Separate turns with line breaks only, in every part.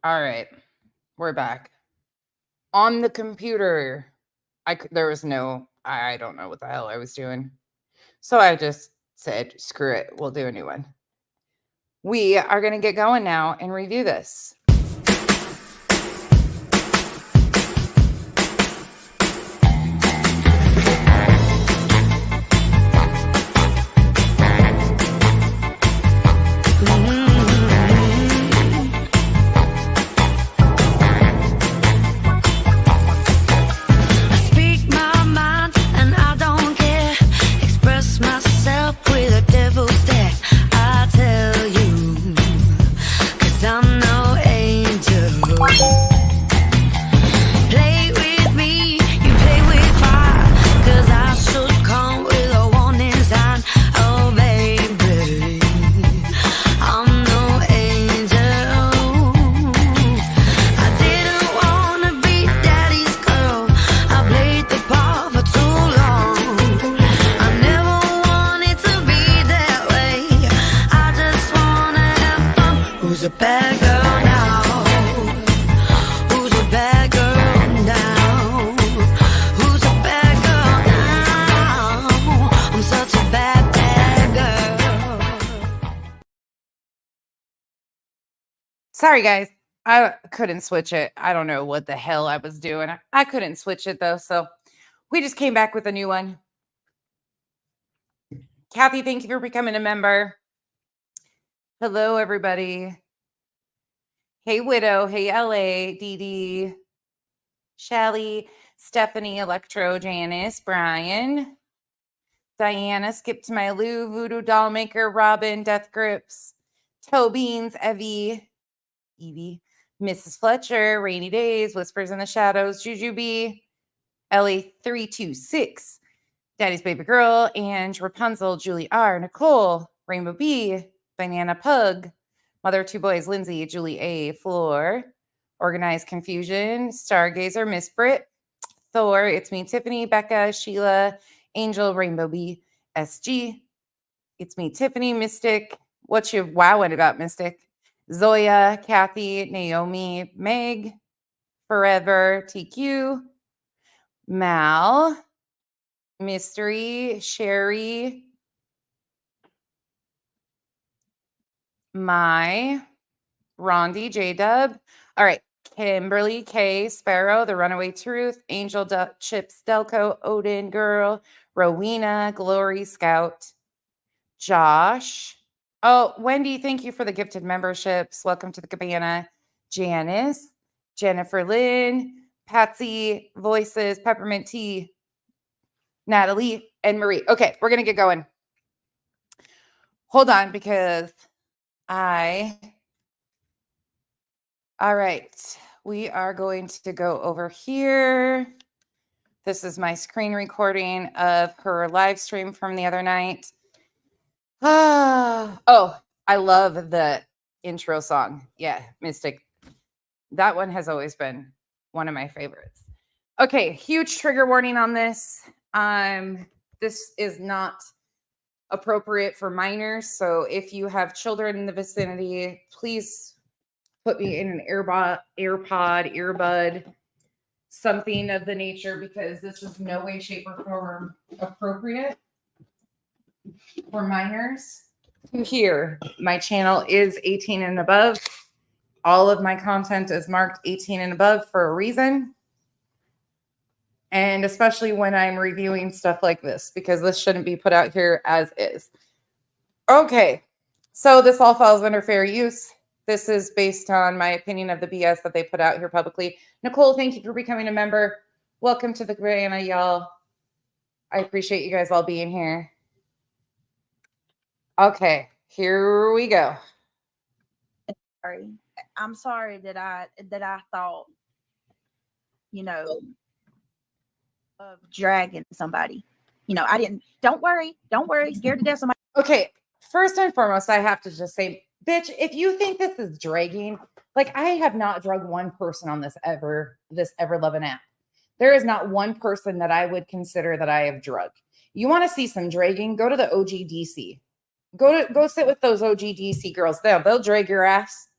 All right. We're back. On the computer. There was no, I don't know what the hell I was doing. So I just said, screw it. We'll do a new one. We are going to get going now and review this. Sorry, guys. I couldn't switch it. I don't know what the hell I was doing. I couldn't switch it, though. So we just came back with a new one. Kathy, thank you for becoming a member. Hello, everybody. Hey, Widow. Hey, LA. Dee Dee. Shelly. Stephanie. Electro. Janice. Brian. Diana. Skip to My Lou. Voodoo Dollmaker. Robin. Death Grips. Toe Beans. Evie. Mrs. Fletcher, Rainy Days, Whispers in the Shadows, Juju B, Ellie 326, Daddy's Baby Girl, Ange, Rapunzel, Julie R, Nicole, Rainbow B, Banana Pug, Mother Two Boys, Lindsay, Julie A, Floor, Organized Confusion, Stargazer, Miss Brit, Thor, It's Me, Tiffany, Becca, Sheila, Angel, Rainbow B, SG, It's Me, Tiffany, Mystic, What's Your Wow What About Mystic? Zoya, Kathy, Naomi, Meg, Forever, TQ, Mal, Mystery, Sherry, Rondi, J-Dub. All right, Kimberly, K, Sparrow, The Runaway Truth, Angel, Chips, Delco, Odin, Girl, Rowena, Glory, Scout, Josh. Oh, Wendy, thank you for the gifted memberships. Welcome to the Cabana. Janice, Jennifer Lynn, Patsy, Voices, Peppermint Tea, Natalie, and Marie. Okay, we're going to get going. Hold on, because all right, we are going to go over here. This is my screen recording of her live stream from the other night. Oh, I love the intro song. Yeah, Mystic. That one has always been one of my favorites. Okay, huge trigger warning on this. This is not appropriate for minors. So if you have children in the vicinity, please put me in an earbud, something of the nature, because this is no way, shape, or form appropriate for minors to hear. My channel is 18 and above. All of my content is marked 18 and above for a reason. And especially when I'm reviewing stuff like this, because this shouldn't be put out here as is. Okay, so this all falls under fair use. This is based on my opinion of the BS that they put out here publicly. Nicole, thank you for becoming a member. Welcome to the Cabana, y'all. I appreciate you guys all being here. Okay, here we go.
Sorry. I'm sorry that I thought, of dragging somebody. I didn't. Don't worry. Scared to death somebody.
Okay, first and foremost, I have to just say, bitch, if you think this is dragging, like, I have not drugged one person on this Ever Loving app. There is not one person that I would consider that I have drugged. You want to see some dragging? Go to the OGDC. Go sit with those OGDC girls. They'll drag your ass.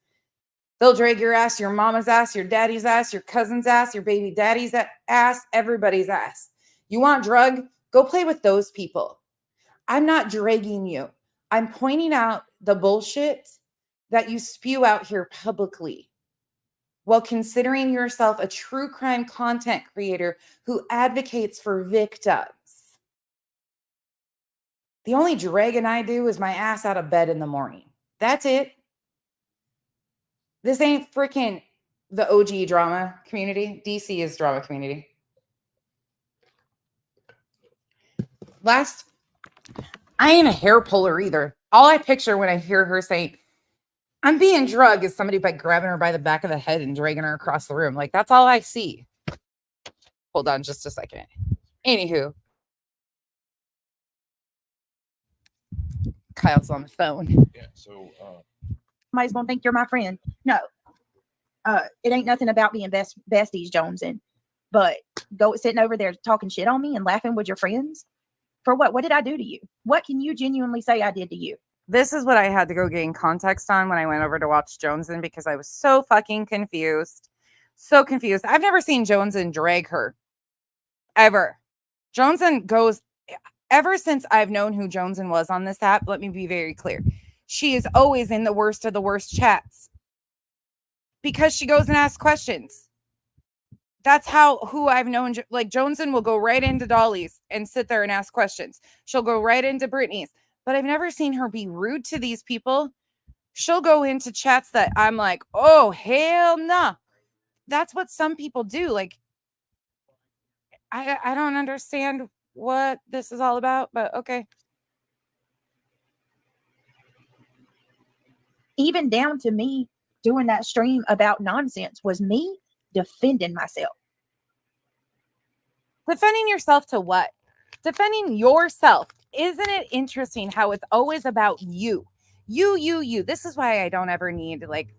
They'll drag your ass, your mama's ass, your daddy's ass, your cousin's ass, your baby daddy's ass, everybody's ass. You want drug? Go play with those people. I'm not dragging you. I'm pointing out the bullshit that you spew out here publicly while considering yourself a true crime content creator who advocates for victims. The only dragging I do is my ass out of bed in the morning. That's it. This ain't freaking the OG drama community. DC is drama community. I ain't a hair puller either. All I picture when I hear her saying, I'm being drugged, is somebody by grabbing her by the back of the head and dragging her across the room. Like, that's all I see. Hold on just a second. Anywho. Kyle's on the phone.
Yeah, so
Somebody's gonna think you're my friend. No. It ain't nothing about being besties, Jonesin. But go sitting over there talking shit on me and laughing with your friends. For what? What did I do to you? What can you genuinely say I did to you?
This is what I had to go gain context on when I went over to watch Jonesin, because I was so fucking confused. So confused. I've never seen Jonesin drag her. Ever. Jonesin goes, ever since I've known who Jonesin was on this app, let me be very clear. She is always in the worst of the worst chats. Because she goes and asks questions. That's who I've known. Like, Jonesin will go right into Dolly's and sit there and ask questions. She'll go right into Brittany's. But I've never seen her be rude to these people. She'll go into chats that I'm like, oh, hell nah. That's what some people do. Like, I don't understand what this is all about, but okay.
Even down to me doing that stream about nonsense was me defending myself.
Defending yourself to what? Defending yourself. Isn't it interesting how it's always about you? You. This is why I don't ever need, like,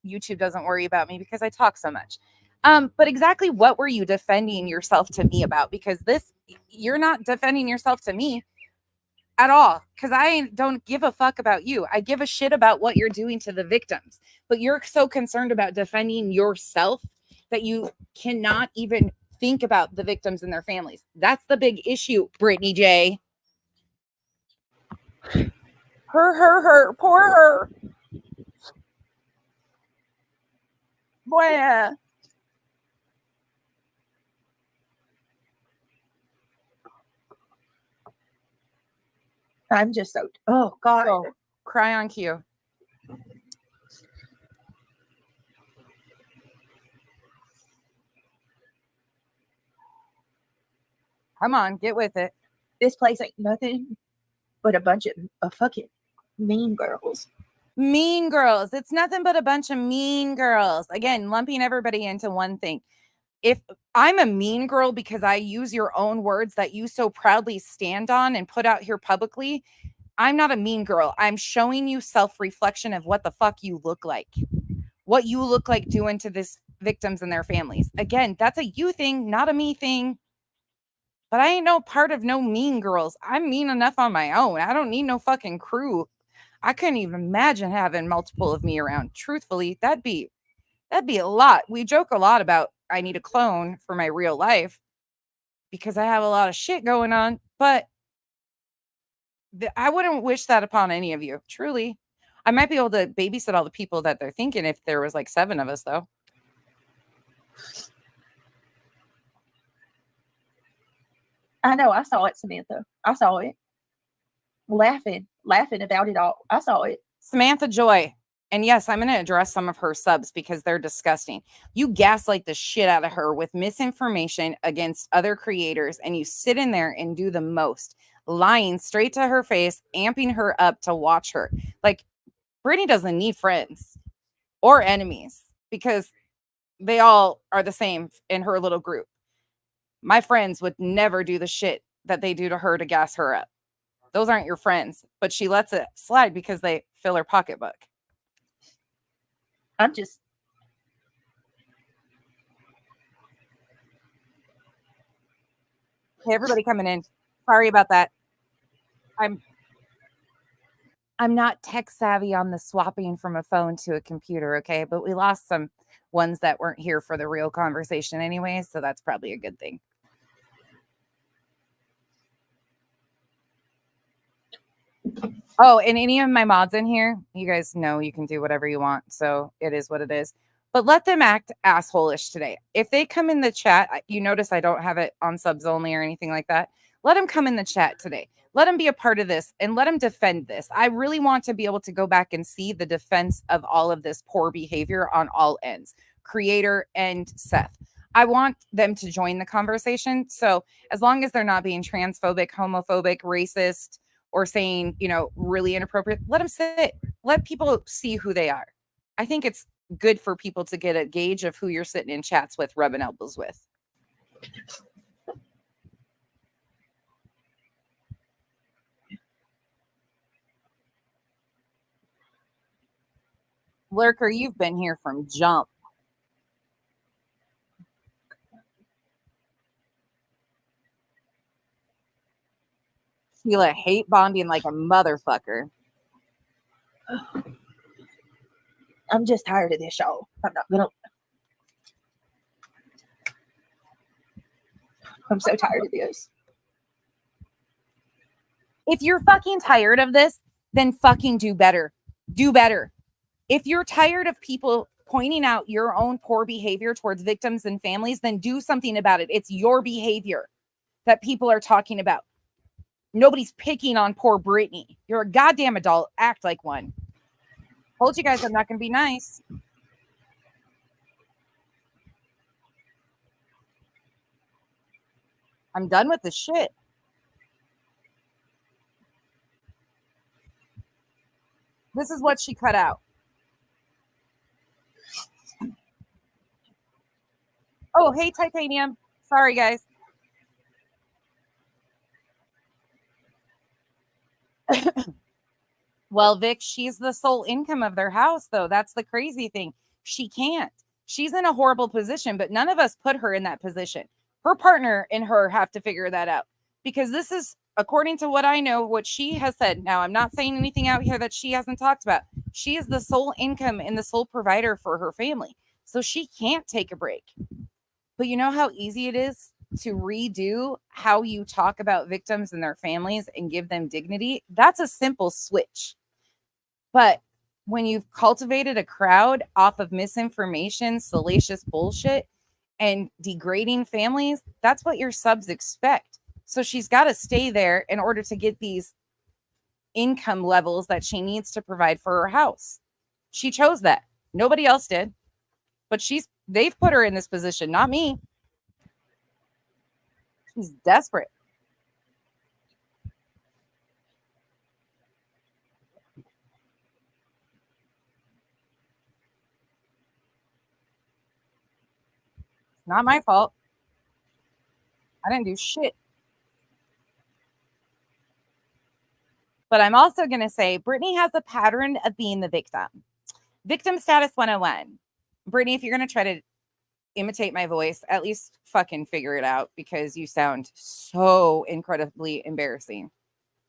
YouTube doesn't worry about me because I talk so much. But exactly what were you defending yourself to me about? Because you're not defending yourself to me at all, because I don't give a fuck about you. I give a shit about what you're doing to the victims. But you're so concerned about defending yourself that you cannot even think about the victims and their families. That's the big issue, Brittany J. Her, poor her. Boy,
I'm just so, oh God.
go. Cry on cue. Come on, get with it.
This place ain't nothing but a bunch of fucking mean girls.
Mean girls. It's nothing but a bunch of mean girls. Again, lumping everybody into one thing. If I'm a mean girl because I use your own words that you so proudly stand on and put out here publicly, I'm not a mean girl. I'm showing you self-reflection of what the fuck you look like. What you look like doing to this victims and their families. Again, that's a you thing, not a me thing. But I ain't no part of no mean girls. I'm mean enough on my own. I don't need no fucking crew. I couldn't even imagine having multiple of me around. Truthfully, that'd be a lot. We joke a lot about I need a clone for my real life because I have a lot of shit going on, but I wouldn't wish that upon any of you. Truly. I might be able to babysit all the people that they're thinking if there was like 7 of us, though.
I know. I saw it, Samantha. I saw it. Laughing about it all. I saw it.
Samantha Joy. And yes, I'm going to address some of her subs because they're disgusting. You gaslight the shit out of her with misinformation against other creators, and you sit in there and do the most, lying straight to her face, amping her up to watch her. Like, Brittany doesn't need friends or enemies because they all are the same in her little group. My friends would never do the shit that they do to her to gas her up. Those aren't your friends, but she lets it slide because they fill her pocketbook.
I'm just.
Hey, everybody coming in. Sorry about that. I'm not tech savvy on the swapping from a phone to a computer, okay? But we lost some ones that weren't here for the real conversation anyway, so that's probably a good thing. Oh, and any of my mods in here, you guys know you can do whatever you want, so it is what it is. But let them act asshole-ish today. If they come in the chat, you notice I don't have it on subs only or anything like that. Let them come in the chat today. Let them be a part of this and let them defend this. I really want to be able to go back and see the defense of all of this poor behavior on all ends, creator and Seth. I want them to join the conversation. So as long as they're not being transphobic, homophobic, racist, or saying, you know, really inappropriate, let them sit. Let people see who they are. I think it's good for people to get a gauge of who you're sitting in chats with, rubbing elbows with. Lurker, you've been here from jump. Sheila hate bonding like a motherfucker.
I'm just tired of this, y'all. I'm so tired of this.
If you're fucking tired of this, then fucking do better. Do better. If you're tired of people pointing out your own poor behavior towards victims and families, then do something about it. It's your behavior that people are talking about. Nobody's picking on poor Brittany. You're a goddamn adult. Act like one. Told you guys I'm not going to be nice. I'm done with the shit. This is what she cut out. Oh, hey, Titanium. Sorry, guys. Well, Vic, she's the sole income of their house, though. That's the crazy thing. She can't. She's in a horrible position, but none of us put her in that position. Her partner and her have to figure that out because this is, according to what I know, what she has said. Now, I'm not saying anything out here that she hasn't talked about. She is the sole income and the sole provider for her family. So she can't take a break. But you know how easy it is to redo how you talk about victims and their families and give them dignity? That's a simple switch. But when you've cultivated a crowd off of misinformation, salacious bullshit, and degrading families, that's what your subs expect. So she's got to stay there in order to get these income levels that she needs to provide for her house. She chose that. Nobody else did. But they've put her in this position, not me. She's desperate. Not my fault. I didn't do shit. But I'm also going to say Brittany has a pattern of being the victim. Victim status 101. Brittany, if you're going to try to imitate my voice, at least fucking figure it out because you sound so incredibly embarrassing,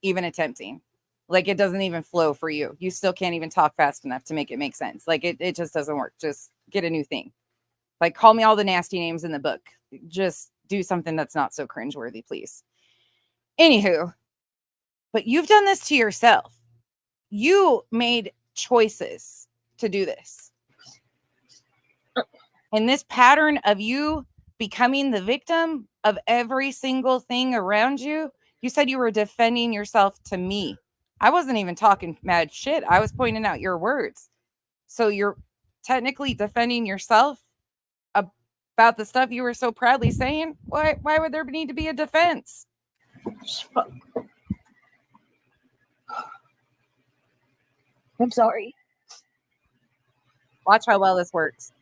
even attempting. Like it doesn't even flow for you. You still can't even talk fast enough to make it make sense. Like it just doesn't work. Just get a new thing. Like call me all the nasty names in the book. Just do something that's not so cringeworthy, please. Anywho, but you've done this to yourself. You made choices to do this. And this pattern of you becoming the victim of every single thing around you, you said you were defending yourself to me. I wasn't even talking mad shit. I was pointing out your words. So you're technically defending yourself about the stuff you were so proudly saying. Why would there need to be a defense?
I'm sorry.
Watch how well this works.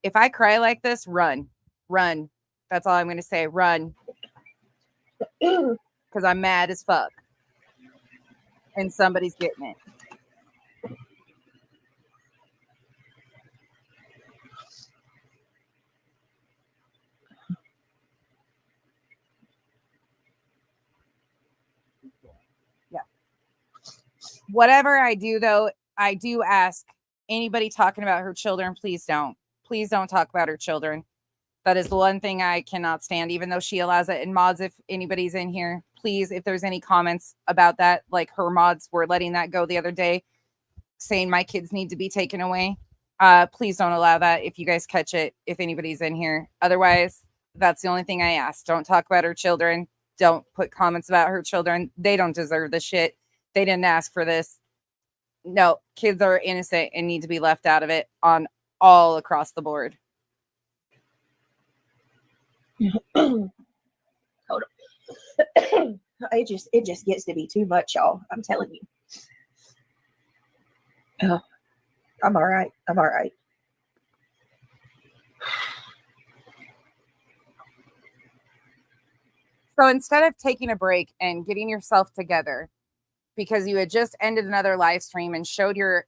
If I cry like this, run. That's all I'm going to say. Run. Because I'm mad as fuck. And somebody's getting it. Whatever I do, though, I do ask anybody talking about her children, please don't talk about her children. That is the one thing I cannot stand, even though she allows it. And mods, if anybody's in here, please, if there's any comments about that, like her mods were letting that go the other day, saying my kids need to be taken away. Please don't allow that if you guys catch it, if anybody's in here. Otherwise, that's the only thing I ask. Don't talk about her children. Don't put comments about her children. They don't deserve this shit. They didn't ask for this. No, kids are innocent and need to be left out of it on all across the board.
Hold on. It just gets to be too much, y'all. I'm telling you. Oh, I'm all right. I'm all right.
So instead of taking a break and getting yourself together because you had just ended another live stream and showed your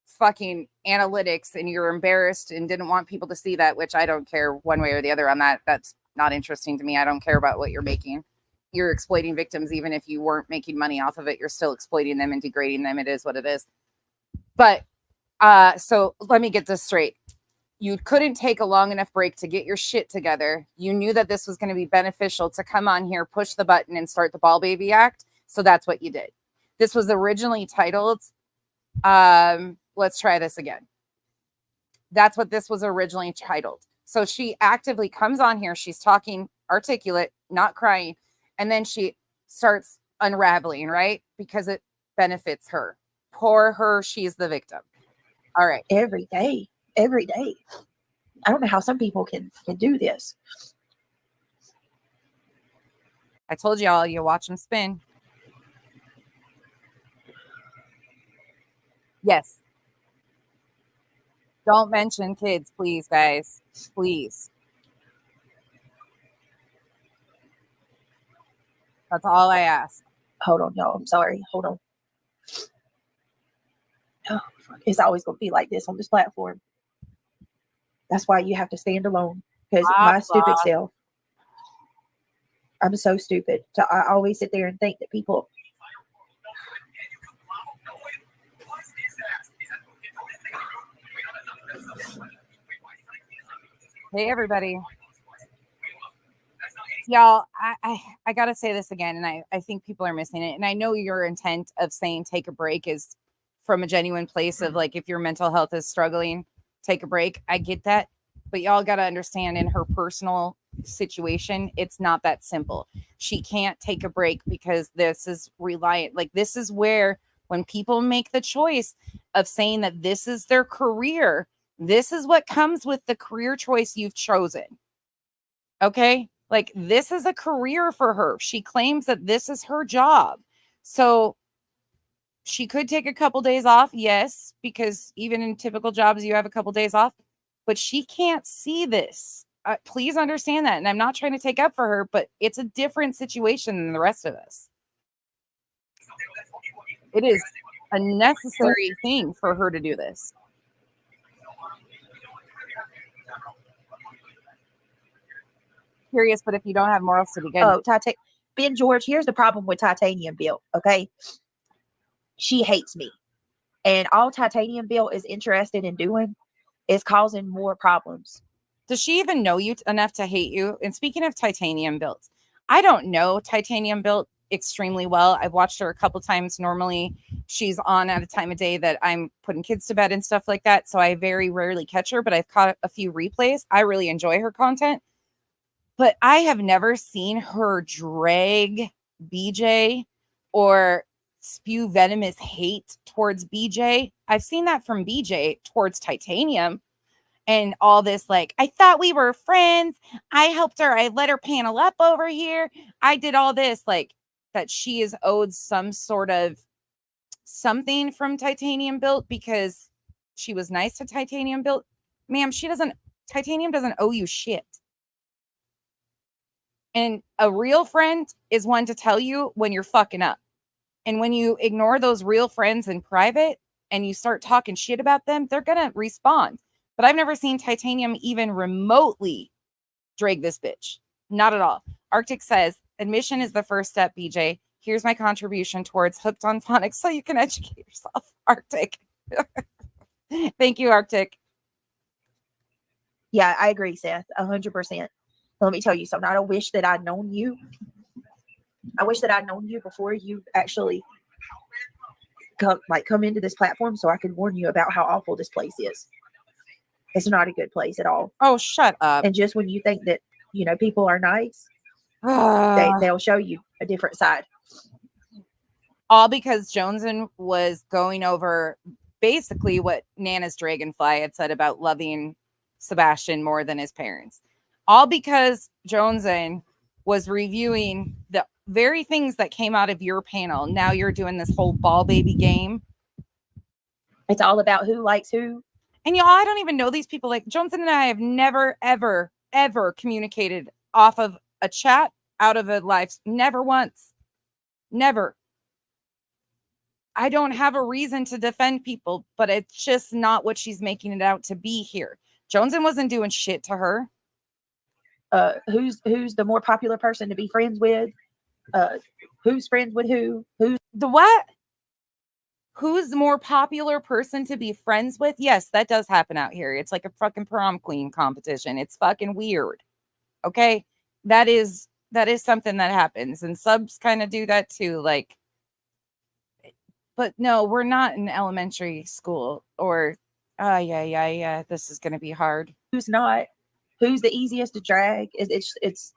fucking analytics and you're embarrassed and didn't want people to see that, which I don't care one way or the other on that. That's not interesting to me. I don't care about what you're making. You're exploiting victims. Even if you weren't making money off of it, you're still exploiting them and degrading them. It is what it is. But so let me get this straight. You couldn't take a long enough break to get your shit together. You knew that this was going to be beneficial to come on here, push the button, and start the Ball Baby Act. So that's what you did. This was originally titled, let's try this again. That's what this was originally titled. So she actively comes on here. She's talking articulate, not crying. And then she starts unraveling, right? Because it benefits her. Poor her. She's the victim. All right.
Every day. I don't know how some people can do this.
I told y'all, you watch them spin. Yes. Don't mention kids, please, guys. Please. That's all I ask.
Hold on, y'all. I'm sorry. Hold on. Oh, it's always going to be like this on this platform. That's why you have to stand alone. Because my stupid self, I'm so stupid. So I always sit there and think that people.
Hey, everybody. Y'all, I got to say this again, and I think people are missing it. And I know your intent of saying take a break is from a genuine place of like, if your mental health is struggling, take a break. I get that. But y'all got to understand in her personal situation, it's not that simple. She can't take a break because this is reliant. Like, this is where when people make the choice of saying that this is their career, this is what comes with the career choice you've chosen. Okay? Like, this is a career for her. She claims that this is her job. So she could take a couple days off. Yes, because even in typical jobs, you have a couple days off. But she can't see this. Please understand that. And I'm not trying to take up for her, but it's a different situation than the rest of us. It is a necessary thing for her to do this. Curious, but if you don't have morals to begin.
Oh, Ben George, here's the problem with Titanium Bill, okay? She hates me. And all Titanium Bill is interested in doing is causing more problems.
Does she even know you enough to hate you? And speaking of Titanium Built, I don't know Titanium Built extremely well. I've watched her a couple times. Normally, she's on at a time of day that I'm putting kids to bed and stuff like that. So I very rarely catch her, but I've caught a few replays. I really enjoy her content. But I have never seen her drag BJ or spew venomous hate towards BJ. I've seen that from BJ towards Titanium and all this, like, I thought we were friends. I helped her. I let her panel up over here. I did all this, like, that she is owed some sort of something from Titanium Built because she was nice to Titanium Built. Ma'am, Titanium doesn't owe you shit. And a real friend is one to tell you when you're fucking up. And when you ignore those real friends in private and you start talking shit about them, they're going to respond. But I've never seen Titanium even remotely drag this bitch. Not at all. Arctic says, admission is the first step, BJ. Here's my contribution towards Hooked on Phonics so you can educate yourself. Arctic. Thank you, Arctic.
Yeah, I agree, Seth, 100%. Let me tell you something. I wish that I'd known you. I wish that I'd known you before you actually come into this platform so I could warn you about how awful this place is. It's not a good place at all.
Oh, shut up.
And just when you think that, people are nice, they'll show you a different side.
All because Joneson was going over basically what Nana's Dragonfly had said about loving Sebastian more than his parents. All because Joneson was reviewing the very things that came out of your panel. Now you're doing this whole ball baby game.
It's all about who likes who.
And y'all, I don't even know these people. Like Joneson and I have never, ever, ever communicated off of a chat, out of a live. Never once. Never. I don't have a reason to defend people, but it's just not what she's making it out to be here. Joneson wasn't doing shit to her.
Who's the more popular person to be friends with? Who's friends with who? Who's
the what? Who's the more popular person to be friends with? Yes, that does happen out here. It's like a fucking prom queen competition. It's fucking weird. Okay? That is something that happens. And subs kind of do that too. Like, but no, we're not in elementary school or, yeah. This is going to be hard.
Who's not? Who's the easiest to drag? It's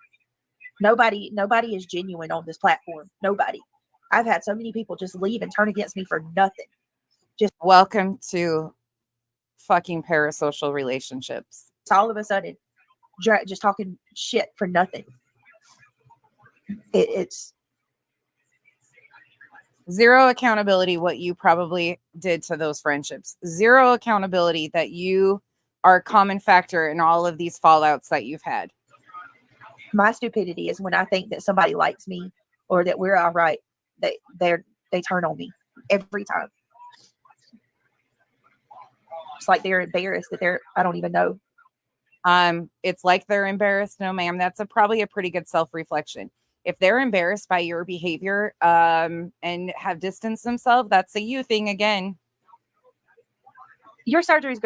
nobody is genuine on this platform. Nobody. I've had so many people just leave and turn against me for nothing. Just
welcome to fucking parasocial relationships.
It's all of a sudden just talking shit for nothing. It's
zero accountability what you probably did to those friendships. Zero accountability that you are a common factor in all of these fallouts that you've had.
My stupidity is when I think that somebody likes me or that we're all right, they turn on me every time. It's like they're embarrassed that I don't even know.
It's like they're embarrassed. No, ma'am. That's probably a pretty good self-reflection. If they're embarrassed by your behavior and have distanced themselves, that's a you thing again.
Your surgery is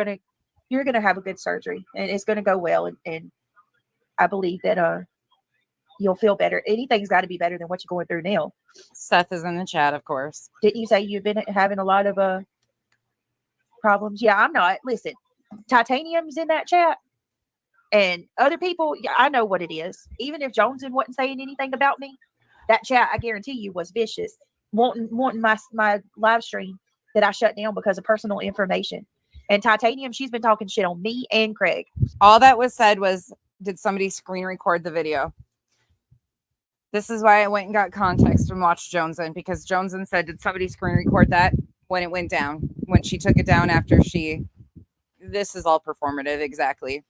you're going to have a good surgery and it's going to go well. And I believe that you'll feel better. Anything's got to be better than what you're going through now.
Seth is in the chat, of course.
Didn't you say you've been having a lot of problems? Yeah, I'm not. Listen, Titanium's in that chat. And other people, yeah, I know what it is. Even if Joneson wasn't saying anything about me, that chat, I guarantee you, was vicious. Wanting my live stream that I shut down because of personal information. And Titanium, she's been talking shit on me and Craig.
All that was said was, did somebody screen record the video? This is why I went and got context from Watch Joneson, because Joneson said, did somebody screen record that when it went down? When she took it down after this is all performative, exactly.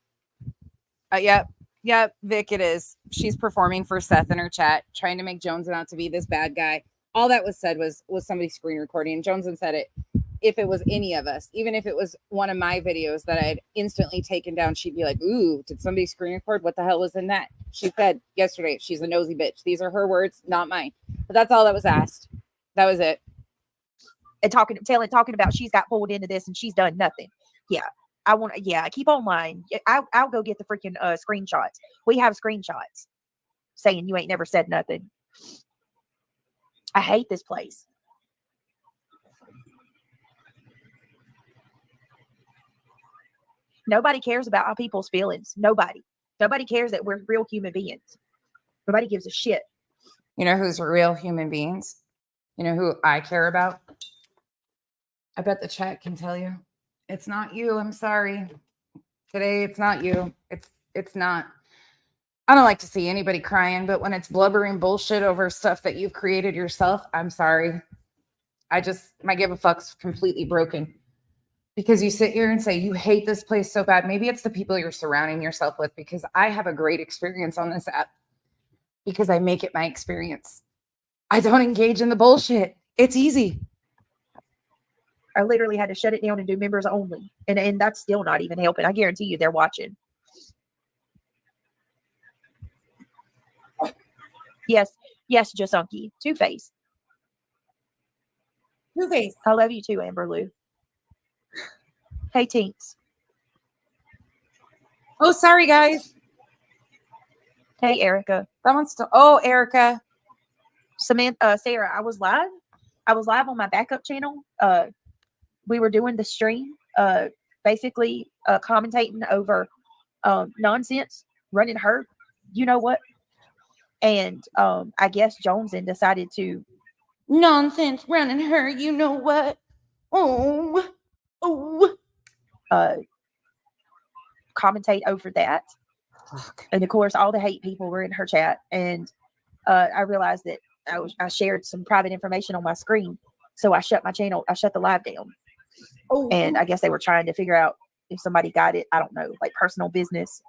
Yep, Vic, it is. She's performing for Seth in her chat, trying to make Joneson out to be this bad guy. All that was said was somebody screen recording. And Joneson said it. If it was any of us, even if it was one of my videos that I had instantly taken down, she'd be like, ooh, did somebody screen record? What the hell was in that? She said yesterday, she's a nosy bitch. These are her words, not mine. But that's all that was asked. That was it.
And talking about she's got pulled into this and she's done nothing. Yeah. Keep on lying. I'll go get the freaking screenshots. We have screenshots saying you ain't never said nothing. I hate this place. Nobody cares about our people's feelings. Nobody cares that we're real human beings. Nobody gives a shit.
You know who's real human beings? You know who I care about? I bet the chat can tell you. It's not you. I'm sorry. Today, it's not you. It's not. I don't like to see anybody crying, but when it's blubbering bullshit over stuff that you've created yourself, I'm sorry. My give a fuck's completely broken. Because you sit here and say, you hate this place so bad. Maybe it's the people you're surrounding yourself with, because I have a great experience on this app because I make it my experience. I don't engage in the bullshit. It's easy.
I literally had to shut it down and do members only. And that's still not even helping. I guarantee you they're watching. Yes, Jasunki. Two-Face.
Two-Face.
I love you too, Amber Lou. Hey, Tinks.
Oh, sorry, guys.
Hey, Erica.
That one's still. Oh, Erica.
Samantha, Sarah, I was live. I was live on my backup channel. We were doing the stream, basically commentating over nonsense, running her, you know what? And I guess Joneson decided to
Nonsense running her. You know what? Oh.
Commentate over that.
Fuck.
And of course, all the hate people were in her chat. And I realized that I shared some private information on my screen. So I shut my channel. I shut the live down.
Oh.
And I guess they were trying to figure out if somebody got it. I don't know, like personal business.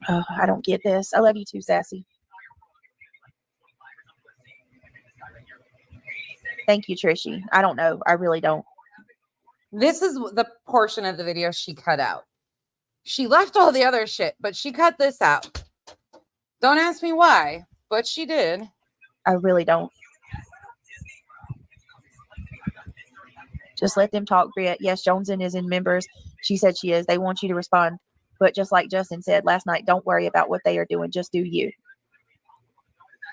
I don't get this. I love you too, Sassy. Thank you, Trishy. I don't know. I really don't.
This is the portion of the video she cut out. She left all the other shit, but she cut this out. Don't ask me why, but she did.
I really don't. Just let them talk, Britt. Yes, Joneson is in members. She said she is. They want you to respond. But just like Justin said last night, don't worry about what they are doing. Just do you.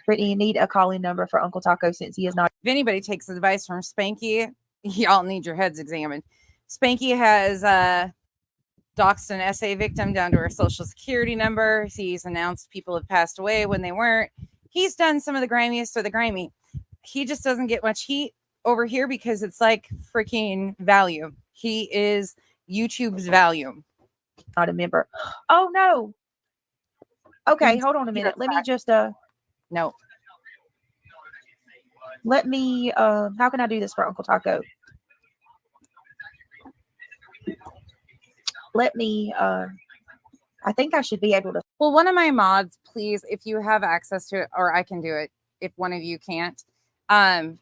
Brittany, you need a calling number for Uncle Taco since he is not.
If anybody takes advice from Spanky, y'all need your heads examined. Spanky has doxed an SA victim down to her social security number. He's announced people have passed away when they weren't. He's done some of the grimiest of the grimy. He just doesn't get much heat over here because it's like freaking value. He is YouTube's value.
Not a member. Oh no. Okay, hold on a minute. Let me just
no.
Let me how can I do this for Uncle Taco? Let me I think I should be able to.
Well, one of my mods, please, if you have access to it, or I can do it if one of you can't. I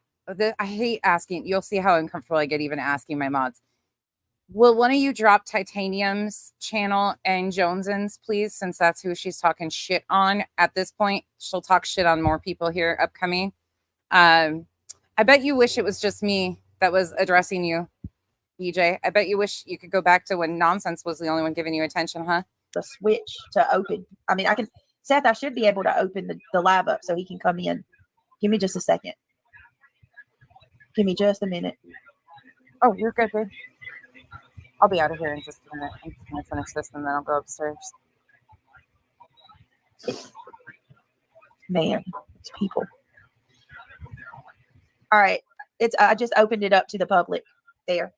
hate asking. You'll see how uncomfortable I get even asking my mods. Will one of you drop Titanium's channel and Joneson's, please, since that's who she's talking shit on at this point. She'll talk shit on more people here upcoming. I bet you wish it was just me that was addressing you, BJ. I bet you wish you could go back to when Nonsense was the only one giving you attention, huh?
The switch to open. I mean, I can, Seth, I should be able to open the live up so he can come in. Give me just a second. Give me just a minute.
Oh, you're good, babe. I'll be out of here in just a minute. I'm just going to finish this and then I'll go upstairs.
Man, it's people. All right. I just opened it up to the public there.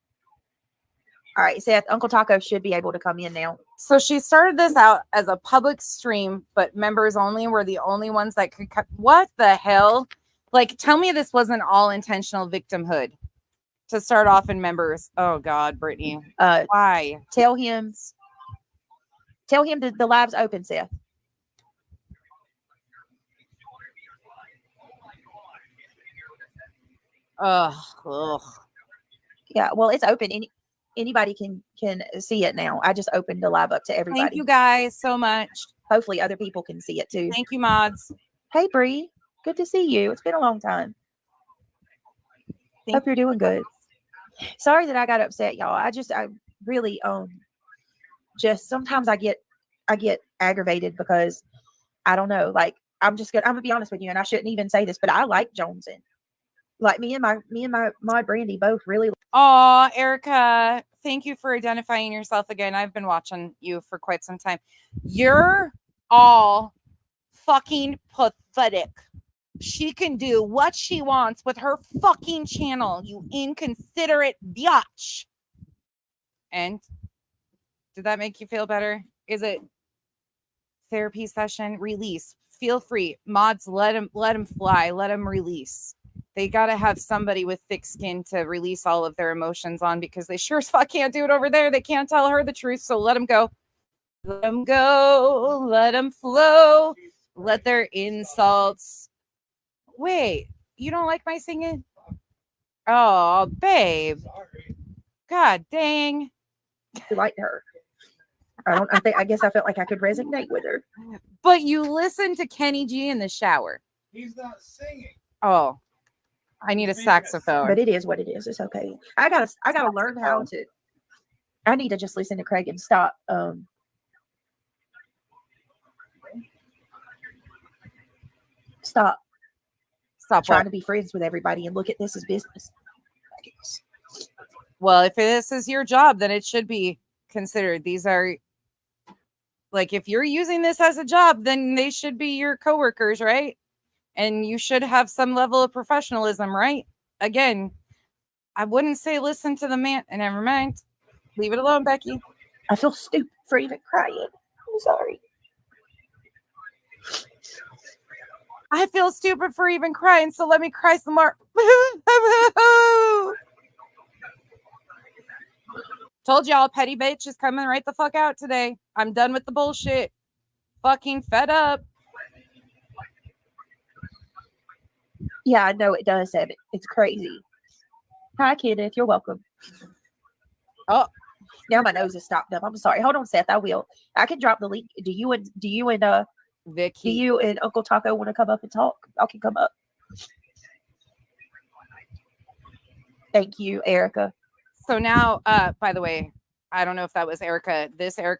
All right, Seth, Uncle Taco should be able to come in now.
So she started this out as a public stream, but members only were the only ones that could cut. What the hell? Like, tell me this wasn't all intentional victimhood to start off in members. Oh God, Brittany. Why?
Tell him that the live's open, Seth.
Ugh.
Yeah, well, it's open. Anybody can see it now. I just opened the live up to everybody.
Thank you guys so much.
Hopefully other people can see it too.
Thank you, mods.
Hey, Bree. Good to see you. It's been a long time. Hope you're doing good. Sorry that I got upset, y'all. I really just sometimes I get aggravated because I don't know. Like I'm gonna be honest with you, and I shouldn't even say this, but I like Joneson. Like me and my mod Brandy both really.
Oh, Erica, thank you for identifying yourself again. I've been watching you for quite some time. You're all fucking pathetic. She can do what she wants with her fucking channel, you inconsiderate biatch. And did that make you feel better? Is it therapy session? Release. Feel free. Mods, let him fly. Let him release. They got to have somebody with thick skin to release all of their emotions on because they sure as fuck can't do it over there. They can't tell her the truth. So let them go. Let them go. Let them flow. Let their insults. Wait, you don't like my singing? Oh, babe. God dang.
You liked her. I guess I felt like I could resonate with her.
But you listen to Kenny G in the shower.
He's not singing.
Oh, I need a saxophone.
But it is what it is. It's okay. I gotta learn how to. I need to just listen to Craig and stop. Stop trying to be friends with everybody and look at this as business. I guess.
Well, if this is your job, then it should be considered. These are like, if you're using this as a job, then they should be your coworkers, right? And you should have some level of professionalism, right? Again, I wouldn't say listen to the man. And never mind. Leave it alone, Becky.
I feel stupid for even crying. I'm sorry.
I feel stupid for even crying, so let me cry some more. Told y'all, petty bitch is coming right the fuck out today. I'm done with the bullshit. Fucking fed up.
Yeah, I know it does, Evan. It's crazy. Hi, Kenneth. You're welcome.
Oh,
now my nose is stopped up. I'm sorry. Hold on, Seth. I will. I can drop the link. Do you and
Vicky.
Do you and Uncle Taco want to come up and talk? I can come up. Thank you, Erica.
So now, by the way, I don't know if that was Erica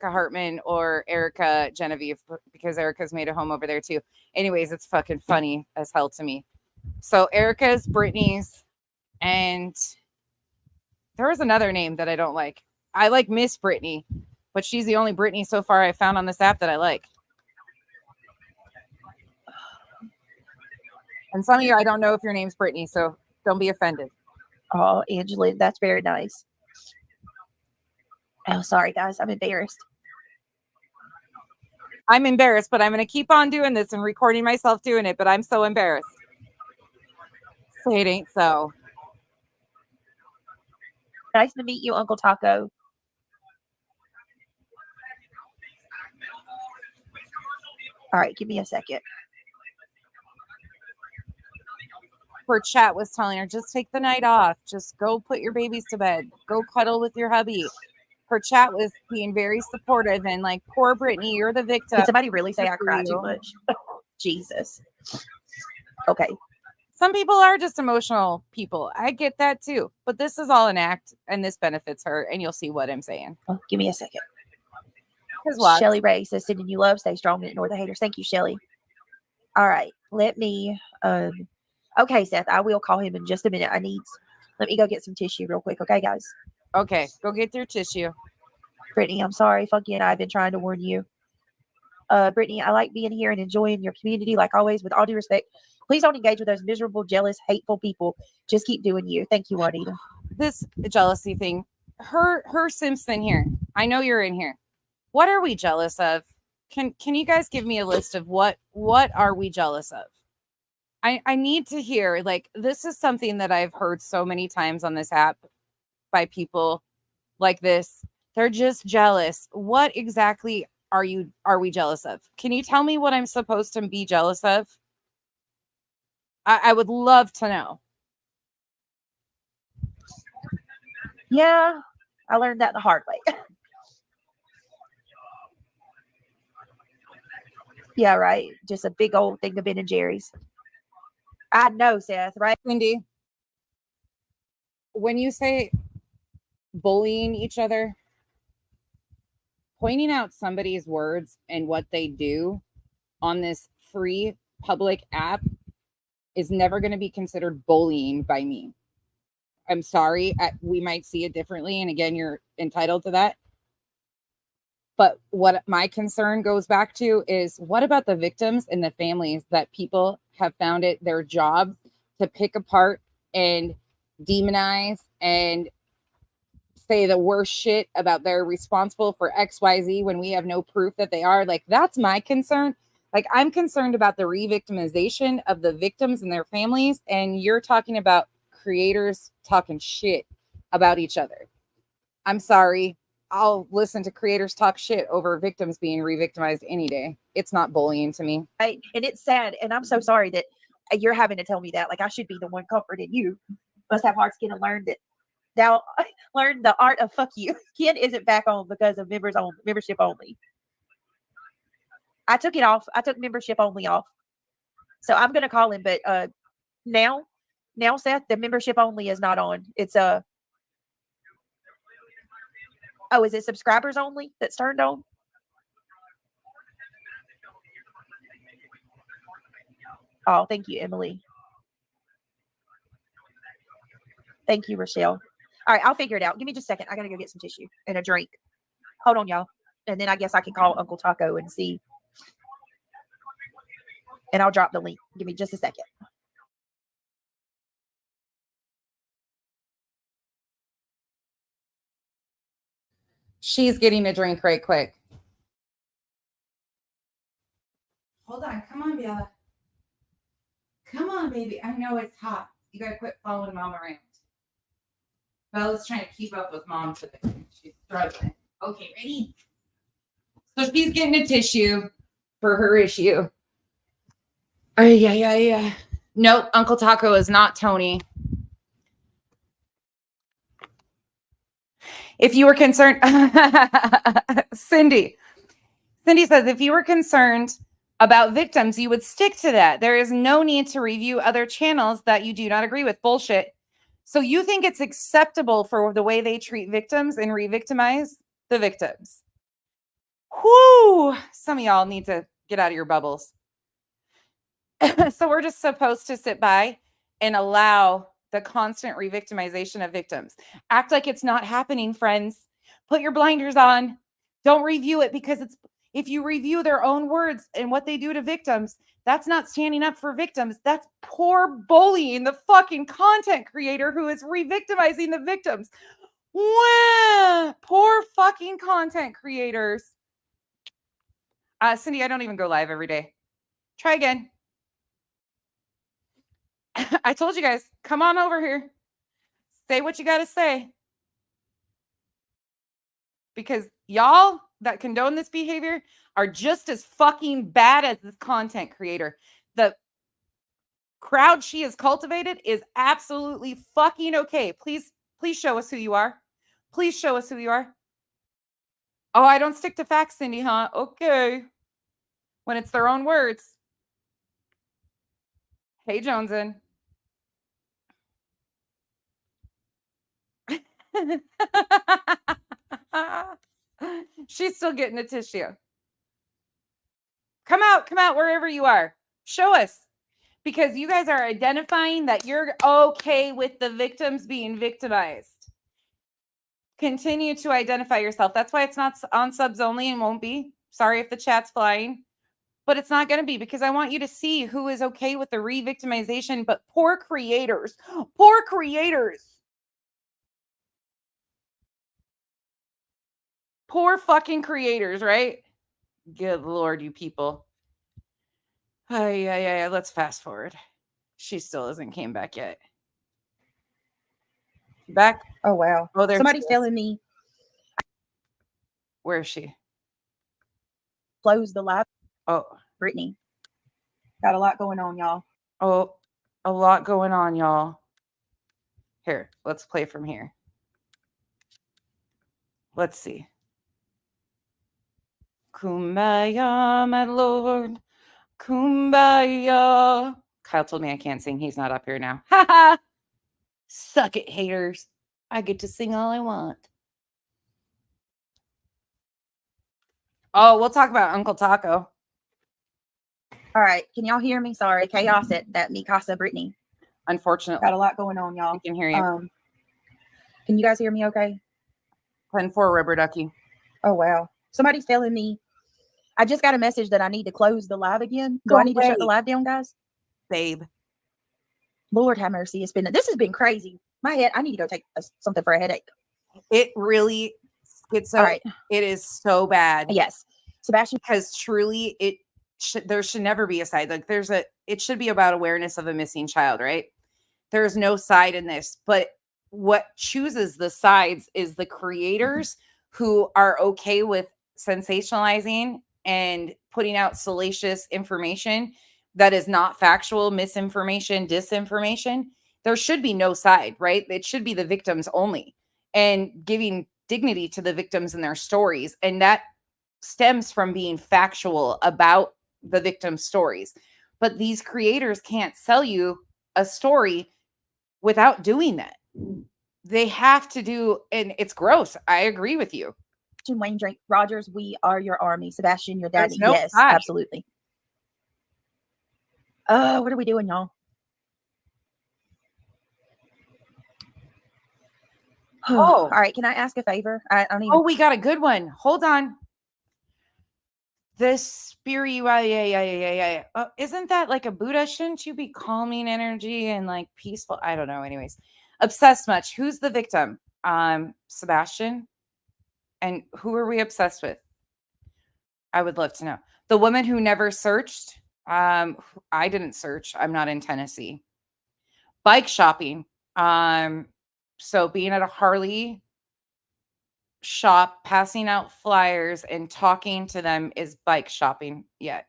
Hartman or Erica Genevieve, because Erica's made a home over there too. Anyways, it's fucking funny as hell to me. So Erica's, Brittany's, and there was another name that I don't like. I like Miss Brittany, but she's the only Brittany so far I found on this app that I like. And some of you, I don't know if your name's Brittany, so don't be offended.
Oh, Angela, that's very nice. Oh, sorry, guys. I'm embarrassed.
I'm embarrassed, but I'm going to keep on doing this and recording myself doing it, but I'm so embarrassed. Say it ain't so.
Nice to meet you, Uncle Taco. All right, give me a second.
Her chat was telling her, just take the night off. Just go put your babies to bed. Go cuddle with your hubby. Her chat was being very supportive and like, poor Brittany, you're the victim.
Did somebody really say I cry too much? Jesus. Okay.
Some people are just emotional people. I get that too. But this is all an act and this benefits her. And you'll see what I'm saying.
Oh, give me a second.
What?
Shelly Ray says, sending you love, stay strong and ignore the haters. Thank you, Shelly. All right. Let me okay, Seth, I will call him in just a minute. Let me go get some tissue real quick. Okay, guys.
Okay, go get your tissue.
Brittany, I'm sorry. Funky and I have been trying to warn you. Brittany, I like being here and enjoying your community like always. With all due respect, please don't engage with those miserable, jealous, hateful people. Just keep doing you. Thank you, Juanita.
This jealousy thing. Her Simpson here. I know you're in here. What are we jealous of? Can you guys give me a list of what are we jealous of? I need to hear, like, this is something that I've heard so many times on this app by people like this. They're just jealous. What exactly are we jealous of? Can you tell me what I'm supposed to be jealous of? I would love to know.
Yeah, I learned that the hard way. Yeah, right. Just a big old thing of Ben and Jerry's. I know, Seth, right?
Cindy, when you say bullying each other, pointing out somebody's words and what they do on this free public app is never going to be considered bullying by me. I'm sorry. We might see it differently. And again, you're entitled to that. But what my concern goes back to is, what about the victims and the families that people have found it their job to pick apart and demonize and say the worst shit about they're responsible for XYZ when we have no proof that they are? Like, that's my concern. Like, I'm concerned about the re-victimization of the victims and their families. And you're talking about creators talking shit about each other. I'm sorry. I'll listen to creators talk shit over victims being re-victimized any day. It's not bullying to me.
Right. And it's sad. And I'm so sorry that you're having to tell me that. Like, I should be the one comforting you. Must have hard skin and learned it. Now, learn the art of fuck you. Ken isn't back on because of membership only. I took it off. I took membership only off. So I'm gonna call him, but now Seth, the membership only is not on. It's oh, is it subscribers only that's turned on? Oh, thank you, Emily. Thank you, Rochelle. All right, I'll figure it out. Give me just a second. I gotta go get some tissue and a drink. Hold on, y'all. And then I guess I can call Uncle Taco and see. And I'll drop the link. Give me just a second.
She's getting a drink right quick. Hold on. Come on, Bella. Come on, baby. I know it's hot. You got to quit following mom around. Bella's trying to keep up with mom today. She's struggling. Okay, ready? So she's getting a tissue for her issue. Yeah. Nope, Uncle Taco is not Tony. If you were concerned, Cindy says, if you were concerned about victims, you would stick to that. There is no need to review other channels that you do not agree with. Bullshit. So you think it's acceptable for the way they treat victims and re-victimize the victims? Whoo! Some of y'all need to get out of your bubbles. So we're just supposed to sit by and allow the constant re-victimization of victims. Act like it's not happening, friends. Put your blinders on. Don't review it, because if you review their own words and what they do to victims, that's not standing up for victims. That's poor bullying the fucking content creator who is re-victimizing the victims. Wah! Poor fucking content creators. Cindy, I don't even go live every day. Try again. I told you guys, come on over here. Say what you got to say. Because y'all that condone this behavior are just as fucking bad as this content creator. The crowd she has cultivated is absolutely fucking okay. Please show us who you are. Please show us who you are. Oh, I don't stick to facts, Cindy, huh? Okay. When it's their own words. Hey, Joneson. She's still getting a tissue. Come out wherever you are. Show us. Because you guys are identifying that you're okay with the victims being victimized. Continue to identify yourself. That's why it's not on subs only and won't be. Sorry if the chat's flying. But it's not going to be, because I want you to see who is okay with the re-victimization, but poor creators. Poor creators. Poor fucking creators, right? Good Lord, you people. Yeah. Let's fast forward. She still hasn't came back yet. Back?
Oh, wow.
Oh, there
somebody's telling me.
Where is she?
Close the live.
Oh,
Brittany. Got a lot going on, y'all.
Oh, a lot going on, y'all. Here, let's play from here. Let's see. Kumbaya, my Lord. Kumbaya. Kyle told me I can't sing. He's not up here now. Ha ha. Suck it, haters. I get to sing all I want. Oh, we'll talk about Uncle Taco.
All right. Can y'all hear me? Sorry. Chaos at that Mi Casa Brittany.
Unfortunately.
Got a lot going on, y'all.
I can hear you.
Can you guys hear me okay?
10-4 Rubber Ducky.
Oh, wow. Somebody's telling me. I just got a message that I need to close the live again. Do I need to shut the live down, guys?
Babe.
Lord have mercy. This has been crazy. My head, I need to go take something for a headache.
It really, it's so, right. It is so bad.
Yes. Sebastian.
Because truly there should never be a side. Like it should be about awareness of a missing child, right? There's no side in this, but what chooses the sides is the creators who are okay with sensationalizing and putting out salacious information that is not factual, misinformation, disinformation. There should be no side, right? It should be the victims only, and giving dignity to the victims and their stories. And that stems from being factual about the victim's stories. But these creators can't sell you a story without doing that. They have to do, and it's gross. I agree with you.
Wayne Drake Rogers, we are your army. Sebastian, your daddy.
There's no
Yes,
fight.
absolutely. What are we doing, y'all? All right. Can I ask a favor? I don't even.
Oh, we got a good one. Hold on. This spirituality, isn't that like a Buddha? Shouldn't you be calming energy and like peaceful? I don't know. Anyways, obsessed much. Who's the victim? Sebastian. And who are we obsessed with? I would love to know. The woman who never searched. I didn't search. I'm not in Tennessee. Bike shopping. So being at a Harley shop, passing out flyers and talking to them is bike shopping. Yeah,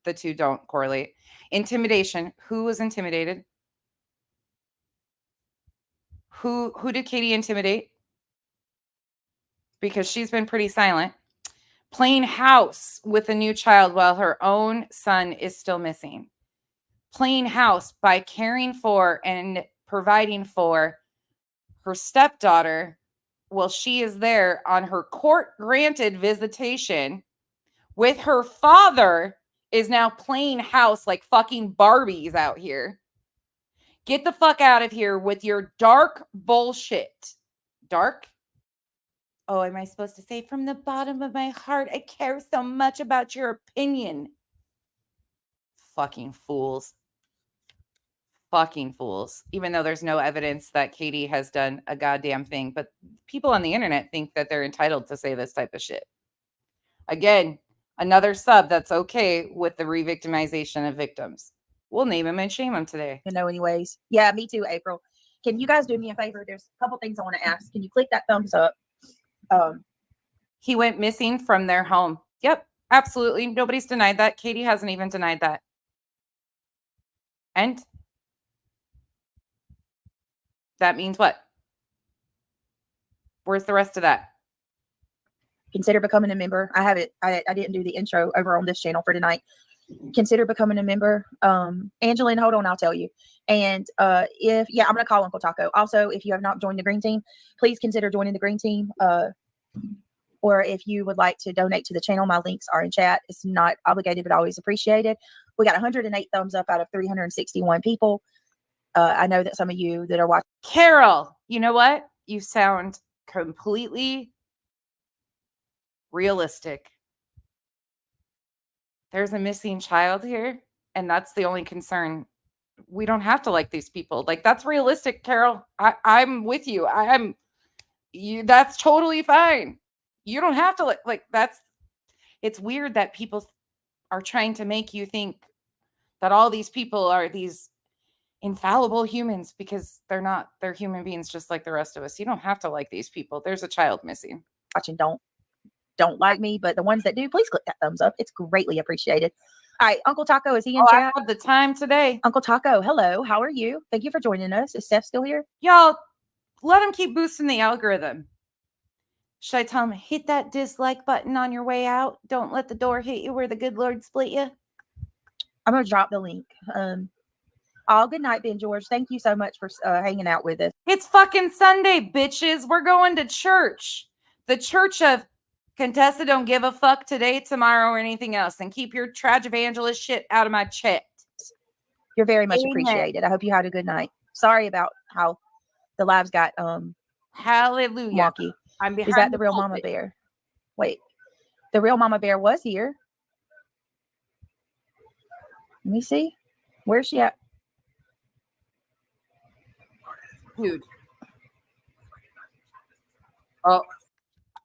the two don't correlate. Intimidation. Who was intimidated? Who did Katie intimidate? Because she's been pretty silent. Playing house with a new child while her own son is still missing. Playing house by caring for and providing for her stepdaughter while she is there on her court-granted visitation with her father is now playing house like fucking Barbies out here. Get the fuck out of here with your dark bullshit. Dark? Oh, am I supposed to say from the bottom of my heart, I care so much about your opinion? Fucking fools. Fucking fools. Even though there's no evidence that Katie has done a goddamn thing, but people on the internet think that they're entitled to say this type of shit. Again, another sub that's okay with the re-victimization of victims. We'll name him and shame him today.
Anyways. Yeah, me too, April. Can you guys do me a favor? There's a couple things I want to ask. Can you click that thumbs up?
He went missing from their home. Yep, absolutely. Nobody's denied that. Katie hasn't even denied that. And that means what? Where's the rest of that?
Consider becoming a member. I didn't do the intro over on this channel for tonight. Consider becoming a member. Angeline, hold on, I'll tell you. And I'm gonna call Uncle Taco. Also, if you have not joined the green team, please consider joining the green team. Or if you would like to donate to the channel, my links are in chat. It's not obligated, but always appreciated. We got 108 thumbs up out of 361 people. I know that some of you that are watching.
Carol, you know what? You sound completely realistic. There's a missing child here, and that's the only concern. We don't have to like these people. Like, that's realistic, Carol. I'm with you. That's totally fine. You don't have to it's weird that people are trying to make you think that all these people are these infallible humans, because they're not. They're human beings just like the rest of us. You don't have to like these people. There's a child missing.
Watching don't like me, but the ones that do, please click that thumbs up. It's greatly appreciated. All right, Uncle Taco, is he in chat?
I have the time today.
Uncle Taco, hello. How are you? Thank you for joining us. Is Steph still here?
Y'all, let him keep boosting the algorithm. Should I tell him, hit that dislike button on your way out? Don't let the door hit you where the good Lord split you.
I'm going to drop the link. Good night, Ben George. Thank you so much for hanging out with us.
It's fucking Sunday, bitches. We're going to church. The church of Contessa don't give a fuck today, tomorrow, or anything else. And keep your trash evangelist shit out of my chat.
You're very much appreciated. I hope you had a good night. Sorry about how the lives got
hallelujah
wonky.
I'm behind.
Is that the real Mama Bear? Wait, the real Mama Bear was here. Let me see. Where's she at?
Dude. Oh,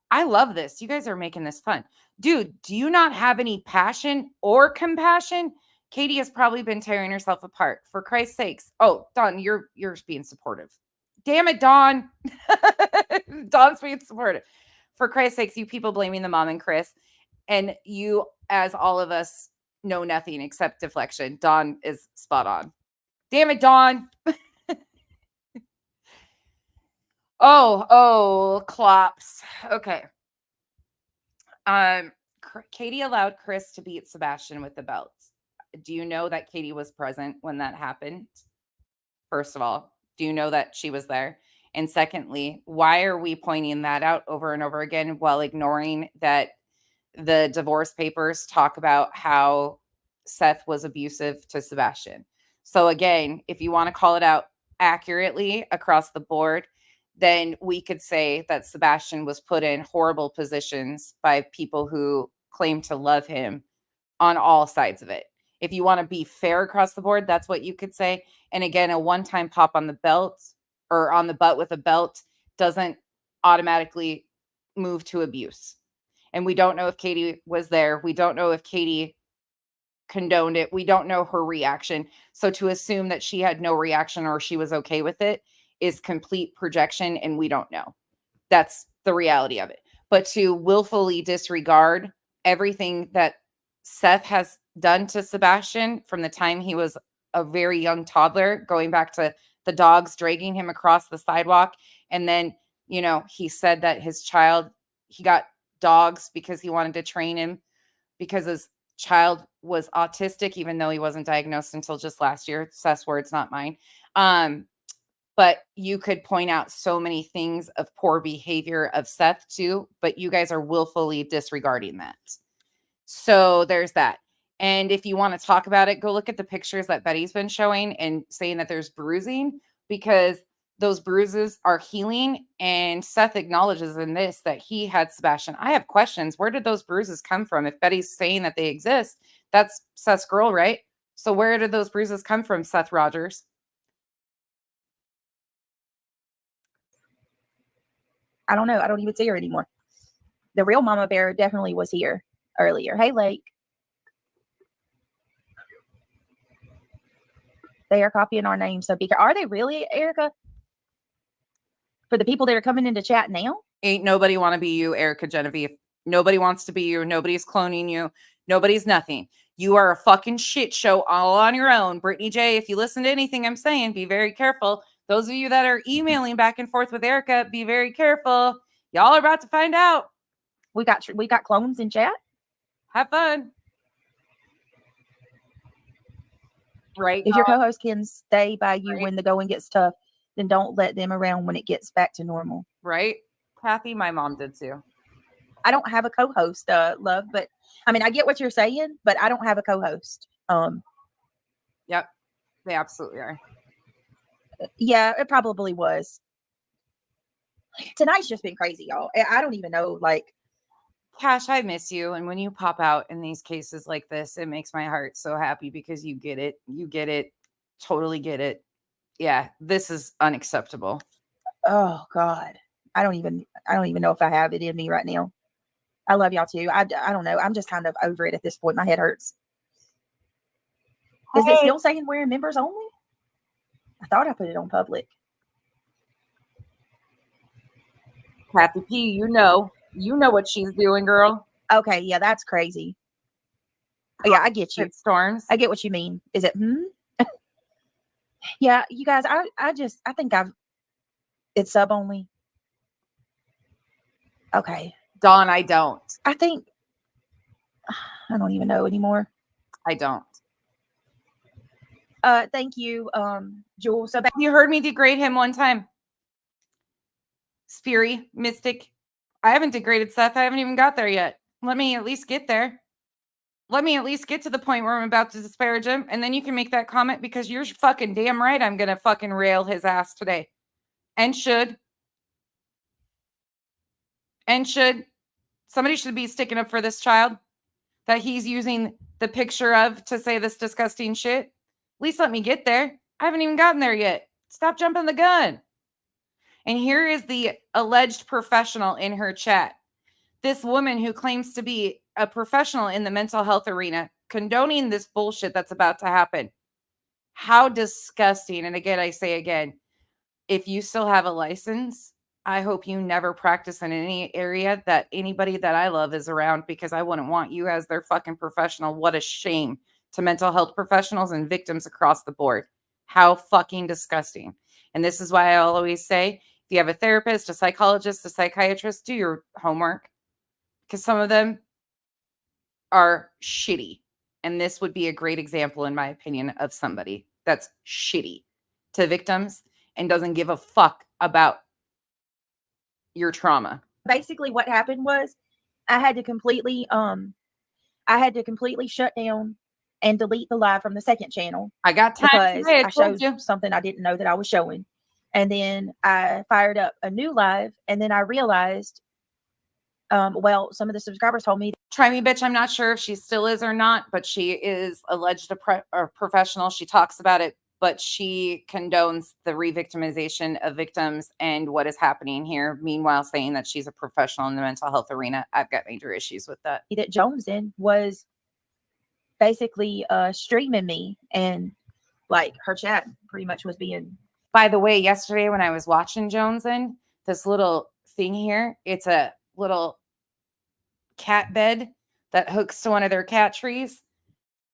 I love this. You guys are making this fun. Dude, do you not have any passion or compassion? Katie has probably been tearing herself apart. For Christ's sakes. Oh, Dawn, you're being supportive. Damn it, Dawn. Dawn's being supportive. For Christ's sakes, you people blaming the mom and Chris. And you, as all of us, know nothing except deflection. Dawn is spot on. Damn it, Dawn. Oh, clops. Okay. Katie allowed Chris to beat Sebastian with the belts. Do you know that Katie was present when that happened? First of all, do you know that she was there? And secondly, why are we pointing that out over and over again while ignoring that the divorce papers talk about how Seth was abusive to Sebastian? So again, if you want to call it out accurately across the board, then we could say that Sebastian was put in horrible positions by people who claim to love him on all sides of it. If you want to be fair across the board, that's what you could say. And again, a one-time pop on the belt or on the butt with a belt doesn't automatically move to abuse. And we don't know if Katie was there. We don't know if Katie condoned it. We don't know her reaction. So to assume that she had no reaction or she was okay with it is complete projection, and we don't know. That's the reality of it. But to willfully disregard everything that Seth has done to Sebastian from the time he was a very young toddler, going back to the dogs dragging him across the sidewalk. And then, you know, he said that his child, he got dogs because he wanted to train him because his child was autistic, even though he wasn't diagnosed until just last year. Seth's words, not mine. But you could point out so many things of poor behavior of Seth too, but you guys are willfully disregarding that. So there's that. And if you want to talk about it, go look at the pictures that Betty's been showing and saying that there's bruising, because those bruises are healing. And Seth acknowledges in this that he had Sebastian. I have questions. Where did those bruises come from? If Betty's saying that they exist, that's Seth's girl, right? So where did those bruises come from, Seth Rogers?
I don't know. I don't even see her anymore. The real mama bear definitely was here earlier. Hey, Lake. They are copying our name, so be careful. Are they really, Erica? For the people that are coming into chat now?
Ain't nobody want to be you, Erica Genevieve. Nobody wants to be you. Nobody's cloning you. Nobody's nothing. You are a fucking shit show all on your own. Brittany J, if you listen to anything I'm saying, be very careful. Those of you that are emailing back and forth with Erica, be very careful. Y'all are about to find out.
We got clones in chat.
Have fun. Right.
If your co-host can stay by you
Right.
when the going gets tough, then don't let them around when it gets back to normal.
Right. Kathy, my mom did too.
I don't have a co-host, love, but I mean, I get what you're saying, but I don't have a co-host.
Yep. They absolutely are.
Yeah, it probably was. Tonight's just been crazy, y'all. I don't even know, like,
Cash, I miss you. And when you pop out in these cases like this, it makes my heart so happy because you get it. You get it. Totally get it. Yeah, this is unacceptable.
oh God, I don't even know if I have it in me right now. I love y'all too. I don't know. I'm just kind of over it at this point. My head hurts. Is it still saying we're members only? I thought I put it on public.
Kathy P, you know what she's doing, girl.
Okay, yeah, that's crazy. Oh, yeah, I get you.
Storms.
I get what you mean. Is it? Yeah, you guys. I think it's sub only. Okay.
Dawn, I don't.
I think I don't even know anymore.
I don't.
Thank you, Jewel. So
you heard me degrade him one time. Speary, Mystic. I haven't degraded Seth. I haven't even got there yet. Let me at least get there. Let me at least get to the point where I'm about to disparage him, and then you can make that comment, because you're fucking damn right I'm gonna fucking rail his ass today. And should. Somebody should be sticking up for this child that he's using the picture of to say this disgusting shit. At least let me get there. I haven't even gotten there yet. Stop jumping the gun. And here is the alleged professional in her chat. This woman who claims to be a professional in the mental health arena, condoning this bullshit that's about to happen. How disgusting. And again, I say again, if you still have a license, I hope you never practice in any area that anybody that I love is around, because I wouldn't want you as their fucking professional. What a shame to mental health professionals and victims across the board. How fucking disgusting. And this is why I always say, if you have a therapist, a psychologist, a psychiatrist, do your homework. Because some of them, are shitty. And this would be a great example, in my opinion, of somebody that's shitty to victims and doesn't give a fuck about your trauma.
Basically what happened was I had to completely shut down and delete the live from the second channel.
I got time
because
today,
I showed something I didn't know that I was showing. And then I fired up a new live, and then I realized, well, some of the subscribers told me,
try me, bitch. I'm not sure if she still is or not, but she is alleged a professional. She talks about it, but she condones the re-victimization of victims and what is happening here. Meanwhile, saying that she's a professional in the mental health arena. I've got major issues with that.
that Joneson was basically streaming me, and like her chat pretty much was being.
By the way, yesterday when I was watching Joneson, this little thing here, it's a little cat bed that hooks to one of their cat trees.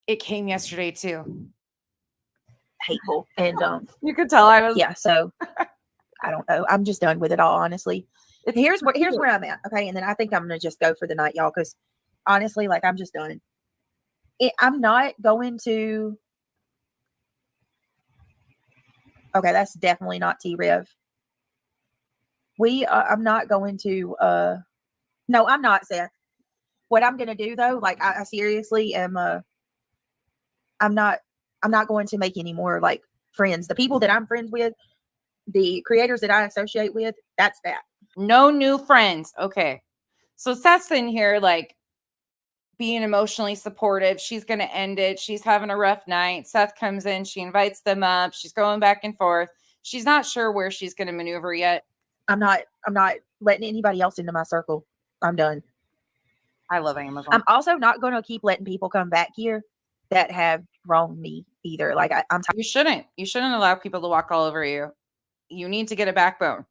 It came yesterday too.
Hateful. And
you could tell I was.
Yeah, so I don't know. I'm just done with it all, honestly. Here's where I'm at. Okay. And then I think I'm gonna just go for the night, y'all, because honestly, like, I'm just done. I'm not going to. Okay, that's definitely not T-Rev. I'm not going to, no, I'm not, Seth. What I'm going to do though, like, I seriously am, I'm not going to make any more like friends. The people that I'm friends with, the creators that I associate with, that's that.
No new friends. Okay. So Seth's in here, like, being emotionally supportive. She's going to end it. She's having a rough night. Seth comes in. She invites them up. She's going back and forth. She's not sure where she's going to maneuver yet.
I'm not letting anybody else into my circle. I'm done.
I love Amazon.
I'm also not going to keep letting people come back here that have wronged me either. Like, I'm
you shouldn't allow people to walk all over you. You need to get a backbone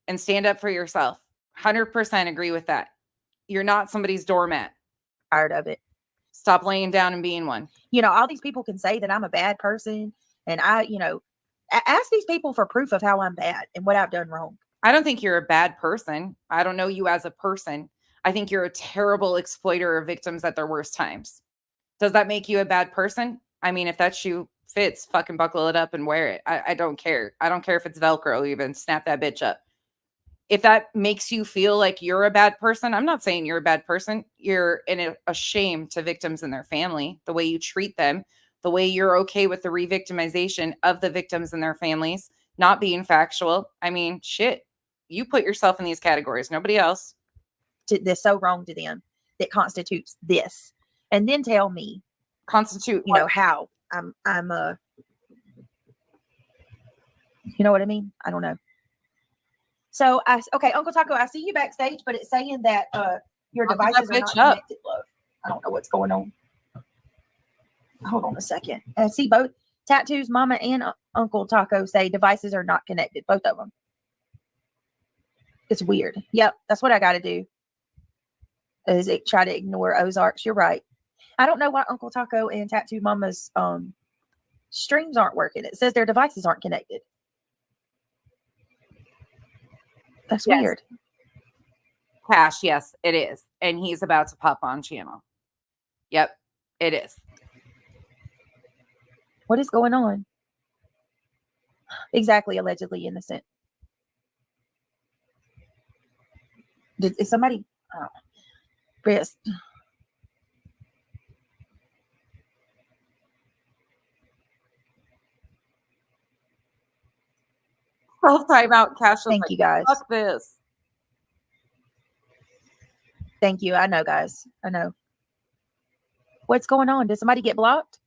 and stand up for yourself. 100% agree with that. You're not somebody's doormat.
Tired of it.
Stop laying down and being one.
You know, all these people can say that I'm a bad person, and ask these people for proof of how I'm bad and what I've done wrong.
I don't think you're a bad person. I don't know you as a person. I think you're a terrible exploiter of victims at their worst times. Does that make you a bad person? I mean, if that shoe fits, fucking buckle it up and wear it. I don't care. I don't care if it's Velcro even. Snap that bitch up. If that makes you feel like you're a bad person, I'm not saying you're a bad person. You're a shame to victims and their family, the way you treat them, the way you're okay with the re-victimization of the victims and their families, not being factual. I mean, shit, you put yourself in these categories, nobody else.
They're so wrong to them that constitutes this. And then tell me,
constitute,
you know, how I'm you know what I mean? I don't know. So okay, Uncle Taco, I see you backstage, but it's saying that your devices are not connected, love. I don't know what's going on. Hold on a second. I see both Tattoos Mama and Uncle Taco say devices are not connected, both of them. It's weird. Yep, that's what I got to do. Is it try to ignore Ozarks? You're right. I don't know why Uncle Taco and Tattoo Mama's streams aren't working. It says their devices aren't connected. That's weird.
Cash, yes, it is. And he's about to pop on channel. Yep, it is.
What is going on? Exactly, allegedly innocent. Is somebody... Chris.
Timeout, Cash.
Thank you, guys.
Fuck this.
Thank you. I know, guys. I know. What's going on? Did somebody get blocked?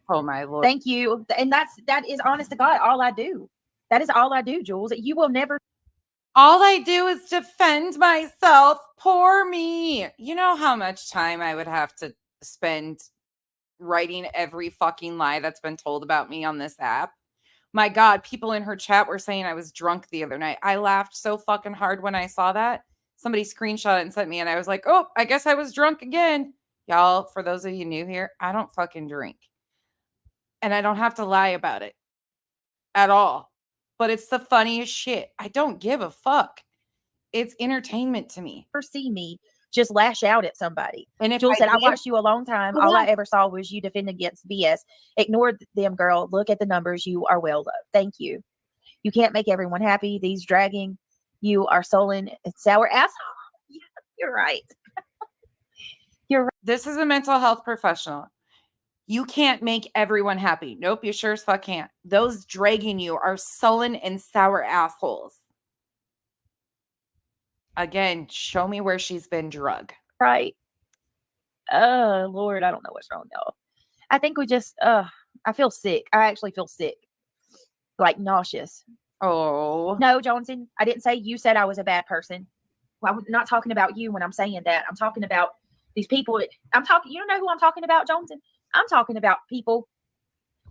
Oh my Lord.
Thank you. And that is honest to God all I do. That is all I do, Jules. You will never.
All I do is defend myself. Poor me. You know how much time I would have to spend writing every fucking lie that's been told about me on this app? My God, people in her chat were saying I was drunk the other night. I laughed so fucking hard when I saw that. Somebody screenshot it and sent me, and I was like, oh, I guess I was drunk again. Y'all, for those of you new here, I don't fucking drink. And I don't have to lie about it at all. But it's the funniest shit. I don't give a fuck. It's entertainment to me.
See me just lash out at somebody.
And if
Jules said, I
did-
watched you a long time.
Hold
All I
on.
ever saw was you defend against BS. Ignore them, girl. Look at the numbers. You are well loved. Thank you. You can't make everyone happy. These dragging you are sullen and sour asshole. You're right. You're right.
This is a mental health professional. You can't make everyone happy. Nope, you sure as fuck can't. Those dragging you are sullen and sour assholes. Again, show me where she's been drug.
Right. Lord, I don't know what's wrong, y'all. I think we just, I feel sick. I actually feel sick. Like nauseous.
Oh.
No, Johnson, I didn't say you said I was a bad person. Well, I'm not talking about you when I'm saying that. I'm talking about these people. You don't know who I'm talking about, Johnson? I'm talking about people.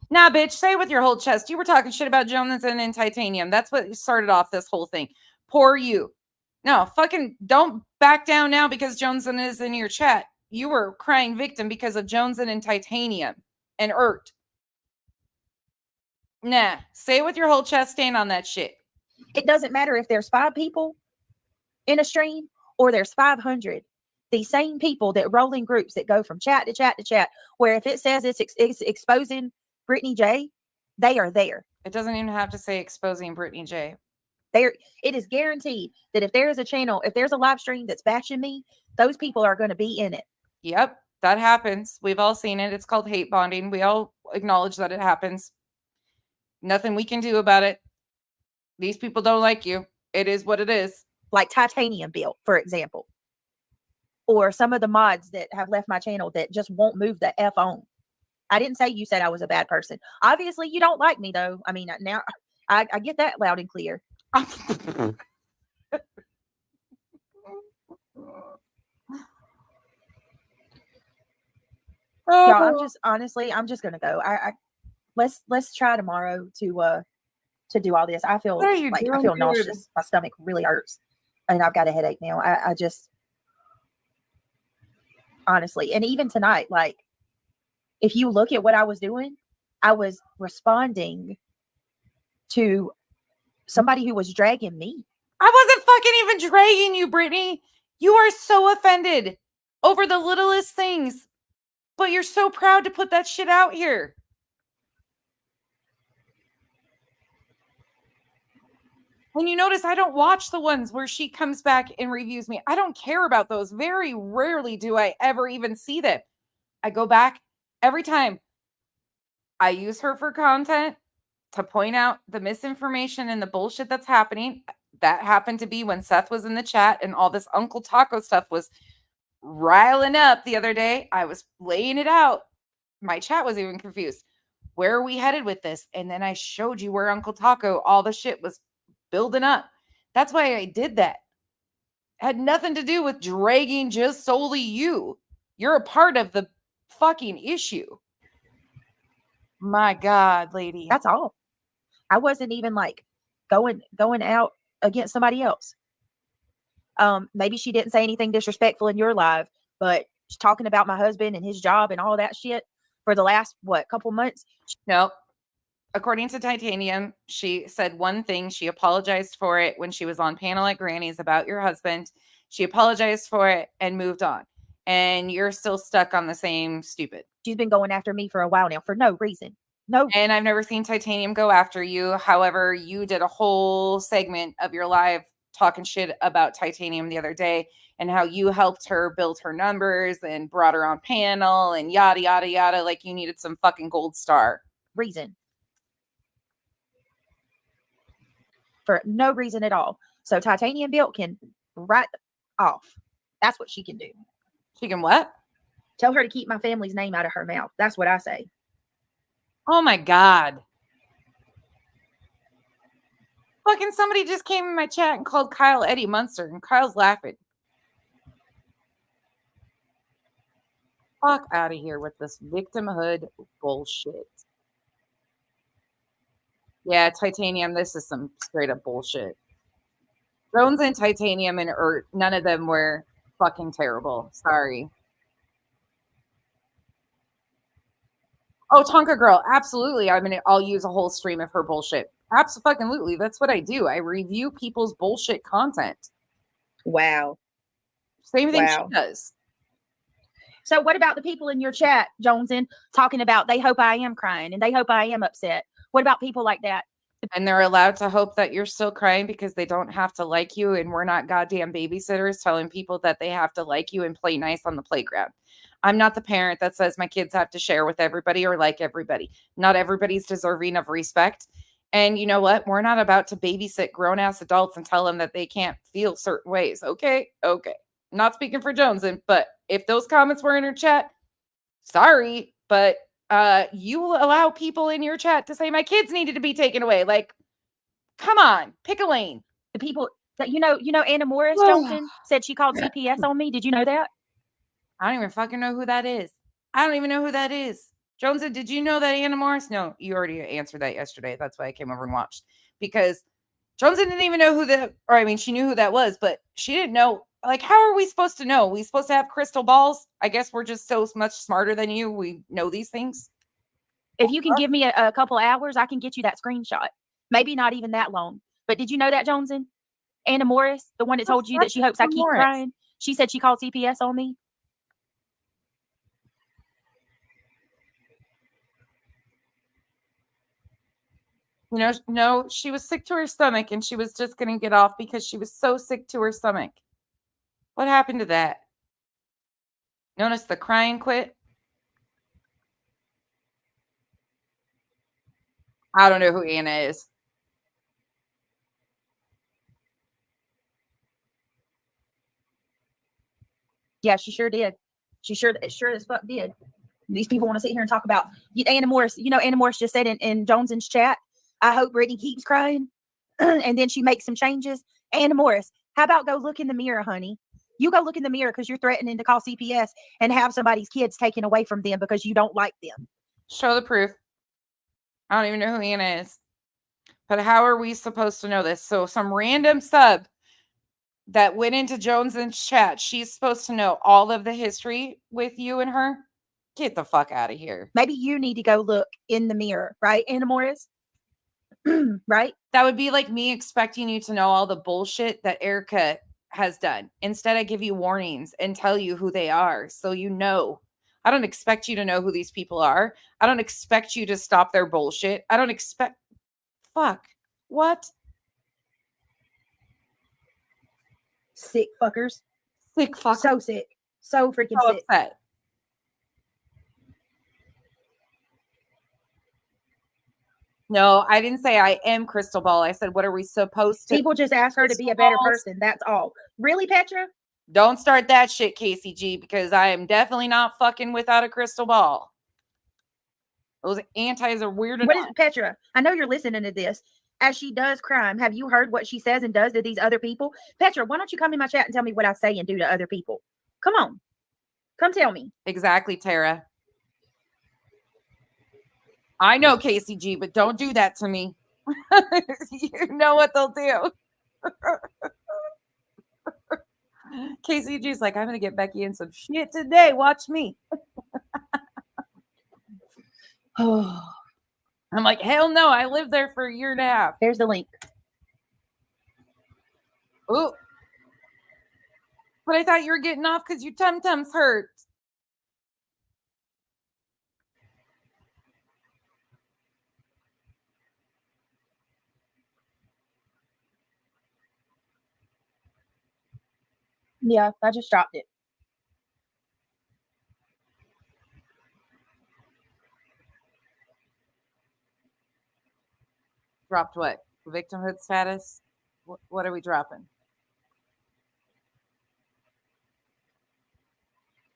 Nah, bitch, say it with your whole chest. You were talking shit about Jonathan and Titanium. That's what started off this whole thing. Poor you. No, fucking don't back down now because Jonathan is in your chat. You were crying victim because of Jonathan and Titanium and Ert. Nah, say it with your whole chest, stand on that shit.
It doesn't matter if there's 5 people in a stream or there's 500. These same people that roll in groups that go from chat to chat to chat, where if it says it's exposing Brittany J, they are there.
It doesn't even have to say exposing Brittany J.
It is guaranteed that if there is a channel, if there's a live stream that's bashing me, those people are going to be in it.
Yep, that happens. We've all seen it. It's called hate bonding. We all acknowledge that it happens. Nothing we can do about it. These people don't like you. It is what it is.
Like Titanium Built, for example. Or some of the mods that have left my channel that just won't move the F on. I didn't say you said I was a bad person. Obviously, you don't like me, though. I mean, now I get that loud and clear. Y'all, I'm just gonna go. Let's try tomorrow to do all this. I feel I feel nauseous. My stomach really hurts, and I've got a headache now. I just honestly, and even tonight, like if you look at what I was doing, I was responding to somebody who was dragging me.
I wasn't fucking even dragging you, Brittany. You are so offended over the littlest things, but you're so proud to put that shit out here. And you notice I don't watch the ones where she comes back and reviews me. I don't care about those. Very rarely do I ever even see them. I go back every time. I use her for content to point out the misinformation and the bullshit that's happening. That happened to be when Seth was in the chat and all this Uncle Taco stuff was riling up the other day. I was laying it out. My chat was even confused. Where are we headed with this? And then I showed you where Uncle Taco, all the shit was building up. That's why I did that. It had nothing to do with dragging just solely you. You're a part of the fucking issue. My God, lady.
That's all. I wasn't even like going out against somebody else. Maybe she didn't say anything disrespectful in your live, but she's talking about my husband and his job and all that shit for the last couple months.
No. According to Titanium, she said one thing. She apologized for it when she was on panel at Granny's about your husband. She apologized for it and moved on. And you're still stuck on the same stupid.
She's been going after me for a while now for no reason. No.
And I've never seen Titanium go after you. However, you did a whole segment of your live talking shit about Titanium the other day and how you helped her build her numbers and brought her on panel and yada, yada, yada. Like you needed some fucking gold star.
Reason. For no reason at all. So Titanium Built can write off. That's what she can do.
She can what?
Tell her to keep my family's name out of her mouth. That's what I say.
Oh my God. Fucking somebody just came in my chat and called Kyle Eddie Munster, and Kyle's laughing. Fuck out of here with this victimhood bullshit. Yeah, Titanium, this is some straight up bullshit. Jones and Titanium and Ert, none of them were fucking terrible. Sorry. Oh, Tonka Girl, absolutely. I mean, I'll use a whole stream of her bullshit. Absolutely. That's what I do. I review people's bullshit content.
Wow.
Same thing
Wow.
she does.
So what about the people in your chat, Joneson, talking about they hope I am crying and they hope I am upset? What about people like that?
And they're allowed to hope that you're still crying because they don't have to like you. And we're not goddamn babysitters telling people that they have to like you and play nice on the playground. I'm not the parent that says my kids have to share with everybody or like everybody. Not everybody's deserving of respect. And you know what? We're not about to babysit grown-ass adults and tell them that they can't feel certain ways. Okay. Not speaking for Joneson, but if those comments were in her chat, sorry, but you will allow people in your chat to say my kids needed to be taken away. Like, come on, pick a lane.
The people that Anna Morris Johnson said she called CPS on me. Did you know that?
I don't even fucking know who that is. I don't even know who that is. Joneson, did you know that Anna Morris? No, you already answered that yesterday. That's why I came over and watched. Because Joneson didn't even know she knew who that was, but she didn't know. Like, how are we supposed to know? We supposed to have crystal balls? I guess we're just so much smarter than you. We know these things.
If you can give me a couple hours, I can get you that screenshot. Maybe not even that long. But did you know that, Joneson? Anna Morris, the one that told you that she hopes I keep crying. She said she called CPS on me.
No, she was sick to her stomach and she was just going to get off because she was so sick to her stomach. What happened to that? Notice the crying quit? I don't know who Anna is.
Yeah, she sure did. She sure as fuck did. These people want to sit here and talk about Anna Morris. Anna Morris just said in Joneson's chat, I hope Brittany keeps crying. And then she makes some changes. Anna Morris, how about go look in the mirror, honey? You go look in the mirror because you're threatening to call CPS and have somebody's kids taken away from them because you don't like them.
Show the proof. I don't even know who Anna is. But how are we supposed to know this? So some random sub that went into Joneson's chat, she's supposed to know all of the history with you and her? Get the fuck out of here.
Maybe you need to go look in the mirror, right, Anna Morris? Right?
That would be like me expecting you to know all the bullshit that Erica has done. Instead, I give you warnings and tell you who they are so you know. I don't expect you to know who these people are. I don't expect you to stop their bullshit. I don't expect... Fuck. What?
Sick fuckers.
Sick fuckers.
So sick. So freaking sick.
Upset. No, I didn't say I am Crystal Ball. I said, what are we supposed to...
People just ask her to be a better person. That's all. Really, Petra?
Don't start that shit, KCG, because I am definitely not fucking without a crystal ball. Those antis are weird enough.
What is Petra? I know you're listening to this. As she does crime, have you heard what she says and does to these other people? Petra, why don't you come in my chat and tell me what I say and do to other people? Come on. Come tell me.
Exactly, Tara. I know, KCG, but don't do that to me. You know what they'll do. KCG's like, I'm going to get Becky in some shit today. Watch me.
Oh,
I'm like, hell no. I lived there for a year and a half.
there's the link.
Ooh. But I thought you were getting off because your tum-tums hurt.
Yeah, I just dropped it.
Dropped what? Victimhood status? What are we dropping?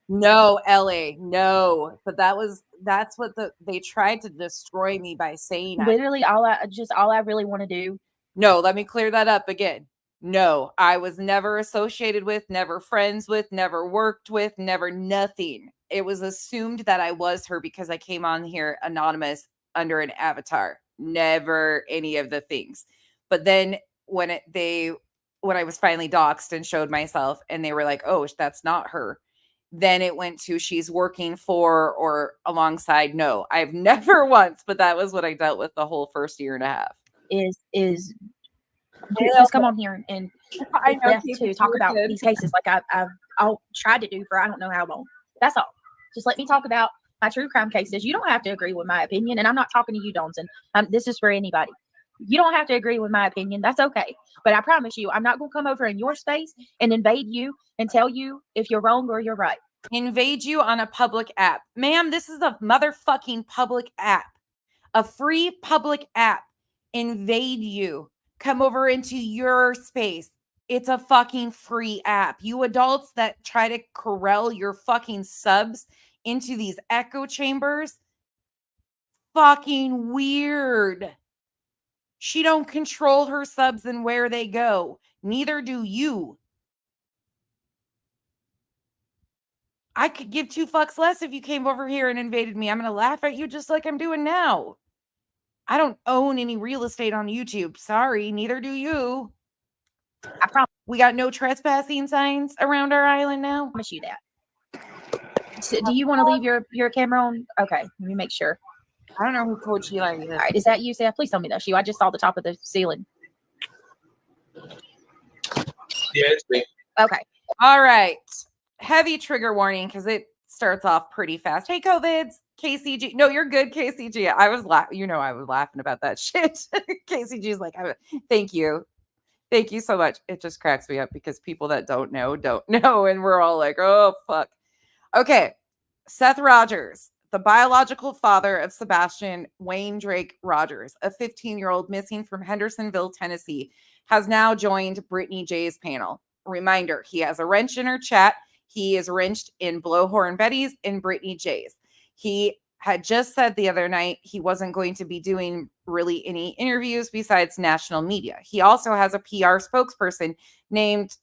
No, LA, no. But that's what they tried to destroy me by saying.
Literally all I really want to do.
No, let me clear that up again. No, I was never associated with, never friends with, never worked with, never nothing. It was assumed that I was her because I came on here anonymous under an avatar. Never any of the things. But then when I was finally doxxed and showed myself and they were like, oh, that's not her. Then it went to she's working for or alongside. No, I've never once, but that was what I dealt with the whole first year and a half.
Is just come on here and
I know
to talk about these cases. Like I'll try to do for I don't know how long. That's all. Just let me talk about my true crime cases. You don't have to agree with my opinion, and I'm not talking to you, Johnson. This is for anybody. You don't have to agree with my opinion. That's okay. But I promise you, I'm not going to come over in your space and invade you and tell you if you're wrong or you're right.
Invade you on a public app. Ma'am, this is a motherfucking public app. A free public app. Invade you. Come over into your space. It's a fucking free app. You adults that try to corral your fucking subs into these echo chambers, fucking weird. She don't control her subs and where they go. Neither do you. I could give 2 fucks less if you came over here and invaded me. I'm going to laugh at you just like I'm doing now. I don't own any real estate on YouTube. Sorry, neither do you.
I promise
We got no trespassing signs around our island now.
you that. So, do you want to leave your camera on? Okay, let me make sure.
I don't know who told Sheila this.
All right, is that you, Seth? Please tell me that's you. I just saw the top of the ceiling.
Yeah, it's me.
Okay.
All right. Heavy trigger warning because it starts off pretty fast. Hey, COVIDs, KCG. No, you're good, KCG. I was laughing. I was laughing about that shit. KCG's like, thank you. Thank you so much. It just cracks me up because people that don't know. And we're all like, oh, fuck. Okay. Seth Rogers, the biological father of Sebastian Wayne Drake Rogers, a 15-year-old missing from Hendersonville, Tennessee, has now joined Brittany J's panel. Reminder, he has a wrench in her chat. He is wrenched in Blowhorn Betty's and Brittany J's. He had just said the other night he wasn't going to be doing really any interviews besides national media. He also has a PR spokesperson named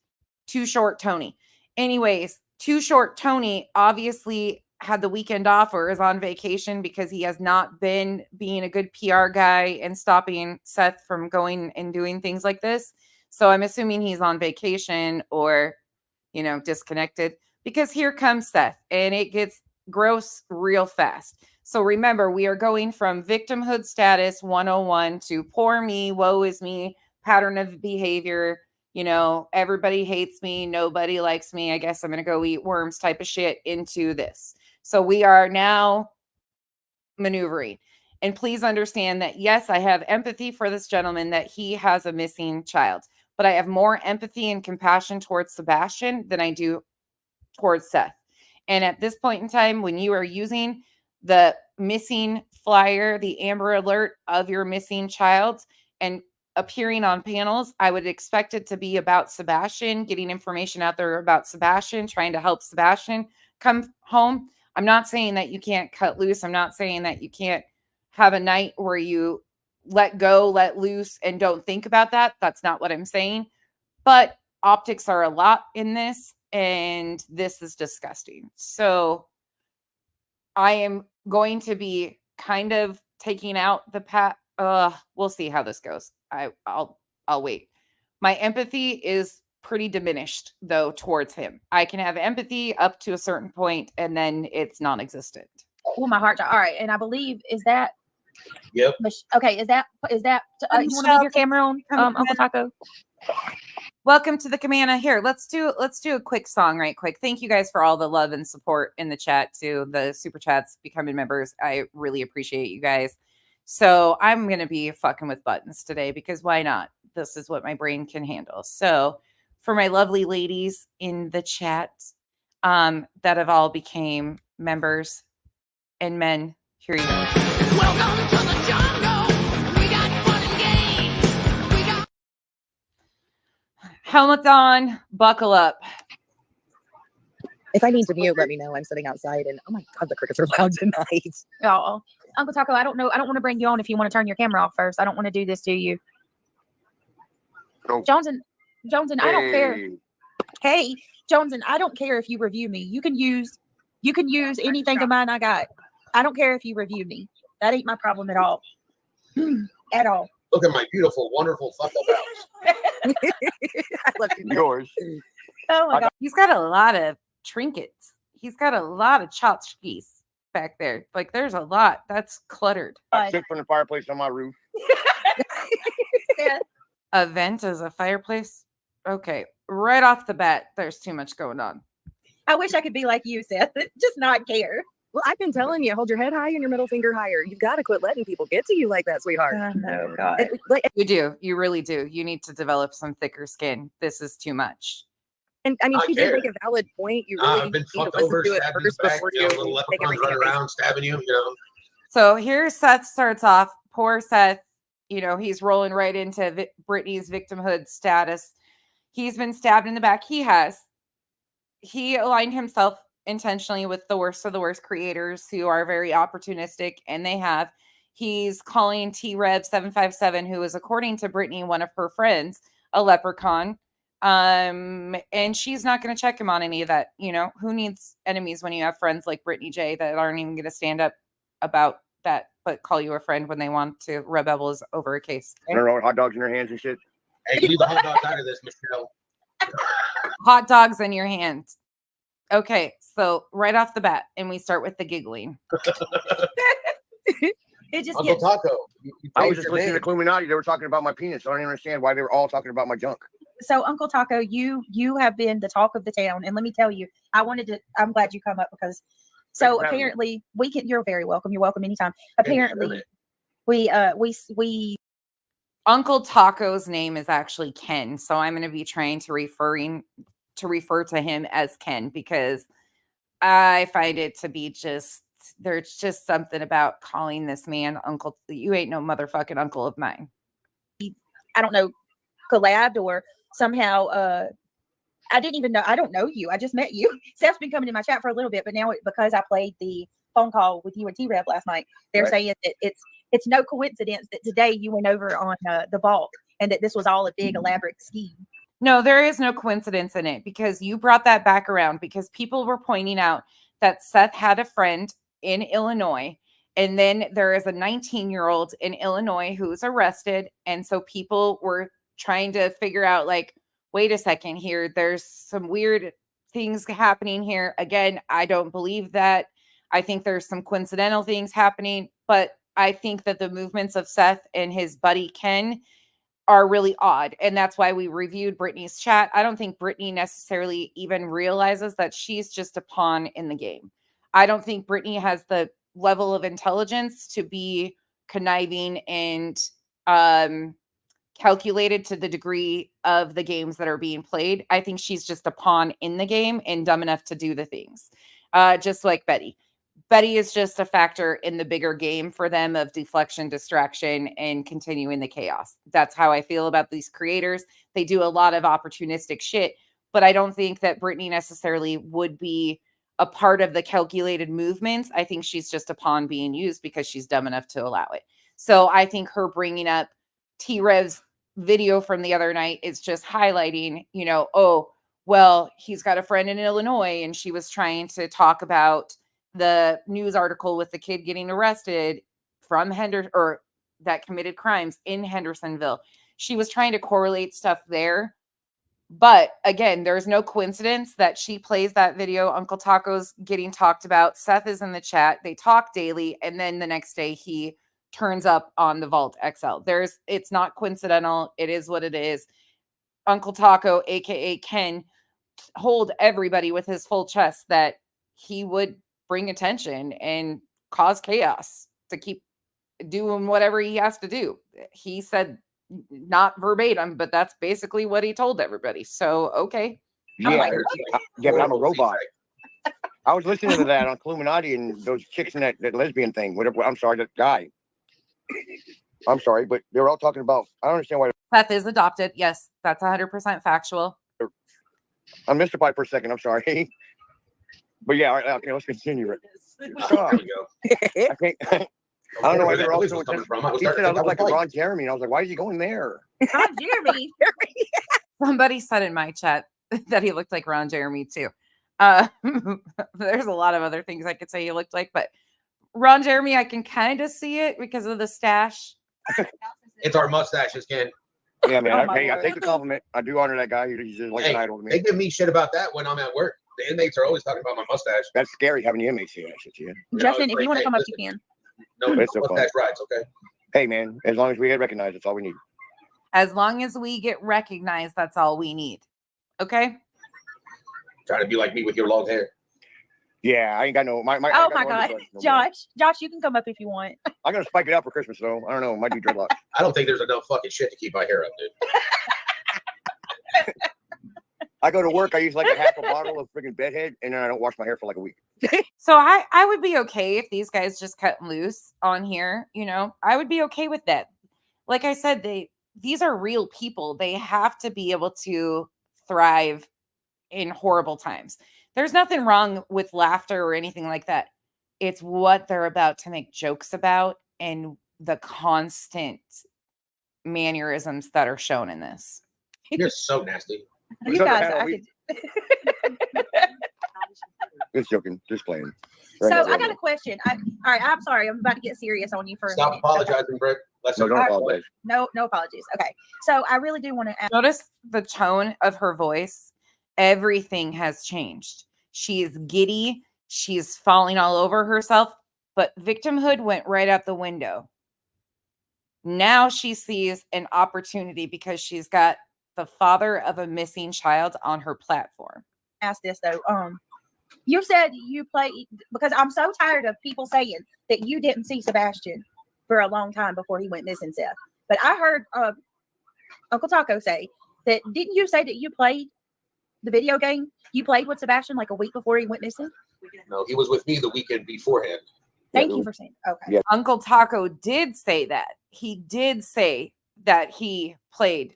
Too Short Tony. Anyways, Too Short Tony obviously had the weekend off or is on vacation because he has not been being a good PR guy and stopping Seth from going and doing things like this. So I'm assuming he's on vacation or, disconnected, because here comes Seth and it gets gross real fast. So remember, we are going from victimhood status 101 to poor me, woe is me, pattern of behavior. Everybody hates me. Nobody likes me. I guess I'm going to go eat worms type of shit into this. So we are now maneuvering. And please understand that, yes, I have empathy for this gentleman that he has a missing child, but I have more empathy and compassion towards Sebastian than I do towards Seth. And at this point in time, when you are using the missing flyer, the Amber Alert of your missing child, and appearing on panels, I would expect it to be about Sebastian, getting information out there about Sebastian, trying to help Sebastian come home. I'm not saying that you can't cut loose. I'm not saying that you can't have a night where you let go, let loose, and don't think about that. That's not what I'm saying. But optics are a lot in this, and this is disgusting. So I am going to be kind of taking out the we'll see how this goes. I'll wait. My empathy is pretty diminished though towards him. I can have empathy up to a certain point and then it's non-existent.
Oh, my heart. All right. And I believe, is that?
Yep.
Okay. Is that, you want to leave your camera on, Uncle Taco?
Welcome to the Camana. Here, let's do a quick song right quick. Thank you guys for all the love and support in the chat too. The super chats, becoming members. I really appreciate you guys. So I'm going to be fucking with buttons today because why not? This is what my brain can handle. So for my lovely ladies in the chat that have all became members and men, here you go.
Welcome to the jungle. We got fun and games. We got
Helmets on, buckle up.
If I need to mute, let me know. I'm sitting outside and oh my God, the crickets are loud tonight.
Oh, Uncle Taco, I don't know. I don't want to bring you on if you want to turn your camera off first. I don't want to do this to you.
Oh.
Johnson, I don't care. Hey, Johnson, I don't care if you review me. You can use anything of mine I got. I don't care if you review me. That ain't my problem at all. At all.
Look at my beautiful, wonderful fuck up house.
I love you.
Yours.
Oh my God.
He's got a lot of trinkets. He's got a lot of tchotchkes back there. Like there's a lot that's cluttered.
I sit from the fireplace on my roof.
Yeah.
A vent as a fireplace. Okay, right off the bat, there's too much going on.
I wish I could be like you, Seth. Just not care.
Well, I've been telling you, hold your head high and your middle finger higher. You've got to quit letting people get to you like that, sweetheart.
I know, God.
You do. You really do. You need to develop some thicker skin. This is too much.
And I mean,
I
she did
care.
make a valid point. You really
I've been
need to
fucked
listen
over,
to it
stabbed in the
first
back,
before
you know,
you
little
make
leprechauns running
everything.
around, stabbing you, you know.
So here Seth starts off. Poor Seth, you know, he's rolling right into Brittany's victimhood status. He's been stabbed in the back. He aligned himself intentionally with the worst of the worst creators who are very opportunistic, and he's calling T-Rev 757, who is, according to Brittany, one of her friends, a leprechaun. And she's not going to check him on any of that. You know, who needs enemies when you have friends like Brittany J that aren't even going to stand up about that, but call you a friend when they want to rub elbows over a case.
Running hot dogs in your hands and shit. Hey, leave the hot dogs out of this, Michelle.
Hot dogs in your hands. Okay, so right off the bat, and we start with the giggling.
It just
Uncle
gets
Taco. I was changed just your listening name. to Illuminati. They were talking about my penis. I don't even understand why they were all talking about my junk.
so. Uncle Taco, you have been the talk of the town, and let me tell you, I'm glad you come up because. So
Thanks for having me.
apparently you're very welcome. You're welcome anytime.
Thank you,
Apparently
sir.
we
Uncle Taco's name is actually Ken, so I'm going to be trying to refer to him as Ken because I find it to be there's just something about calling this man uncle. You ain't no motherfucking uncle of mine.
I don't know, collabed or somehow I didn't even know. I don't know you. I just met you. Seth's been coming in my chat for a little bit, but now because I played the phone call with you and T-Rev last night, they're
Right.
saying that it's no coincidence that today you went over on the vault and that this was all a big elaborate scheme.
No, there is no coincidence in it because you brought that back around because people were pointing out that Seth had a friend in Illinois, and then there is a 19-year-old in Illinois who's arrested, and so people were trying to figure out, like, wait a second here, there's some weird things happening here. Again, I don't believe that. I think there's some coincidental things happening, but I think that the movements of Seth and his buddy Ken are really odd. And that's why we reviewed Brittany's chat. I don't think Brittany necessarily even realizes that she's just a pawn in the game. I don't think Brittany has the level of intelligence to be conniving and calculated to the degree of the games that are being played. I think she's just a pawn in the game and dumb enough to do the things. Just like Betty. Betty is just a factor in the bigger game for them of deflection, distraction, and continuing the chaos. That's how I feel about these creators. They do a lot of opportunistic shit, but I don't think that Brittany necessarily would be a part of the calculated movements. I think she's just a pawn being used because she's dumb enough to allow it. So I think her bringing up T-Rev's video from the other night is just highlighting, you know, oh, well, he's got a friend in Illinois, and she was trying to talk about the news article with the kid getting arrested from or that committed crimes in Hendersonville. She was trying to correlate stuff there. But again, there's no coincidence that she plays that video. Uncle Taco's getting talked about. Seth is in the chat. They talk daily. And then the next day he turns up on the Vault XL. It's not coincidental. It is what it is. Uncle Taco, aka Ken, hold everybody with his full chest that he would bring attention and cause chaos to keep doing whatever he has to do. He said not verbatim, but that's basically what he told everybody. So, okay.
Yeah, yeah, but I'm a robot. I was listening to that on Illuminati and those chicks in that lesbian thing. Whatever. I'm sorry, that guy. I'm sorry, but they were all talking about. I don't understand why.
Seth is adopted. Yes, that's 100% factual.
I'm mystified for a second. I'm sorry. But yeah, all right, okay, let's continue it.
There we go.
I can't. I don't know why
Where
they're
that
all
noise
so
was coming
intense.
from. I was
He said
starting
I
to
look like
think
a
I was
Ron Jeremy, and I was like, why is he going there?
Ron Jeremy.
Somebody said in my chat that he looked like Ron Jeremy too. There's a lot of other things I could say he looked like, but Ron Jeremy, I can kind of see it because of the stash.
It's our mustaches, Ken.
Yeah, man.
Oh my
Hey, I
word.
take the compliment. I do honor that guy. He's just like an
Hey,
idol to
they
me.
give me shit about that when I'm at work. The inmates are always talking about my mustache.
That's scary having the inmates here. That shit, yeah.
Justin, if
it's
you want to
like,
come up,
hey,
you can.
No,
It's so fun.
mustache rides, okay?
Hey, man. As long as we get recognized, that's all we need.
As long as we get recognized, that's all we need. Okay.
Trying to be like me with your long hair.
Yeah, I ain't got no. I
Oh
ain't
my
got no
God,
underbrush no more.
Josh, you can come up if you want.
I'm gonna spike it up for Christmas though. I don't know. Might do dreadlocks.
I don't think there's enough fucking shit to keep my hair up, dude.
I go to work. I use like a half a bottle of freaking bedhead, and then I don't wash my hair for like a week.
So I would be okay if these guys just cut loose on here, you know. I would be okay with that. Like I said, these are real people. They have to be able to thrive in horrible times. There's nothing wrong with laughter or anything like that. It's what they're about to make jokes about and the constant mannerisms that are shown in this.
You're so nasty.
Who's
You
on the
guys,
panel?
I could.
Just joking. Just playing.
So I got a question. All right, I'm sorry. I'm about to get serious on you for a
Stop
minute.
apologizing, Brett. Let's
No, don't apologize.
No apologies. Okay. So I really do want to ask.
Notice the tone of her voice. Everything has changed. She's giddy. She's falling all over herself, but victimhood went right out the window. Now she sees an opportunity because she's got the father of a missing child on her platform.
Ask this though. You said you played because I'm so tired of people saying that you didn't see Sebastian for a long time before he went missing, Seth. But I heard Uncle Taco say that. Didn't you say that you played the video game? You played with Sebastian like a week before he went missing?
No, he was with me the weekend beforehand.
Thank you for saying. Okay.
Yeah.
Uncle Taco did say that. He did say that he played,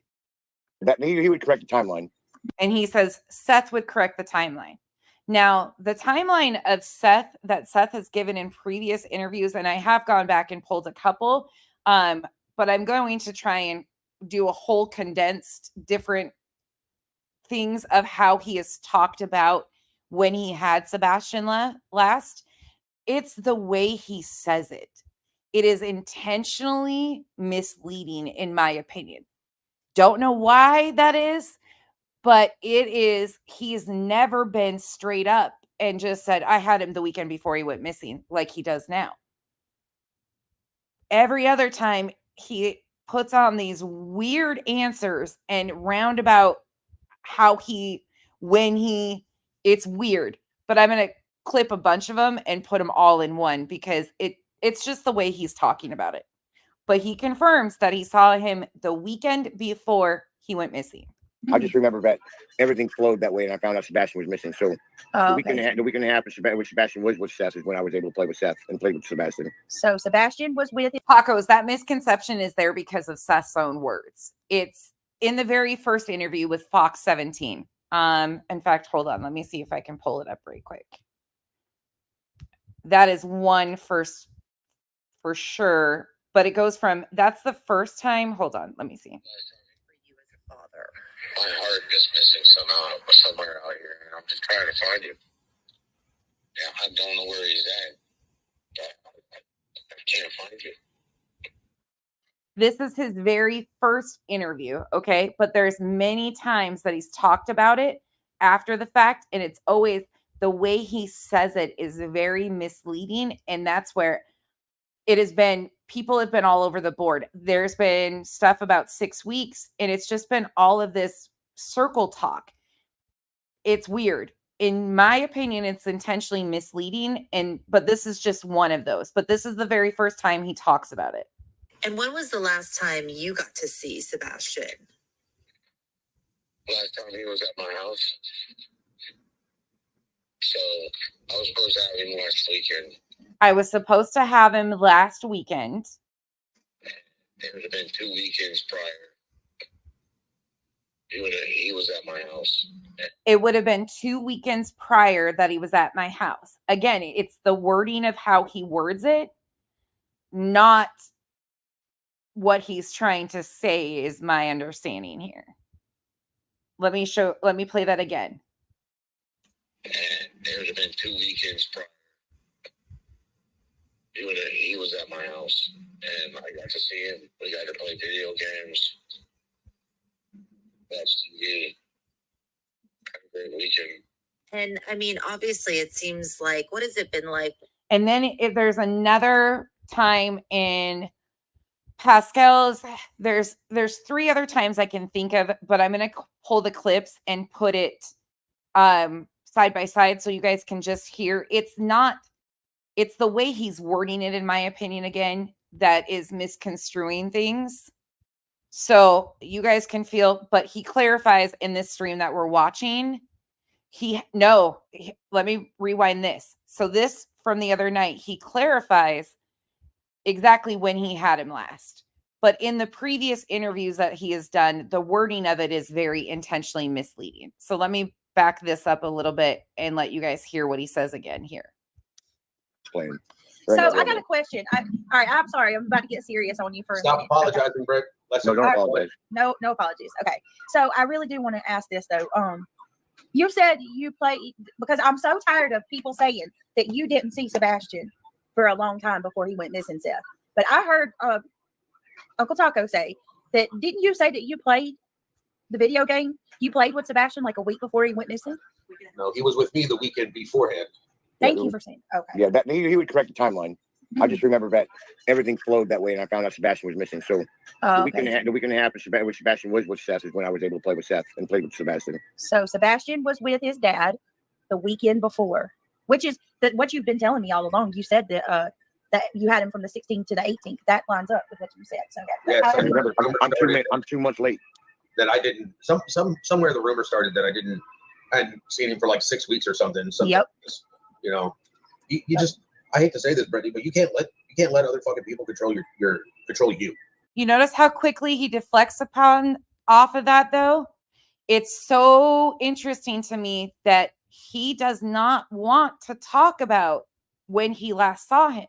That he would correct the timeline.
and he says Seth would correct the timeline. Now, the timeline of Seth that Seth has given in previous interviews, and I have gone back and pulled a couple, but I'm going to try and do a whole condensed different things of how he has talked about when he had Sebastian last. It's the way he says it. It is intentionally misleading, in my opinion. Don't know why that is, but it is. He's never been straight up and just said, I had him the weekend before he went missing, like he does now. Every other time he puts on these weird answers and roundabout it's weird, but I'm going to clip a bunch of them and put them all in one because it's just the way he's talking about it. But he confirms that he saw him the weekend before he went missing.
I just remember that everything flowed that way, and I found out Sebastian was missing. So the weekend and a half with Sebastian was with Seth is when I was able to play with Seth and play with Sebastian.
So Sebastian was with it.
Tacos, that misconception is there because of Seth's own words. It's in the very first interview with Fox 17. In fact, hold on. Let me see if I can pull it up right quick. That is one for sure. But it goes from, that's the first time. Hold on. Let me see.
My heart is missing somewhere out here, and I'm just trying to find him. Yeah, I don't know where he's at. I can't find him.
This is his very first interview, okay? But there's many times that he's talked about it after the fact, and it's always the way he says it is very misleading, and that's where it has been. People have been all over the board. There's been stuff about 6 weeks, and it's just been all of this circle talk. It's weird. In my opinion, it's intentionally misleading, but this is just one of those. But this is the very first time he talks about it.
And when was the last time you got to see Sebastian?
Last time he was at my house. So I was supposed to have him last weekend.
I was supposed to have him last weekend.
It would have been 2 weekends prior. He was at my house.
It would have been 2 weekends prior that he was at my house. Again, it's the wording of how he words it, not what he's trying to say is my understanding here. Let me play that again.
And it would have been 2 weekends prior. He was at my house, and I got to see him. We got to play video games. That's TV. Had a great weekend.
And I mean, obviously, it seems like, what has it been like?
And then if there's another time in Pascal's, there's 3 other times I can think of, but I'm going to pull the clips and put it side by side so you guys can just hear. It's the way he's wording it, in my opinion, again, that is misconstruing things. So you guys can feel, but he clarifies in this stream that we're watching. Let me rewind this. So this from the other night, he clarifies exactly when he had him last. But in the previous interviews that he has done, the wording of it is very intentionally misleading. So let me back this up a little bit and let you guys hear what he says again here.
Explain.
So I got a question. All right, I'm sorry. I'm about to get serious on you for a
Stop
minute.
apologizing, Brett.
No, don't apologize.
No apologies. Okay. So I really do want to ask this though. You said you played, because I'm so tired of people saying that you didn't see Sebastian for a long time before he went missing, Seth. But I heard Uncle Taco say that, didn't you say that you played the video game? You played with Sebastian like a week before he went missing?
No, he was with me the weekend beforehand.
Thank you for saying. Okay.
Yeah, that he would correct the timeline. I just remember that everything flowed that way, and I found out Sebastian was missing. So the week and a half when Sebastian was with Seth is when I was able to play with Seth and play with Sebastian.
So Sebastian was with his dad the weekend before, which is what you've been telling me all along. You said that that you had him from the 16th to the 18th. That lines up with what you said. So
Yeah,
I remember, I'm 2 months late.
That I didn't. Somewhere the rumor started that I hadn't seen him for like 6 weeks or something.
Yep.
You know, you just. I hate to say this, Brittany, but you can't let other fucking people control control you.
You notice how quickly he deflects off of that, though? It's so interesting to me that he does not want to talk about when he last saw him.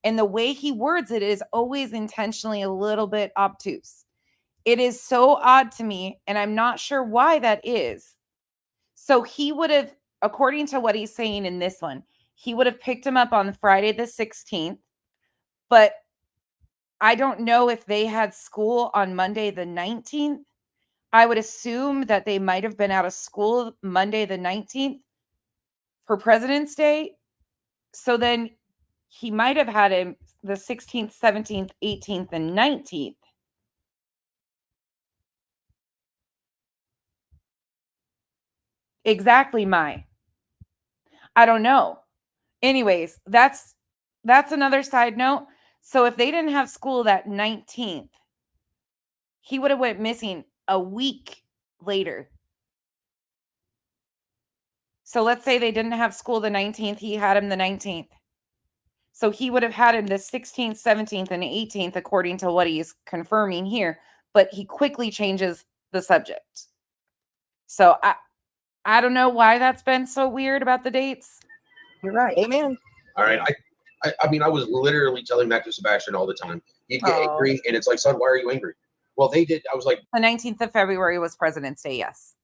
And the way he words it is always intentionally a little bit obtuse. It is so odd to me, and I'm not sure why that is. So he would have, according to what he's saying in this one, he would have picked him up on Friday the 16th, but I don't know if they had school on Monday the 19th. I would assume that they might have been out of school Monday the 19th for President's Day. So then he might have had him the 16th, 17th, 18th, and 19th. Exactly, I don't know. Anyways, that's another side note. So if they didn't have school that 19th, he would have went missing a week later. So let's say they didn't have school the 19th, he had him the 19th. So he would have had him the 16th, 17th, and 18th, according to what he's confirming here. But he quickly changes the subject. So I don't know why that's been so weird about the dates.
You're right.
Amen.
All right. I mean, I was literally telling that to Sebastian all the time. He'd get angry, and it's like, son, why are you angry? Well, they did. I was like,
the 19th of February was President's Day, yes.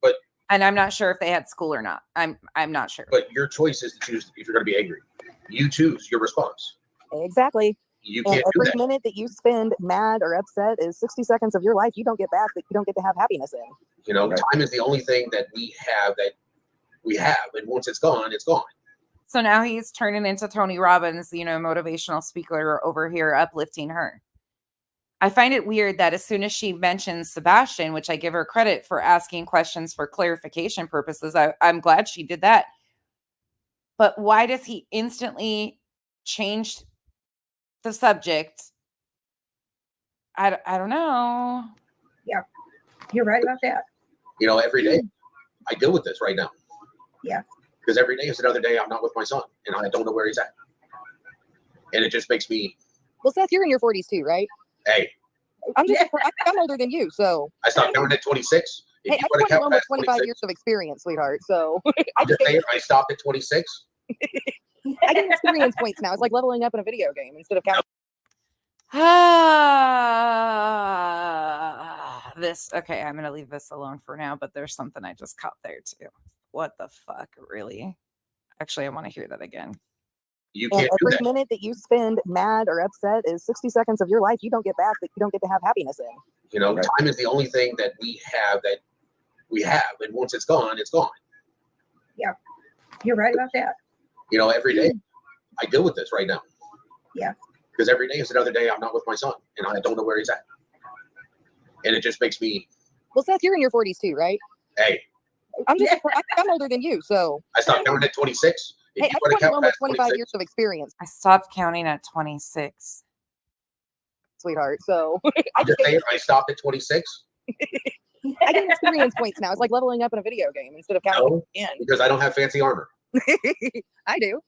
And I'm not sure if they had school or not. I'm not sure.
But your choice is to choose if you're going to be angry. You choose your response.
Exactly.
You can't do
every
that.
minute that you spend mad or upset is 60 seconds of your life you don't get back, that you don't get to have happiness in.
You know, time is the only thing that we have, and once it's gone, it's gone.
So now he's turning into Tony Robbins, motivational speaker over here, uplifting her. I find it weird that as soon as she mentions Sebastian, which I give her credit for asking questions for clarification purposes, I'm glad she did that. But why does he instantly change the subject? I don't know.
Yeah, you're right about that.
You know, every day I deal with this right now.
Yeah.
Because every day is another day I'm not with my son, and I don't know where he's at. And it just makes me.
Well, Seth, you're in your 40s too, right?
Hey.
I'm older than you, so.
I stopped counting at 26.
Hey, I just want to know 25 years of experience, sweetheart. So.
I'm just saying, I stopped at 26.
I get experience points now. It's like leveling up in a video game instead of counting.
Okay, I'm going to leave this alone for now, but there's something I just caught there too. What the fuck, really? Actually, I want to hear that again.
You can't do
every
that.
minute that you spend mad or upset is 60 seconds of your life you don't get back, that you don't get to have happiness in.
You know, time is the only thing that we have, and once it's gone, it's gone.
Yeah, you're right about that.
You know, every day I deal with this right now.
Yeah.
Because every day is another day I'm not with my son, and I don't know where he's at. And it just makes me.
Well, Seth, you're in your 40s too, right?
Hey.
I'm just, I think I'm older than you, so.
I stopped counting at 26. If
Hey,
you
I'm
want to count
21 with
past
25
26,
years of experience,
I stopped counting at 26.
sweetheart. So
I'm just saying, I stopped at 26.
I gain experience points now. It's like leveling up in a video game instead of counting
No,
again.
because I don't have fancy armor.
I do.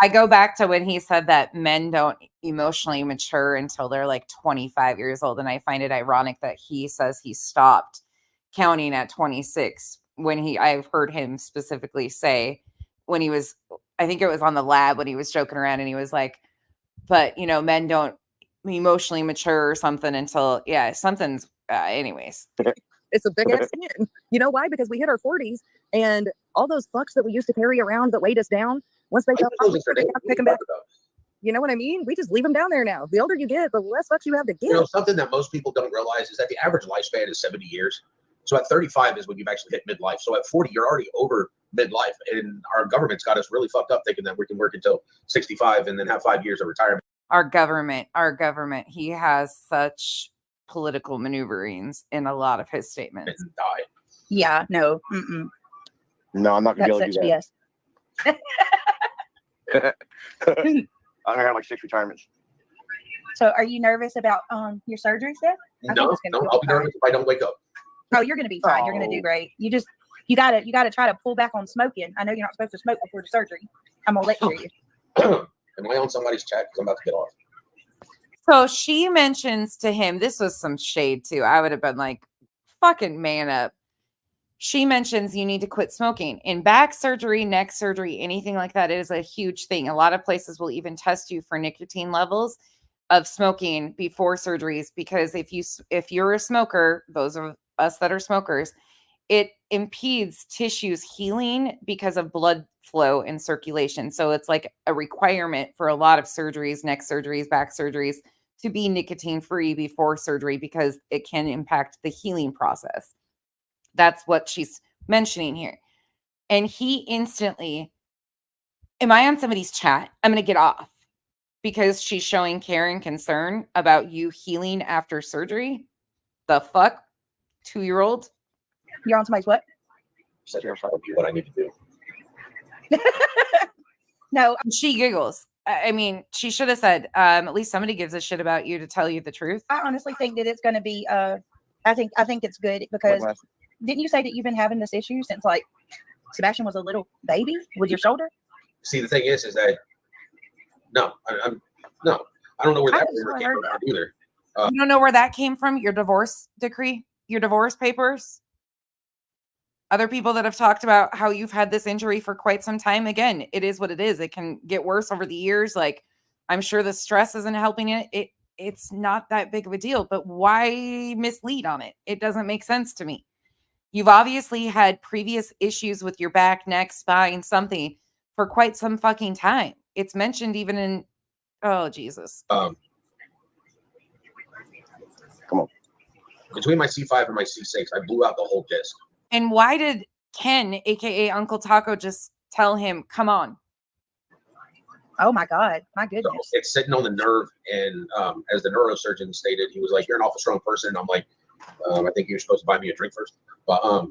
I go back to when he said that men don't emotionally mature until they're like 25 years old. And I find it ironic that he says he stopped counting at 26 when I've heard him specifically say when he was, I think it was on the lab when he was joking around and he was like, but men don't emotionally mature or something until, something's, anyways.
It's a big ass skin. You know why? Because we hit our 40s and all those fucks that we used to carry around that weighed us down, once they
I
fell
think
off,
those
we
are
have to pick them back. You know what I mean? We just leave them down there now. The older you get, the less fucks you have to give.
Something that most people don't realize is that the average lifespan is 70 years. So at 35 is when you've actually hit midlife. So at 40, you're already over midlife. And our government's got us really fucked up thinking that we can work until 65 and then have 5 years of retirement.
Our government, he has such political maneuverings in a lot of his statements.
And die.
Yeah, no. Mm-mm.
No, I'm not gonna
That's
be able
such
to do
BS.
that. I have like 6 retirements.
So are you nervous about your surgery, Seth? I think
No,
it's gonna be
I'll be
fine.
nervous if I don't wake up.
Oh, you're gonna be fine. You're gonna do great. You gotta try to pull back on smoking. I know you're not supposed to smoke before the surgery. I'm gonna lecture you.
Am I on somebody's chat? Because I'm about to get off.
So she mentions to him, this was some shade too. I would have been like, fucking man up. She mentions you need to quit smoking. In back surgery, neck surgery, anything like that, it is a huge thing. A lot of places will even test you for nicotine levels of smoking before surgeries, because if you're a smoker, those of us that are smokers, it impedes tissues healing because of blood flow and circulation. So it's like a requirement for a lot of surgeries, neck surgeries, back surgeries, to be nicotine free before surgery because it can impact the healing process. That's what she's mentioning here. And he instantly, am I on somebody's chat? I'm going to get off because she's showing care and concern about you healing after surgery. The fuck? 2-year-old?
You're on somebody's what?
Said here, I'll do what I need to do.
No,
She giggles. I mean, she should have said, at least somebody gives a shit about you to tell you the truth.
I honestly think that it's gonna be I think it's good because didn't you say that you've been having this issue since like Sebastian was a little baby with your shoulder?
See, the thing is that no, I don't know where that rumor came from either.
You don't know where that came from? Your divorce decree? Your divorce papers? Other people that have talked about how you've had this injury for quite some time. Again, it is what it is. It can get worse over the years. Like, I'm sure the stress isn't helping it. It's not that big of a deal, but why mislead on it? It doesn't make sense to me. You've obviously had previous issues with your back, neck, spine, something for quite some fucking time. It's mentioned even in, oh, Jesus.
Come on.
Between my C5 and my C6, I blew out the whole disc.
And why did Ken, aka Uncle Taco, just tell him, come on?
Oh my God, my goodness.
So it's sitting on the nerve, and as the neurosurgeon stated, he was like, "You're an awful strong person." And I'm like, "I think you're supposed to buy me a drink first." But I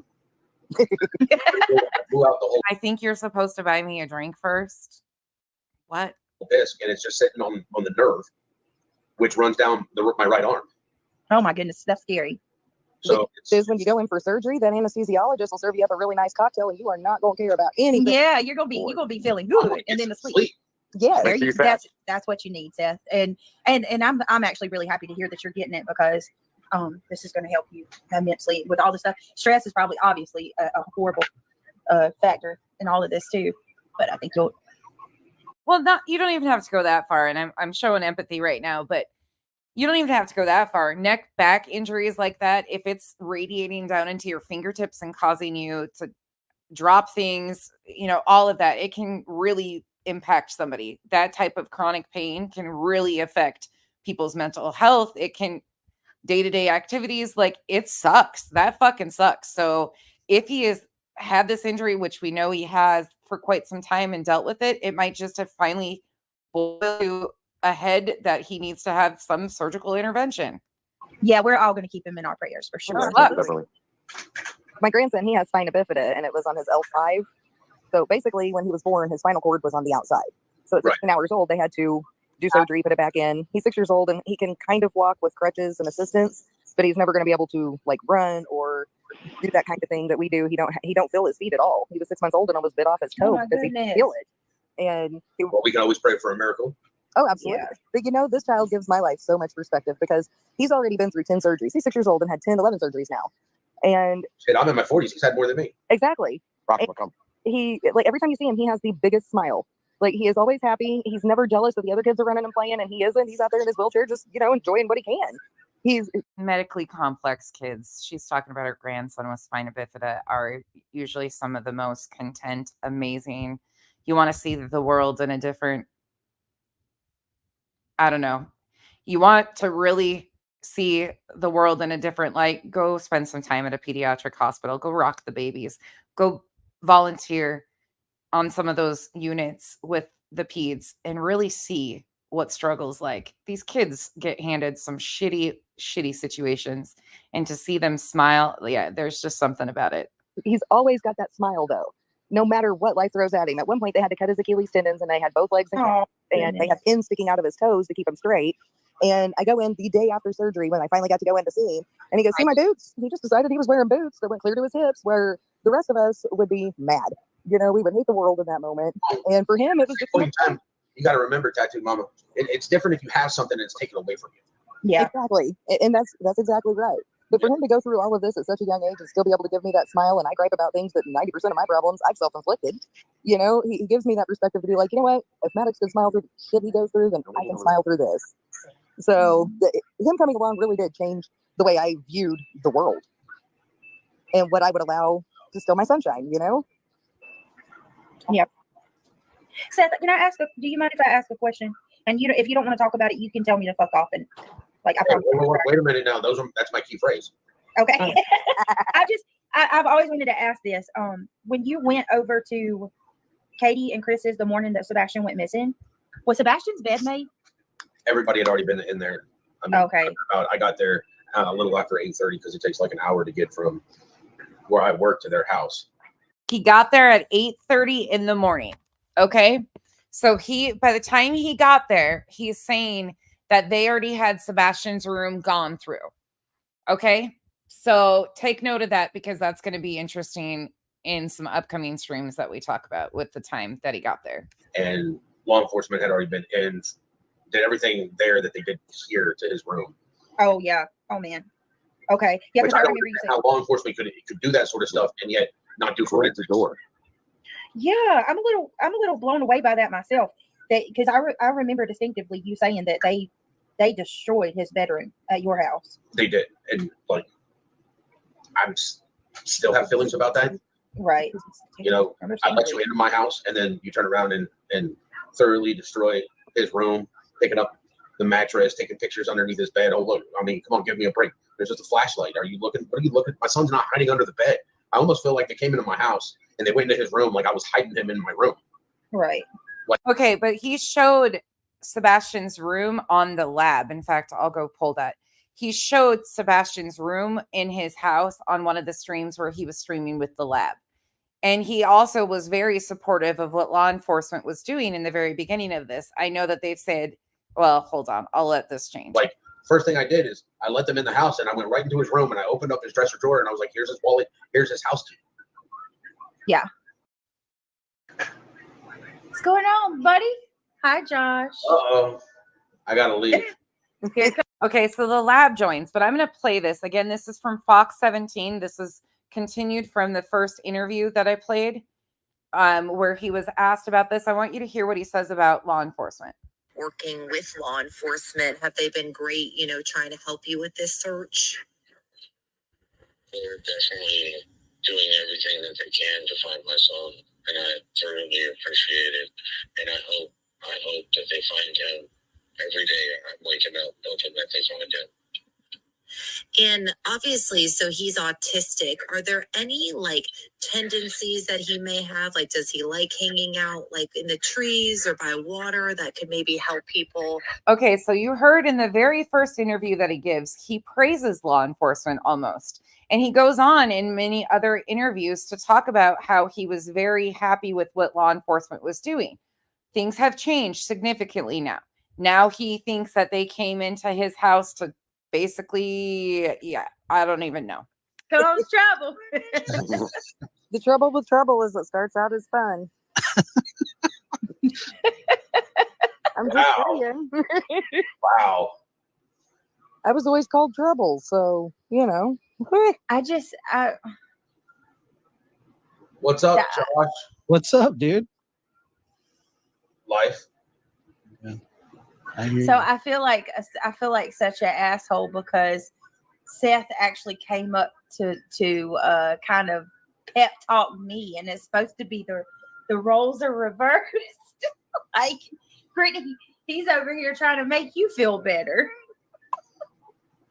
blew out the whole
I think you're supposed to buy me a drink first. What?
disc, and it's just sitting on the nerve, which runs down my right arm.
Oh my goodness, that's scary.
So
Is when you go in for surgery, that anesthesiologist will serve you up a really nice cocktail, and you are not going to care about anything.
Yeah, you're gonna be feeling good and then to sleep.
Yeah,
There you, that's what you need, Seth. And I'm actually really happy to hear that you're getting it because this is going to help you immensely with all this stuff. Stress is probably obviously a horrible factor in all of this too, but I think you'll.
Well, you don't even have to go that far, and I'm showing empathy right now, but you don't even have to go that far. Neck, back injuries like that, if it's radiating down into your fingertips and causing you to drop things, all of that, it can really impact somebody. That type of chronic pain can really affect people's mental health. It can day-to-day activities. Like, it sucks. That fucking sucks. So if he has had this injury, which we know he has for quite some time and dealt with it, it might just have finally boiled to a head that he needs to have some surgical intervention.
Yeah, we're all going to keep him in our prayers for sure.
Definitely.
my grandson, he has spina bifida, and it was on his L5. So basically, when he was born, his spinal cord was on the outside. So at 16 hours old, they had to do surgery, put it back in. He's 6 years old, and he can kind of walk with crutches and assistance, but he's never going to be able to like run or do that kind of thing that we do. He don't feel his feet at all. He was 6 months old and almost bit off his toe because he could feel it. And
Well, we can always pray for a miracle.
oh, absolutely. But you know, this child gives my life so much perspective because he's already been through 10 surgeries. He's 6 years old and had 10, 11 surgeries now. And
Shit, I'm in my 40s. He's had more than me.
exactly. He, like, every time you see him, he has the biggest smile. Like, he is always happy. He's never jealous that the other kids are running and playing, and he isn't. He's out there in his wheelchair just, you know, enjoying what he can. He's
Medically complex kids, she's talking about her grandson with spina bifida, are usually some of the most content, amazing. You want to see the world in a different, I don't know. You want to really see the world in a different light, go spend some time at a pediatric hospital, go rock the babies, go volunteer on some of those units with the peds and really see what struggle's like. These kids get handed some shitty situations, and to see them smile, yeah, there's just something about it.
he's always got that smile though, no matter what life throws at him. At one point, they had to cut his Achilles tendons, and they had both legs and they had pins sticking out of his toes to keep him straight. And I go in the day after surgery when I finally got to go in to see him, and he goes, "See my boots?" He just decided he was wearing boots that went clear to his hips, where the rest of us would be mad. You know, we would hate the world in that moment. And for him, it was just
Point in time, you got to remember, Tattoo Mama, it's different if you have something and it's taken away from you.
Yeah.
Exactly. And that's exactly right. But for him to go through all of this at such a young age and still be able to give me that smile, and I gripe about things that 90% of my problems I've self-inflicted, you know, he gives me that perspective to be like, you know what, if Maddox can smile through the shit he goes through, then I can smile through this. So him coming along really did change the way I viewed the world and what I would allow to steal my sunshine, you know?
Yep. Seth, can I ask? Do you mind if I ask a question? And you know, if you don't want to talk about it, you can tell me to fuck off. And like, I probably
Wait a minute now. That's my key phrase.
okay. I've always wanted to ask this. When you went over to Katie and Chris's the morning that Sebastian went missing, was Sebastian's bed made?
Everybody had already been in there. I mean,
Okay.
I got there a little after 8:30 because it takes like an hour to get from where I work to their house.
He got there at 8:30 in the morning. Okay. So by the time he got there, he's saying that they already had Sebastian's room gone through. Okay. So take note of that, because that's going to be interesting in some upcoming streams that we talk about with the time that he got there.
And law enforcement had already been in, did everything there that they did here to his room.
Oh yeah. Oh man. Okay. Yeah.
Which
Because
I
I
don't
remember you
understand
said.
how law enforcement could do that sort of stuff and yet not do forensics.
Yeah, I'm a little blown away by that myself. That because I remember distinctively you saying that they destroyed his bedroom at your house.
They did, and like still have feelings about that.
Right.
You know, I let you into my house, and then you turn around and thoroughly destroy his room, picking up the mattress, taking pictures underneath his bed. Oh look, I mean, come on, give me a break. There's just a flashlight. Are you looking? What are you looking? My son's not hiding under the bed. I almost feel like they came into my house and they went into his room like I was hiding him in my room.
Right.
Okay, but he showed Sebastian's room on the lab. In fact, I'll go pull that. He showed Sebastian's room in his house on one of the streams where he was streaming with the lab. And he also was very supportive of what law enforcement was doing in the very beginning of this. I know that they've said, well, hold on, I'll let this change.
Like, first thing I did is I let them in the house and I went right into his room and I opened up his dresser drawer and I was like, here's his wallet, here's his house key.
Yeah. What's going on, buddy? Hi, Josh.
Uh-oh. I gotta leave.
Okay, so the lab joins, but I'm going to play this. Again, this is from Fox 17. This is continued from the first interview that I played, where he was asked about this. I want you to hear what he says about law enforcement.
Working with law enforcement, have they been great, you know, trying to help you with this search?
They're definitely doing everything that they can to find my son, and I thoroughly appreciate it. And I hope that they find him. Every day I'm waking up hoping that they find him.
And obviously, so he's autistic. Are there any like tendencies that he may have? Like, does he like hanging out like in the trees or by water that could maybe help people?
Okay, so you heard in the very first interview that he gives, he praises law enforcement almost. And he goes on in many other interviews to talk about how he was very happy with what law enforcement was doing. Things have changed significantly now. Now he thinks that they came into his house to basically, yeah, I don't even know.
Cause trouble.
The trouble with trouble is it starts out as fun. I'm just
Wow.
saying.
Wow.
I was always called trouble, so you know.
What's up,
Yeah.
Josh?
What's up, dude?
Life.
I hear
So
you.
I feel like such an asshole because Seth actually came up to kind of pep talk me, and it's supposed to be the roles are reversed. Like Brittany, he's over here trying to make you feel better,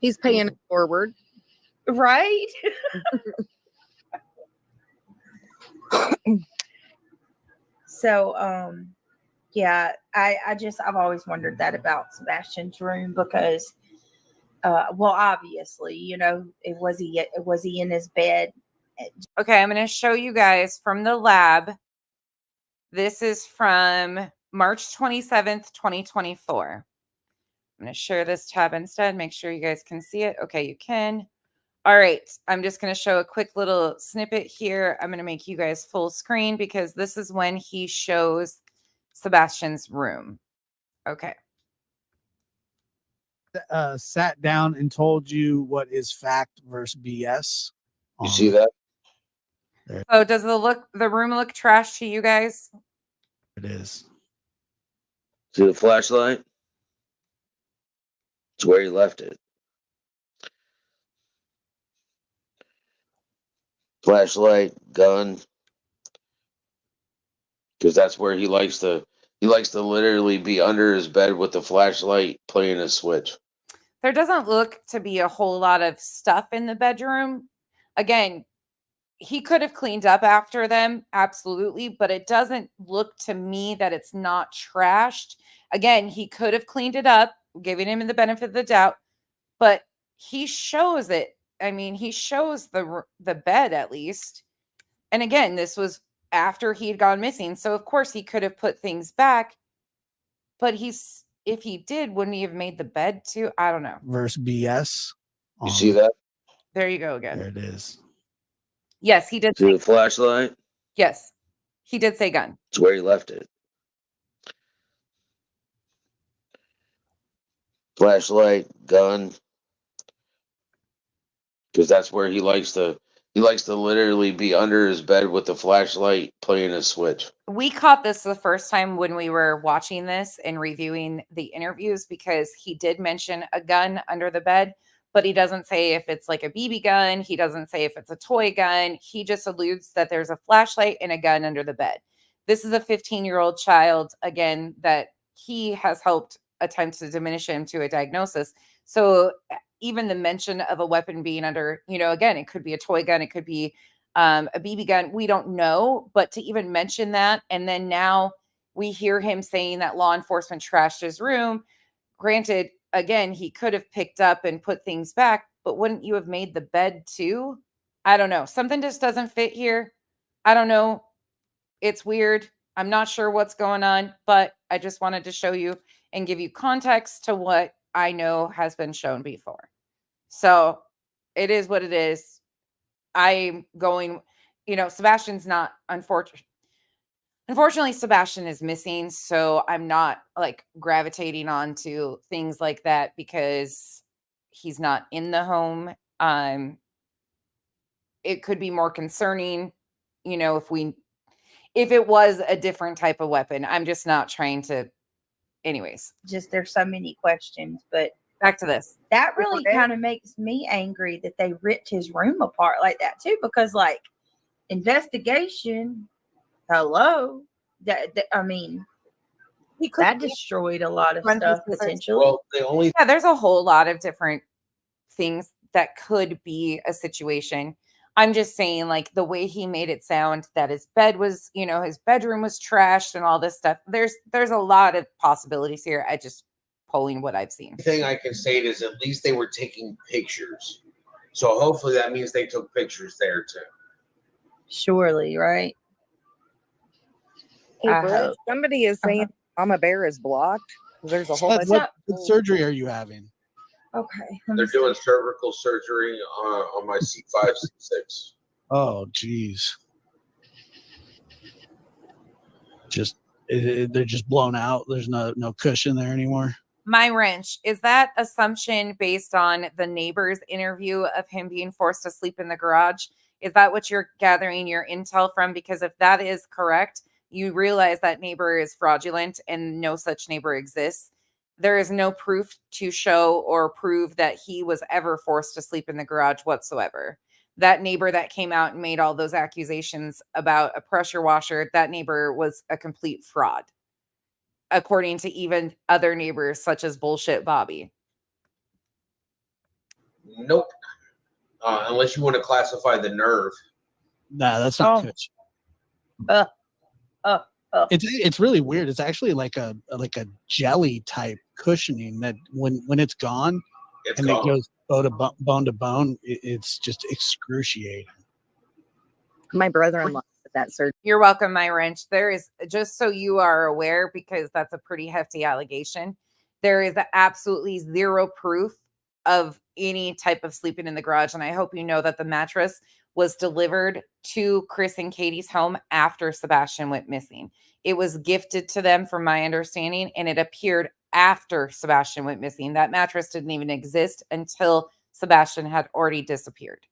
He's paying it forward.
right? So yeah, I've always wondered that about Sebastian's room because well, obviously, you know, was he in his bed?
Okay, I'm going to show you guys from the lab. This is from March 27th, 2024. I'm going to share this tab instead. Make sure you guys can see it. Okay, you can. All right, I'm just going to show a quick little snippet here. I'm going to make you guys full screen because this is when he shows Sebastian's room. Okay.
Sat down and told you what is fact versus BS.
You see that?
So does the room look trash to you guys?
It is.
See the flashlight? It's where he left it. Flashlight, gun. Because that's where he likes to literally be under his bed with the flashlight playing a switch.
There doesn't look to be a whole lot of stuff in the bedroom. Again, he could have cleaned up after them, absolutely, but it doesn't look to me that it's not trashed. Again, he could have cleaned it up, giving him the benefit of the doubt, but he shows it. I mean, he shows the bed at least. And again, this was after he had gone missing, so of course he could have put things back, but if he did, wouldn't he have made the bed too? I don't know.
Versus BS.
You see that?
There you go again.
There it is.
Yes, he did.
See the flashlight?
Yes, he did say gun.
It's where he left it. Flashlight, gun. Because that's where he likes to literally be under his bed with the flashlight playing a switch.
We caught this the first time when we were watching this and reviewing the interviews because he did mention a gun under the bed, but he doesn't say if it's like a BB gun. He doesn't say if it's a toy gun. He just alludes that there's a flashlight and a gun under the bed. This is a 15-year-old child, again, that he has helped attempt to diminish him to a diagnosis. So even the mention of a weapon being under, again, it could be a toy gun, it could be a BB gun. We don't know, but to even mention that, and then now we hear him saying that law enforcement trashed his room. Granted, again, he could have picked up and put things back, but wouldn't you have made the bed too? I don't know. Something just doesn't fit here. I don't know. It's weird. I'm not sure what's going on, but I just wanted to show you and give you context to what I know has been shown before. So it is what it is. I'm going, Sebastian's not unfortunately, Sebastian is missing. So I'm not like gravitating onto things like that because he's not in the home. It could be more concerning, if it was a different type of weapon. I'm just not trying to, anyways.
Just there's so many questions, but
Back to this.
that really kind of makes me angry that they ripped his room apart like that too, because like investigation, hello, I mean, that destroyed a lot of stuff potentially.
Well,
there's a whole lot of different things that could be a situation. I'm just saying, like, the way he made it sound that his bed was, his bedroom was trashed and all this stuff. There's a lot of possibilities here. I just pulling what I've seen.
the thing I can say is at least they were taking pictures. So hopefully that means they took pictures there too.
Surely, right?
Hey,
I
Brett,
hope.
somebody is saying Mama Bear is blocked. There's a whole bunch
What
of
surgery are you having?
Okay.
They're doing cervical surgery on my C5, C6.
Oh, geez. Just they're just blown out. There's no cushion there anymore.
My wrench, is that assumption based on the neighbor's interview of him being forced to sleep in the garage? Is that what you're gathering your intel from? Because if that is correct, you realize that neighbor is fraudulent and no such neighbor exists. There is no proof to show or prove that he was ever forced to sleep in the garage whatsoever. That neighbor that came out and made all those accusations about a pressure washer, that neighbor was a complete fraud, according to even other neighbors such as Bullshit Bobby.
Nope. Unless you want to classify the nerve.
Nah, that's not
Oh.
cushion. It's really weird. It's actually like a jelly type cushioning that when it's gone
It's
and
gone.
it goes bone to bone, it's just excruciating.
my brother-in-law at that surgery.
You're welcome, my wrench. There is, just so you are aware, because that's a pretty hefty allegation, there is absolutely zero proof of any type of sleeping in the garage. And I hope you know that the mattress was delivered to Chris and Katie's home after Sebastian went missing. It was gifted to them, from my understanding, and it appeared after Sebastian went missing. That mattress didn't even exist until Sebastian had already disappeared.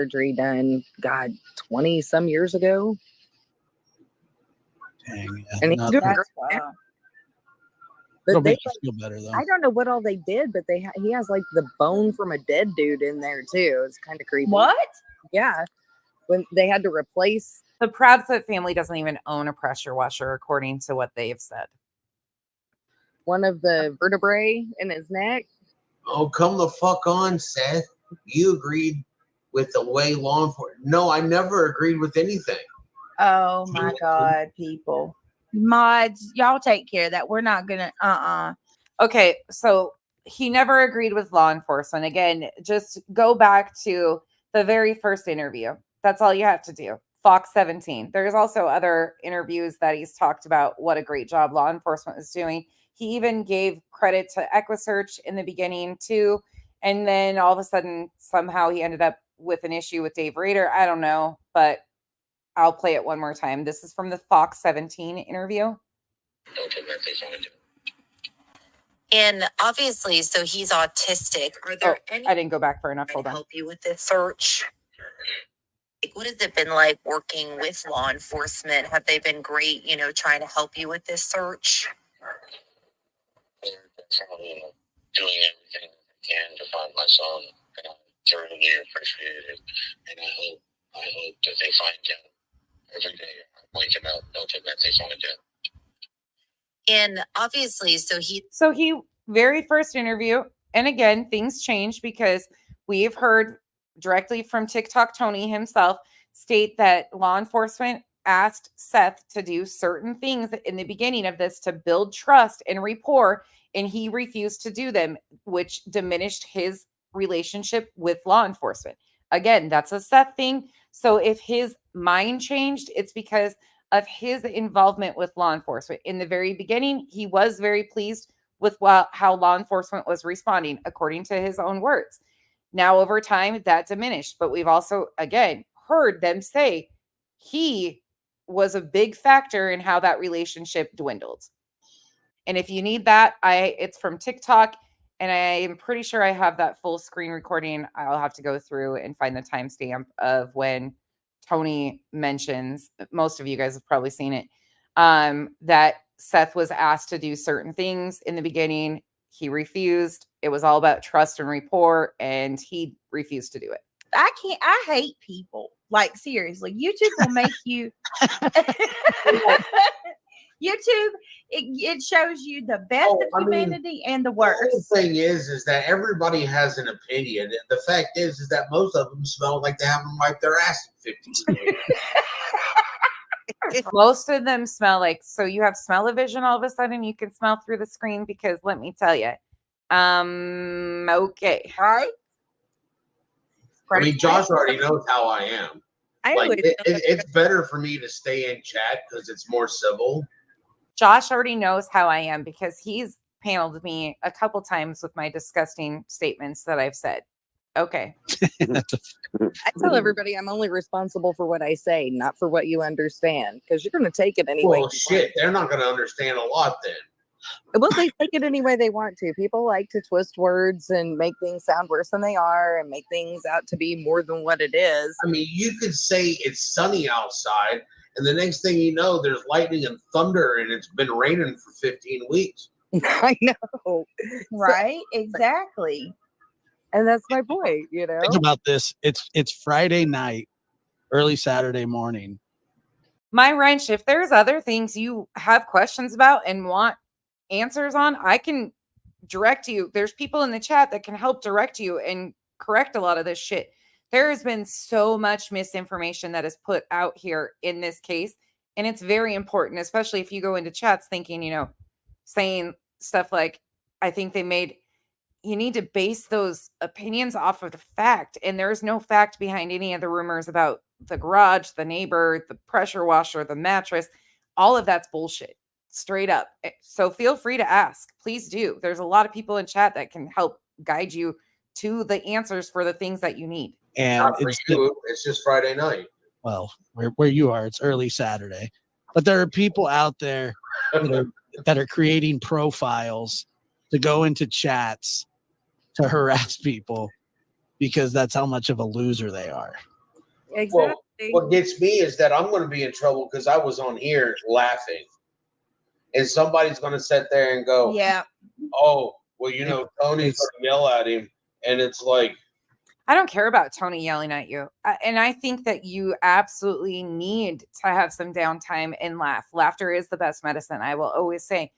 Surgery done, God, 20 some years ago.
Dang.
And he's
Not-
doing
That's
great.
wow.
But
it'll
they,
make you feel better though.
I don't know what all they did, but he has like the bone from a dead dude in there too. It's kind of creepy.
What?
Yeah. When they had to replace
The Proudfoot family doesn't even own a pressure washer, according to what they've said.
one of the vertebrae in his neck.
Oh, come the fuck on, Seth. You agreed with the way law enforcement. No, I never agreed with anything.
Oh my God, people. Mods, y'all take care of that. We're not gonna
Okay, so he never agreed with law enforcement. Again, just go back to the very first interview. That's all you have to do. Fox 17. There's also other interviews that he's talked about what a great job law enforcement is doing. He even gave credit to EquiSearch in the beginning too. And then all of a sudden, somehow he ended up with an issue with Dave Rader. I don't know, but I'll play it one more time. This is from the Fox 17 interview.
Don't admit they find him.
And obviously, so he's autistic. Are there any
I didn't go back far enough.
that
Hold on.
help you with this search? Like, what has it been like working with law enforcement? Have they been great, trying to help you with this search?
They're definitely doing everything they can to find my son, and I thoroughly appreciate it. And I hope that they find him every day. I point him out. Don't admit they find him.
And obviously, so
he very first interview, and again, things change because we've heard directly from TikTok Tony himself state that law enforcement asked Seth to do certain things in the beginning of this to build trust and rapport, and he refused to do them, which diminished his relationship with law enforcement. Again, that's a Seth thing. So if his mind changed, it's because of his involvement with law enforcement. In the very beginning, he was very pleased with how law enforcement was responding, according to his own words. Now, over time, that diminished. But we've also, again, heard them say he was a big factor in how that relationship dwindled. And if you need that, it's from TikTok. And I am pretty sure I have that full screen recording. I'll have to go through and find the timestamp of when Tony mentions, most of you guys have probably seen it, that Seth was asked to do certain things in the beginning. He refused. It was all about trust and rapport, and he refused to do it.
I hate people. Like, seriously, YouTube will make you YouTube, it shows you the best of humanity and the worst.
The thing is that everybody has an opinion. And the fact is that most of them smell like they haven't wiped their ass in 15 years.
Most of them smell like, so you have smell-o-vision all of a sudden, you can smell through the screen, because let me tell you, okay.
Right?
I mean, Josh already knows how I am.
I
Like,
always
it's better for me to stay in chat because it's more civil.
Josh already knows how I am because he's paneled me a couple times with my disgusting statements that I've said. Okay.
I tell everybody I'm only responsible for what I say, not for what you understand, because you're going to take it anyway.
Well, shit, they're not going to understand a lot then.
Well, they take it any way they want to. People like to twist words and make things sound worse than they are and make things out to be more than what it is.
I mean, you could say it's sunny outside, and the next thing you know, there's lightning and thunder, and it's been raining for 15 weeks.
I know.
Right? Exactly.
And that's my point, you know?
Think about this. It's Friday night, early Saturday morning.
My wrench, if there's other things you have questions about and want answers on, I can direct you. There's people in the chat that can help direct you and correct a lot of this shit. There has been so much misinformation that is put out here in this case. And it's very important, especially if you go into chats thinking, saying stuff like, I think they made, you need to base those opinions off of the fact. And there's no fact behind any of the rumors about the garage, the neighbor, the pressure washer, the mattress. All of that's bullshit, straight up. So feel free to ask. Please do. There's a lot of people in chat that can help guide you to the answers for the things that you need.
And
Not for you, it's just Friday night.
Well, where you are, it's early Saturday. But there are people out there that are creating profiles to go into chats to harass people because that's how much of a loser they are.
Exactly.
Well, what gets me is that I'm going to be in trouble because I was on here laughing. And somebody's going to sit there and go,
Yeah.
oh, well, Tony's going to yell at him. And it's like,
I don't care about Tony yelling at you. And I think that you absolutely need to have some downtime and laugh. Laughter is the best medicine, I will always say.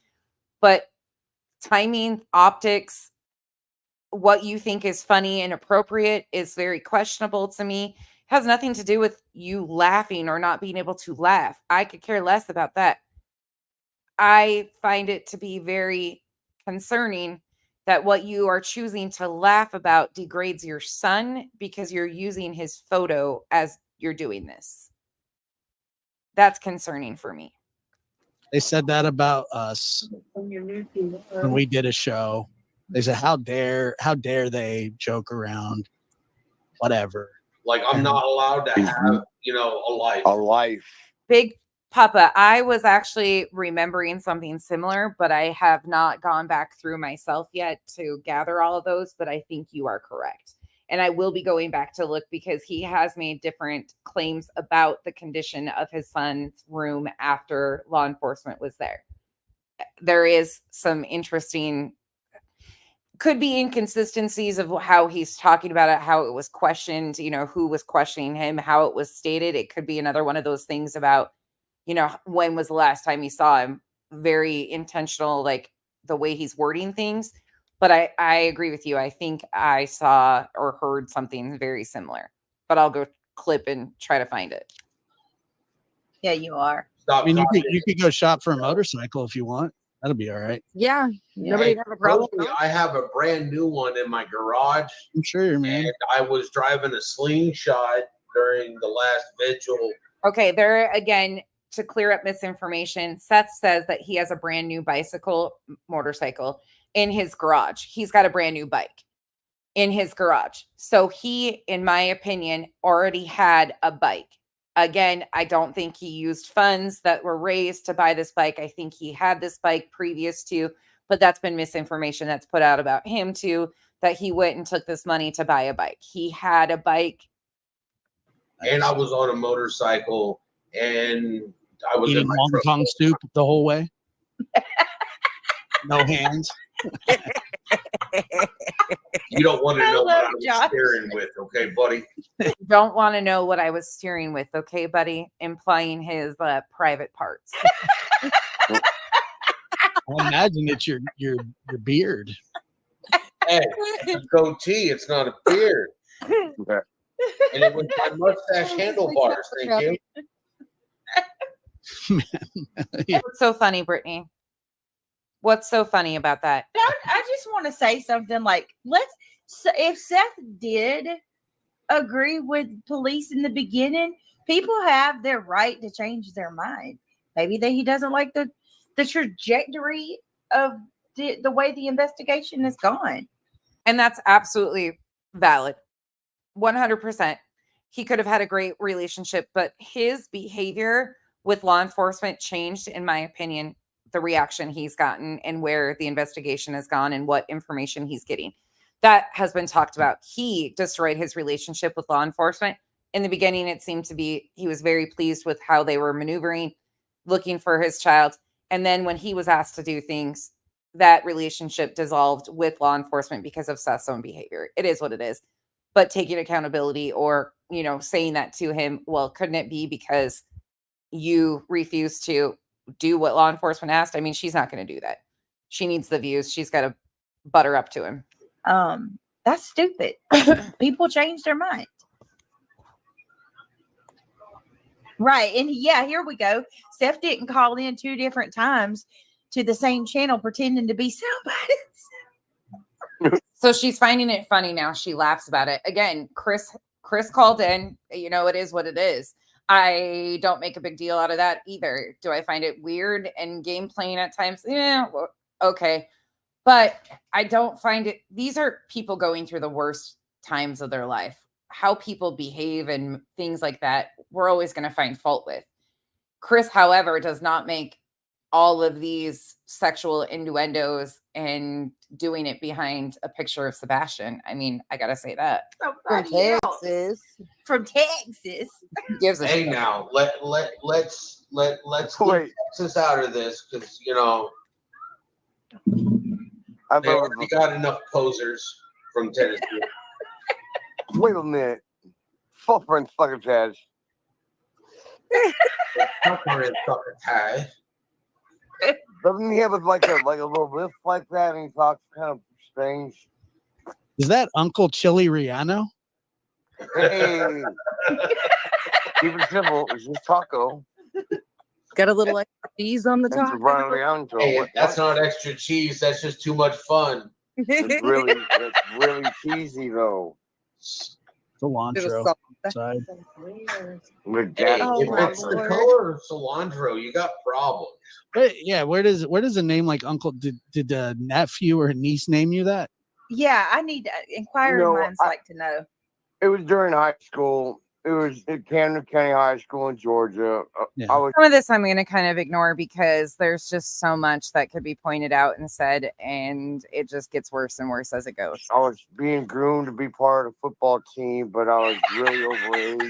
But timing, optics, what you think is funny and appropriate is very questionable to me. It has nothing to do with you laughing or not being able to laugh. I could care less about that. I find it to be very concerning that what you are choosing to laugh about degrades your son because you're using his photo as you're doing this. That's concerning for me.
They said that about us when we did a show. They said, how dare they joke around, whatever.
Like, I'm not allowed to have, a life.
A life.
Big Papa, I was actually remembering something similar, but I have not gone back through myself yet to gather all of those, but I think you are correct. And I will be going back to look because he has made different claims about the condition of his son's room after law enforcement was there. There is some interesting, could be inconsistencies of how he's talking about it, how it was questioned, who was questioning him, how it was stated. It could be another one of those things about, when was the last time you saw him? Very intentional, like the way he's wording things. But I agree with you. I think I saw or heard something very similar, but I'll go clip and try to find it.
Yeah, you are.
Stop.
I mean, you could go shop for a motorcycle if you want. That'll be all right.
Yeah. Nobody have a problem.
Personally, I have a brand new one in my garage.
I'm sure, man.
And I was driving a slingshot during the last vigil.
Okay, there again, to clear up misinformation, Seth says that he has a brand new motorcycle in his garage. He's got a brand new bike in his garage. So he, in my opinion, already had a bike. Again, I don't think he used funds that were raised to buy this bike. I think he had this bike previous to, but that's been misinformation that's put out about him too, that he went and took this money to buy a bike. He had a bike.
And I was on a motorcycle and I was
eating
in my
wonton soup the whole way. No hands.
You don't want to know what I was
Josh.
steering with, okay, buddy?
Don't want to know what I was steering with, okay, buddy? Implying his private parts.
I imagine it's your beard.
Hey, it's a goatee. It's not a beard.
Okay.
And it was my mustache handlebars. Thank you.
What's so funny, Brittany? What's so funny about that?
I just want to say something like, if Seth did agree with police in the beginning. People have their right to change their mind. Maybe he doesn't like the trajectory of the way the investigation has gone.
And that's absolutely valid. 100%. He could have had a great relationship, but his behavior with law enforcement changed, in my opinion, the reaction he's gotten and where the investigation has gone and what information he's getting. That has been talked about. He destroyed his relationship with law enforcement. In the beginning, it seemed to be he was very pleased with how they were maneuvering, looking for his child. And then when he was asked to do things, that relationship dissolved with law enforcement because of Seth's own behavior. It is what it is. But taking accountability or, saying that to him, well, couldn't it be because you refused to do what law enforcement asked? I mean, she's not going to do that. She needs the views. She's got to butter up to him.
That's stupid. People change their mind. Right. And yeah, here we go. Steph didn't call in 2 different times to the same channel pretending to be somebody.
So she's finding it funny now. She laughs about it. Again, Chris called in. It is what it is. I don't make a big deal out of that either. Do I find it weird and game playing at times? Yeah, well, okay. But I don't find it. These are people going through the worst times of their life. How people behave and things like that, we're always going to find fault with. Chris, however, does not make all of these sexual innuendos and doing it behind a picture of Sebastian. I mean, I gotta say that.
From Texas.
From Texas.
Gives a
Hey,
shit.
now let's leave Texas out of this because
I've
they already got enough posers from Tennessee.
Wait a minute. Full friend fucking Taz. Doesn't he have like a little riff like that and he talks kind of strange?
Is that Uncle Chili Riano?
Hey. Keep it simple. It's just taco.
Got a little extra cheese on the
Thanks
top.
for running around to
Hey,
it.
that's not extra cheese. That's just too much fun.
It's really cheesy though.
Cilantro. Side.
With
Hey,
that,
if it's the color of cilantro, you got problems.
But yeah, where does a name like Uncle did the nephew or niece name you that?
Yeah, I need inquiring minds like to know.
It was during high school. It was at Camden County High School in Georgia.
Yeah.
I was
Some of this I'm going to kind of ignore because there's just so much that could be pointed out and said, and it just gets worse and worse as it goes.
I was being groomed to be part of the football team, but I was really overage.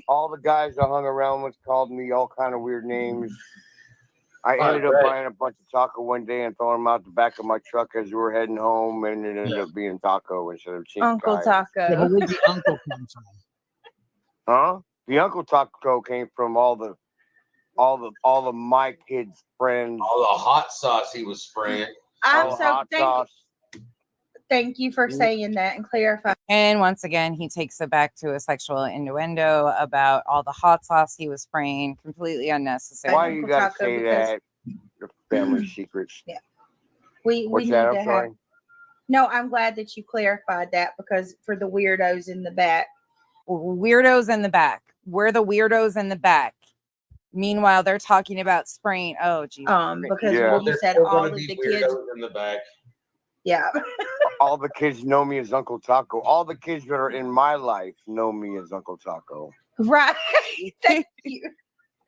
All the guys I hung around with called me all kind of weird names. I ended up buying a bunch of taco one day and throwing them out the back of my truck as we were heading home, and it ended up being taco instead of cheese.
Uncle Taco.
Yeah, but where'd the uncle come from?
Huh? The Uncle Taco came from all the my kids' friends.
All the hot sauce he was spraying.
I'm
all
so
hot sauce.
thank you for saying that and clarifying.
And once again, he takes it back to a sexual innuendo about all the hot sauce he was spraying, completely unnecessary.
Why
Uncle
you gotta
Taco
say
because-
that? Your family secrets.
Yeah. We
What's
need
that?
to
I'm
have.
sorry.
No, I'm glad that you clarified that because for the weirdos in the back.
Weirdos in the back. We're the weirdos in the back. Meanwhile, they're talking about spraying. Oh, geez.
Because
Yeah.
when you
There's
said
still
all
gonna
of
be
the kids.
weirdos in the back.
Yeah.
All the kids know me as Uncle Taco. All the kids that are in my life know me as Uncle Taco.
Right. Thank you.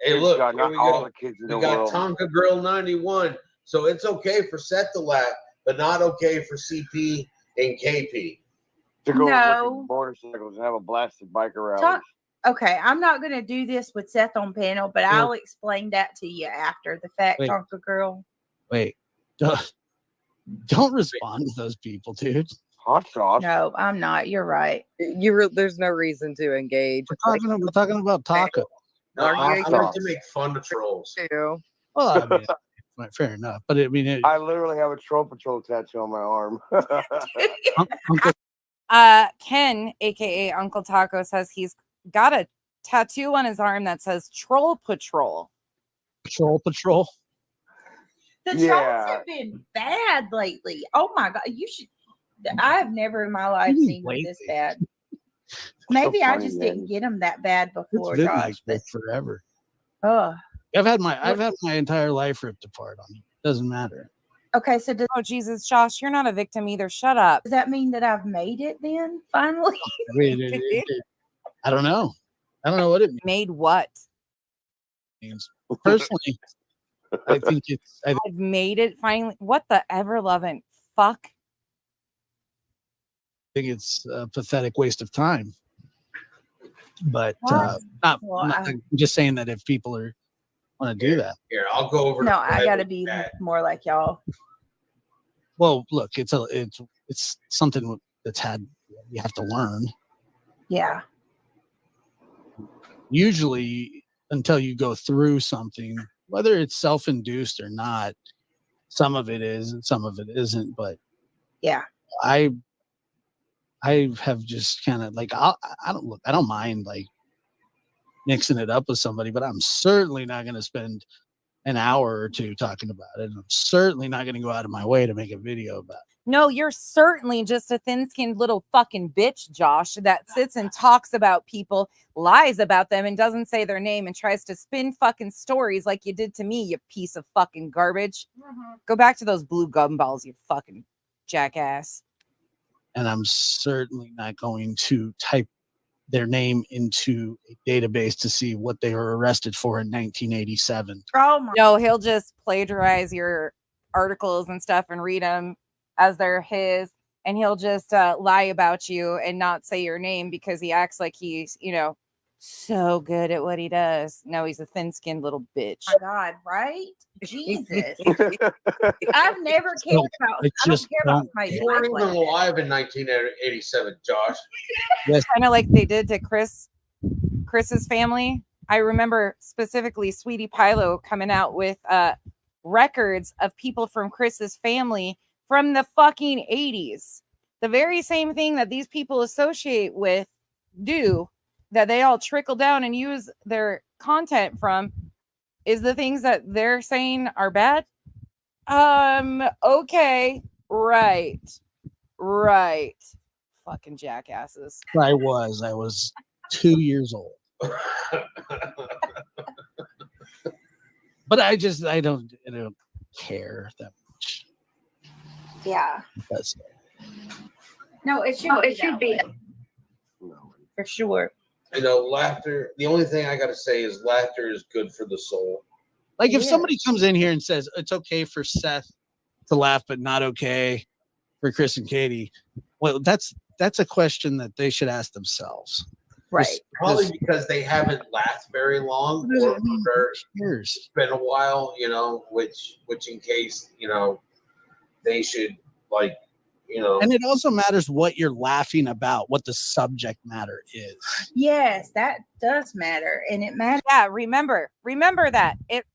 Hey, look,
God,
here
not
we
all
go.
the kids in
We
the
got
world.
Tonka Girl 91. So it's okay for Seth to laugh, but not okay for CP and KP.
To go
No.
look at motorcycles and have a blasted biker rally.
Talk- Okay, I'm not going to do this with Seth on panel, but I'll explain that to you after the fact,
Wait.
Tonka Girl.
Wait, don't respond to those people, dude.
Hot sauce.
No, I'm not. You're right.
There's no reason to engage.
We're talking about taco.
No,
Are
I
you
like to make fun of trolls.
Too.
Well, I mean, fair enough. But I mean,
I literally have a Troll Patrol tattoo on my arm.
Uncle,
Ken, aka Uncle Taco, says he's got a tattoo on his arm that says Troll Patrol.
Patrol.
The
Yeah.
trolls have been bad lately. Oh my God. You should. I've never in my life
You
seen them
wait
this
there.
bad. Maybe I
funny,
just
man.
didn't get them that bad
It's
before,
been
Josh.
like this forever.
Oh,
I've had my entire life ripped apart on me. Doesn't matter.
okay. So does
Oh, Jesus, Josh, you're not a victim either. Shut up.
that mean that I've made it then? Finally,
I mean, I don't know. I don't know what it
Made what?
means. Personally, I think
I've made it finally. What the ever loving fuck?
it's a pathetic waste of time. But
What?
not,
Well,
I'm just saying that if people want to do that,
Here, I'll go over.
no,
to
I
Ed
got to
with
be
that.
more like y'all.
well, look, it's something that's you have to learn.
Yeah.
Usually, until you go through something, whether it's self-induced or not, some of it is and some of it isn't. But
Yeah.
I have just kind of like I don't mind like mixing it up with somebody, but I'm certainly not going to spend an hour or two talking about it. I'm certainly not going to go out of my way to make a video about it.
No, you're certainly just a thin-skinned little fucking bitch, Josh, that sits and talks about people, lies about them, and doesn't say their name and tries to spin fucking stories like you did to me, you piece of fucking garbage. Go back to those blue gumballs, you fucking jackass.
And I'm certainly not going to type their name into a database to see what they were arrested for in 1987.
Oh my.
No, he'll just plagiarize your articles and stuff and read them as they're his, and he'll just lie about you and not say your name because he acts like he's, so good at what he does. No, he's a thin-skinned little bitch.
My God, right? Jesus. I've never cared about.
I
I don't
just
care about
don't
somebody's
You weren't
life
even
like that.
alive in 1987, Josh.
Kind of like they did to Chris's family. I remember specifically Sweetie Pilo coming out with records of people from Chris's family from the fucking 80s. The very same thing that these people associate with that they all trickle down and use their content from is the things that they're saying are bad. Okay. Right. Fucking jackasses.
I was 2 years old. But I don't care that much.
Yeah.
That's
No, it should be for sure.
Laughter. The only thing I got to say is laughter is good for the soul.
like if
Yeah.
somebody comes in here and says it's okay for Seth to laugh, but not okay for Chris and Katie. Well, that's a question that they should ask themselves.
Right.
Probably because they haven't laughed very long,
What does
or
it mean?
for
Years.
it's been a while, which in case, they should
And it also matters what you're laughing about, what the subject matter is.
Yes, that does matter, and it matters.
Yeah, remember that. It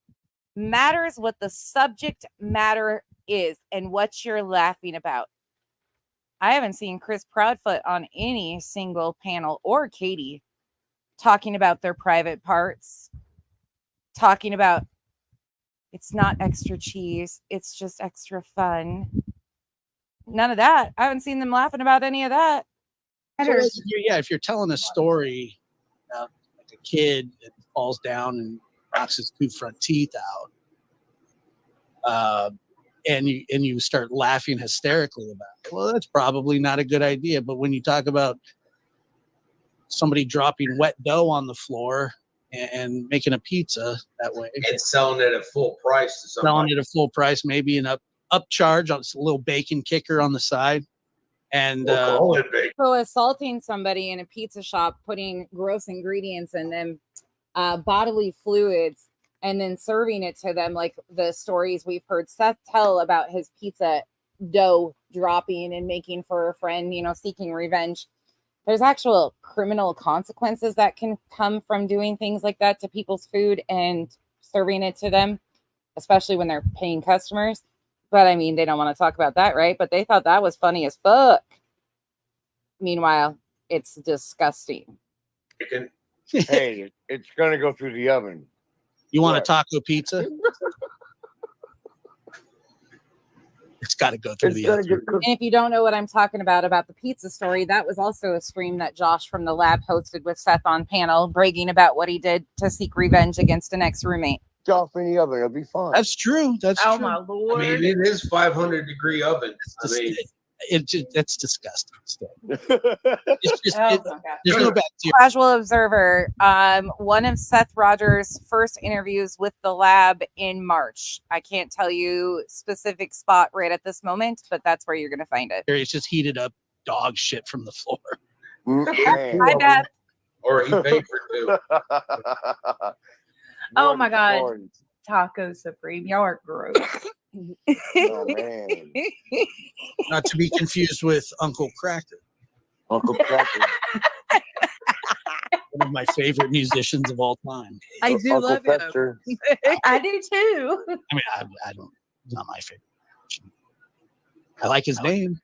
matters what the subject matter is and what you're laughing about. I haven't seen Chris Proudfoot on any single panel or Katie talking about their private parts, talking about it's not extra cheese, it's just extra fun. None of that. I haven't seen them laughing about any of that.
So if you're telling a story about like a kid that falls down and knocks his 2 front teeth out, and you start laughing hysterically about it, well, that's probably not a good idea. But when you talk about somebody dropping wet dough on the floor and making a pizza that way,
and selling it at full price to somebody.
selling it at full price, maybe an upcharge on a little bacon kicker on the side, and
We'll call it big.
So assaulting somebody in a pizza shop, putting gross ingredients in them, bodily fluids, and then serving it to them, like the stories we've heard Seth tell about his pizza dough dropping and making for a friend, seeking revenge. There's actual criminal consequences that can come from doing things like that to people's food and serving it to them, especially when they're paying customers. But I mean, they don't want to talk about that, right? But they thought that was funny as fuck. Meanwhile, it's disgusting.
Hey, it's gonna go through the oven.
you want
Right.
a taco pizza? It's got to go through
It's
the
gonna
other.
get cooked.
And if you don't know what I'm talking about the pizza story, that was also a stream that Josh from the lab hosted with Seth on panel, bragging about what he did to seek revenge against an ex-roommate.
Off in the oven, it'll be fine.
That's true. That's
Oh
true.
my
I
lord.
mean, it is 500-degree oven. I mean,
That's disgusting. Still.
That's
It's just
Oh,
it's,
my God.
there's no bacteria.
Casual observer, one of Seth Roger's first interviews with the lab in March. I can't tell you specific spot right at this moment, but that's where you're going to find it.
It's just heated up dog shit from the floor.
Hi, Beth.
or he paid for it too.
Oh, my God. Taco Supreme. Y'all are gross.
Oh, man.
Not to be confused with Uncle Cracker,
Uncle Cracker.
one of my favorite musicians of all time.
I do
Uncle
love him.
Fester.
I do too.
I mean, I don't. It's not my favorite. I like his name.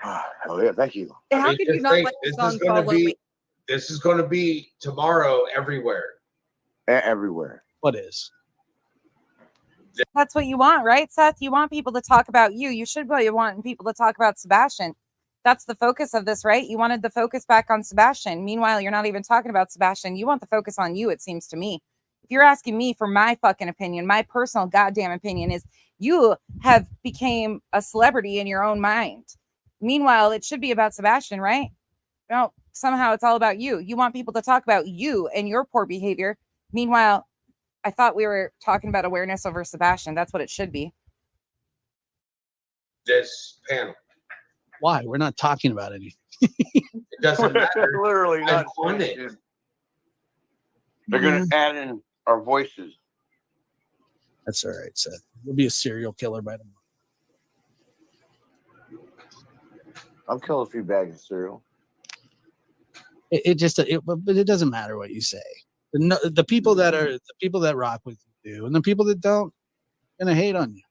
Oh, yeah, thank you.
How
mean,
could you
just
not
think,
like the
this
song
is gonna
Follow
be-
Me?
This is going to be tomorrow everywhere.
Everywhere.
What is?
That's what you want, right, Seth? You want people to talk about you. You should be wanting people to talk about Sebastian. That's the focus of this, right? You wanted the focus back on Sebastian. Meanwhile, you're not even talking about Sebastian. You want the focus on you, it seems to me. If you're asking me for my fucking opinion, my personal goddamn opinion is you have became a celebrity in your own mind. Meanwhile, it should be about Sebastian, right? No, somehow it's all about you. You want people to talk about you and your poor behavior. Meanwhile, I thought we were talking about awareness over Sebastian. That's what it should be.
This panel.
Why? We're not talking about anything.
It doesn't matter.
Literally
I'm
not.
on it.
They're going to add in our voices.
That's all right, Seth. You'll be a serial killer by tomorrow.
I'll kill a few bags of cereal.
But it doesn't matter what you say. The people that rock with you do, and the people that don't, gonna hate on you.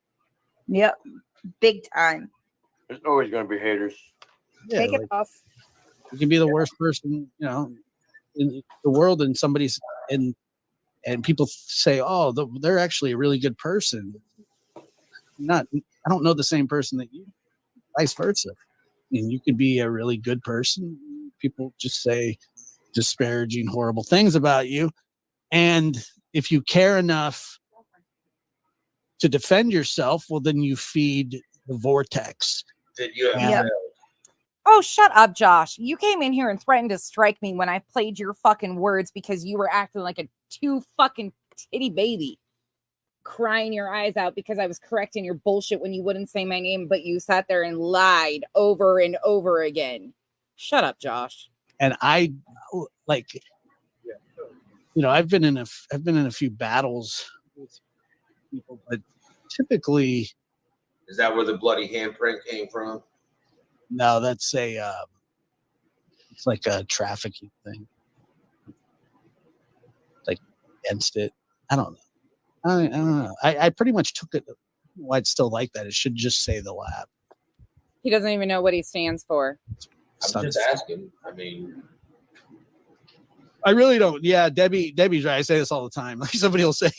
Yep. Big time.
There's always going to be haters.
Yeah,
Take it
like,
off.
you can be the worst person, in the world, and somebody's and people say, "Oh, they're actually a really good person." I don't know the same person that you. Vice versa. I mean, you could be a really good person. People just say disparaging, horrible things about you, and if you care enough to defend yourself, well, then you feed the vortex.
That you have
Yep.
failed.
Oh, shut up, Josh. You came in here and threatened to strike me when I played your fucking words because you were acting like a too fucking titty baby. Crying your eyes out because I was correcting your bullshit when you wouldn't say my name, but you sat there and lied over and over again. Shut up, Josh.
And I like, I've been in a few battles with people, but typically,
Is that where the bloody handprint came from?
no, that's it's like a trafficking thing, like against it. I don't know. I don't know. I pretty much took it. Well, I'd still like that. It should just say the lab.
He doesn't even know what he stands for.
I'm just asking. I mean,
I really don't. Yeah, Debbie's right. I say this all the time. Like somebody will say,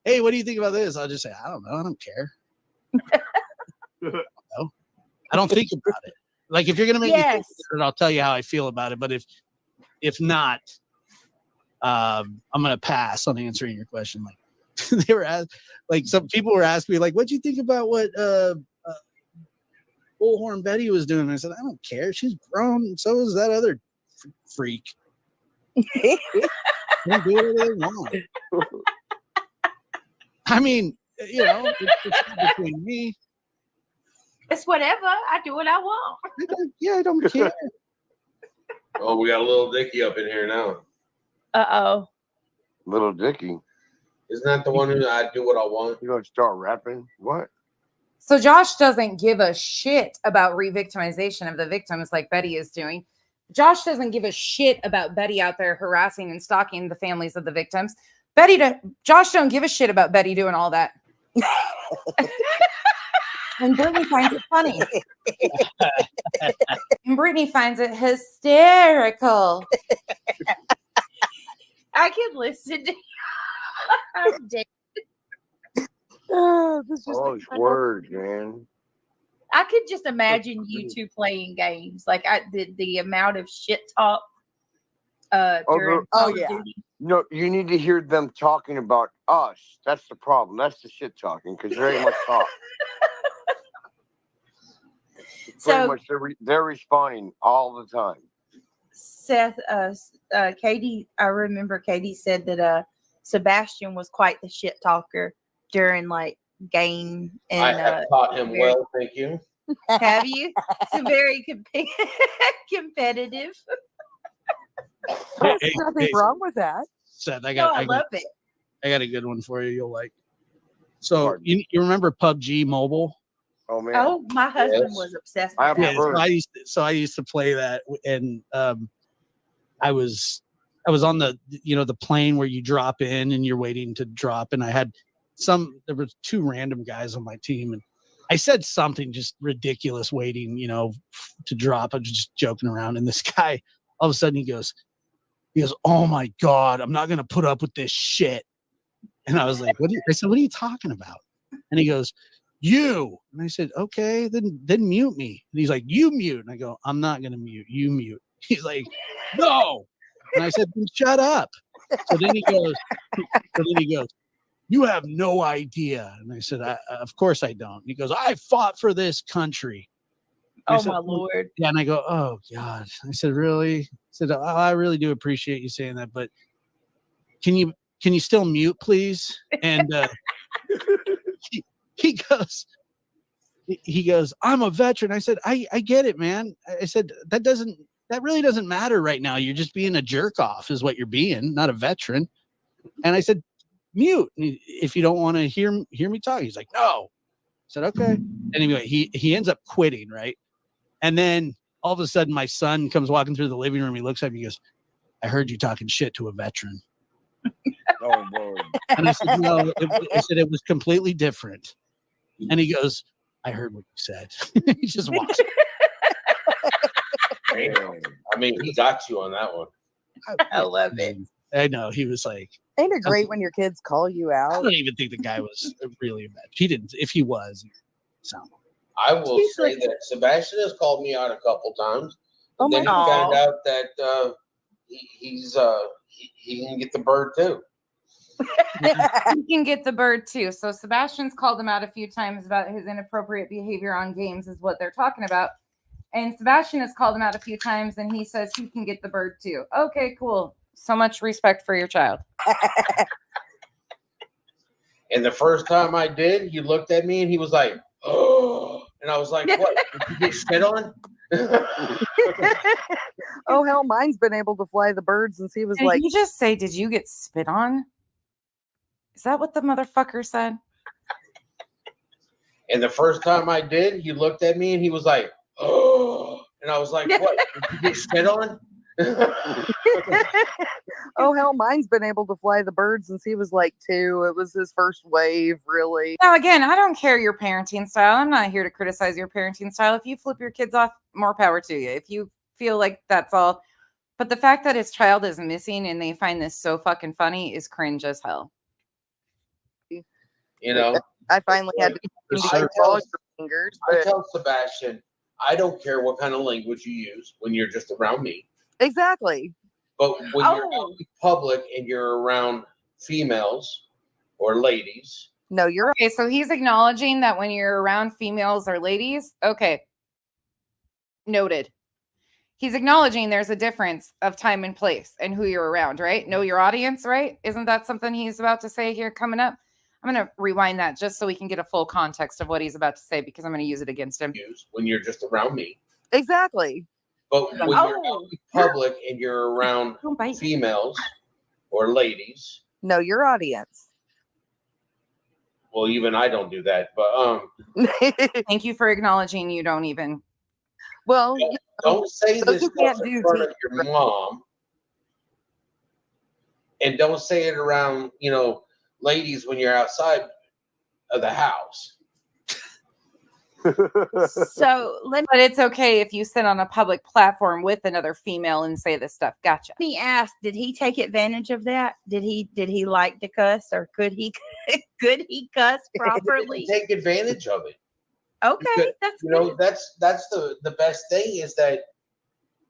"Hey, what do you think about this?" I'll just say, "I don't know. I don't care." No, I don't think about it. Like if you're gonna make me think about it, I'll tell you how I feel about it. But if not, I'm gonna pass on answering your question. Like they were like some people were asking me, like, "What'd you think about what Bullhorn Betty was doing?" And I said, "I don't care. She's grown, and so is that other freak. They can do whatever they want." I mean, it's not between me.
It's whatever. I do what I want.
I don't care.
oh, we got a little Dicky up in here now.
Uh-oh.
Little Dicky.
Isn't that the one who I do what I want?
You don't start rapping? What?
So Josh doesn't give a shit about re-victimization of the victims like Betty is doing. Josh doesn't give a shit about Betty out there harassing and stalking the families of the victims. Josh don't give a shit about Betty doing all that. And Brittany finds it funny. And Brittany finds it hysterical.
I can listen to I'm dead.
All these words, man.
I could just imagine you two playing games. Like the amount of shit talk during
Oh,
Call of
yeah.
Duty.
No, you need to hear them talking about us. That's the problem. That's the shit talking because there ain't much talk. Pretty
So
much they're responding all the time.
Seth, Katie, I remember Katie said that Sebastian was quite the shit talker during like game and
I have taught him
very-
well, thank you.
have you? So very competitive.
Hey,
There's nothing
hey,
wrong with that.
Seth,
I love it.
I got a good one for you. You'll like. So
Pardon?
you remember PUBG Mobile?
Oh man.
Oh, my husband
Yes.
was obsessed
I
with
have
that.
Yeah,
heard.
so I used to play that, and I was on the the plane where you drop in and you're waiting to drop, and there were two random guys on my team, and I said something just ridiculous waiting to drop. I was just joking around, and this guy all of a sudden he goes, "Oh my God, I'm not gonna put up with this shit." And I was like, I said, "What are you talking about?" And he goes, "You." And I said, "Okay, then mute me." And he's like, "You mute." And I go, "I'm not gonna mute. You mute." He's like, "No." And I said, "Then shut up." So then he goes, "You have no idea." And I said, "Of course I don't." And he goes, "I fought for this country." And I
Oh
said,
my Lord.
Yeah, and I go, "Oh God." I said, "Really?" I said, "Oh, I really do appreciate you saying that, but can you still mute, please?" And he goes, "I'm a veteran." I said, I get it, man. I said, that really doesn't matter right now. You're just being a jerk off is what you're being, not a veteran. And I said, mute if you don't want to hear me talk. He's like, "No." I said, "Okay." Anyway, he ends up quitting, right? And then all of a sudden my son comes walking through the living room. He looks at me, he goes, "I heard you talking shit to a veteran."
Oh Lord.
And I said, "No." I said, "It was completely different." And he goes, "I heard what you said." He just walks.
Damn.
I mean, he got you on that one.
I love it.
I know. He was like,
Ain't it great when your kids call you
I
out?
don't even think the guy was really a vet. He didn't. If he was, so
I will
He's
say
like-
that Sebastian has called me out a couple times.
Oh
Then he
my
found
God.
out that he can get the bird too.
You can get the bird too. So Sebastian's called him out a few times about his inappropriate behavior on games, is what they're talking about. And Sebastian has called him out a few times, and he says he can get the bird too. Okay, cool. So much respect for your child.
And the first time I did, he looked at me and he was like, "Oh," and I was like, "What? Did you get shit on?"
Oh hell, mine's been able to fly the bird since he was
Did
like,
you just say, "Did you get spit on"? Is that what the motherfucker said?
And the first time I did, he looked at me and he was like, "Oh," and I was like, "What? Did you get shit on?"
oh hell, mine's been able to fly the bird since he was like 2. It was his first wave, really.
Now, again, I don't care your parenting style. I'm not here to criticize your parenting style. If you flip your kids off, more power to you. If you feel like that's all. But the fact that his child is missing and they find this so fucking funny is cringe as hell.
You know,
I finally had to
For
to
sure.
control your fingers.
I
But
tell Sebastian, I don't care what kind of language you use when you're just around me.
exactly.
But when you're out
Oh,
in public and you're around females or ladies,
No, you're
Okay, so he's acknowledging that when you're around females or ladies, okay, noted. He's acknowledging there's a difference of time and place and who you're around, right? Know your audience, right? Isn't that something he's about to say here coming up? I'm going to rewind that just so we can get a full context of what he's about to say because I'm going to use it against him.
use when you're just around me.
exactly.
But when you're out
Oh.
in public and you're around
Don't bite me.
females or ladies,
Know your audience.
well, even I don't do that. But
Thank you for acknowledging you don't even.
well,
don't say
Those
this
who can't
stuff in
do
front of
teeth,
your mom, and don't say it around ladies when you're outside of the house.
so let
But it's okay if you sit on a public platform with another female and say this stuff. Gotcha.
me ask, did he take advantage of that? Did he like to cuss or could he cuss properly?
Take advantage of it.
Okay, that's
You know,
good.
that's the best thing is that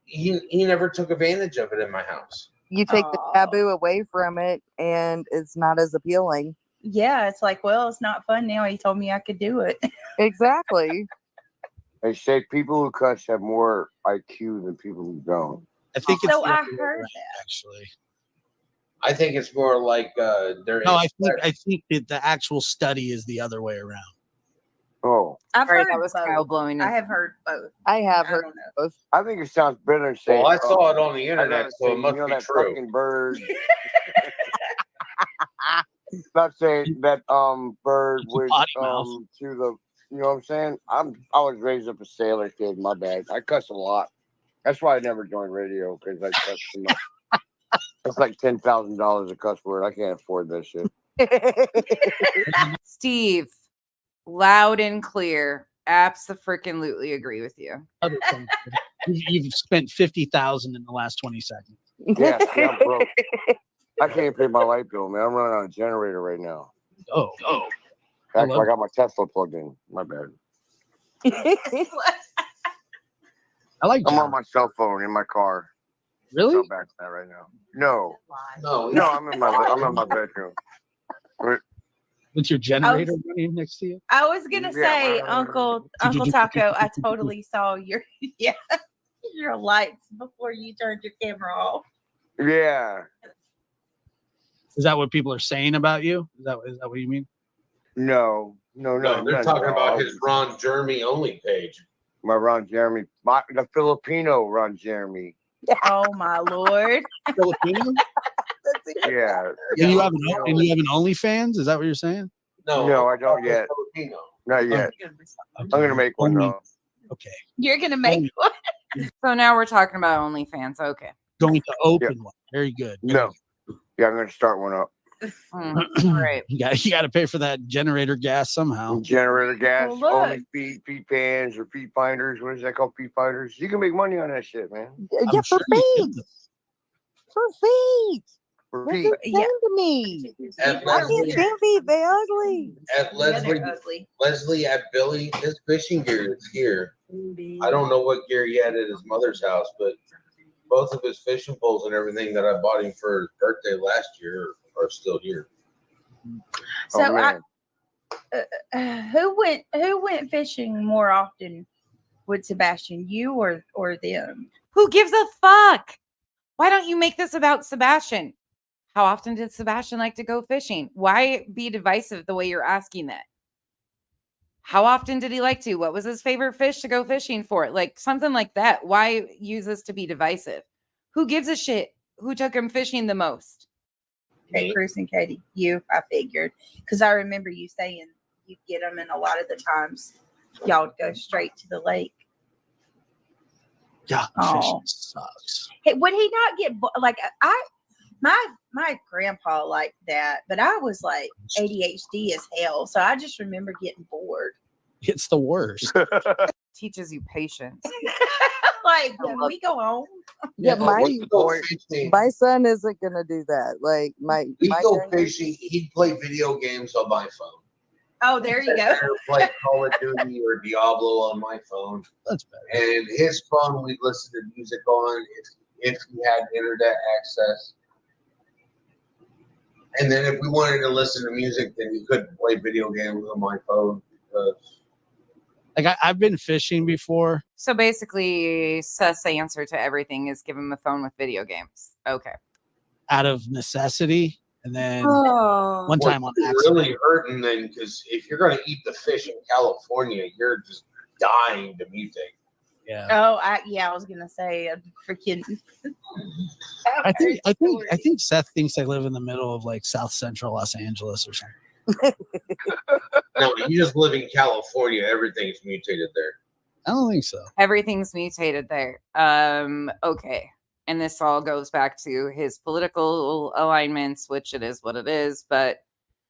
he never took advantage of it in my house.
You take the
Aw.
taboo away from it, and it's not as appealing.
Yeah, it's like, well, it's not fun now. He told me I could do it.
Exactly.
They say people who cuss have more IQ than people who don't.
I think it's
So
the
I
other way
heard
around,
that.
actually.
I think it's more like they're
No, I think that the actual study is the other way around.
Oh,
I've
Sorry,
heard
that was Kyle
both.
blowing
I
his
have heard both.
I have
I
heard
don't know.
both.
I think it sounds better than saying.
Well, I saw it on the
I'd
internet,
rather
so
say,
it must
you know,
be
that
true.
fucking bird. Not saying that bird
It's a
would
potty mouth.
to the, you know what I'm saying? I was raised up a sailor kid. My bad. I cuss a lot. That's why I never joined radio, because I cuss too much. It's like $10,000 a cuss word. I can't afford that shit.
Steve, loud and clear. Abso-freaking-lutely agree with you.
Other things. You've spent 50,000 in the last 20 seconds.
Yeah, see, I'm broke. I can't pay my light bill, man. I'm running on a generator right now.
Oh,
Actually, I got my Tesla plugged in. My bad.
I like.
I'm on my cell phone in my car.
Really?
So back to that right now. No,
No,
I'm in my bedroom.
With your generator running next to you?
I was gonna
Yeah,
say,
well,
Uncle Taco, I totally saw your your lights before you turned your camera off.
Yeah.
Is that what people are saying about you? Is that what you mean?
No,
they're
no,
talking
no.
about his Ron Jeremy only page.
My Ron Jeremy, the Filipino Ron Jeremy.
Oh my lord!
Filipino?
Yeah.
And you have an OnlyFans? Is that what you're saying?
No, I don't yet.
Filipino.
Not yet.
Okay.
I'm gonna make one though.
Okay.
You're gonna make one.
So now we're talking about OnlyFans. Okay.
Going to open one. Very good.
No. Yeah, I'm gonna start one up.
All right.
You got to pay for that generator gas somehow.
Generator gas,
Well, look.
only feed pans or feed finders. What is that called? Feed finders. You can make money on that shit, man.
Yeah, for feet. For feet.
For
That's
feet.
insane to me.
At
I can't
Leslie,
stand feet. They're ugly.
at Leslie,
ugly.
Leslie at Billy, his fishing gear is here. I don't know what gear he had at his mother's house, but both of his fishing poles and everything that I bought him for his birthday last year are still here.
So
Oh, man.
who went fishing more often with Sebastian? You or them?
Who gives a fuck? Why don't you make this about Sebastian? How often did Sebastian like to go fishing? Why be divisive the way you're asking that? How often did he like to? What was his favorite fish to go fishing for? Like something like that. Why use this to be divisive? Who gives a shit? Who took him fishing the most?
Okay, Bruce and Katie, you. I figured because I remember you saying you get them, and a lot of the times y'all would go straight to the lake.
God,
Oh.
fishing sucks.
Hey, would he not get like my grandpa liked that, but I was like ADHD as hell, so I just remember getting bored.
It's the worst.
Teaches you patience.
Like, can we go home?
Yeah,
We go fishing.
my son isn't gonna do that. Like my
We
my
go
young-
fishing. He'd play video games on my phone.
Oh, there you go.
Or play Call of Duty or Diablo on my phone.
That's better.
And his phone, we'd listen to music on if he had internet access. And then if we wanted to listen to music, then he couldn't play video games on my phone.
Like I've been fishing before.
So basically, Seth's answer to everything is give him a phone with video games. Okay.
Out of necessity, and then
Oh.
one time on
What's
accident.
really hurting then, because if you're going to eat the fish in California, you're just dying to mutate.
Yeah,
Oh, I was gonna say freaking.
I think Seth thinks I live in the middle of like South Central Los Angeles or something.
No, you just live in California. Everything's mutated there.
I don't think so.
Everything's mutated there. Okay. And this all goes back to his political alignments, which it is what it is. But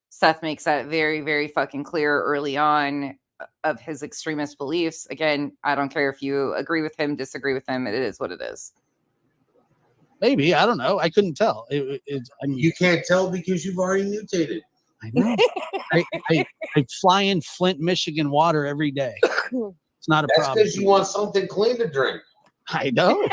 Seth makes that very, very fucking clear early on of his extremist beliefs. Again, I don't care if you agree with him, disagree with him. It is what it is.
Maybe I don't know. I couldn't tell. I mean,
You can't tell because you've already mutated.
I know. I fly in Flint, Michigan water every day. It's not a
That's
problem.
because you want something clean to drink.
I know.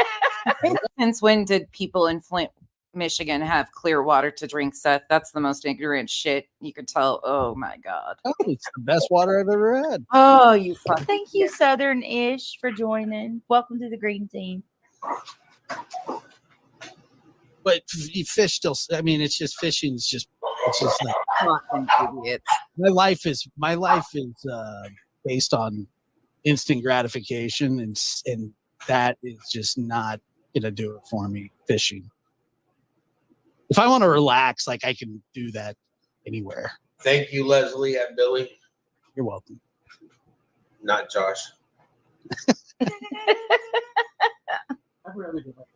Since when did people in Flint, Michigan have clear water to drink, Seth? That's the most ignorant shit you could tell. Oh my God.
Oh, it's the best water I've ever had.
Oh, you fucking.
Thank you, Southern Ish, for joining. Welcome to the green team.
But fish still, I mean, it's just fishing. It's just like
Fucking idiots.
my life is based on instant gratification, and that is just not gonna do it for me. Fishing. If I want to relax, like I can do that anywhere.
Thank you, Leslie and Billy.
You're welcome.
Not Josh.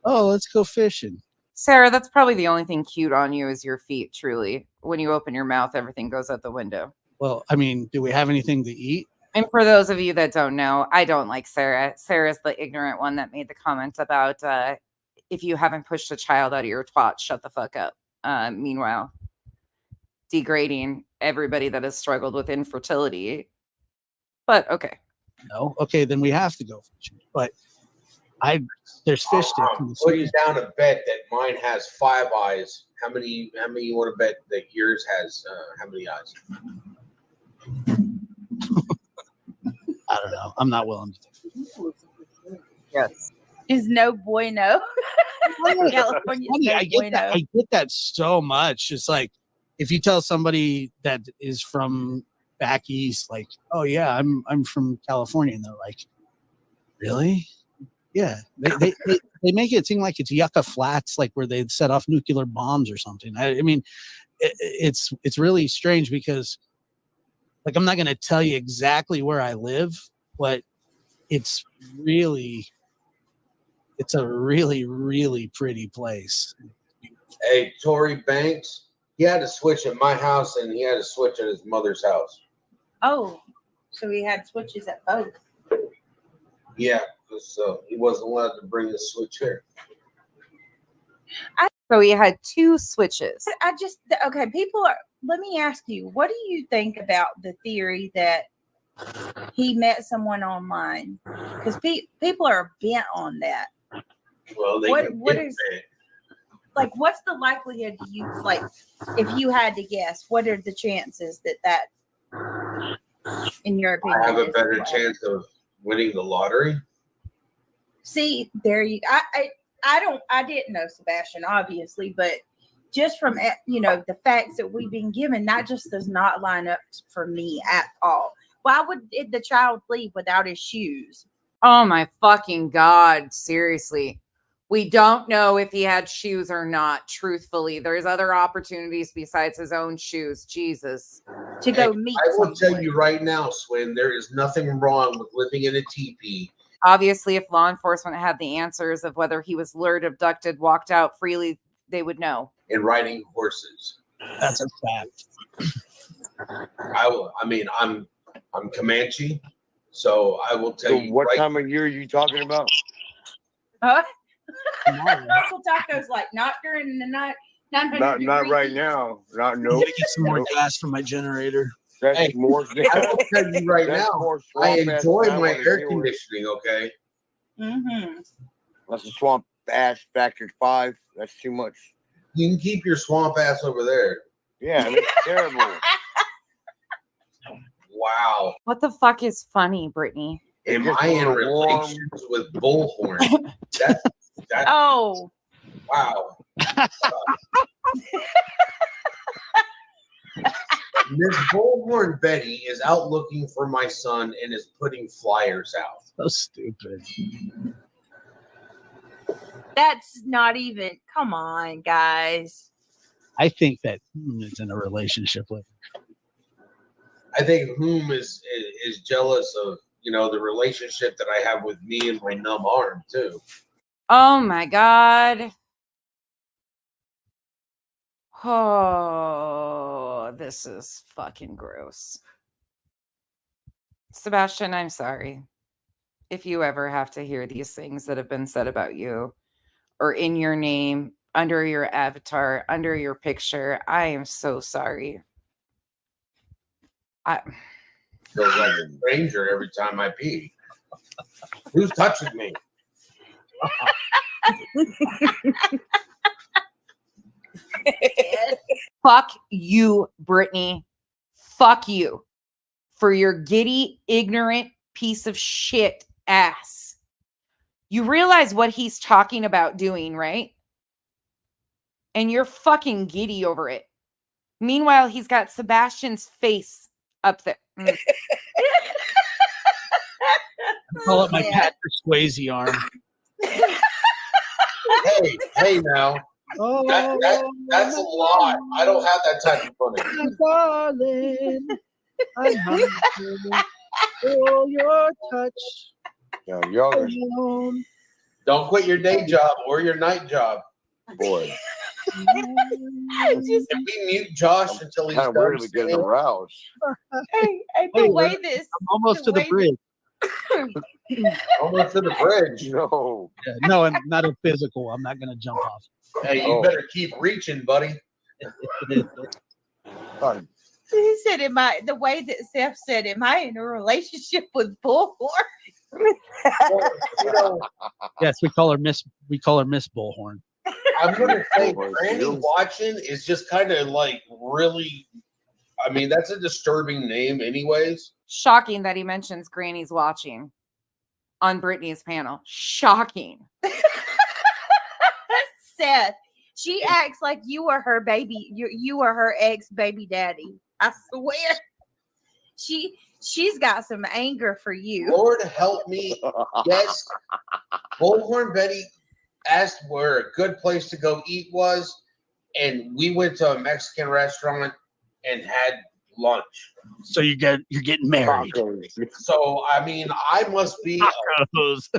Oh, let's go fishing.
Sarah, that's probably the only thing cute on you is your feet, truly. When you open your mouth, everything goes out the window.
Well, I mean, do we have anything to eat?
And for those of you that don't know, I don't like Sarah. Sarah's the ignorant one that made the comment about if you haven't pushed a child out of your twat, shut the fuck up. Meanwhile, degrading everybody that has struggled with infertility. But okay.
No. Okay, then we have to go fishing. But there's fish sticks. in the
Put you
sea.
down a bet that mine has 5 eyes. How many you want to bet that yours has how many eyes?
I don't know. I'm not willing to.
Yes.
Is no bueno. California's
Funny,
no
I get that.
bueno.
I get that so much. It's like if you tell somebody that is from back east, like, "Oh yeah, I'm from California," and they're like, "Really?" Yeah, they make it seem like it's Yucca Flats, like where they'd set off nuclear bombs or something. I mean, it's really strange because, like, I'm not going to tell you exactly where I live, but it's a really, really pretty place.
Hey, Tory Banks, he had to switch at my house and he had to switch at his mother's house.
Oh, so we had switches at both.
Yeah, because he wasn't allowed to bring the switch here.
So he had 2 switches.
Okay, let me ask you, what do you think about the theory that he met someone online? Because people are bent on that.
Well, they
What
can
is-
get
Like, what's the likelihood like, if you had to guess, what are the chances that in your opinion,
I have a
is
better
what?
chance of winning the lottery.
See, there you I didn't know Sebastian, obviously, but just from the facts that we've been given, that just does not line up for me at all. Why would the child leave without his shoes?
Oh my fucking God. Seriously. We don't know if he had shoes or not, truthfully. There's other opportunities besides his own shoes. Jesus.
To go meet
I will tell
someone.
you right now, Swin, there is nothing wrong with living in a teepee.
Obviously, if law enforcement had the answers of whether he was lured, abducted, walked out freely, they would know.
And riding horses.
That's a fact.
I'm Comanche, so I will tell
So
you.
what
right
time of year are you talking about?
Huh? Uncle Taco's like, not during the night.
Not right now. Not
I'm
no.
gonna get some more gas for my generator.
That's
Hey,
more.
I will tell you right
That's
now,
more
I
swamp ass
enjoy
than I
my
wanna
air
deal with.
conditioning, okay?
Mm-hmm.
That's a swamp ass factor 5. That's too much.
You can keep your swamp ass over there.
Yeah, I mean, it's terrible.
Wow.
What the fuck is funny, Brittany?
Am
Just
I in
a warm-
relations with Bullhorn? That
Oh,
wow. Miss Bullhorn Betty is out looking for my son and is putting flyers out.
So stupid.
that's not even. Come on, guys.
I think that is in a relationship with her.
I think Whom is jealous of the relationship that I have with me and my numb arm too.
Oh my God. Oh, this is fucking gross. Sebastian, I'm sorry. If you ever have to hear these things that have been said about you or in your name, under your avatar, under your picture, I am so sorry.
Feels like a stranger every time I pee. Who's touching me?
Fuck you, Brittany. Fuck you for your giddy, ignorant piece of shit ass. You realize what he's talking about doing, right? And you're fucking giddy over it. Meanwhile, he's got Sebastian's face up there.
I call it my Patrick Swayze arm.
Hey now.
Oh,
That's a lot. I don't have that type of money.
my darling, I'm hungry for your touch.
Yeah, y'all are,
alone.
Don't quit your day job or your night job.
boy.
Just,
Can we mute Josh until he's
Kind of
done
weird to get
singing?
aroused.
the
Wait,
way this,
I'm almost
the
to the
way
bridge.
Almost to the bridge.
No.
Yeah, no, and not a physical. I'm not going to jump off.
Hey, you better keep reaching, buddy.
Fun.
he said, the way that Seth said, am I in a relationship with Bullhorn?
Well, you know,
Yes, we call her Miss Bullhorn.
I'm gonna say
Oh,
Granny
you.
Watching is just kind of like really. I mean, that's a disturbing name, anyways.
Shocking that he mentions Granny's watching on Brittany's panel. Shocking.
Seth, she acts like you were her baby. You were her ex baby daddy. I swear. She's got some anger for you.
Lord help me. Yes, Bullhorn Betty asked where a good place to go eat was, and we went to a Mexican restaurant and had lunch.
So you're getting married.
So I mean, I must be.
Tacos.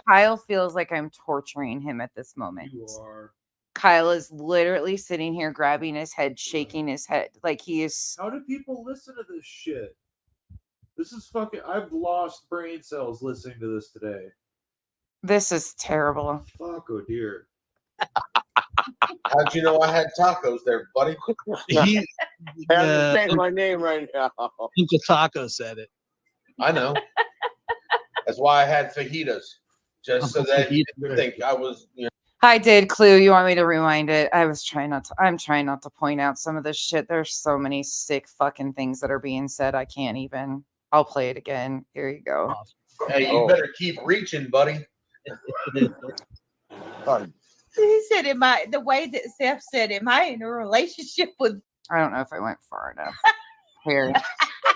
Kyle feels like I'm torturing him at this moment.
You are.
Kyle is literally sitting here grabbing his head, shaking his head like he is.
How do people listen to this shit? This is fucking. I've lost brain cells listening to this today.
This is terrible.
Fuck, oh dear.
How'd you know I had tacos there, buddy?
He,
Say my name right now.
Uncle Taco said it.
I know. That's why I had fajitas, just so that you didn't think I was. You know,
I did, Clue. You want me to rewind it? I'm trying not to point out some of this shit. There's so many sick fucking things that are being said. I can't even. I'll play it again. Here you go.
hey, you better keep reaching, buddy.
Fun.
He said, the way that Seth said, am I in a relationship with?
I don't know if I went far enough. Here.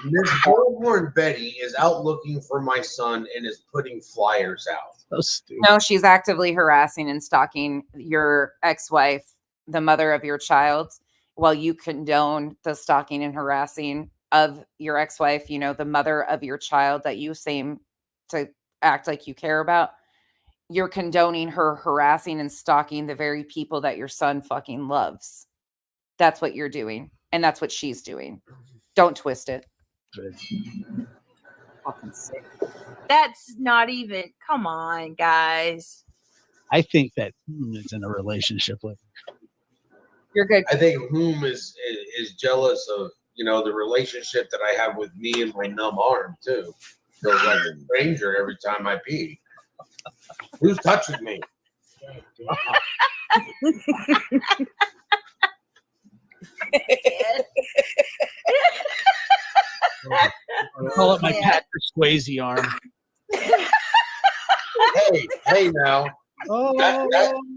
Miss Bullhorn Betty is out looking for my son and is putting flyers out.
So stupid.
No, she's actively harassing and stalking your ex-wife, the mother of your child, while you condone the stalking and harassing of your ex-wife, you know, the mother of your child that you seem to act like you care about. You're condoning her harassing and stalking the very people that your son fucking loves. That's what you're doing. And that's what she's doing. Don't twist it.
Fucking sick. That's not even. Come on, guys.
I think that is in a relationship with.
You're good.
I think whom is jealous of, you know, the relationship that I have with me and my numb arm too. Feels like a stranger every time I pee. Who's touching me?
I call it my Patrick Swayze arm.
Hey now.
Oh,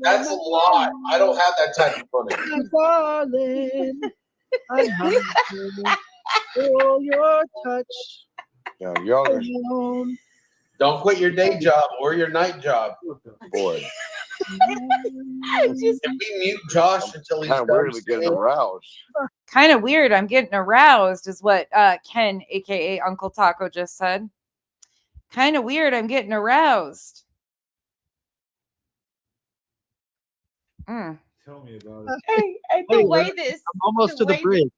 That's a lot. I don't have that type of money.
my darling, I'm hungry for your touch.
Yeah, y'all are,
alone.
Don't quit your day job or your night job.
boy.
Can we mute Josh until he's
Kind of
done
weird to get
singing?
aroused.
Kind of weird. I'm getting aroused is what Ken, aka Uncle Taco, just said. Kind of weird. I'm getting aroused.
Tell me about it.
Hey,
Hey,
the way this.
I'm almost to the
way
bridge.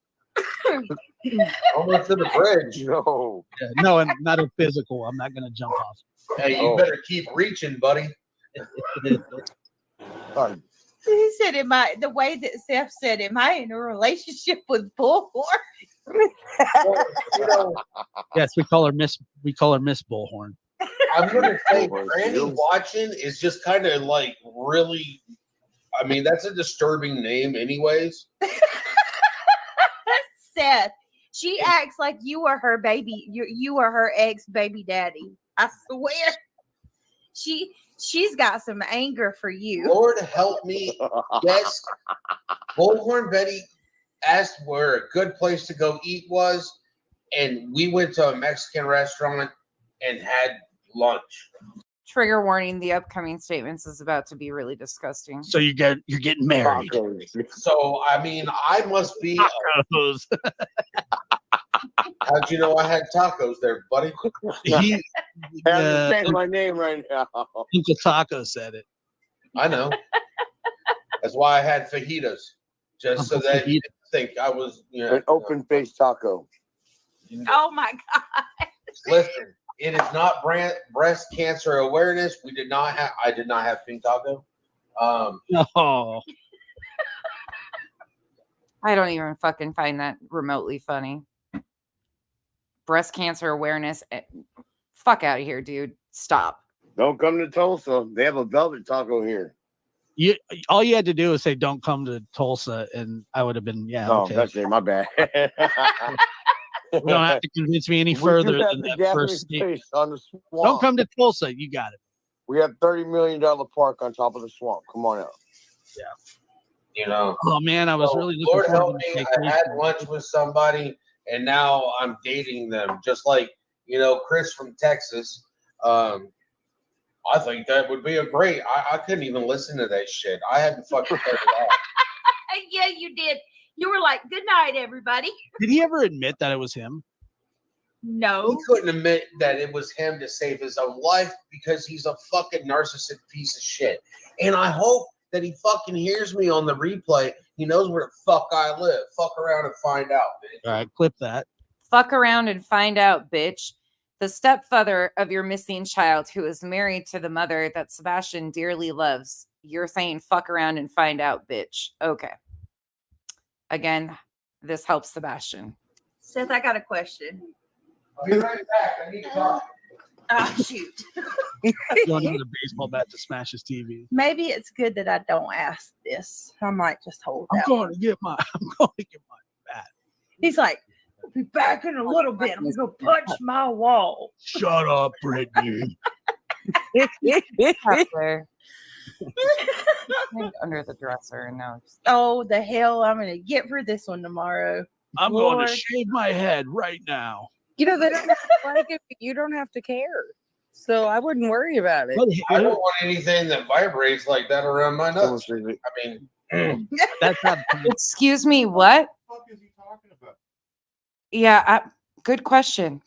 Almost to the bridge.
No.
Yeah, no, and not a physical. I'm not going to jump off.
Hey, you better keep reaching, buddy.
Fun.
He said, the way that Seth said, am I in a relationship with Bullhorn?
Well, you know,
Yes, we call her Miss Bullhorn.
I'm gonna say
Bullhorn
Granny
Fields.
watching is just kind of like really. I mean, that's a disturbing name, anyways.
Seth, she acts like you are her baby. You are her ex baby daddy. I swear. She's got some anger for you.
Lord help me. Yes, Bullhorn Betty asked where a good place to go eat was, and we went to a Mexican restaurant and had lunch.
Trigger warning: the upcoming statements is about to be really disgusting.
So you're getting married.
Tacos.
So I mean, I must be.
Tacos.
How'd you know I had tacos there, buddy?
He,
I have to say my name right now.
Uncle Taco said it.
I know. That's why I had fajitas, just so that you didn't think I was,
An open faced taco.
Oh my god.
Listen, it is not breast cancer awareness. I did not have pink taco.
Oh,
I don't even fucking find that remotely funny. Breast cancer awareness. Fuck out of here, dude. Stop.
Don't come to Tulsa. They have a velvet taco here.
all you had to do was say, "Don't come to Tulsa," and I would have been, yeah,
Oh,
okay.
that's it. My bad.
You don't have to convince me any
We
further
do have
than
the
that
Japanese
first statement.
place on the swamp.
Don't come to Tulsa. You got it.
We have $30 million park on top of the swamp. Come on out.
You know.
Oh man, I was
So,
really looking
Lord help
forward to
me.
the
I had
vacation.
lunch with somebody, and now I'm dating them. Just like Chris from Texas. I think that would be a great. I couldn't even listen to that shit. I had to fucking cut it off.
Yeah, you did. You were like, "Good night, everybody."
Did he ever admit that it was him?
No.
He couldn't admit that it was him to save his own life because he's a fucking narcissistic piece of shit. And I hope that he fucking hears me on the replay. He knows where the fuck I live. Fuck around and find out, bitch.
All right, clip that.
Fuck around and find out, bitch. The stepfather of your missing child who is married to the mother that Sebastian dearly loves. You're saying fuck around and find out, bitch. Okay. Again, this helps Sebastian.
Seth, I got a question.
I'll be right back. I need to talk.
Ah, shoot.
Going with a baseball bat to smash his TV.
Maybe it's good that I don't ask this. I might just hold
I'm
that
going
one.
to get my bat.
He's like, "I'll be back in a little bit. I'm going to punch my wall."
Shut up, Brittany.
Up there. Under the dresser and now just
Oh, the hell I'm going to get for this one tomorrow.
I'm going
Lord.
to shave my head right now.
They don't have to like it, but you don't have to care. So I wouldn't worry about it.
I don't want anything that vibrates like that around my nuts. I mean,
That's not
Excuse me, what?
What the fuck is he talking about?
Yeah, good question.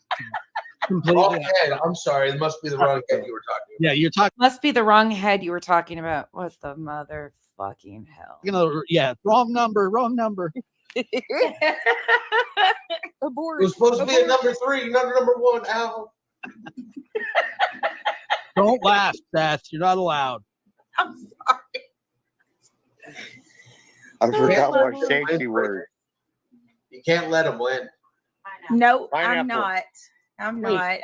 wrong
completely.
head. I'm sorry. It must be the wrong head you were talking about.
Yeah, you're talking.
Must be the wrong head you were talking about. What the motherfucking hell?
Yeah, wrong number.
Abort.
It was supposed to be a
Abort.
number 3, not a number 1. Ow.
Don't laugh, Seth. You're not allowed.
I'm sorry.
I forgot
love
what
you.
shape she were.
You can't let him win.
No,
Pineapple.
I'm not. I'm
Wait,
not.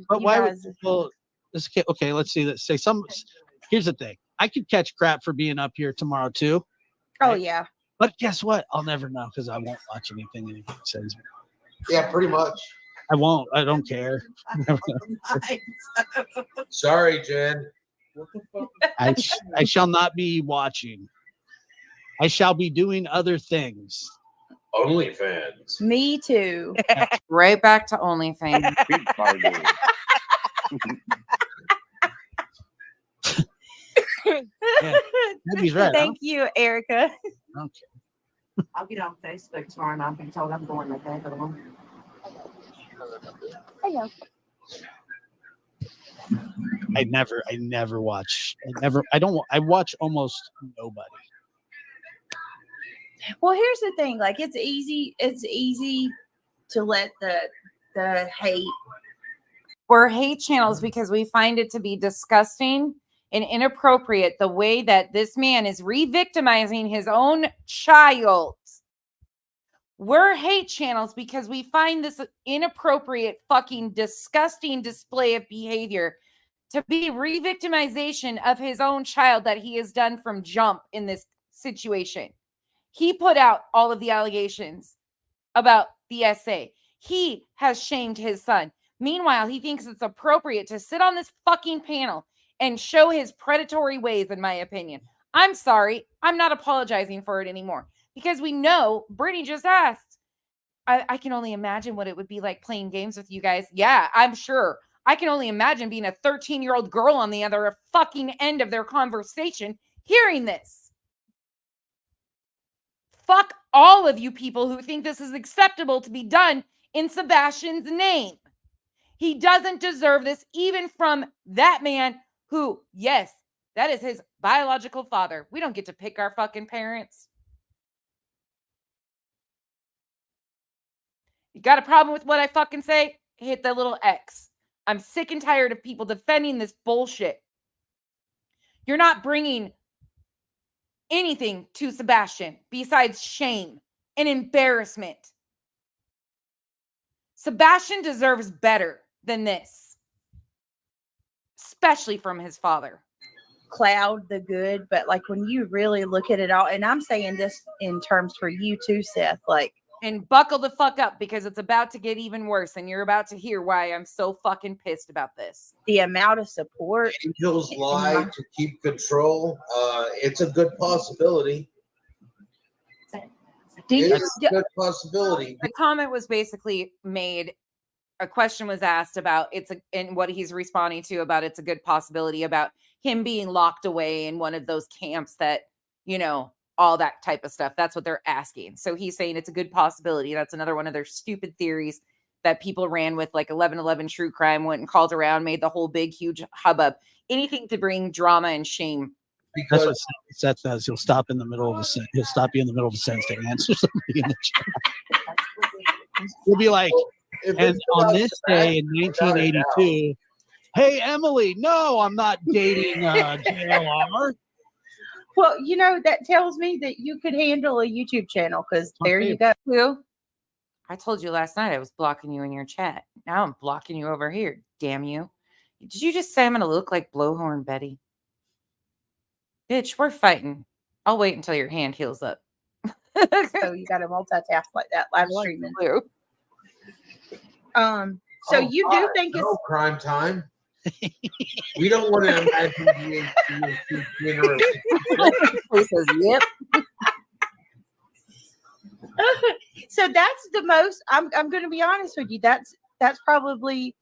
But
You
why would
guys-
well, this kid, okay, let's see. Let's say some. Here's the thing. I could catch crap for being up here tomorrow too.
Oh yeah.
But guess what? I'll never know because I won't watch anything anybody says.
Yeah, pretty much.
I won't. I don't care.
Sorry, Jen.
What the fuck?
I shall not be watching. I shall be doing other things.
OnlyFans.
Me too.
Right back to OnlyFans.
Beat party.
Debbie's right.
Thank you, Erica.
Okay.
I'll get on Facebook tomorrow and I'll be told I'm going with that little one.
I know.
I never watch. I watch almost nobody.
Well, here's the thing. Like, it's easy to let the hate.
We're hate channels because we find it to be disgusting and inappropriate the way that this man is re-victimizing his own child. We're hate channels because we find this inappropriate, fucking disgusting display of behavior to be re-victimization of his own child that he has done from jump in this situation. He put out all of the allegations about the essay. He has shamed his son. Meanwhile, he thinks it's appropriate to sit on this fucking panel and show his predatory ways, in my opinion. I'm sorry. I'm not apologizing for it anymore because we know Brittany just asked. I can only imagine what it would be like playing games with you guys. Yeah, I'm sure. I can only imagine being a 13-year-old girl on the other fucking end of their conversation hearing this. Fuck all of you people who think this is acceptable to be done in Sebastian's name. He doesn't deserve this, even from that man who, yes, that is his biological father. We don't get to pick our fucking parents. You got a problem with what I fucking say? Hit the little X. I'm sick and tired of people defending this bullshit. You're not bringing anything to Sebastian besides shame and embarrassment. Sebastian deserves better than this, especially from his father.
Cloud the good, but like when you really look at it all, and I'm saying this in terms for you too, Seth, like,
and buckle the fuck up because it's about to get even worse, and you're about to hear why I'm so fucking pissed about this.
The amount of support.
Angels lie to keep control. It's a good possibility. It's a good possibility.
The comment was basically made. A question was asked about and what he's responding to about it's a good possibility about him being locked away in one of those camps that, you know, all that type of stuff. That's what they're asking. So he's saying it's a good possibility. That's another one of their stupid theories that people ran with, like 11/11 true crime, went and called around, made the whole big, huge hubbub. Anything to bring drama and shame.
Because that's what Seth does. He'll stop in the middle of a sentence. He'll stop you in the middle of a sentence to answer somebody in the chat. He'll be like, and on this day in 1982, hey, Emily, no, I'm not dating JLR.
Well, you know, that tells me that you could handle a YouTube channel because there you go.
Who? I told you last night I was blocking you in your chat. Now I'm blocking you over here. Damn you. Did you just say I'm going to look like Blowhorn Betty? Bitch, we're fighting. I'll wait until your hand heals up.
So you got to multitask like that live streaming. So you do think it's
crime time? We don't want to imagine
He says, "Yep."
So that's the most. I'm going to be honest with you. That's probably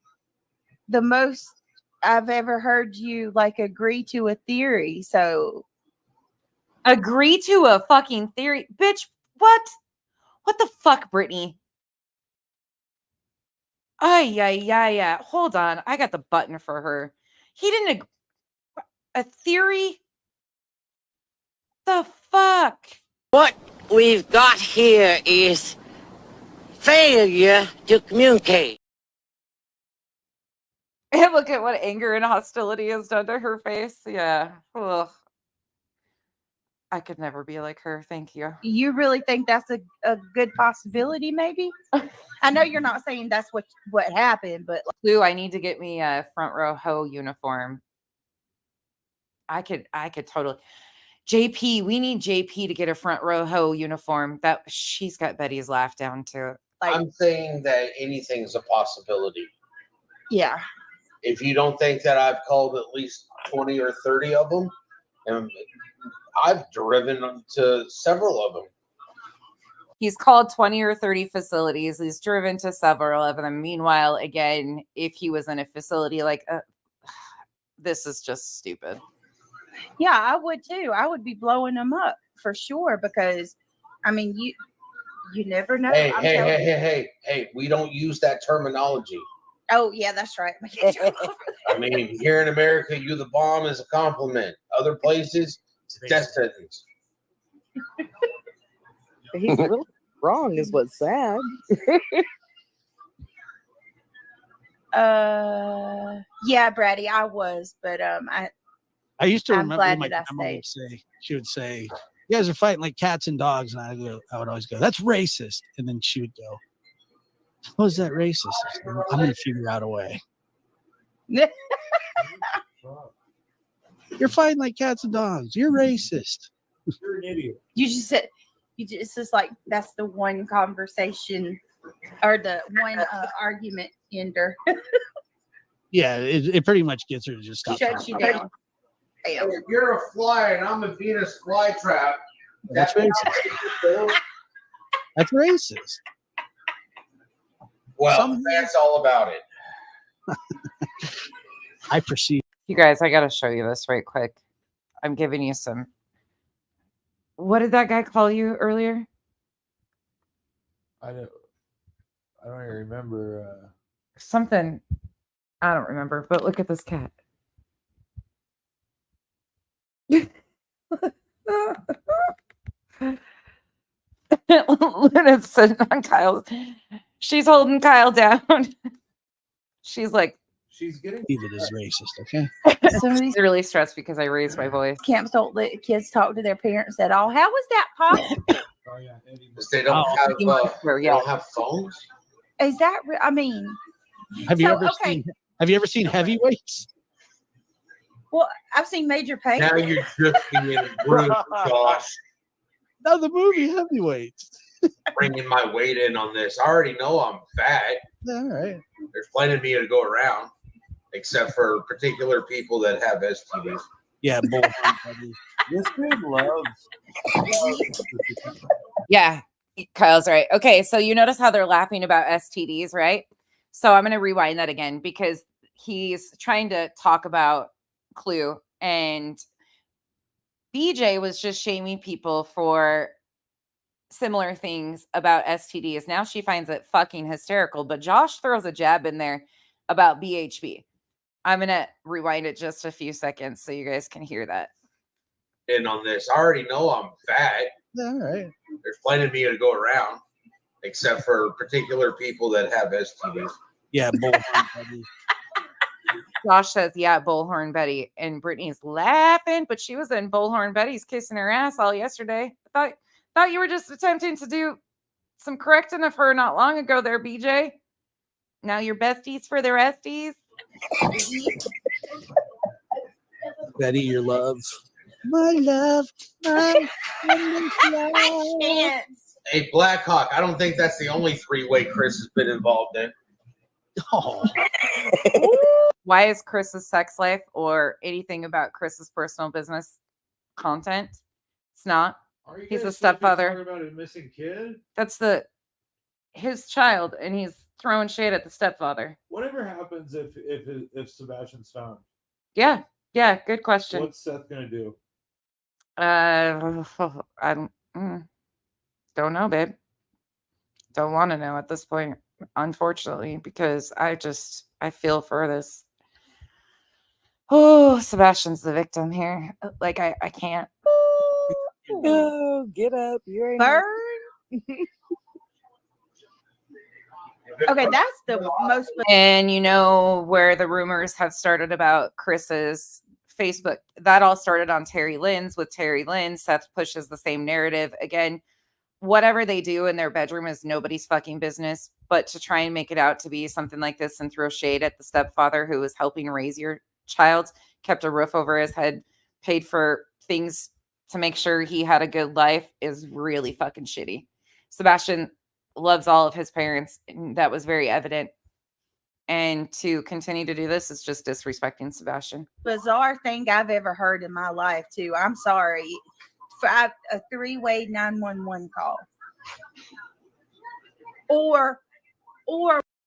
the most I've ever heard you like agree to a theory. So
agree to a fucking theory, bitch. What? What the fuck, Brittany? Yeah. Hold on. I got the button for her. He didn't a theory? The fuck?
What we've got here is failure to communicate.
And look at what anger and hostility has done to her face. Yeah. Ugh. I could never be like her. Thank you.
You really think that's a good possibility, maybe? I know you're not saying that's what happened, but
Lou, I need to get me a front row hoe uniform. I could totally. JP, we need JP to get a front row hoe uniform. That she's got Betty's laugh down to.
I'm saying that anything's a possibility.
Yeah.
If you don't think that I've called at least 20 or 30 of them, and I've driven to several of them.
He's called 20 or 30 facilities. He's driven to several of them. Meanwhile, again, if he was in a facility like this is just stupid.
Yeah, I would too. I would be blowing them up for sure because, I mean, you never know.
Hey, we don't use that terminology.
Oh, yeah, that's right.
I mean, here in America, you the bomb is a compliment. Other places, it's a death sentence.
He's really wrong, is what's sad.
Yeah, Brady, I was, but
I used to
I'm
remember
glad
my
that I
grandma
stayed.
she would say, You guys are fighting like cats and dogs. And I would always go, that's racist. And then she would go, how is that racist? I'm going to figure out a way. You're fighting like cats and dogs. You're racist.
You're an idiot.
You just said, it's just like, that's the one conversation or the one argument ender.
Yeah, it pretty much gets her to just stop.
Shuts you down.
If you're a fly and I'm a Venus flytrap,
That's racist. That's racist.
Well, that's all about it.
I perceive.
You guys, I got to show you this right quick. I'm giving you some. What did that guy call you earlier?
I don't even remember.
Something. I don't remember, but look at this cat. Luna's sitting on Kyle's. She's holding Kyle down. She's like,
She's getting
it is racist, okay?
Somebody's
really stressed because I raised my voice.
camps don't let kids talk to their parents at all. How was that possible?
Oh yeah, Eddie.
Because they don't they don't have phones.
Is that, I mean,
Have you
So,
ever
okay.
seen? Have you ever seen Heavyweights?
well, I've seen Major Payne.
Now you're drifting in Bruce, Josh,
No, the movie Heavyweights.
bringing my weight in on this. I already know I'm fat.
All right.
There's plenty of me to go around, except for particular people that have STDs.
Yeah, bullhorn buddies.
This dude loves.
Yeah, Kyle's right. Okay, so you notice how they're laughing about STDs, right? So I'm going to rewind that again because he's trying to talk about Clue, and BJ was just shaming people for similar things about STDs. Now she finds it fucking hysterical, but Josh throws a jab in there about BHB. I'm going to rewind it just a few seconds so you guys can hear that.
In on this, I already know I'm fat.
All right.
There's plenty of me to go around, except for particular people that have STDs.
Yeah, bullhorn buddies.
Josh says, yeah, Bullhorn Betty. And Brittany's laughing, but she was in Bullhorn Betty's kissing her ass all yesterday. Thought you were just attempting to do some correcting of her not long ago there, BJ. Now you're besties for their esties.
Betty, your love. My love. My
I can't.
Hey, Blackhawk, I don't think that's the only three-way Chris has been involved in.
Oh,
Why is Chris's sex life or anything about Chris's personal business content? It's not.
Are you
He's a
guys
stepfather.
talking about a missing kid?
That's his child, and he's throwing shade at the stepfather.
Whatever happens if Sebastian's found,
Yeah, good question.
what's Seth gonna do?
I don't know, babe. Don't want to know at this point, unfortunately, because I feel for this. Oh, Sebastian's the victim here. Like I can't.
Oh, get up. You ain't
Burn. Okay, that's the most.
And you know where the rumors have started about Chris's Facebook. That all started on Terry Lynn's with Terry Lynn. Seth pushes the same narrative. Again, whatever they do in their bedroom is nobody's fucking business. But to try and make it out to be something like this and throw shade at the stepfather who was helping raise your child, kept a roof over his head, paid for things to make sure he had a good life is really fucking shitty. Sebastian loves all of his parents, and that was very evident. And to continue to do this is just disrespecting Sebastian.
Bizarre thing I've ever heard in my life, too. I'm sorry. For a three-way 911 call. Or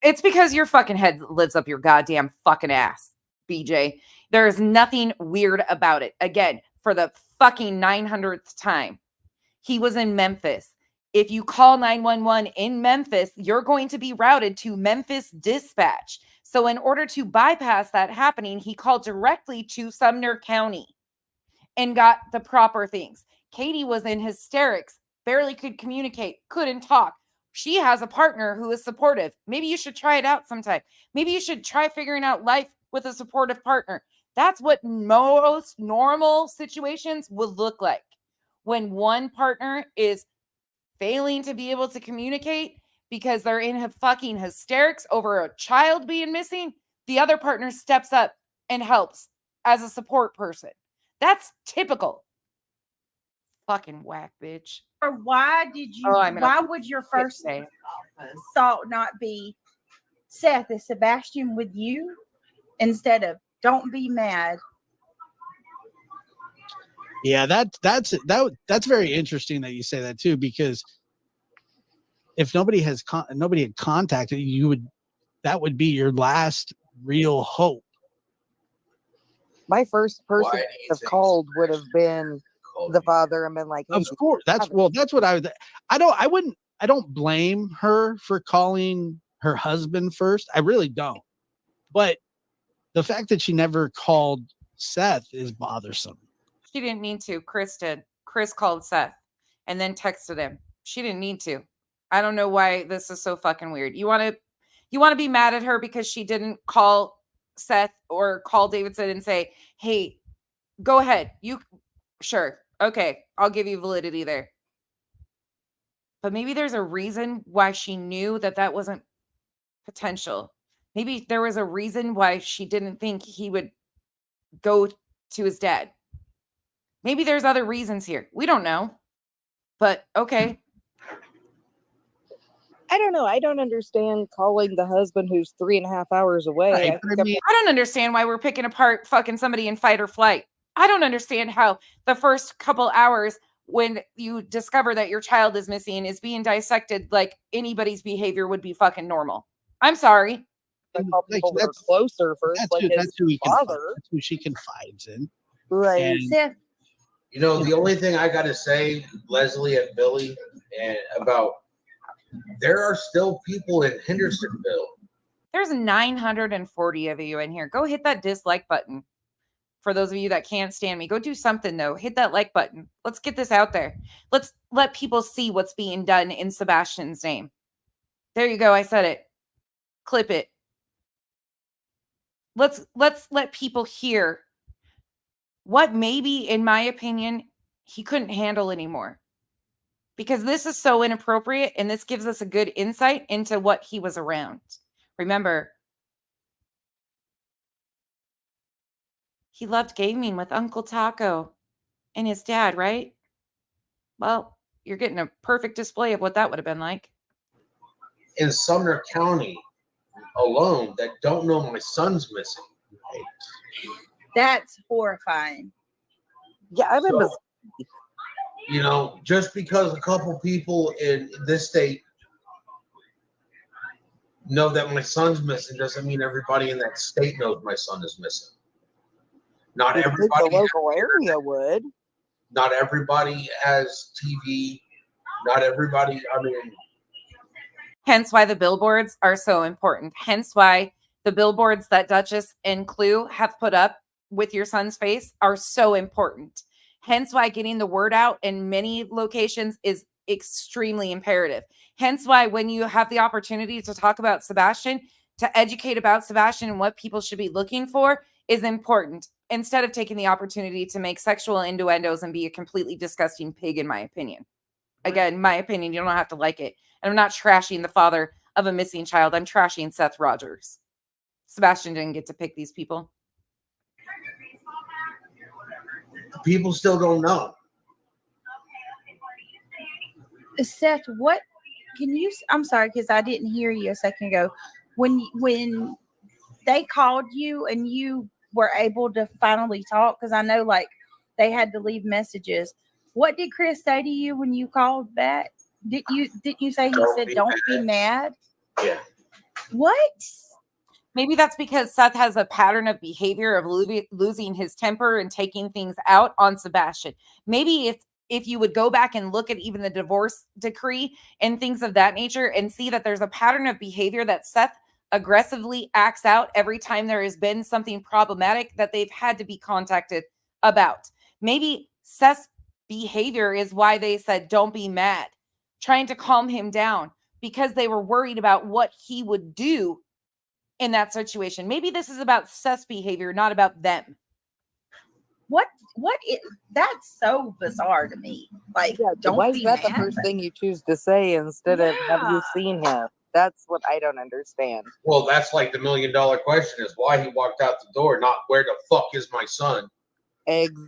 It's because your fucking head lives up your goddamn fucking ass, BJ. There is nothing weird about it. Again, for the fucking 900th time, he was in Memphis. If you call 911 in Memphis, you're going to be routed to Memphis Dispatch. So in order to bypass that happening, he called directly to Sumner County and got the proper things. Katie was in hysterics, barely could communicate, couldn't talk. She has a partner who is supportive. Maybe you should try it out sometime. Maybe you should try figuring out life with a supportive partner. That's what most normal situations would look like. when one partner is failing to be able to communicate because they're in fucking hysterics over a child being missing, the other partner steps up and helps as a support person. That's typical. Fucking whack, bitch.
Or why did you?
Oh, I'm in a
why would your first
today.
thought not be, Seth, is Sebastian with you? Instead of, don't be mad.
Yeah, that's very interesting that you say that too, because if nobody had contacted you, that would be your last real hope.
My first
Why
person
do you
have
think
called
it's
would have been the father and been like, hey,
Of course, that's what I don't blame her for calling her husband first. I really don't. But the fact that she never called Seth is bothersome.
She didn't need to. Chris did. Chris called Seth and then texted him. She didn't need to. I don't know why this is so fucking weird. You want to be mad at her because she didn't call Seth or call Davidson and say, "Hey, go ahead. You sure. Okay, I'll give you validity there." But maybe there's a reason why she knew that wasn't potential. Maybe there was a reason why she didn't think he would go to his dad. Maybe there's other reasons here. We don't know. But okay.
I don't know. I don't understand calling the husband who's 3.5 hours away.
Right,
I
but
think
I don't understand why we're picking apart fucking somebody in fight or flight. I don't understand how the first couple hours when you discover that your child is missing is being dissected like anybody's behavior would be fucking normal. I'm sorry.
I call people that are
That's-
closer first, like his
that's who he
father.
that's who she confides in.
Right.
And
Seth,
You know, the only thing I got to say, Leslie and Billy, and about there are still people in Hendersonville.
There's 940 of you in here. Go hit that dislike button. For those of you that can't stand me, go do something though. Hit that like button. Let's get this out there. Let's let people see what's being done in Sebastian's name. There you go. I said it. Clip it. Let's let people hear what maybe, in my opinion, he couldn't handle anymore. Because this is so inappropriate and this gives us a good insight into what he was around. Remember, he loved gaming with Uncle Taco and his dad, right? Well, you're getting a perfect display of what that would have been like.
In Sumner County alone that don't know my son's missing.
that's horrifying.
Yeah, I remember.
So, you know, just because a couple people in this state know that my son's missing doesn't mean everybody in that state knows my son is missing. Not
The
everybody.
local area would.
Not everybody has TV. Not everybody. I mean,
Hence why the billboards are so important. Hence why the billboards that Duchess and Clue have put up with your son's face are so important. Hence why getting the word out in many locations is extremely imperative. Hence why when you have the opportunity to talk about Sebastian, to educate about Sebastian and what people should be looking for is important, instead of taking the opportunity to make sexual innuendos and be a completely disgusting pig, in my opinion. Again, my opinion, you don't have to like it. And I'm not trashing the father of a missing child. I'm trashing Seth Rogers. Sebastian didn't get to pick these people.
people still don't know.
Seth, what can you? I'm sorry because I didn't hear you a second ago. When they called you and you were able to finally talk, because I know like they had to leave messages. What did Chris say to you when you called back? Did you say he said don't be mad?
Yeah.
What?
Maybe that's because Seth has a pattern of behavior of losing his temper and taking things out on Sebastian. Maybe it's if you would go back and look at even the divorce decree and things of that nature and see that there's a pattern of behavior that Seth aggressively acts out every time there has been something problematic that they've had to be contacted about. Maybe Seth's behavior is why they said, don't be mad, trying to calm him down because they were worried about what he would do in that situation. Maybe this is about Seth's behavior, not about them.
what that's so bizarre to me. Like,
Yeah,
don't
why
be
is that the
mad.
first thing you choose to say instead of have you
Yeah.
seen him? That's what I don't understand.
Well, that's like the $1 million question is why he walked out the door, not where the fuck is my son?
Eggs.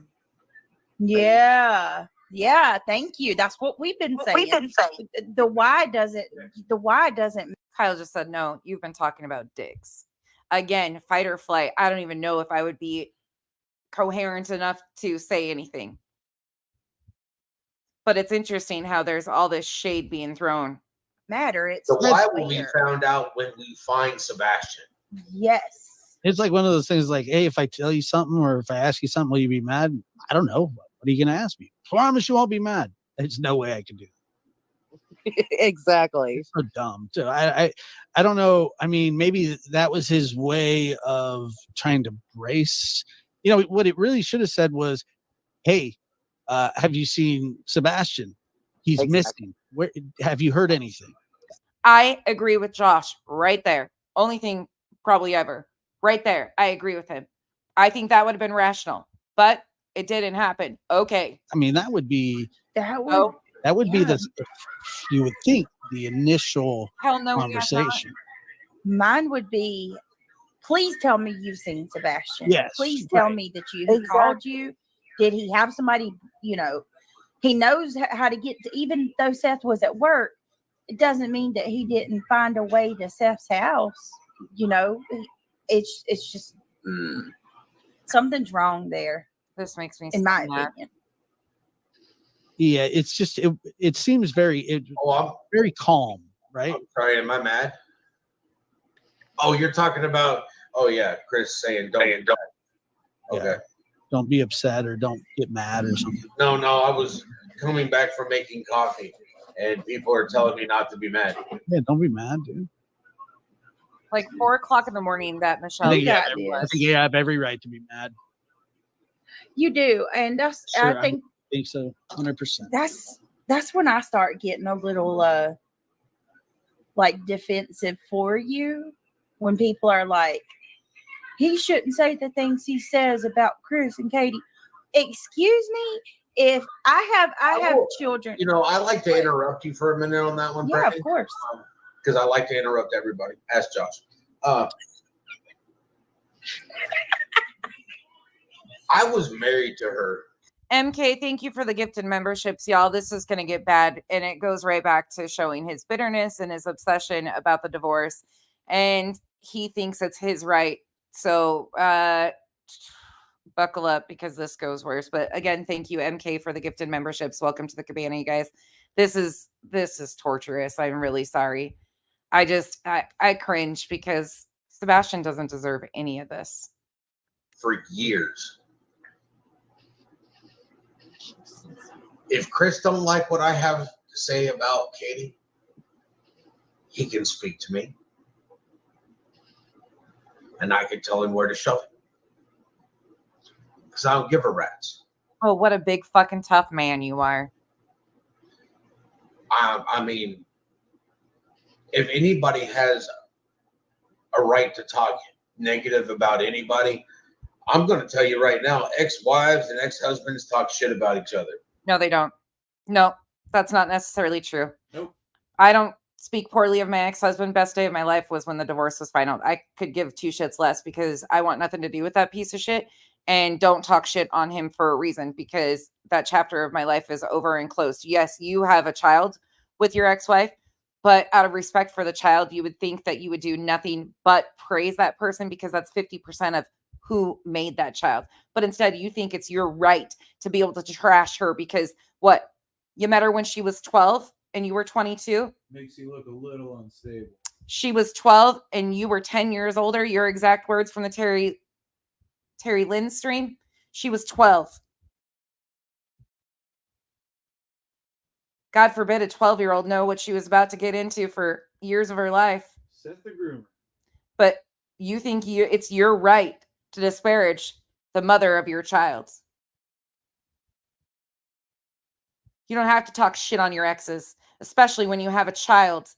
Yeah. Yeah, thank you. That's what we've been saying. The why doesn't
Kyle just said, no, you've been talking about dicks. Again, fight or flight. I don't even know if I would be coherent enough to say anything. But it's interesting how there's all this shade being thrown.
matter. It's
The why will be
fair.
found out when we find Sebastian.
Yes.
It's like one of those things like, hey, if I tell you something or if I ask you something, will you be mad? I don't know. What are you going to ask me? Promise you won't be mad. There's no way I can do that.
Exactly.
It's so dumb. So I don't know. I mean, maybe that was his way of trying to brace. You know, what it really should have said was, hey, have you seen Sebastian? He's
Exactly.
missing. Where have you heard anything?
I agree with Josh right there. Only thing probably ever. Right there. I agree with him. I think that would have been rational, but it didn't happen. Okay.
I mean, that would be
That would
Oh,
be
yeah.
you would think the initial
hell no. we have not.
conversation.
Mine would be, please tell me you've seen Sebastian.
Yes,
Please tell
right.
me that he called you. Did he have somebody, he knows how to get to, even though Seth was at work, it doesn't mean that he didn't find a way to Seth's house. It's just something's wrong there,
This makes me
in my
so mad.
opinion.
Yeah, it's just it seems very very calm, right?
I'm sorry, am I mad? Oh, you're talking about, oh yeah, Chris saying don't.
Yeah.
Okay.
Don't be upset or don't get mad or something.
No, I was coming back from making coffee and people are telling me not to be mad.
Yeah, don't be mad, dude.
Like 4:00 in the morning that Michelle.
I think
got
you have every right to be mad.
You do, and that's
Sure,
I think
think so, 100%.
that's when I start getting a little like defensive for you, when people are like, he shouldn't say the things he says about Chris and Katie. Excuse me, if I have children.
I like to interrupt you for a minute on that one.
Yeah, of course.
Because I like to interrupt everybody. Ask Josh. I was married to her.
MK, thank you for the gifted memberships, y'all. This is going to get bad, and it goes right back to showing his bitterness and his obsession about the divorce, and he thinks it's his right. So buckle up because this goes worse. But again, thank you, MK, for the gifted memberships. Welcome to the cabana, you guys. This is torturous. I'm really sorry. I cringe because Sebastian doesn't deserve any of this.
For years. If Chris don't like what I have to say about Katie, he can speak to me. And I can tell him where to shove it. Because I don't give a rat's.
Oh, what a big fucking tough man you are.
I mean, if anybody has a right to talk negative about anybody, I'm going to tell you right now, ex-wives and ex-husbands talk shit about each other.
No, they don't. No, that's not necessarily true.
Nope.
I don't speak poorly of my ex-husband. Best day of my life was when the divorce was final. I could give two shits less because I want nothing to do with that piece of shit, and don't talk shit on him for a reason, because that chapter of my life is over and closed. Yes, you have a child with your ex-wife, but out of respect for the child, you would think that you would do nothing but praise that person, because that's 50% of who made that child. But instead, you think it's your right to be able to trash her because what? You met her when she was 12 and you were 22?
Makes you look a little unstable.
She was 12 and you were 10 years older. Your exact words from the Terry Lynn stream. She was 12. God forbid a 12-year-old know what she was about to get into for years of her life.
Seth the groomer.
But you think it's your right to disparage the mother of your child. You don't have to talk shit on your exes, especially when you have a child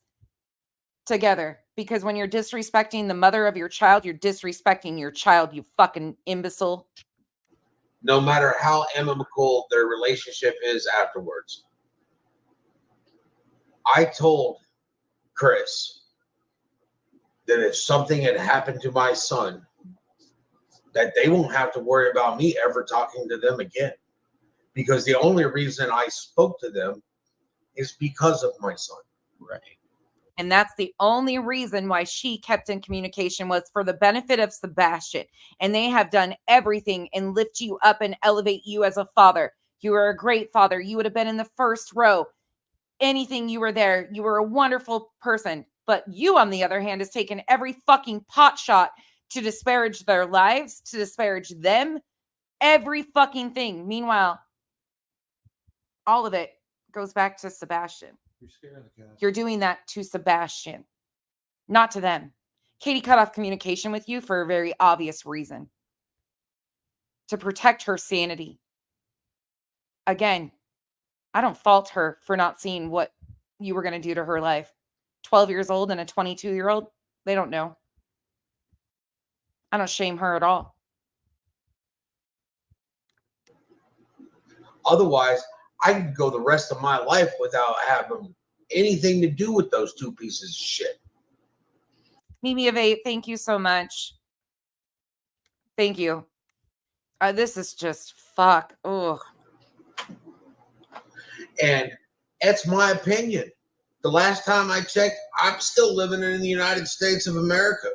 together. Because when you're disrespecting the mother of your child, you're disrespecting your child, you fucking imbecile.
no matter how amicable their relationship is afterwards. I told Chris that if something had happened to my son, that they won't have to worry about me ever talking to them again. Because the only reason I spoke to them is because of my son.
Right.
And that's the only reason why she kept in communication, was for the benefit of Sebastian. And they have done everything and lift you up and elevate you as a father. You are a great father. You would have been in the first row. Anything, you were there. You were a wonderful person. But you, on the other hand, has taken every fucking pot shot to disparage their lives, to disparage them, every fucking thing. Meanwhile, all of it goes back to Sebastian.
You're scaring the cat.
You're doing that to Sebastian, not to them. Katie cut off communication with you for a very obvious reason. To protect her sanity. Again, I don't fault her for not seeing what you were going to do to her life. 12 years old and a 22-year-old, they don't know. I don't shame her at all.
Otherwise, I could go the rest of my life without having anything to do with those two pieces of shit.
Mimi of 8, thank you so much. Thank you. This is just fuck. Ugh.
And that's my opinion. The last time I checked, I'm still living in the United States of America.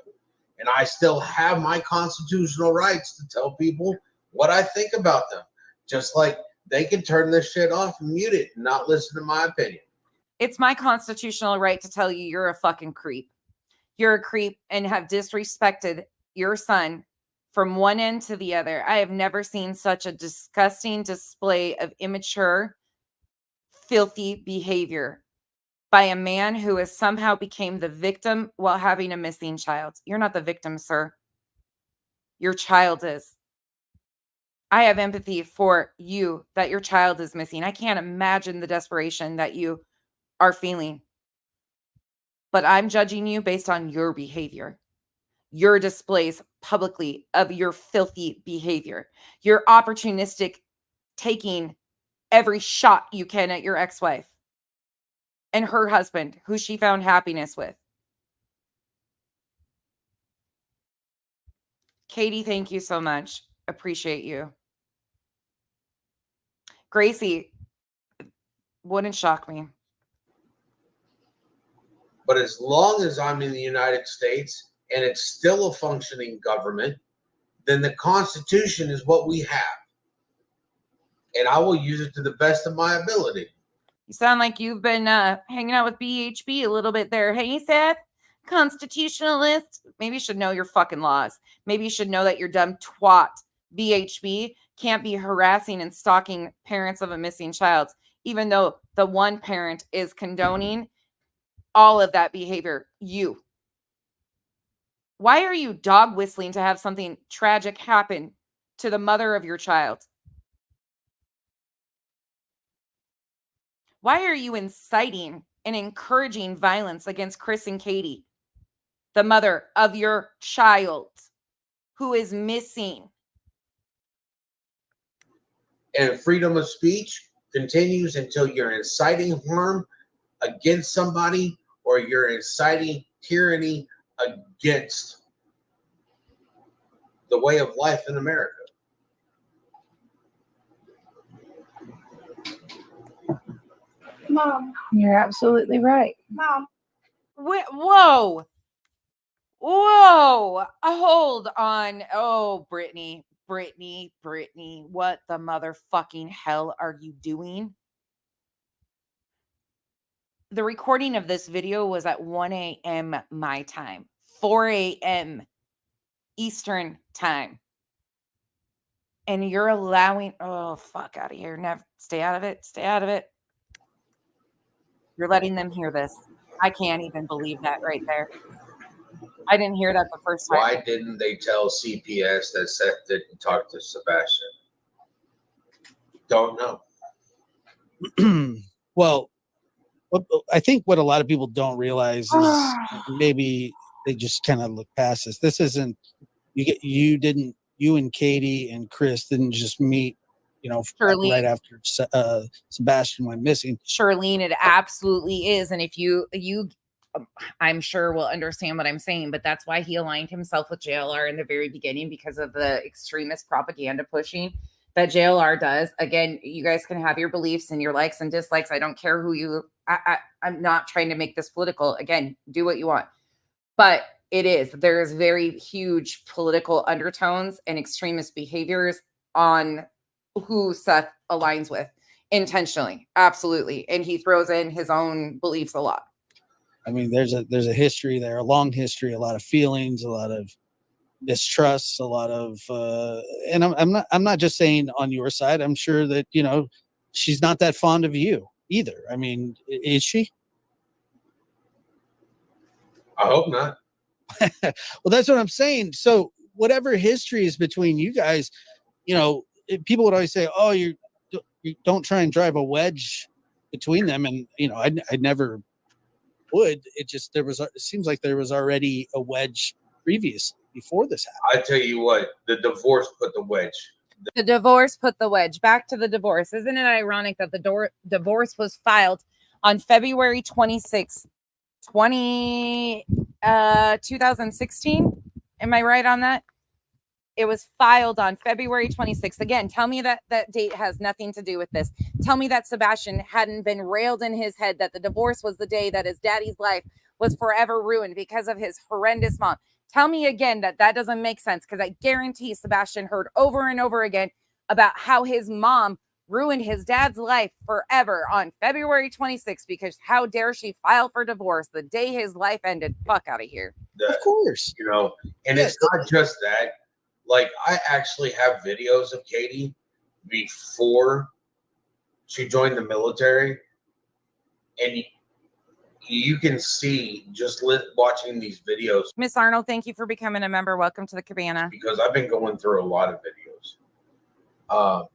And I still have my constitutional rights to tell people what I think about them. Just like they can turn this shit off and mute it and not listen to my opinion.
It's my constitutional right to tell you you're a fucking creep. You're a creep and have disrespected your son from one end to the other. I have never seen such a disgusting display of immature, filthy behavior by a man who has somehow became the victim while having a missing child. You're not the victim, sir. Your child is. I have empathy for you that your child is missing. I can't imagine the desperation that you are feeling. But I'm judging you based on your behavior, your displays publicly of your filthy behavior, your opportunistic taking every shot you can at your ex-wife and her husband, who she found happiness with. Katie, thank you so much. Appreciate you. Gracie, wouldn't shock me.
But as long as I'm in the United States and it's still a functioning government, then the Constitution is what we have. And I will use it to the best of my ability.
You sound like you've been hanging out with BHB a little bit there. Hey, Seth, constitutionalist. Maybe you should know your fucking laws. Maybe you should know that your dumb twat BHB can't be harassing and stalking parents of a missing child, even though the one parent is condoning all of that behavior. You. Why are you dog whistling to have something tragic happen to the mother of your child? Why are you inciting and encouraging violence against Chris and Katie, the mother of your child who is missing?
And freedom of speech continues until you're inciting harm against somebody or you're inciting tyranny against the way of life in America.
Mom, you're absolutely right.
Mom.
Whoa. Whoa. Hold on. Oh, Brittany, what the motherfucking hell are you doing? The recording of this video was at 1 a.m. my time, 4 a.m. Eastern time. And you're allowing, oh, fuck out of here. Never, stay out of it. Stay out of it. You're letting them hear this. I can't even believe that right there. I didn't hear that the first time.
Why didn't they tell CPS that Seth didn't talk to Sebastian? Don't know.
Well, I think what a lot of people don't realize is maybe they just kind of look past this. This isn't you didn't you and Katie and Chris didn't just meet, you know,
Shirley.
right after Sebastian went missing.
Charlene, it absolutely is. And if you I'm sure will understand what I'm saying, but that's why he aligned himself with JLR in the very beginning, because of the extremist propaganda pushing that JLR does. Again, you guys can have your beliefs and your likes and dislikes. I don't care who you, I'm not trying to make this political. Again, do what you want. But there's very huge political undertones and extremist behaviors on who Seth aligns with intentionally. Absolutely. And he throws in his own beliefs a lot.
I mean, there's a history there, a long history, a lot of feelings, a lot of mistrust, a lot of, and I'm not just saying on your side. I'm sure that, you know, she's not that fond of you either. I mean, is she?
I hope not.
Well, that's what I'm saying. So whatever history is between you guys, you know, people would always say, "Oh, you don't try and drive a wedge between them," and you know, I never would. It seems like there was already a wedge before this happened.
I tell you what, the divorce put the wedge.
The divorce put the wedge. Back to the divorce. Isn't it ironic that the divorce was filed on February 26th, 2016? Am I right on that? It was filed on February 26th. Again, tell me that date has nothing to do with this. Tell me that Sebastian hadn't been railed in his head that the divorce was the day that his daddy's life was forever ruined because of his horrendous mom. Tell me again that doesn't make sense, because I guarantee Sebastian heard over and over again about how his mom ruined his dad's life forever on February 26th, because how dare she file for divorce the day his life ended? Fuck out of here.
Of course.
You know, and it's not just that. Like, I actually have videos of Katie before she joined the military, and you can see just watching these videos.
Miss Arnold, thank you for becoming a member. Welcome to the cabana.
Because I've been going through a lot of videos.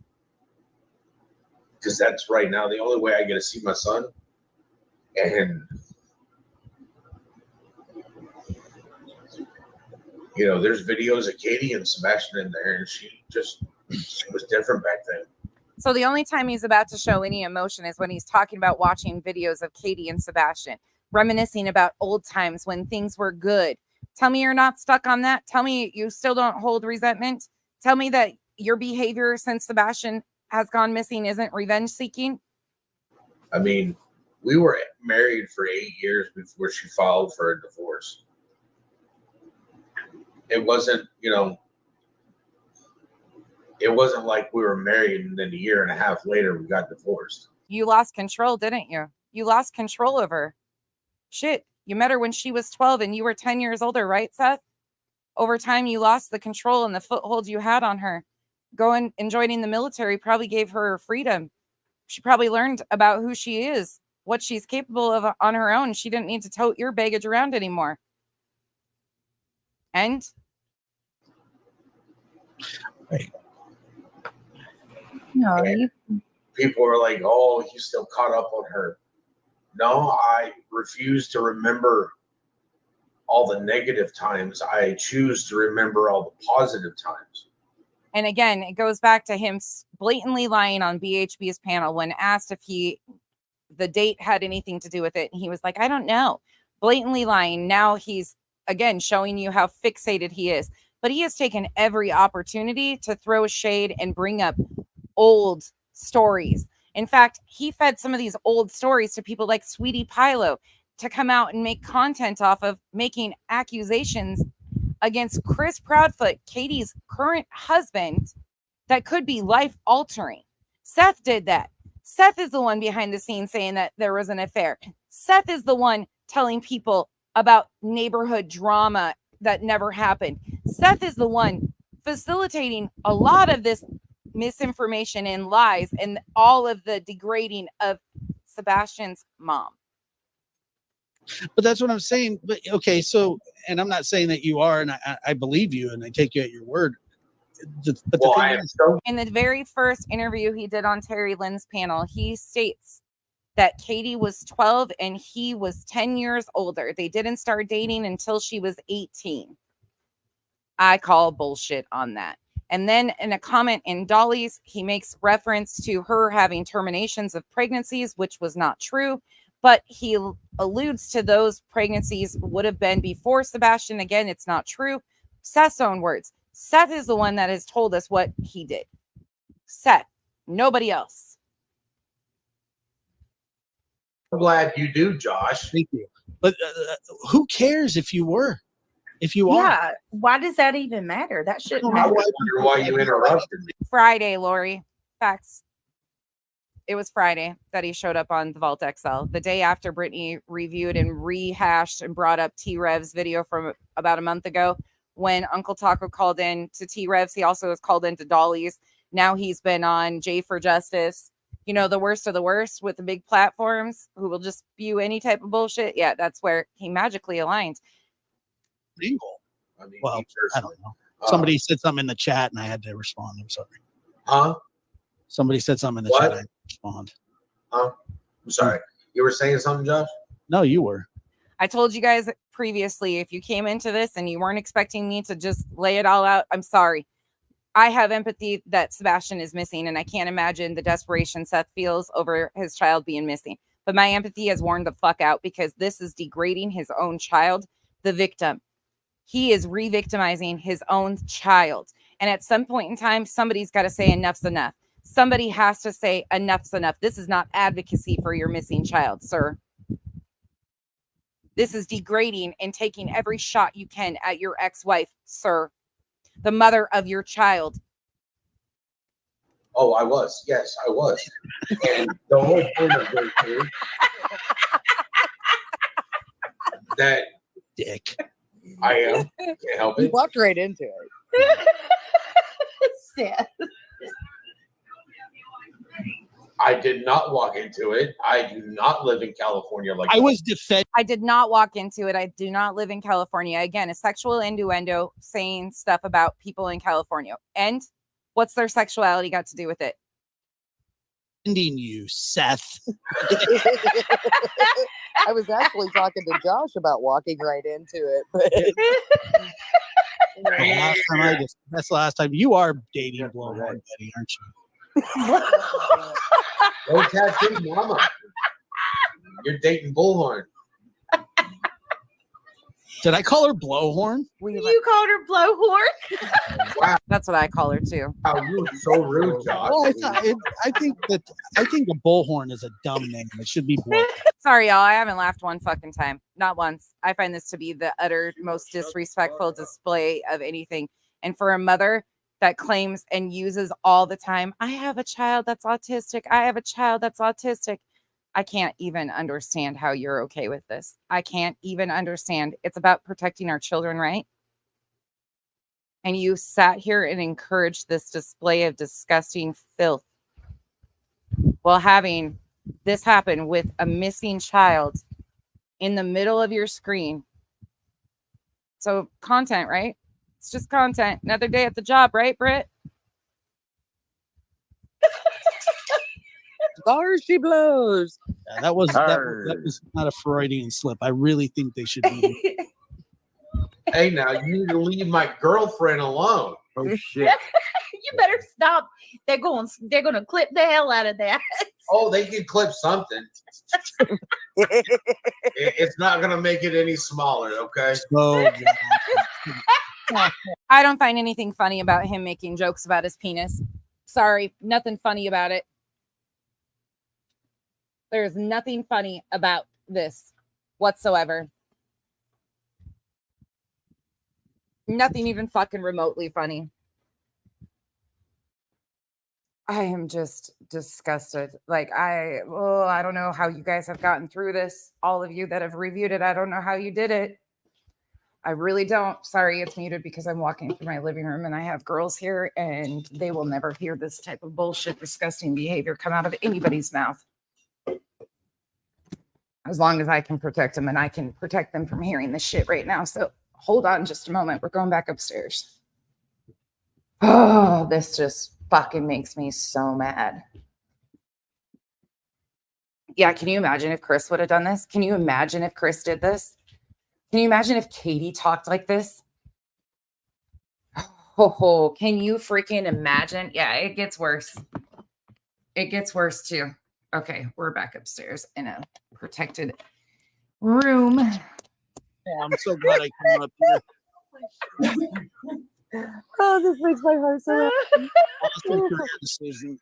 Because that's right now the only way I get to see my son. And you know, there's videos of Katie and Sebastian in there, and she was different back then.
So the only time he's about to show any emotion is when he's talking about watching videos of Katie and Sebastian, reminiscing about old times when things were good. Tell me you're not stuck on that. Tell me you still don't hold resentment. Tell me that your behavior since Sebastian has gone missing isn't revenge seeking.
I mean, we were married for 8 years before she filed for a divorce. It wasn't, you know, it wasn't like we were married and then a year and a half later we got divorced.
You lost control, didn't you? You lost control of her. Shit, you met her when she was 12 and you were 10 years older, right, Seth? Over time, you lost the control and the foothold you had on her. Going and joining the military probably gave her freedom. She probably learned about who she is, what she's capable of on her own. She didn't need to tote your baggage around anymore. And
right.
No,
people are like, "Oh, he's still caught up on her." No, I refuse to remember all the negative times. I choose to remember all the positive times.
And again, it goes back to him blatantly lying on BHB's panel when asked if the date had anything to do with it. And he was like, "I don't know." Blatantly lying. Now he's again showing you how fixated he is. But he has taken every opportunity to throw shade and bring up old stories. In fact, he fed some of these old stories to people like Sweetie Pilo to come out and make content off of making accusations against Chris Proudfoot, Katie's current husband, that could be life altering. Seth did that. Seth is the one behind the scenes saying that there was an affair. Seth is the one telling people about neighborhood drama that never happened. Seth is the one facilitating a lot of this misinformation and lies and all of the degrading of Sebastian's mom.
But that's what I'm saying. But okay, so, and I'm not saying that you are, and I believe you, and I take you at your word. But
Well, I am so
in the very first interview he did on Terry Lynn's panel, he states that Katie was 12 and he was 10 years older. They didn't start dating until she was 18. I call bullshit on that. And then in a comment in Dolly's, he makes reference to her having terminations of pregnancies, which was not true. But he alludes to those pregnancies would have been before Sebastian. Again, it's not true. Seth's own words. Seth is the one that has told us what he did. Seth, nobody else.
I'm glad you do, Josh.
Thank you. But who cares if you were? If you are?
Yeah. Why does that even matter? That shouldn't
I
matter.
wonder why you interrupted me.
Friday, Lori. Facts. It was Friday that he showed up on the Vault XL. The day after Brittany reviewed and rehashed and brought up T-Rev's video from about a month ago. When Uncle Taco called in to T-Rev's, he also was called into Dolly's. Now he's been on J for Justice. You know, the worst of the worst with the big platforms who will just spew any type of bullshit. Yeah, that's where he magically aligned.
Legal.
I mean,
Well,
me
I
personally.
don't know. Somebody said something in the chat and I had to respond. I'm sorry.
Huh?
Somebody said something in the
What?
chat. I had to respond.
Huh? I'm sorry. You were saying something, Josh?
No, you were.
I told you guys previously, if you came into this and you weren't expecting me to just lay it all out, I'm sorry. I have empathy that Sebastian is missing, and I can't imagine the desperation Seth feels over his child being missing. But my empathy has worn the fuck out because this is degrading his own child, the victim. He is re-victimizing his own child. And at some point in time, somebody's got to say enough's enough. Somebody has to say enough's enough. This is not advocacy for your missing child, sir. This is degrading and taking every shot you can at your ex-wife, sir. The mother of your child.
Oh, I was. Yes, I was. And the whole point of this is that
Dick.
I am. Can't help
You
it.
walked right into it.
Seth.
I did not walk into it. I do not live in California like
I
that.
was defending.
I did not walk into it. I do not live in California. Again, a sexual innuendo saying stuff about people in California. And what's their sexuality got to do with it?
You, Seth.
I was actually talking to Josh about walking right into it, but
That's the last time. You are dating Blowhorn Betty, aren't you?
Go tattoo mama. You're dating Bullhorn.
Did I call her Blowhorn?
You called her blowhorn?
Wow.
That's what I call her too.
Wow, you were so rude, Josh.
Well, I think a bullhorn is a dumb name. It should be Blow.
Sorry, y'all. I haven't laughed one fucking time. Not once. I find this to be the utter most disrespectful display of anything. And for a mother that claims and uses all the time, I have a child that's autistic. I have a child that's autistic. I can't even understand how you're okay with this. I can't even understand. It's about protecting our children, right? And you sat here and encouraged this display of disgusting filth while having this happen with a missing child in the middle of your screen. So content, right? It's just content. Another day at the job, right, Britt?
there she blows.
Yeah, that was not a Freudian slip. I really think they should be.
Hey, now you need to leave my girlfriend alone.
Oh shit.
You better stop. They're gonna clip the hell out of that.
Oh, they can clip something. It's not gonna make it any smaller, okay?
So
I don't find anything funny about him making jokes about his penis. Sorry, nothing funny about it. There's nothing funny about this whatsoever. Nothing even fucking remotely funny. I am just disgusted. Like, I don't know how you guys have gotten through this. All of you that have reviewed it, I don't know how you did it. I really don't. Sorry, it's muted because I'm walking through my living room and I have girls here and they will never hear this type of bullshit, disgusting behavior come out of anybody's mouth. As long as I can protect them, and I can protect them from hearing this shit right now. So hold on just a moment. We're going back upstairs. Oh, this just fucking makes me so mad. Yeah, can you imagine if Chris would have done this? Can you imagine if Chris did this? Can you imagine if Katie talked like this? Oh, can you freaking imagine? Yeah, it gets worse. It gets worse too. Okay, we're back upstairs in a protected room.
Oh, I'm so glad I came up here.
Oh, this makes my heart so happy.
Awesome career decision.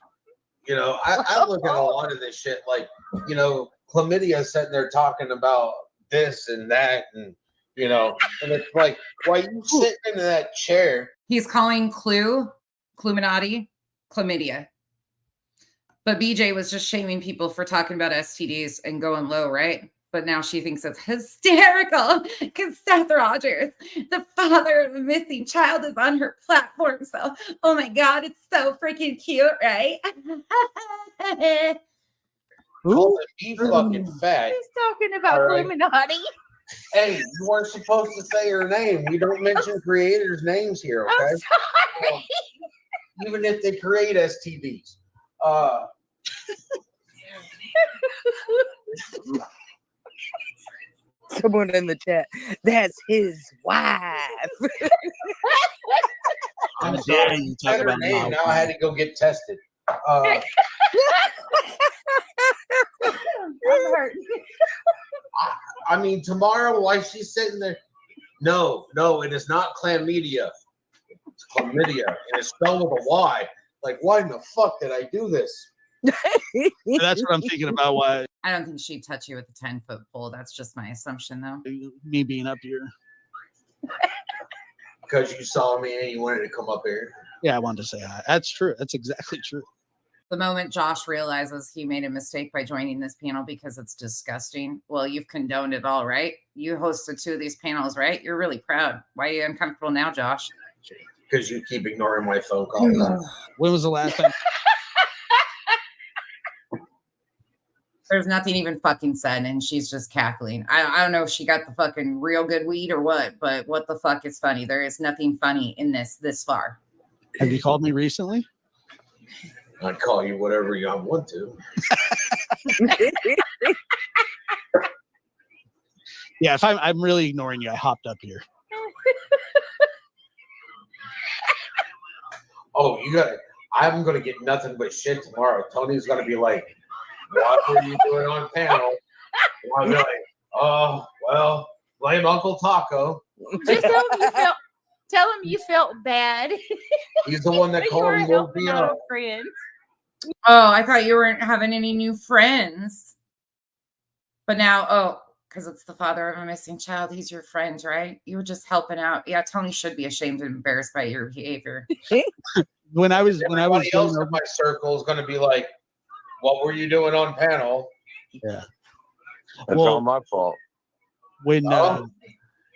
You know, I look at a lot of this shit like, you know, chlamydia sitting there talking about this and that, and you know, and it's like, why you sitting in that chair?
He's calling Cluminati, chlamydia. But BJ was just shaming people for talking about STDs and going low, right? But now she thinks it's hysterical because Seth Rogers, the father of a missing child, is on her platform. So, oh my God, it's so freaking cute, right?
Calling me fucking fat.
He's talking about
All right.
Illuminati.
Hey, you weren't supposed to say her name. We don't mention creators' names here, okay?
I'm sorry.
Even if they create STDs.
Someone in the chat. That's his wife.
I'm
Yeah,
sorry.
you
You
talk
said her
about
name.
now.
Now I had to go get tested.
I'm hurt.
I mean, tomorrow, while she's sitting there, no, it is not chlamydia. It's chlamydia, and it's spelled with a Y. Like, why in the fuck did I do this?
That's what I'm thinking about. Why
I don't think she'd touch you with a 10-foot pole. That's just my assumption, though.
me being up here.
Because you saw me and you wanted to come up here.
Yeah, I wanted to say hi. That's true. That's exactly true.
The moment Josh realizes he made a mistake by joining this panel because it's disgusting, well, you've condoned it all, right? You hosted 2 of these panels, right? You're really proud. Why are you uncomfortable now, Josh?
Because you keep ignoring my phone calls.
When was the last time?
There's nothing even fucking said, and she's just cackling. I don't know if she got the fucking real good weed or what, but what the fuck is funny? There is nothing funny in this far.
Have you called me recently?
I'd call you whatever you want to.
Yeah, if I'm really ignoring you, I hopped up here.
Oh, I'm going to get nothing but shit tomorrow. Tony's going to be like, what were you doing on panel? And I'll be like, oh, well, blame Uncle Taco.
Just tell him you felt bad.
He's the one that
You
called
were
me woke
helping
me
out
up.
our friends.
Oh, I thought you weren't having any new friends. But now, because it's the father of a missing child, he's your friend, right? You were just helping out. Yeah, Tony should be ashamed and embarrassed by your behavior.
Everybody else in my circle is going to be like, what were you doing on panel?
Yeah.
That's
Well,
all my fault.
When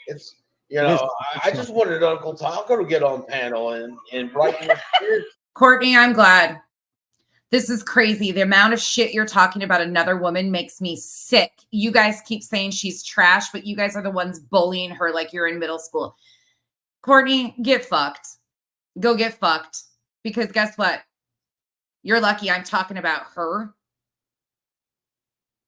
It's, you know, I just wanted Uncle Taco to get on panel and write in the script.
Courtney, I'm glad. This is crazy. The amount of shit you're talking about another woman makes me sick. You guys keep saying she's trash, but you guys are the ones bullying her like you're in middle school. Courtney, get fucked. Go get fucked. Because guess what? You're lucky I'm talking about her.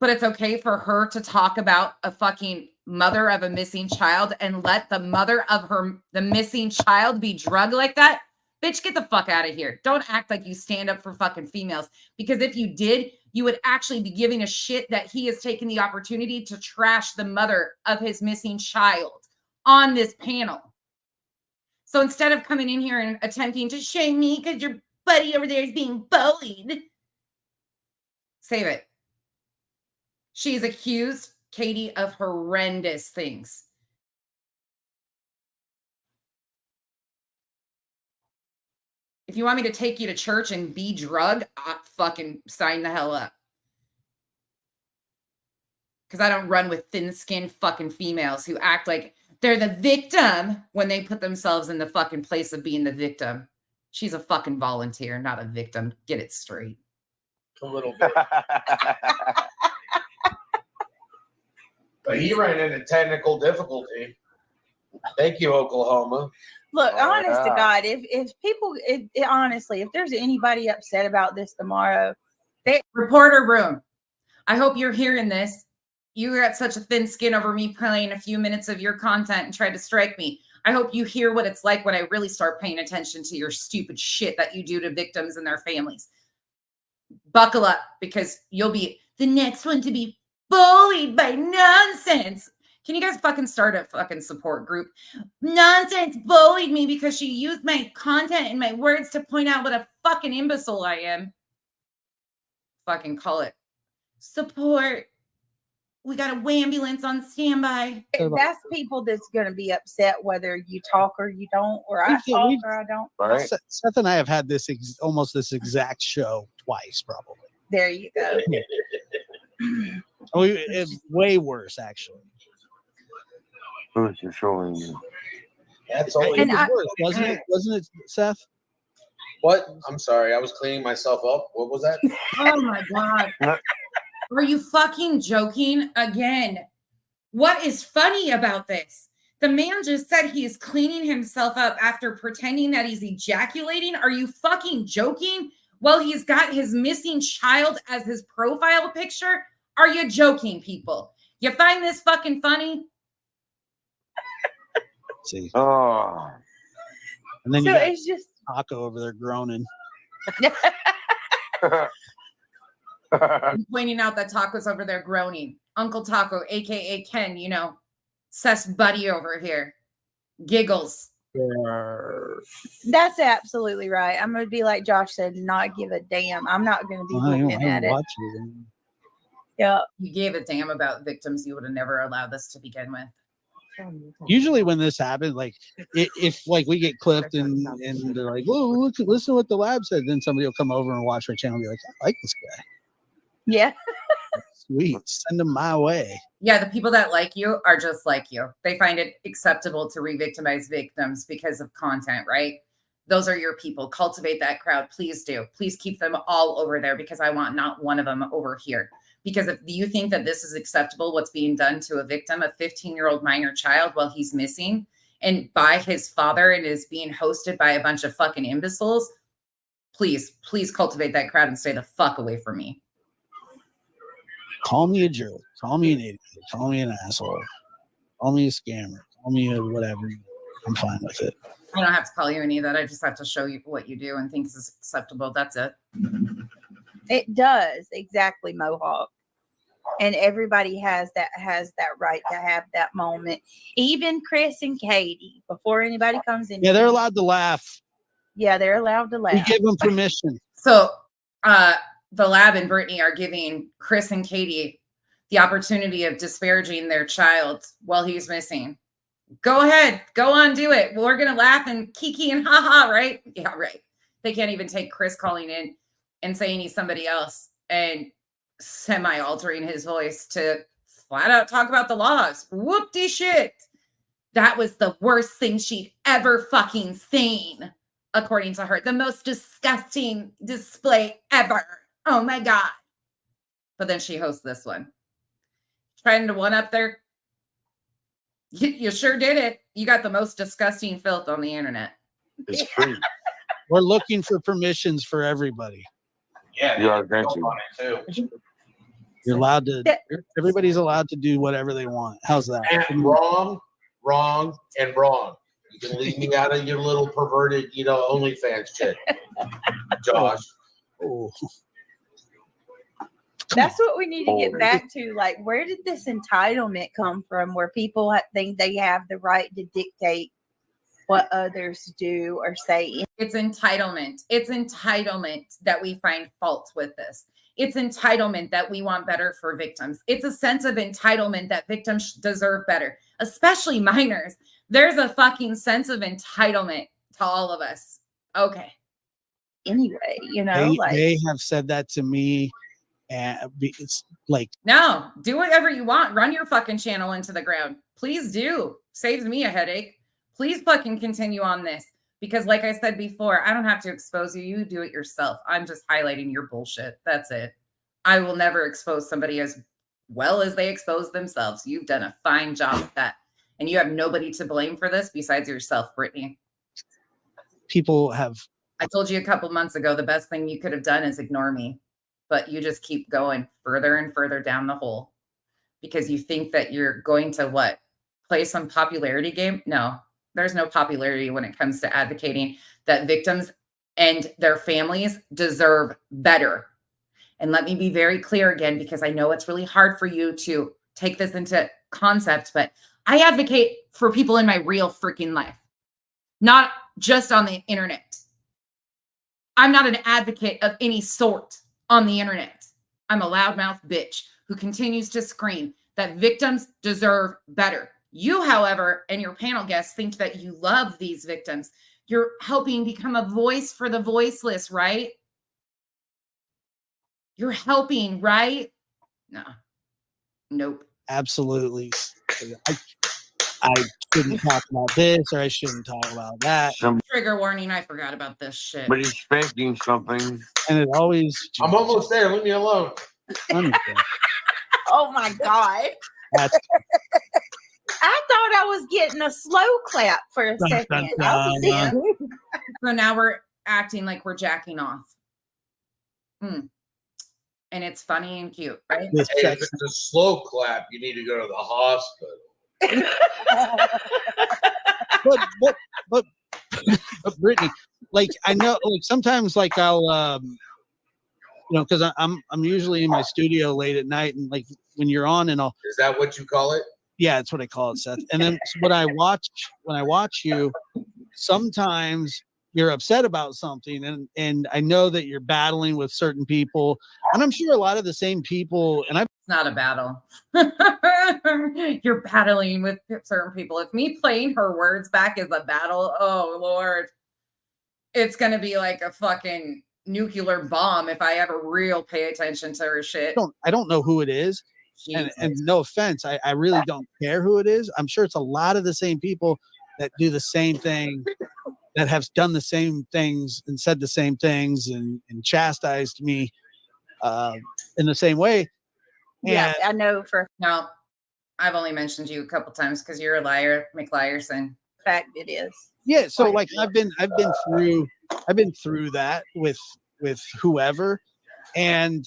But it's okay for her to talk about a fucking mother of a missing child and let the mother of the missing child be drugged like that? Bitch, get the fuck out of here. Don't act like you stand up for fucking females. Because if you did, you would actually be giving a shit that he has taken the opportunity to trash the mother of his missing child on this panel. So instead of coming in here and attempting to shame me because your buddy over there is being bullied, save it. She's accused Katie of horrendous things. If you want me to take you to church and be drugged, I'll fucking sign the hell up. Because I don't run with thin-skinned fucking females who act like they're the victim when they put themselves in the fucking place of being the victim. She's a fucking volunteer, not a victim. Get it straight.
A little bit. But he ran into technical difficulty. Thank you, Oklahoma.
Look,
Oh,
honest to
yeah.
God, if people, honestly, if there's anybody upset about this tomorrow,
Reporter room. I hope you're hearing this. You got such a thin skin over me playing a few minutes of your content and tried to strike me. I hope you hear what it's like when I really start paying attention to your stupid shit that you do to victims and their families. Buckle up, because you'll be the next one to be bullied by nonsense. Can you guys fucking start a fucking support group? Nonsense bullied me because she used my content and my words to point out what a fucking imbecile I am. Fucking call it support. We got a ambulance on standby.
That's people that's going to be upset whether you talk or you don't, or I talk or I don't.
Right.
Seth and I have had this almost this exact show twice, probably.
There you go.
It's way worse, actually.
Who's showing you?
That's all.
And
It was worse, wasn't it? Wasn't it, Seth?
What? I'm sorry. I was cleaning myself up. What was that?
Oh my God. Are you fucking joking again? What is funny about this? The man just said he is cleaning himself up after pretending that he's ejaculating. Are you fucking joking? Well, he's got his missing child as his profile picture. Are you joking, people? You find this fucking funny?
See.
Oh.
And then
So
you got
it's just
Taco over there groaning.
I'm pointing out that Taco's over there groaning. Uncle Taco, aka Ken, you know, Seth's buddy over here. Giggles.
that's absolutely right. I'm going to be like Josh said, not give a damn. I'm not going to be looking at it. Yeah.
You gave a damn about victims. You would have never allowed this to begin with.
Usually when this happens, like if like we get clipped and they're like, "Whoa, listen to what the lab said," then somebody will come over and watch my channel and be like, "I like this guy.
Yeah.
Sweet, send him my way."
Yeah, the people that like you are just like you. They find it acceptable to re-victimize victims because of content, right? Those are your people. Cultivate that crowd. Please do. Please keep them all over there, because I want not one of them over here. Because if you think that this is acceptable, what's being done to a victim, a 15-year-old minor child while he's missing, and by his father, and is being hosted by a bunch of fucking imbeciles, please cultivate that crowd and stay the fuck away from me.
Call me a jerk. Call me an idiot. Call me an asshole. Call me a scammer. Call me a whatever. I'm fine with it.
I don't have to call you any of that. I just have to show you what you do and think is acceptable. That's it.
It does. Exactly, Mohawk. And everybody has that right to have that moment. Even Chris and Katie, before anybody comes in.
Yeah, they're allowed to laugh.
Yeah, they're allowed to laugh.
We give them permission.
So the lab and Brittany are giving Chris and Katie the opportunity of disparaging their child while he's missing. Go ahead. Go on, do it. We're going to laugh and kiki and haha, right? Yeah, right. They can't even take Chris calling in and saying he's somebody else and semi-altering his voice to flat out talk about the laws. Whoop-de shit. That was the worst thing she'd ever fucking seen, according to her. The most disgusting display ever. Oh my God. But then she hosts this one. Trying to one up there. You sure did it. You got the most disgusting filth on the internet.
It's free.
We're looking for permissions for everybody.
Yeah,
You are granted.
on it too.
You're allowed to. Everybody's allowed to do whatever they want. How's that?
And wrong, and wrong. You can leave me out of your little perverted, OnlyFans shit, Josh.
Oh.
That's what we need to get back to. Like, where did this entitlement come from, where people think they have the right to dictate what others do or say?
It's entitlement. It's entitlement that we find fault with this. It's entitlement that we want better for victims. It's a sense of entitlement that victims deserve better, especially minors. There's a fucking sense of entitlement to all of us. Okay.
Anyway,
they have said that to me. And it's like,
no, do whatever you want. Run your fucking channel into the ground. Please do. Saves me a headache. Please fucking continue on this. Because like I said before, I don't have to expose you. You do it yourself. I'm just highlighting your bullshit. That's it. I will never expose somebody as well as they expose themselves. You've done a fine job with that. And you have nobody to blame for this besides yourself, Brittany.
People have.
I told you a couple months ago, the best thing you could have done is ignore me. But you just keep going further and further down the hole because you think that you're going to what? Play some popularity game? No, there's no popularity when it comes to advocating that victims and their families deserve better. And let me be very clear again, because I know it's really hard for you to take this into concept, but I advocate for people in my real freaking life, not just on the internet. I'm not an advocate of any sort on the internet. I'm a loudmouth bitch who continues to scream that victims deserve better. You, however, and your panel guests think that you love these victims. You're helping become a voice for the voiceless, right? You're helping, right? No. Nope.
Absolutely. I shouldn't talk about this, or I shouldn't talk about that.
Trigger warning, I forgot about this shit.
But he's expecting something.
And it always.
I'm almost there. Leave me alone.
Oh my God.
That's
I thought I was getting a slow clap for a second. I was in.
So now we're acting like we're jacking off. And it's funny and cute, right?
this
Hey, if
section.
it's a slow clap, you need to go to the hospital.
but Brittany, like I know, like sometimes, like I'll, because I'm usually in my studio late at night, and like when you're on, and I'll.
Is that what you call it?
Yeah, that's what I call it, Seth. And then when I watch you, sometimes you're upset about something, and I know that you're battling with certain people, and I'm sure a lot of the same people. And
It's not a battle. You're battling with certain people. If me playing her words back is a battle, oh Lord, it's gonna be like a fucking nuclear bomb if I ever real pay attention to her shit.
I don't know who it is, and no offense, I really don't care who it is. I'm sure it's a lot of the same people that do the same thing, that have done the same things and said the same things and chastised me in the same way.
Yeah, I know for
No, I've only mentioned you a couple times because you're a liar, McLiarson.
fact it is.
Yeah, so like I've been through that with whoever, and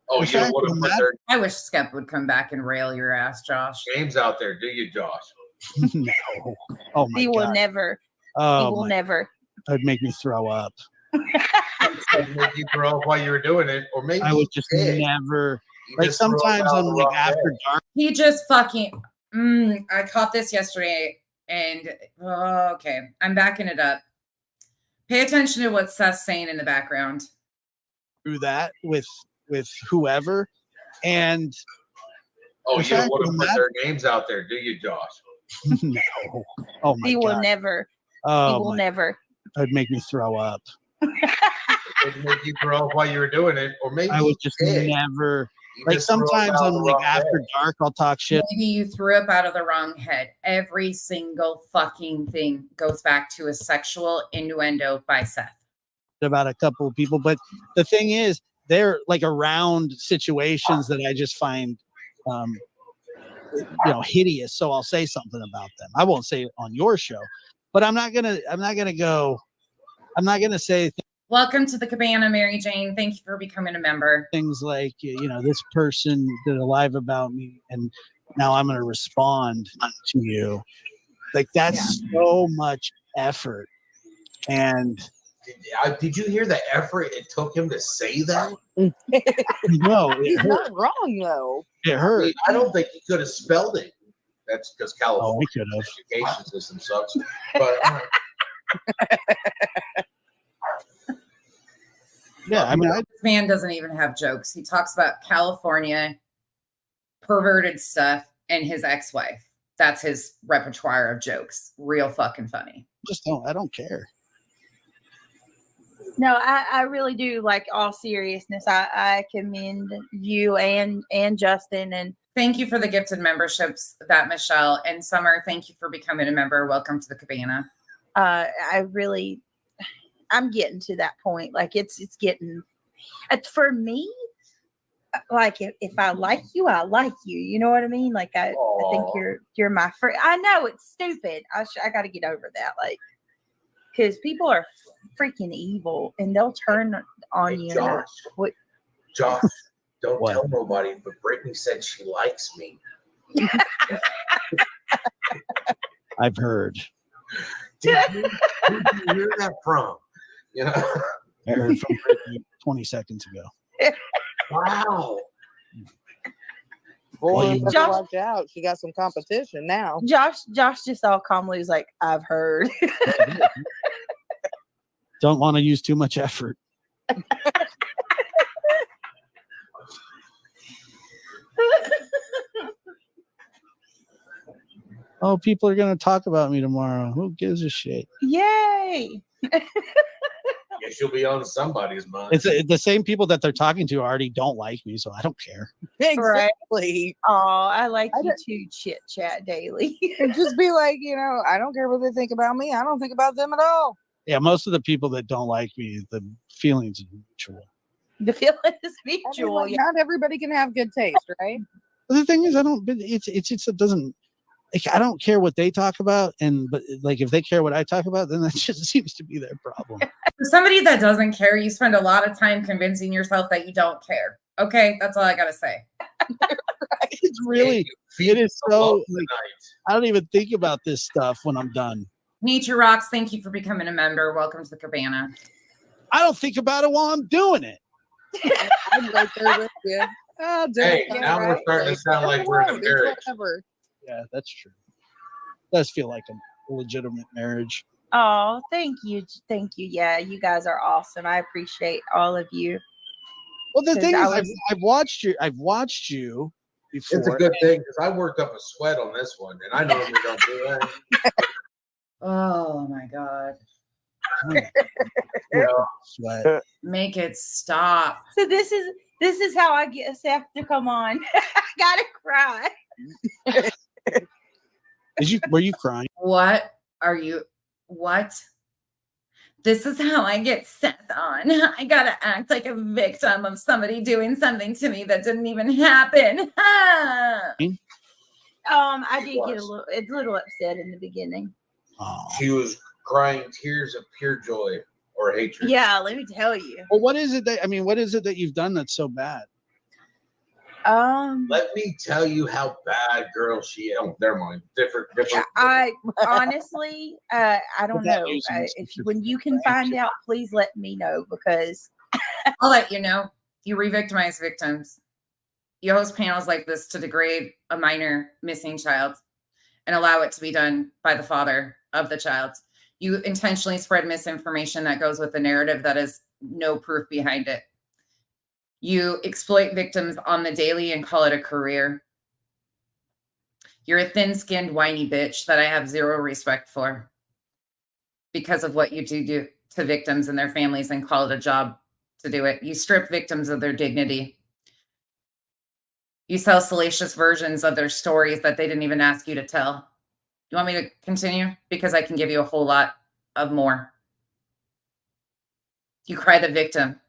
Oh,
the
you don't
fact
want
of
to
the
put their
I wish Skep would come back and rail your ass, Josh.
names out there, do you, Josh?
No. Oh my
He will
God.
never. He
Oh
will
my,
never.
that would make me throw up.
Maybe you throw up while you were doing it, or maybe
I would
you
just
did.
never.
You
Like
just threw up
sometimes
out
I'm
the
like
wrong
after
day.
dark.
He just fucking. I caught this yesterday, and okay, I'm backing it up. Pay attention to what Seth's saying in the background.
Through that with whoever, and
Oh,
the
you don't
fact
want to
of
put
the
their names out there, do you, Josh?
no. Oh my
He will
God.
never. He
Oh
will
my,
never.
that would make me throw up.
Maybe you throw up while you were doing it, or maybe
I would
you
just
did.
never.
You
Like
just threw up
sometimes
out
I'm
the
like
wrong
after
day.
dark, I'll talk shit.
Maybe you threw up out of the wrong head. Every single fucking thing goes back to a sexual innuendo by Seth.
About a couple of people, but the thing is, they're like around situations that I just find hideous, so I'll say something about them. I won't say it on your show, but I'm not gonna say
Welcome to the Cabana, Mary Jane. Thank you for becoming a member.
things like this person did a live about me and now I'm gonna respond to you. Like that's so much effort. And
Did you hear the effort it took him to say that?
no,
He's not wrong though.
it
I
hurt.
mean, I don't think he could have spelled it. That's because
Oh, I
California
could have.
education system sucks. But
Yeah, I mean,
This man doesn't even have jokes. He talks about California, perverted stuff, and his ex-wife. That's his repertoire of jokes. Real fucking funny.
I don't care.
No, I really do. Like all seriousness, I commend you and Justin and
Thank you for the gifted memberships, that Michelle. And Summer, thank you for becoming a member. Welcome to the Cabana.
I'm getting to that point. Like it's getting for me. Like if I like you, I like you. You know what I mean? Like I think you're my friend. I know it's stupid. I got to get over that. Like because people are freaking evil and they'll turn on you.
Josh, don't tell nobody, but Brittany said she likes me.
I've heard.
Who'd you hear that from? You know?
I heard from Brittany 20 seconds ago.
Wow.
Boy,
Well, you-
better
Josh-
watch out. She got some competition now.
Josh just all calmly was like, I've heard.
Don't want to use too much effort. Oh, people are going to talk about me tomorrow. Who gives a shit?
Yay.
Yeah, she'll be on somebody's mind.
It's the same people that they're talking to already don't like me, so I don't care.
Exactly.
Oh, I like
I
you
don't-
too, chit chat daily.
And just be like, I don't care what they think about me. I don't think about them at all.
Yeah, most of the people that don't like me, the feelings are mutual.
The feeling is
I mean,
mutual.
like, not everybody can have good taste, right?
But the thing is, it doesn't. Like, I don't care what they talk about, but like if they care what I talk about, then that just seems to be their problem.
For somebody that doesn't care, you spend a lot of time convincing yourself that you don't care. Okay, that's all I gotta say.
It's really,
Feed
it is
the love
so. Like,
tonight.
I don't even think about this stuff when I'm done.
Nature Rocks, thank you for becoming a member. Welcome to the cabana.
I don't think about it while I'm doing it.
I'm right there with you. Oh,
Hey,
yeah,
now we're
right.
starting to sound like we're in a
It's
marriage.
whatever.
Yeah, that's true. Does feel like a legitimate marriage.
Oh, thank you. Thank you. Yeah, you guys are awesome. I appreciate all of you.
Well, the
'Cause
thing
I
is,
was-
I've watched you before.
It's a good thing because I worked up a sweat on this one, and I normally don't do that.
Oh my God.
Sweat.
Make it stop.
So this is how I get Seth to come on. I gotta cry.
Were you crying?
What are you? What? This is how I get Seth on. I gotta act like a victim of somebody doing something to me that didn't even happen.
I did get
was.
a little upset in the beginning.
Oh.
She was crying tears of pure joy or hatred.
Yeah, let me tell you.
Well, what is it that you've done that's so bad?
Let me tell you how bad girl she is. Oh, never mind. Different.
I honestly, I don't
Without
know.
using this
When you can find out, please let me know because
I'll let you know. You re-victimize victims. You host panels like this to degrade a minor missing child and allow it to be done by the father of the child. You intentionally spread misinformation that goes with the narrative that has no proof behind it. You exploit victims on the daily and call it a career. You're a thin-skinned, whiny bitch that I have zero respect for because of what you do to victims and their families and call it a job to do it. You strip victims of their dignity. You sell salacious versions of their stories that they didn't even ask you to tell. You want me to continue? Because I can give you a whole lot of more. You cry the victim.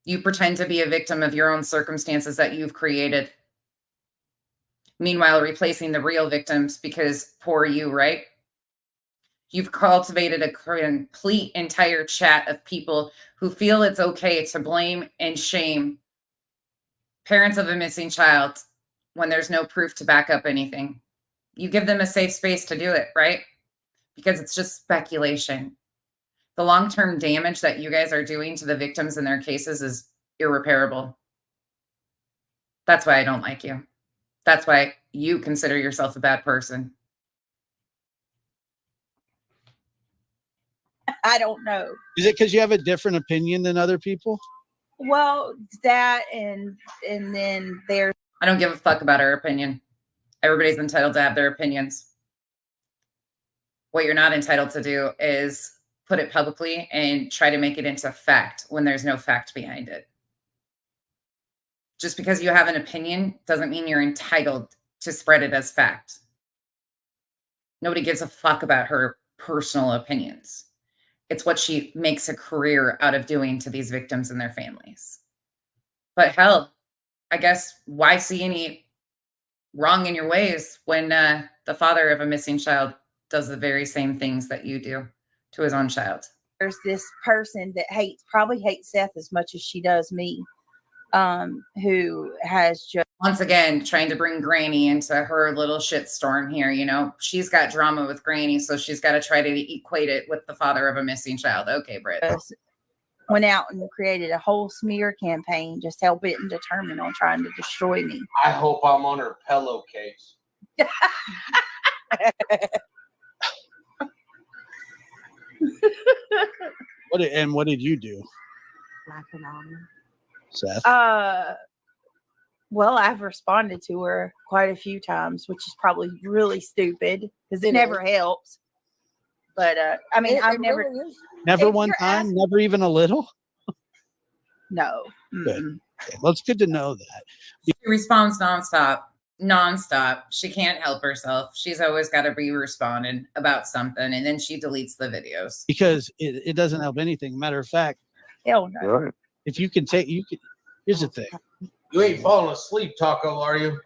You pretend to be a victim of your own circumstances that you've created. Meanwhile, replacing the real victims because poor you, right? You've cultivated a complete entire chat of people who feel it's okay to blame and shame parents of a missing child when there's no proof to back up anything. You give them a safe space to do it, right? Because it's just speculation. The long-term damage that you guys are doing to the victims in their cases is irreparable. That's why I don't like you. That's why you consider yourself a bad person.
I don't know.
Is it because you have a different opinion than other people?
Well, that and then there's
I don't give a fuck about our opinion. Everybody's entitled to have their opinions. What you're not entitled to do is put it publicly and try to make it into fact when there's no fact behind it. Just because you have an opinion doesn't mean you're entitled to spread it as fact. Nobody gives a fuck about her personal opinions. It's what she makes a career out of doing to these victims and their families. But hell, I guess why see any wrong in your ways when the father of a missing child does the very same things that you do to his own child?
this person that probably hates Seth as much as she does me. who has just
Once again, trying to bring Granny into her little shitstorm here. You know, she's got drama with Granny, so she's got to try to equate it with the father of a missing child. Okay, Britt.
went out and created a whole smear campaign, just hell bent and determined on trying to destroy me.
I hope I'm on her pillowcase.
What did you do,
Laughing on me.
Seth?
Well, I've responded to her quite a few times, which is probably really stupid because it
It
never
is.
helps. But I mean, I've
It
never.
really is.
Never
if
one
you're
time,
asking-
never even a little.
No.
Good.
Mm-mm.
Okay, well, it's good to know that.
She responds nonstop. She can't help herself. She's always got to be responding about something, and then she deletes the videos.
Because it doesn't help anything. Matter of fact,
Hell no.
Right.
if you can take, here's the thing.
You ain't falling asleep, Taco, are you?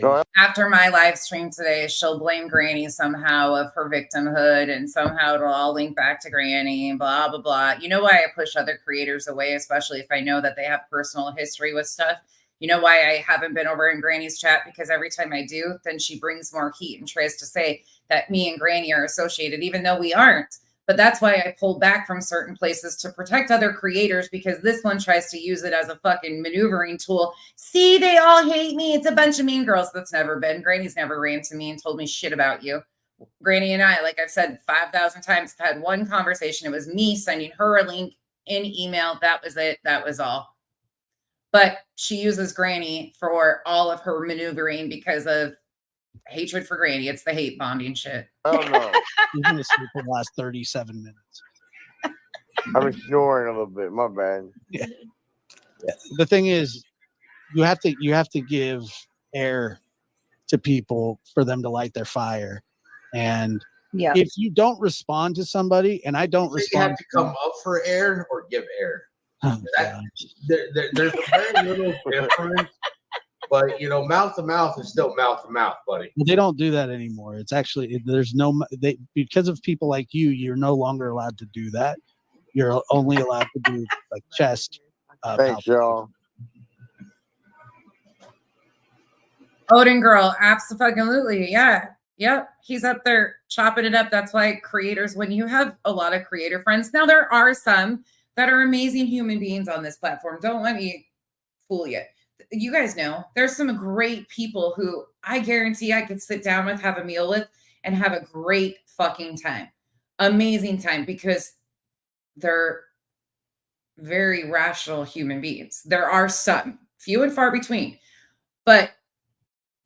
No,
After my live stream today, she'll blame Granny somehow of her victimhood, and somehow it'll all link back to Granny and blah, blah, blah. You know why I push other creators away, especially if I know that they have personal history with stuff? You know why I haven't been over in Granny's chat? Because every time I do, then she brings more heat and tries to say that me and Granny are associated, even though we aren't. But that's why I pulled back from certain places to protect other creators, because this one tries to use it as a fucking maneuvering tool. See, they all hate me. It's a bunch of mean girls. That's never been. Granny's never ran to me and told me shit about you. Granny and I, like I've said 5,000 times, have had one conversation. It was me sending her a link in email. That was it. That was all. But she uses Granny for all of her maneuvering because of hatred for Granny. It's the hate bonding shit.
I don't know.
You're gonna sleep for the last 37 minutes.
I've been snoring a little bit. My bad.
Yeah. The thing is, you have to give air to people for them to light their fire. And
Yeah.
if you don't respond to somebody, and I don't
You have
respond
to come up for air or give air.
Oh,
That-
God.
There's a very little difference, but mouth to mouth is still mouth to mouth, buddy.
They don't do that anymore. It's actually because of people like you, you're no longer allowed to do that. You're only allowed to do like chest.
Thanks, y'all.
Odin girl, absolutely. Yeah. Yep. He's up there chopping it up. That's why creators, when you have a lot of creator friends, now there are some that are amazing human beings on this platform. Don't let me fool you. You guys know there's some great people who I guarantee I could sit down with, have a meal with, and have a great fucking time. Amazing time, because they're very rational human beings. There are some, few and far between, but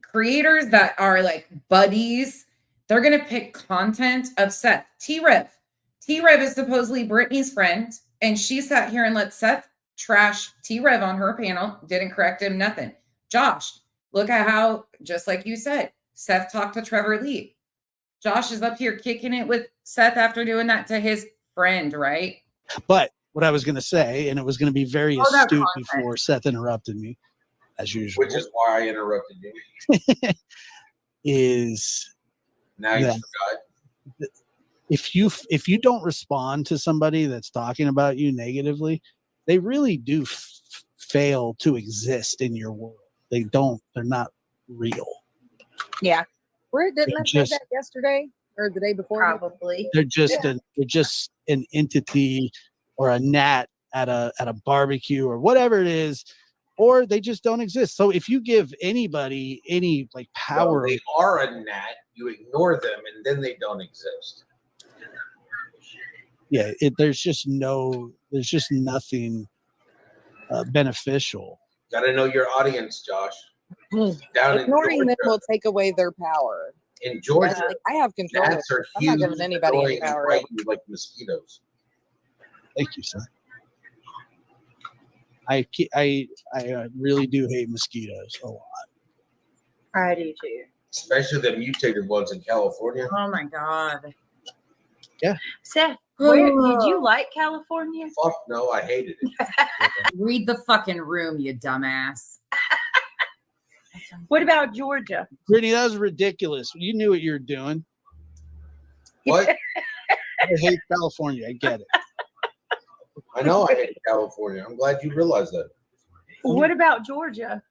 creators that are like buddies, they're going to pick content of Seth. T-Rev is supposedly Brittany's friend, and she sat here and let Seth trash T-Rev on her panel, didn't correct him, nothing. Josh, look at how, just like you said, Seth talked to Trevor Lee. Josh is up here kicking it with Seth after doing that to his friend, right?
But what I was going to say, and it was going to be very
All that
astute
content.
before Seth interrupted me, as usual,
Which is why I interrupted you.
is
Now you
Yeah.
forgot.
if you don't respond to somebody that's talking about you negatively, they really do fail to exist in your world. They're not real.
Yeah.
Britt, didn't
They're
I say
just-
that yesterday or the day before?
Probably.
They're just an entity or a gnat at a barbecue or whatever it is, or they just don't exist. So if you give anybody any like power,
Well, they are a gnat. You ignore them, and then they don't exist.
yeah, there's just nothing beneficial.
Got to know your audience, Josh. Down in
Ignoring them
Georgia,
will take away their power.
in
That's
Georgia,
like, I have control.
gnats are
I'm not
huge,
giving anybody any
annoying, and
power.
bite you like mosquitoes.
Thank you, sir. I really do hate mosquitoes a lot.
I do too.
Especially the mutated ones in California.
Oh my God.
Seth, where did you like California?
Fuck no, I hated it.
Read the fucking room, you dumbass.
What about Georgia?
Brittany, that was ridiculous. You knew what you were doing.
What?
I hate California. I get it.
I know I hate California. I'm glad you realized that.
What about Georgia?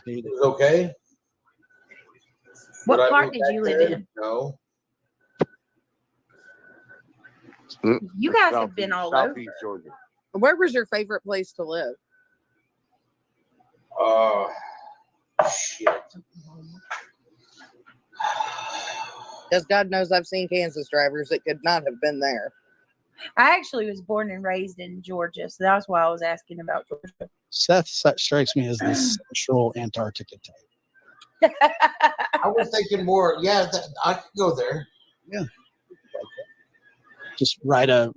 It was okay.
What
Would I
part
move
did
back
you live
there?
in?
No.
You guys have been all
Southeast
over.
Georgia.
Where was your favorite place to live?
Shit.
Because God knows I've seen Kansas drivers that could not have been there.
I actually was born and raised in Georgia, so that's why I was asking about Georgia.
Seth strikes me as the central Antarctica type.
I was thinking more. Yeah, I could go there.
Just ride a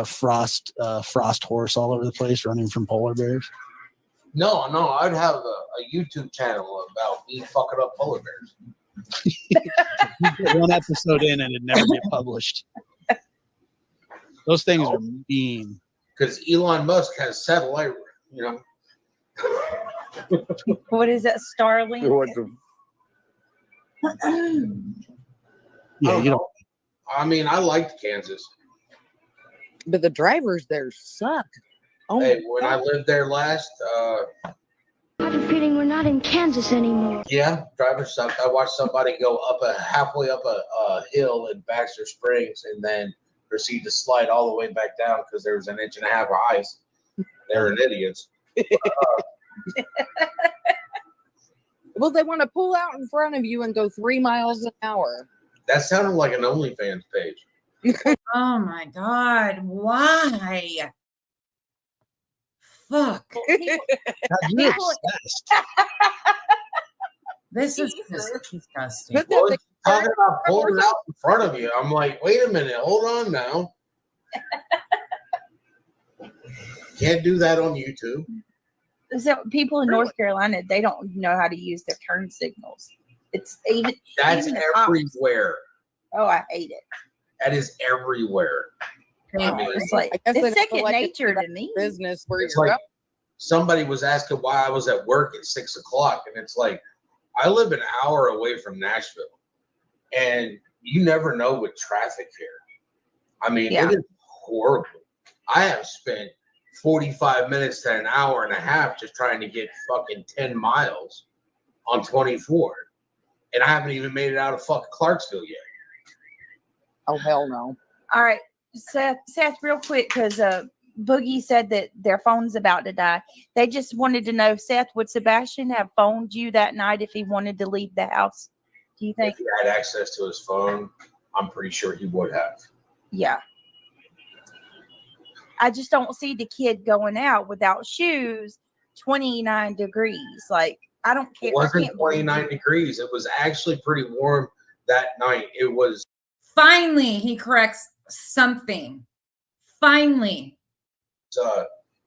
frost horse all over the place, running from polar bears.
No, I'd have a YouTube channel about me fucking up polar bears.
Get one episode in and it never get published. Those things are mean.
Because Elon Musk has satellite,
What is that, Starlink?
Yeah, you don't.
I mean, I liked Kansas.
But the drivers there suck. Oh
Hey,
my
when I
God.
lived there last,
I have a feeling we're not in Kansas anymore.
yeah, drivers sucked. I watched somebody go halfway up a hill in Baxter Springs and then proceed to slide all the way back down because there was an inch and a half of ice. They were idiots.
Well, they want to pull out in front of you and go 3 miles an hour.
That sounded like an OnlyFans page.
Oh my God. Why? Fuck.
God, you're
People-
obsessed.
This is just disgusting.
But
Well,
the-
it's talking about pulling it out in front of you. I'm like, wait a minute, hold on now. Can't do that on YouTube.
So people in North Carolina, they don't know how to use their turn signals. It's even
That's
even the cops.
everywhere.
Oh, I hate it.
That is everywhere. I mean,
It's like
I guess they
it's
don't feel
second
like it's
nature
that
to me.
business where
it's
you're
like somebody was asking why I was at work at 6 o'clock, and it's like I live an hour away from Nashville, and you never know with traffic here. I mean,
Yeah.
it is horrible. I have spent 45 minutes to an hour and a half just trying to get fucking 10 miles on 24, and I haven't even made it out of fucking Clarksville yet.
Oh, hell no.
All right, Seth, real quick, because Boogie said that their phone's about to die. They just wanted to know, Seth, would Sebastian have phoned you that night if he wanted to leave the house? Do you think?
If he had access to his phone, I'm pretty sure he would have.
Yeah. I just don't see the kid going out without shoes, 29 degrees. Like, I don't care.
It wasn't 29 degrees. It was actually pretty warm that night. It was.
Finally, he corrects something. Finally.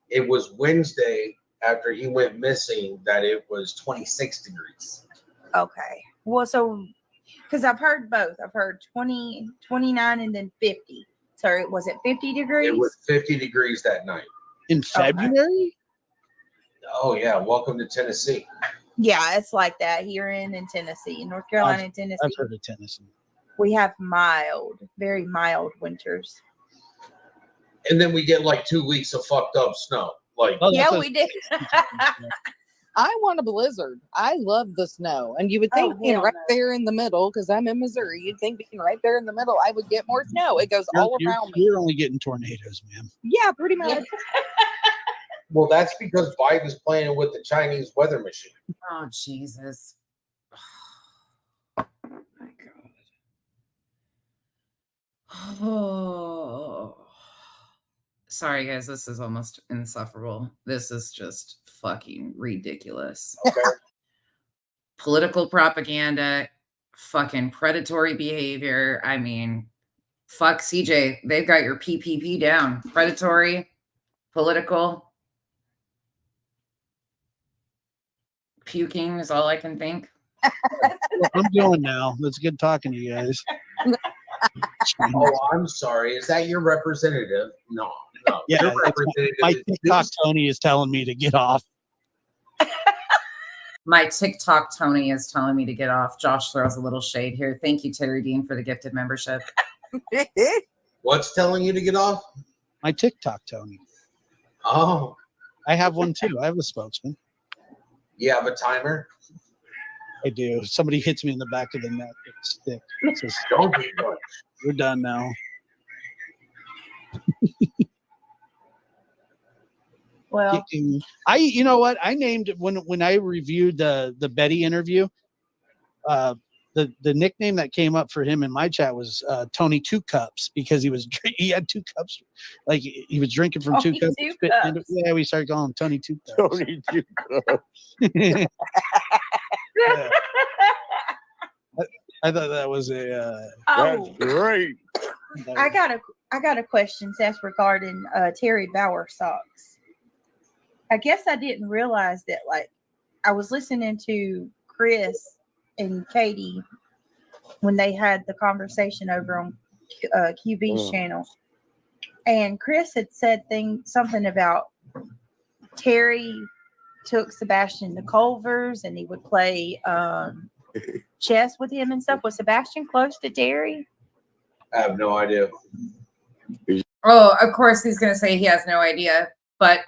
It was Wednesday after he went missing that it was 26 degrees.
Okay. Well, so, because I've heard both. I've heard 20, 29, and then 50. So, was it 50 degrees?
It was 50 degrees that night.
In February?
Oh, yeah. Welcome to Tennessee.
Yeah, it's like that here in Tennessee, in North Carolina and Tennessee.
I've heard of Tennessee.
We have mild, very mild winters.
And then we get like 2 weeks of fucked up snow. Like,
Yeah, we did.
I want a blizzard. I love the snow. And you would think being
hell
right
no.
there in the middle, because I'm in Missouri, you'd think being right there in the middle, I would get more snow. It goes all around me.
You're only getting tornadoes, man.
Yeah, pretty much.
well, that's because Biden's playing with the Chinese weather machine.
Oh, Jesus. Oh, my God. Oh. Sorry, guys. This is almost insufferable. This is just fucking ridiculous.
Okay.
Political propaganda, fucking predatory behavior. I mean, fuck CJ. They've got your PPP down. Predatory, political. Puking is all I can think.
Well, I'm going now. It's good talking to you guys.
Oh, I'm sorry. Is that your representative? No.
Yeah,
Your representative
my
is
TikTok Tony is telling me to get off.
My TikTok Tony is telling me to get off. Josh throws a little shade here. Thank you, Terry Dean, for the gifted membership.
What's telling you to get off?
My TikTok Tony.
Oh,
I have one too. I have a spokesman.
You have a timer?
I do. Somebody hits me in the back of the neck with a stick. It says,
Don't be much.
we're done now.
Well,
You know what? I named when I reviewed the Betty interview. The nickname that came up for him in my chat was Tony Two Cups because he had 2 cups, like he was drinking from 2
Tony
cups.
Two
spit into-
Cups.
Yeah, we started calling him Tony Two Cups.
Tony Two Cups.
Yeah. I thought that was a.
That's
Oh,
great.
I got a question, Seth, regarding Terry Bauer socks. I guess I didn't realize that. Like, I was listening to Chris and Katie when they had the conversation over on QB's channel, and Chris had said something about Terry took Sebastian to Culver's and he would play chess with him and stuff. Was Sebastian close to Terry?
I have no idea.
Oh, of course he's going to say he has no idea. But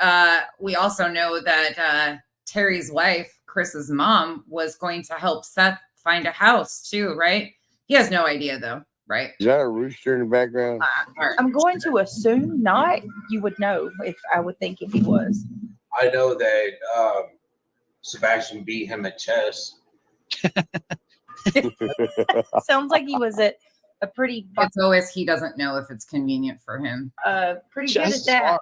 we also know that Terry's wife, Chris's mom, was going to help Seth find a house too, right? He has no idea though, right?
Is that a rooster in the background?
I'm going to assume not. You would know if he was.
I know that Sebastian beat him at chess.
Sounds like he was a pretty
It's always he doesn't know if it's convenient for him.
pretty good at
Chess
that.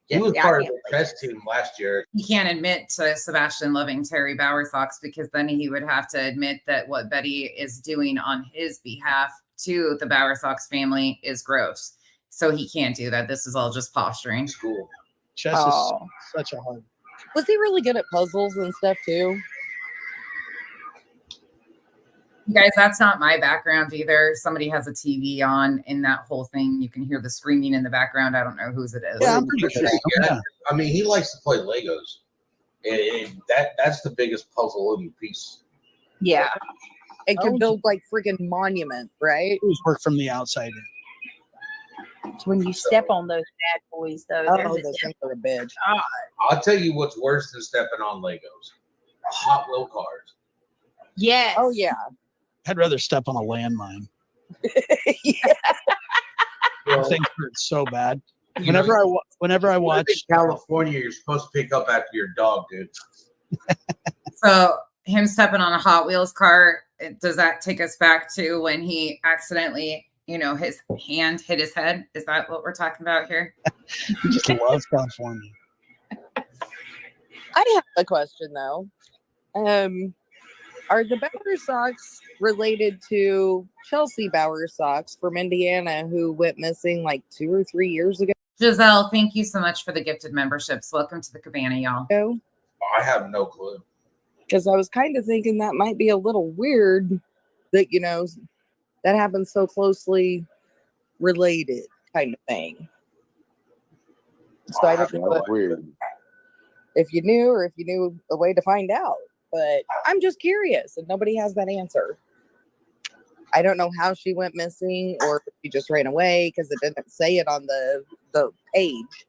He was
Yeah, I
part of
can't
the
play
chess team last year.
He can't admit to Sebastian loving Terry Bauer socks because then he would have to admit that what Betty is doing on his behalf to the Bauer Sox family is gross. So he can't do that. This is all just posturing.
School.
Chess is such a hard.
Was he really good at puzzles and stuff too?
You guys, that's not my background either. Somebody has a TV on in that whole thing. You can hear the screaming in the background. I don't know whose it is.
Yeah, I'm pretty good.
Yeah. I mean, he likes to play Legos. That's the biggest puzzle in the piece.
Yeah.
It could build like freaking monument, right?
It was work from the outside in.
It's when you step on those bad boys, though.
Oh,
they're the
those things are a bitch.
I'll tell you what's worse than stepping on Legos. Hot Wheel cars.
Yes.
Oh yeah.
I'd rather step on a landmine.
Yeah.
Those things hurt so bad.
You
Whenever
know,
I
in
watch
California, you're supposed to pick up after your dog, dude.
So him stepping on a Hot Wheels car, does that take us back to when he accidentally, his hand hit his head? Is that what we're talking about here?
he just loves California.
I have a question though. Are the Bauer Sox related to Chelsea Bauer Sox from Indiana who went missing like 2 or 3 years ago?
Giselle, thank you so much for the gifted memberships. Welcome to the cabana, y'all.
I have no clue.
Because I was kind of thinking that might be a little weird that, that happens so closely related kind of thing. So I don't know if you knew or if you knew a way to find out. But I'm just curious, and nobody has that answer. I don't know how she went missing or if she just ran away because it didn't say it on the page.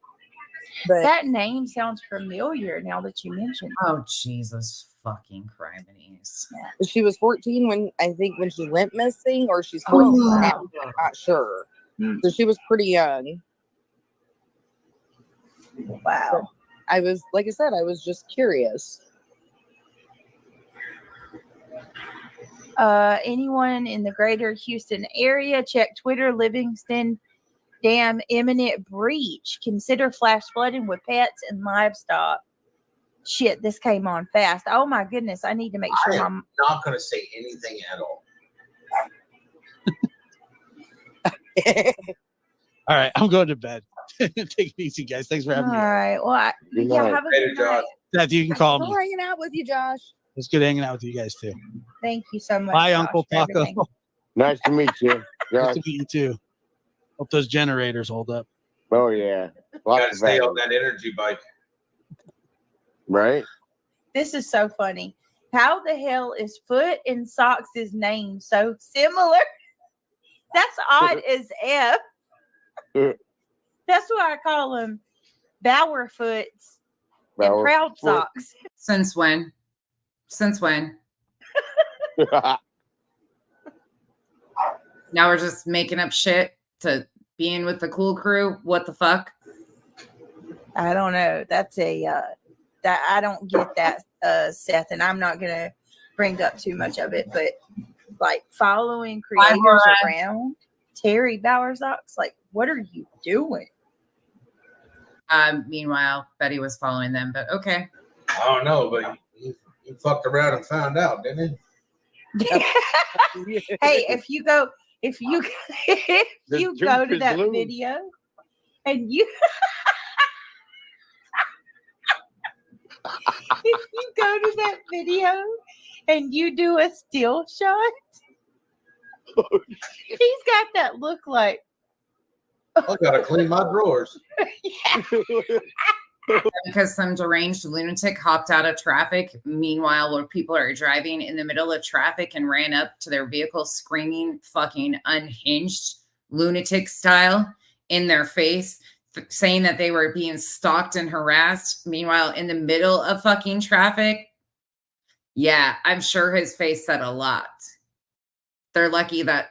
But
that name sounds familiar now that you mentioned.
Oh, Jesus fucking criminies.
She was 14 when she went missing, or she's 14 now. I'm not sure. So she was pretty young.
Wow.
I was, like I said, I was just curious.
Anyone in the greater Houston area, check Twitter. Livingston Dam imminent breach. Consider flash flooding with pets and livestock. Shit, this came on fast. Oh my goodness, I need to make sure
I'm not going to say anything at all.
All right, I'm going to bed. Take it easy, guys. Thanks for having me.
All right. Well, have a good night.
Seth, you can call
Still
me.
hanging out with you, Josh.
It's good hanging out with you guys too.
Thank you so much.
Bye,
Josh,
Uncle
for
Taco.
everything.
Nice to meet you.
Nice to meet you too. Hope those generators hold up.
Oh yeah.
You got to stay on that energy bike.
Right?
This is so funny. How the hell is Foot and Socks' name so similar? That's odd as F. That's why I call them Bauer Foots And
Bauer.
proud socks.
Since when? Since when? Now we're just making up shit to be in with the cool crew. What the fuck?
I don't know. That's a that I don't get that, Seth, and I'm not gonna bring up too much of it, but like following creators around Terry Bauer socks, like what are you doing?
Meanwhile, Betty was following them, but okay.
I don't know, but he fucked around and found out, didn't he?
Hey, if you go to that
loose.
video and you if you go to that video and you do a still shot, he's got that look like
I gotta clean my drawers.
Because some deranged lunatic hopped out of traffic. Meanwhile, where people are driving in the middle of traffic and ran up to their vehicle screaming fucking unhinged lunatic style in their face, saying that they were being stalked and harassed. Meanwhile, in the middle of fucking traffic. Yeah, I'm sure his face said a lot. They're lucky that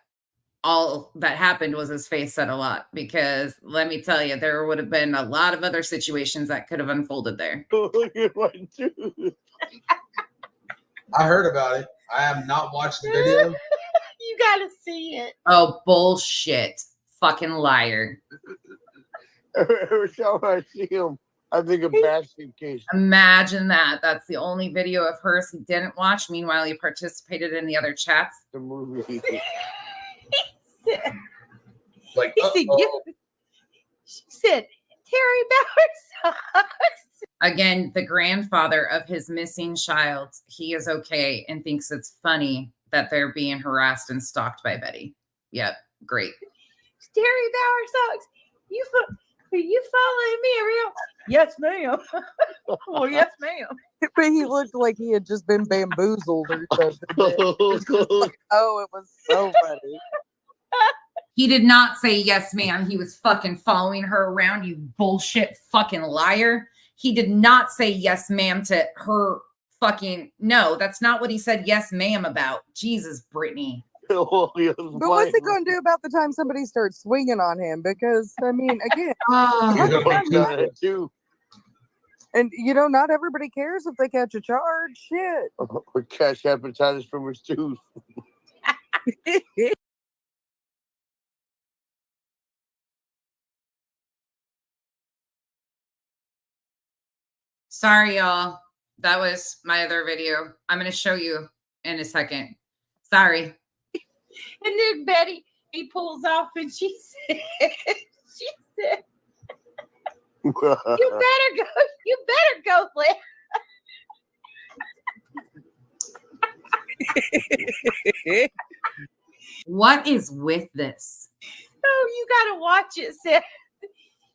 all that happened was his face said a lot, because let me tell you, there would have been a lot of other situations that could have unfolded there.
Look at my tooth.
I heard about it. I have not watched the video.
you gotta see it.
Oh, bullshit. Fucking liar.
Every time I see him, I think of basket case.
Imagine that. That's the only video of hers he didn't watch. Meanwhile, he participated in the other chats.
The movie.
Like,
He said, she said, Terry Bauer socks.
Again, the grandfather of his missing child, he is okay and thinks it's funny that they're being harassed and stalked by Betty. Yep, great.
Terry Bauer socks. Are you following me around? Yes, ma'am. Oh, yes, ma'am.
But he looked like he had just been bamboozled or something. Oh, it was so funny.
He did not say yes, ma'am. He was fucking following her around, you bullshit fucking liar. He did not say yes, ma'am to her fucking. No, that's not what he said yes, ma'am about. Jesus, Brittany.
But what's he going to do about the time somebody starts swinging on him? Because, I mean, again, and you know, not everybody cares if they catch a charge. Shit.
Or cash hepatitis from his tooth.
Sorry, y'all. That was my other video. I'm going to show you in a second. Sorry.
And then Betty, he pulls off and she said, you better go, Liz.
What is with this?
Oh, you gotta watch it, Seth.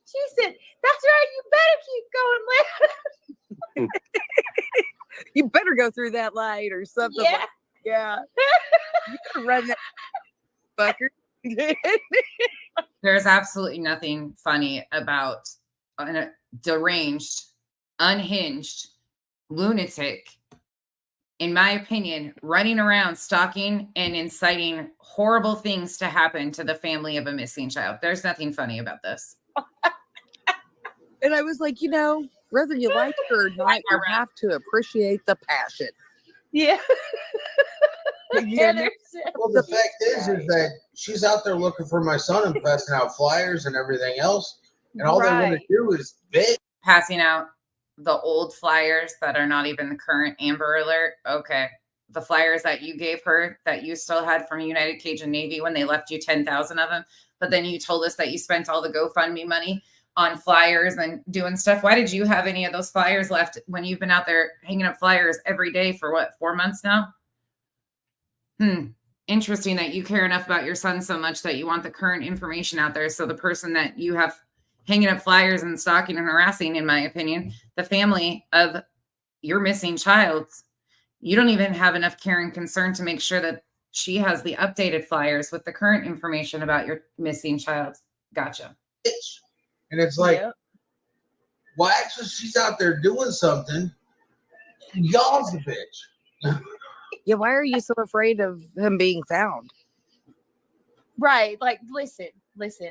She said, that's right, you better keep going, Liz.
You better go through that light or something.
Yeah.
Yeah. You better run that fucker.
There's absolutely nothing funny about a deranged, unhinged lunatic, in my opinion, running around stalking and inciting horrible things to happen to the family of a missing child. There's nothing funny about this.
And I was like, you know, whether you like it or not, you have to appreciate the passion.
Yeah.
Well, the fact is that she's out there looking for my son and passing out flyers and everything else. And all they want to do is bitch.
Passing out the old flyers that are not even the current Amber Alert. Okay. The flyers that you gave her that you still had from United Cajun Navy when they left you 10,000 of them. But then you told us that you spent all the GoFundMe money on flyers and doing stuff. Why did you have any of those flyers left when you've been out there hanging up flyers every day for what, 4 months now? Interesting that you care enough about your son so much that you want the current information out there. So the person that you have hanging up flyers and stalking and harassing, in my opinion, the family of your missing child, you don't even have enough care and concern to make sure that she has the updated flyers with the current information about your missing child. Gotcha.
And it's like, Well, actually, she's out there doing something. Y'all's the bitch.
Yeah, why are you so afraid of him being found?
Right. Like, listen.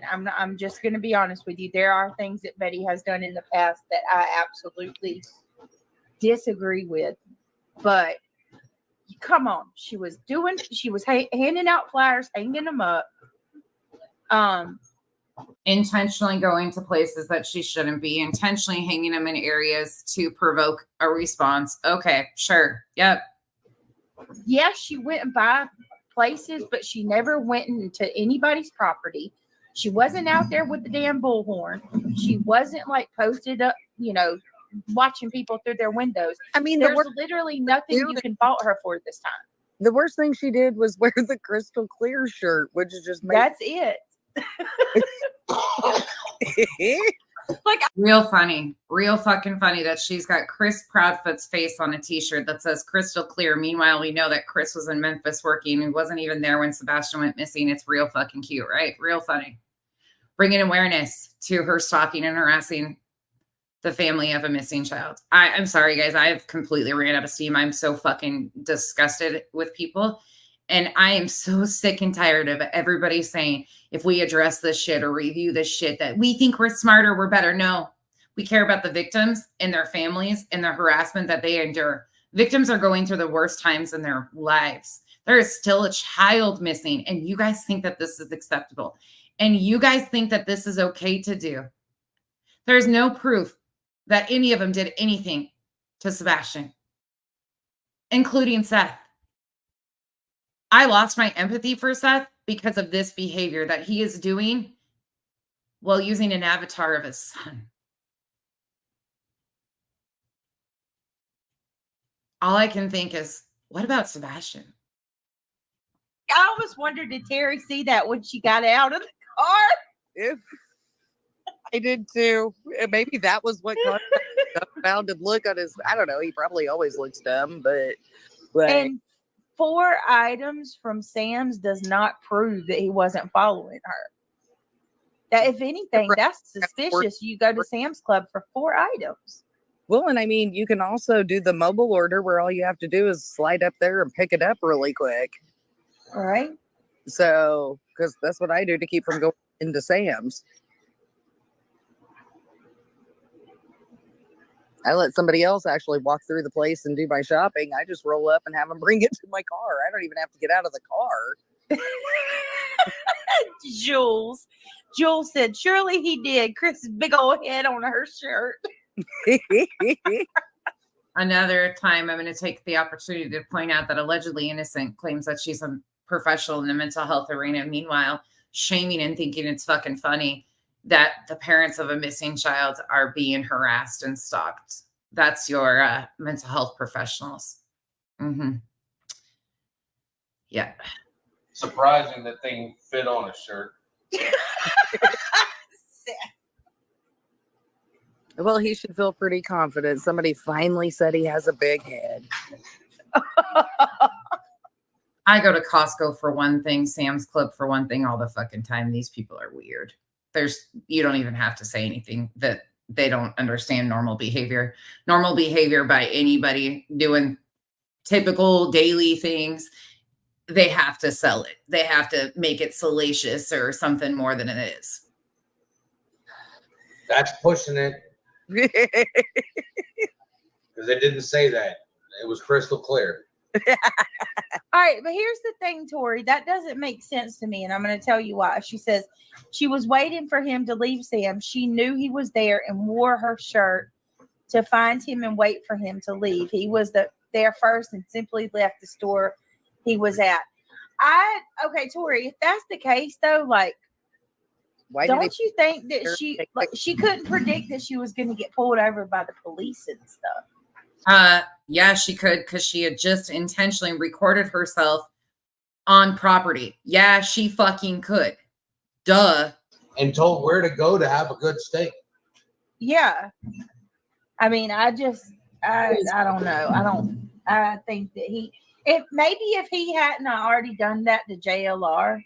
I'm just going to be honest with you. There are things that Betty has done in the past that I absolutely disagree with. But come on, she was handing out flyers, hanging them up.
Intentionally going to places that she shouldn't be, intentionally hanging them in areas to provoke a response. Okay, sure. Yep.
Yes, she went by places, but she never went into anybody's property. She wasn't out there with the damn bullhorn. She wasn't like posted up, watching people through their windows.
I mean,
there's literally nothing you can fault her for this time.
The worst thing she did was wear the crystal clear shirt, which is just
that's it.
Like, real fucking funny that she's got Chris Proudfoot's face on a t-shirt that says crystal clear. Meanwhile, we know that Chris was in Memphis working and wasn't even there when Sebastian went missing. It's real fucking cute, right? Real funny. Bringing awareness to her stalking and harassing the family of a missing child. I'm sorry, guys. I have completely ran out of steam. I'm so fucking disgusted with people. And I am so sick and tired of everybody saying, if we address this shit or review this shit, that we think we're smarter, we're better. No, we care about the victims and their families and the harassment that they endure. Victims are going through the worst times in their lives. There is still a child missing, and you guys think that this is acceptable. And you guys think that this is okay to do. There's no proof that any of them did anything to Sebastian, including Seth. I lost my empathy for Seth because of this behavior that he is doing while using an avatar of his son. All I can think is, what about Sebastian?
I almost wondered, did Terry see that when she got out of the car?
If I did too. Maybe that was what caused that dumbfounded look on his. I don't know. He probably always looks dumb, but
and 4 items from Sam's does not prove that he wasn't following her. That if anything, that's suspicious. You go to Sam's Club for 4 items.
Well, and I mean, you can also do the mobile order where all you have to do is slide up there and pick it up really quick.
All right.
So, because that's what I do to keep from going into Sam's. I let somebody else actually walk through the place and do my shopping. I just roll up and have them bring it to my car. I don't even have to get out of the car.
Jules said, surely he did. Chris's big old head on her shirt.
Another time, I'm going to take the opportunity to point out that allegedly innocent claims that she's a professional in the mental health arena. Meanwhile, shaming and thinking it's fucking funny that the parents of a missing child are being harassed and stalked. That's your mental health professionals. Mm-hmm. Yeah.
Surprising that thing fit on a shirt.
Well, he should feel pretty confident. Somebody finally said he has a big head.
I go to Costco for one thing, Sam's Club for one thing all the fucking time. These people are weird. You don't even have to say anything that they don't understand normal behavior. Normal behavior by anybody doing typical daily things. They have to sell it. They have to make it salacious or something more than it is.
That's pushing it. Because they didn't say that. It was crystal clear.
All right, but here's the thing, Tori. That doesn't make sense to me, and I'm going to tell you why. She says she was waiting for him to leave Sam. She knew he was there and wore her shirt to find him and wait for him to leave. He was there first and simply left the store he was at. Okay, Tori, if that's the case, though, like, don't you think that she couldn't predict that she was going to get pulled over by the police and stuff?
Yeah, she could, because she had just intentionally recorded herself on property. Yeah, she fucking could. Duh.
And told where to go to have a good steak.
Yeah. I mean, I don't know. I think that if he hadn't already done that to JLR,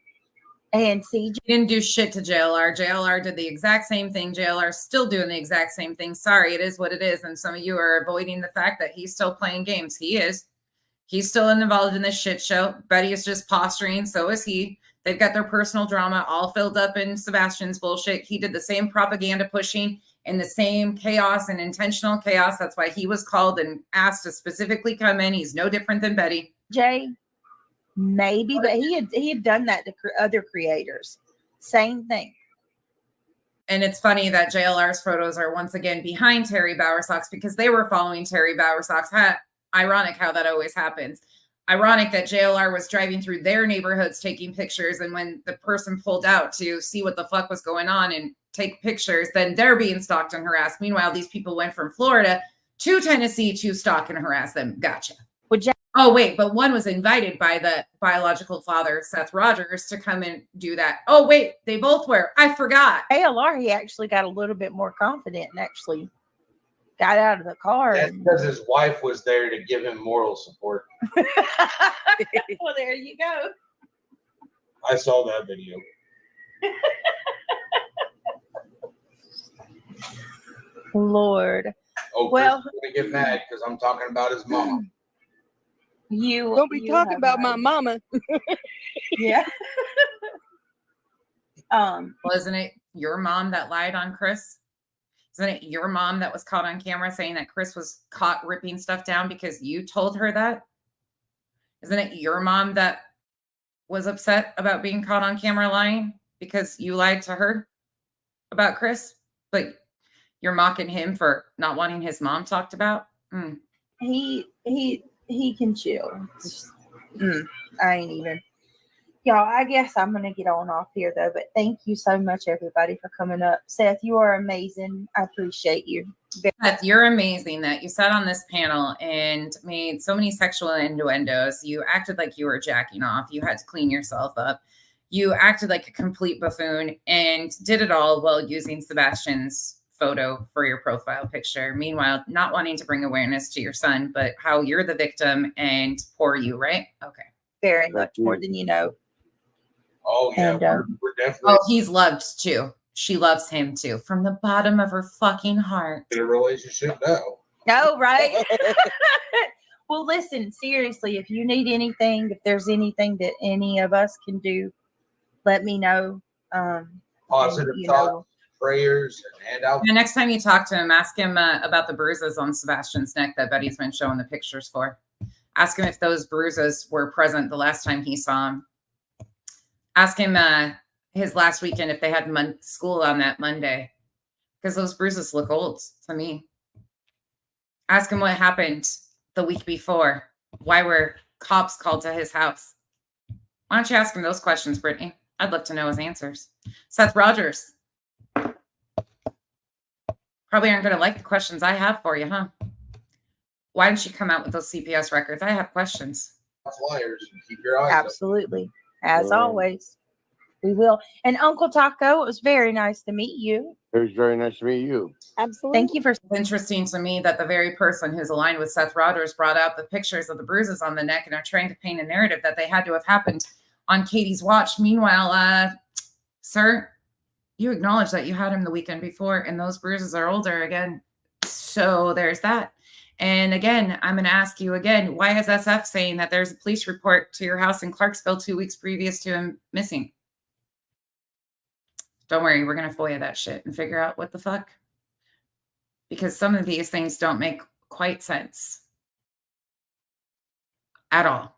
And CJ
He didn't do shit to JLR. JLR did the exact same thing. JLR still doing the exact same thing. Sorry, it is what it is. And some of you are avoiding the fact that he's still playing games. He is. He's still involved in this shit show. Betty is just posturing. So is he. They've got their personal drama all filled up in Sebastian's bullshit. He did the same propaganda pushing and the same chaos and intentional chaos. That's why he was called and asked to specifically come in. He's no different than Betty.
maybe, but he had done that to other creators. Same thing.
And it's funny that JLR's photos are once again behind Terry Bowersox because they were following Terry Bowersox. Ironic how that always happens. Ironic that JLR was driving through their neighborhoods taking pictures, and when the person pulled out to see what the fuck was going on and take pictures, then they're being stalked and harassed. Meanwhile, these people went from Florida to Tennessee to stalk and harass them. Gotcha. Oh, wait, but one was invited by the biological father, Seth Rogers, to come and do that. Oh, wait, they both were. I forgot.
ALR, he actually got a little bit more confident and actually got out of the car.
That's because his wife was there to give him moral support.
Well, there you go.
I saw that video.
Lord.
Oh,
well,
Chris is gonna get mad because I'm talking about his mama.
You
don't be talking about my mama.
Yeah.
Well, isn't it your mom that lied on Chris? Isn't it your mom that was caught on camera saying that Chris was caught ripping stuff down because you told her that? Isn't it your mom that was upset about being caught on camera lying because you lied to her about Chris? But you're mocking him for not wanting his mom talked about? Mm.
He can chill. I ain't even. Y'all, I guess I'm going to get on off here, though. But thank you so much, everybody, for coming up. Seth, you are amazing. I appreciate you.
Seth, you're amazing that you sat on this panel and made so many sexual innuendos. You acted like you were jacking off. You had to clean yourself up. You acted like a complete buffoon and did it all while using Sebastian's photo for your profile picture. Meanwhile, not wanting to bring awareness to your son, but how you're the victim and poor you, right? Okay.
Very much more than you know.
Oh, yeah.
And,
we're definitely.
Oh, he's loved too. She loves him too. From the bottom of her fucking heart.
In a relationship now.
No, right? Well, listen, seriously, if you need anything, if there's anything that any of us can do, let me know.
Positive thoughts, prayers, and handouts.
The next time you talk to him, ask him about the bruises on Sebastian's neck that Betty's been showing the pictures for. Ask him if those bruises were present the last time he saw him. Ask him his last weekend if they had school on that Monday, because those bruises look old to me. Ask him what happened the week before. Why were cops called to his house? Why don't you ask him those questions, Brittany? I'd love to know his answers. Seth Rogers. Probably aren't going to like the questions I have for you, huh? Why didn't you come out with those CPS records? I have questions.
Flyers. Keep your eyes
Absolutely. As always. We will. And Uncle Taco, it was very nice to meet you.
It was very nice to meet you.
Absolutely. Thank you for.
It's interesting to me that the very person who's aligned with Seth Rogers brought out the pictures of the bruises on the neck and are trying to paint a narrative that they had to have happened on Katie's watch. Meanwhile, sir, you acknowledge that you had him the weekend before and those bruises are older again. So there's that. And again, I'm going to ask you again, why is SF saying that there's a police report to your house in Clarksville 2 weeks previous to him missing? Don't worry, we're going to FOIA that shit and figure out what the fuck. Because some of these things don't make quite sense at all.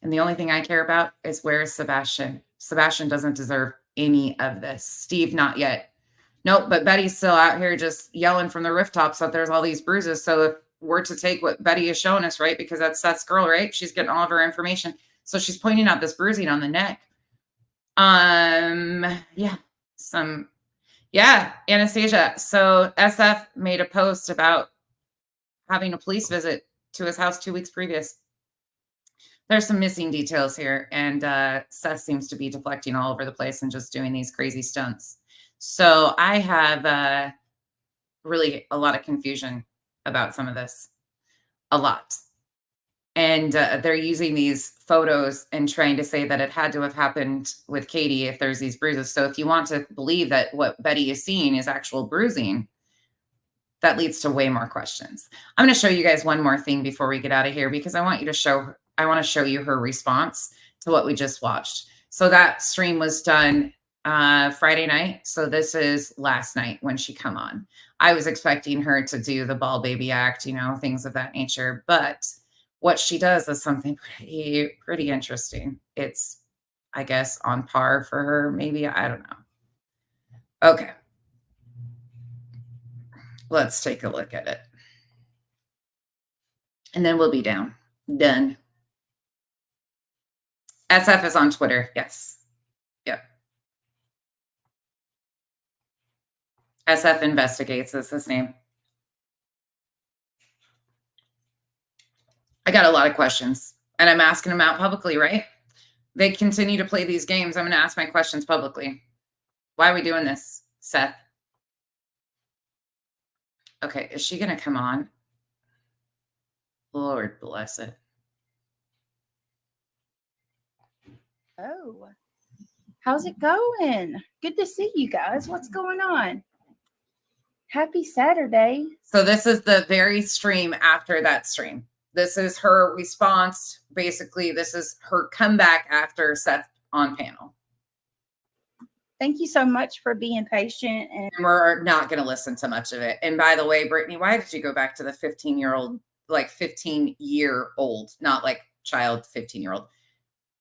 And the only thing I care about is where is Sebastian? Sebastian doesn't deserve any of this. Steve, not yet. Nope, but Betty's still out here just yelling from the rooftops that there's all these bruises. So if we're to take what Betty is showing us, right, because that's Seth's girl, right? She's getting all of her information. So she's pointing out this bruising on the neck. Anastasia. So SF made a post about having a police visit to his house 2 weeks previous. There's some missing details here, and Seth seems to be deflecting all over the place and just doing these crazy stunts. So I have really a lot of confusion about some of this. A lot. And they're using these photos and trying to say that it had to have happened with Katie if there's these bruises. So if you want to believe that what Betty is seeing is actual bruising, that leads to way more questions. I'm going to show you guys one more thing before we get out of here, because I want to show you her response to what we just watched. So that stream was done Friday night. So this is last night when she come on. I was expecting her to do the ball baby act, you know, things of that nature. But what she does is something pretty interesting. It's, I guess, on par for her. Maybe, I don't know. Okay. Let's take a look at it. And then we'll be done. SF is on Twitter. Yes. Yep. SF Investigates is his name. I got a lot of questions, and I'm asking them out publicly, right? They continue to play these games. I'm going to ask my questions publicly. Why are we doing this, Seth? Okay, is she going to come on? Lord bless it.
Oh, how's it going? Good to see you guys. What's going on? Happy Saturday.
So this is the very stream after that stream. This is her response. Basically, this is her comeback after Seth on panel.
Thank you so much for being patient. And
we're not going to listen to much of it. And by the way, Brittany, why did you go back to the 15-year-old, like 15-year-old, not like child 15-year-old,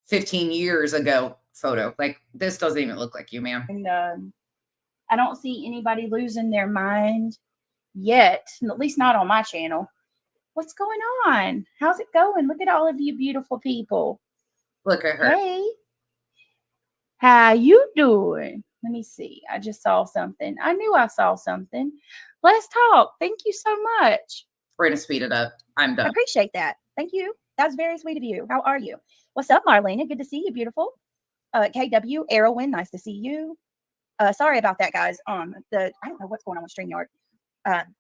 15 years ago photo? Like, this doesn't even look like you, ma'am.
And I don't see anybody losing their mind yet, at least not on my channel. What's going on? How's it going? Look at all of you beautiful people.
Look at her.
Hey, how you doing? Let me see. I just saw something. I knew I saw something. Let's talk. Thank you so much.
We're going to speed it up. I'm done.
I appreciate that. Thank you. That's very sweet of you. How are you? What's up, Marlena? Good to see you, beautiful. KW, Erwin, nice to see you. Sorry about that, guys. I don't know what's going on with StreamYard.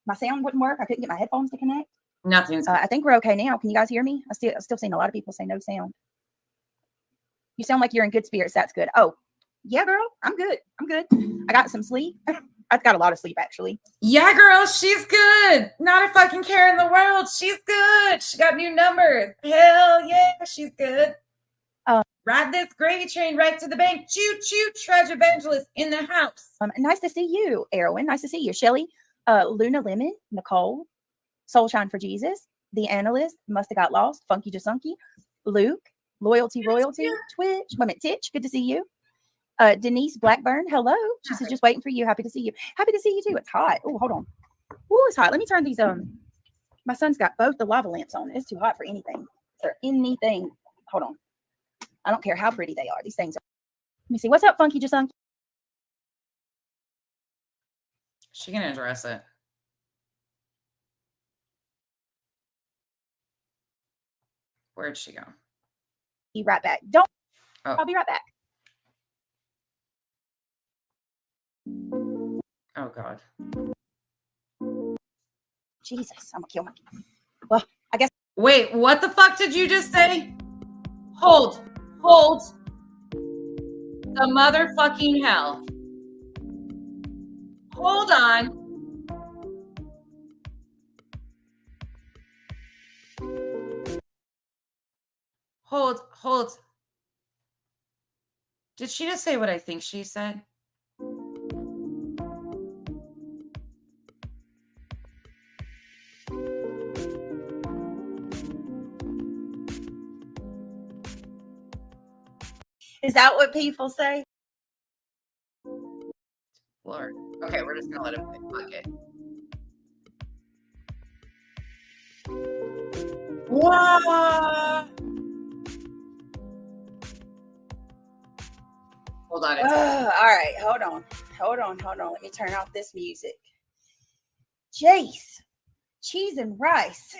My sound wouldn't work. I couldn't get my headphones to connect.
Nothing's.
I think we're okay now. Can you guys hear me? I'm still seeing a lot of people say no sound. You sound like you're in good spirits. That's good. Oh, yeah, girl. I'm good. I got some sleep. I've got a lot of sleep, actually.
Yeah, girl. She's good. Not a fucking care in the world. She's good. She got new numbers. Hell yeah, she's good. Ride this gravy train right to the bank. Choo choo, treasure evangelist in the house.
Nice to see you, Erwin. Nice to see you, Shelly. Luna Lemon, Nicole, Soulshine for Jesus, The Analyst, Must Have Got Lost, Funky Jasunky, Luke, Loyalty Royalty, Twitch, Titch, good to see you. Denise Blackburn, hello. She says just waiting for you. Happy to see you. Happy to see you too. It's hot. Oh, hold on. Oh, it's hot. Let me turn these my son's got both the lava lamps on. It's too hot for anything. Hold on. I don't care how pretty they are. These things are. Let me see. What's up, Funky Jasunky?
She can address it. Where'd she go?
Be right back. Don't.
Oh.
I'll be right back.
Oh, God.
Jesus, I'm gonna kill my. Well, I guess.
Wait, what the fuck did you just say? Hold. The motherfucking hell. Hold on. Hold. Did she just say what I think she said?
Is that what people say?
Lord. Okay, we're just gonna let him play. Fuck it. Whoa! Hold on.
All right, hold on. Let me turn off this music. Jace, cheese and rice.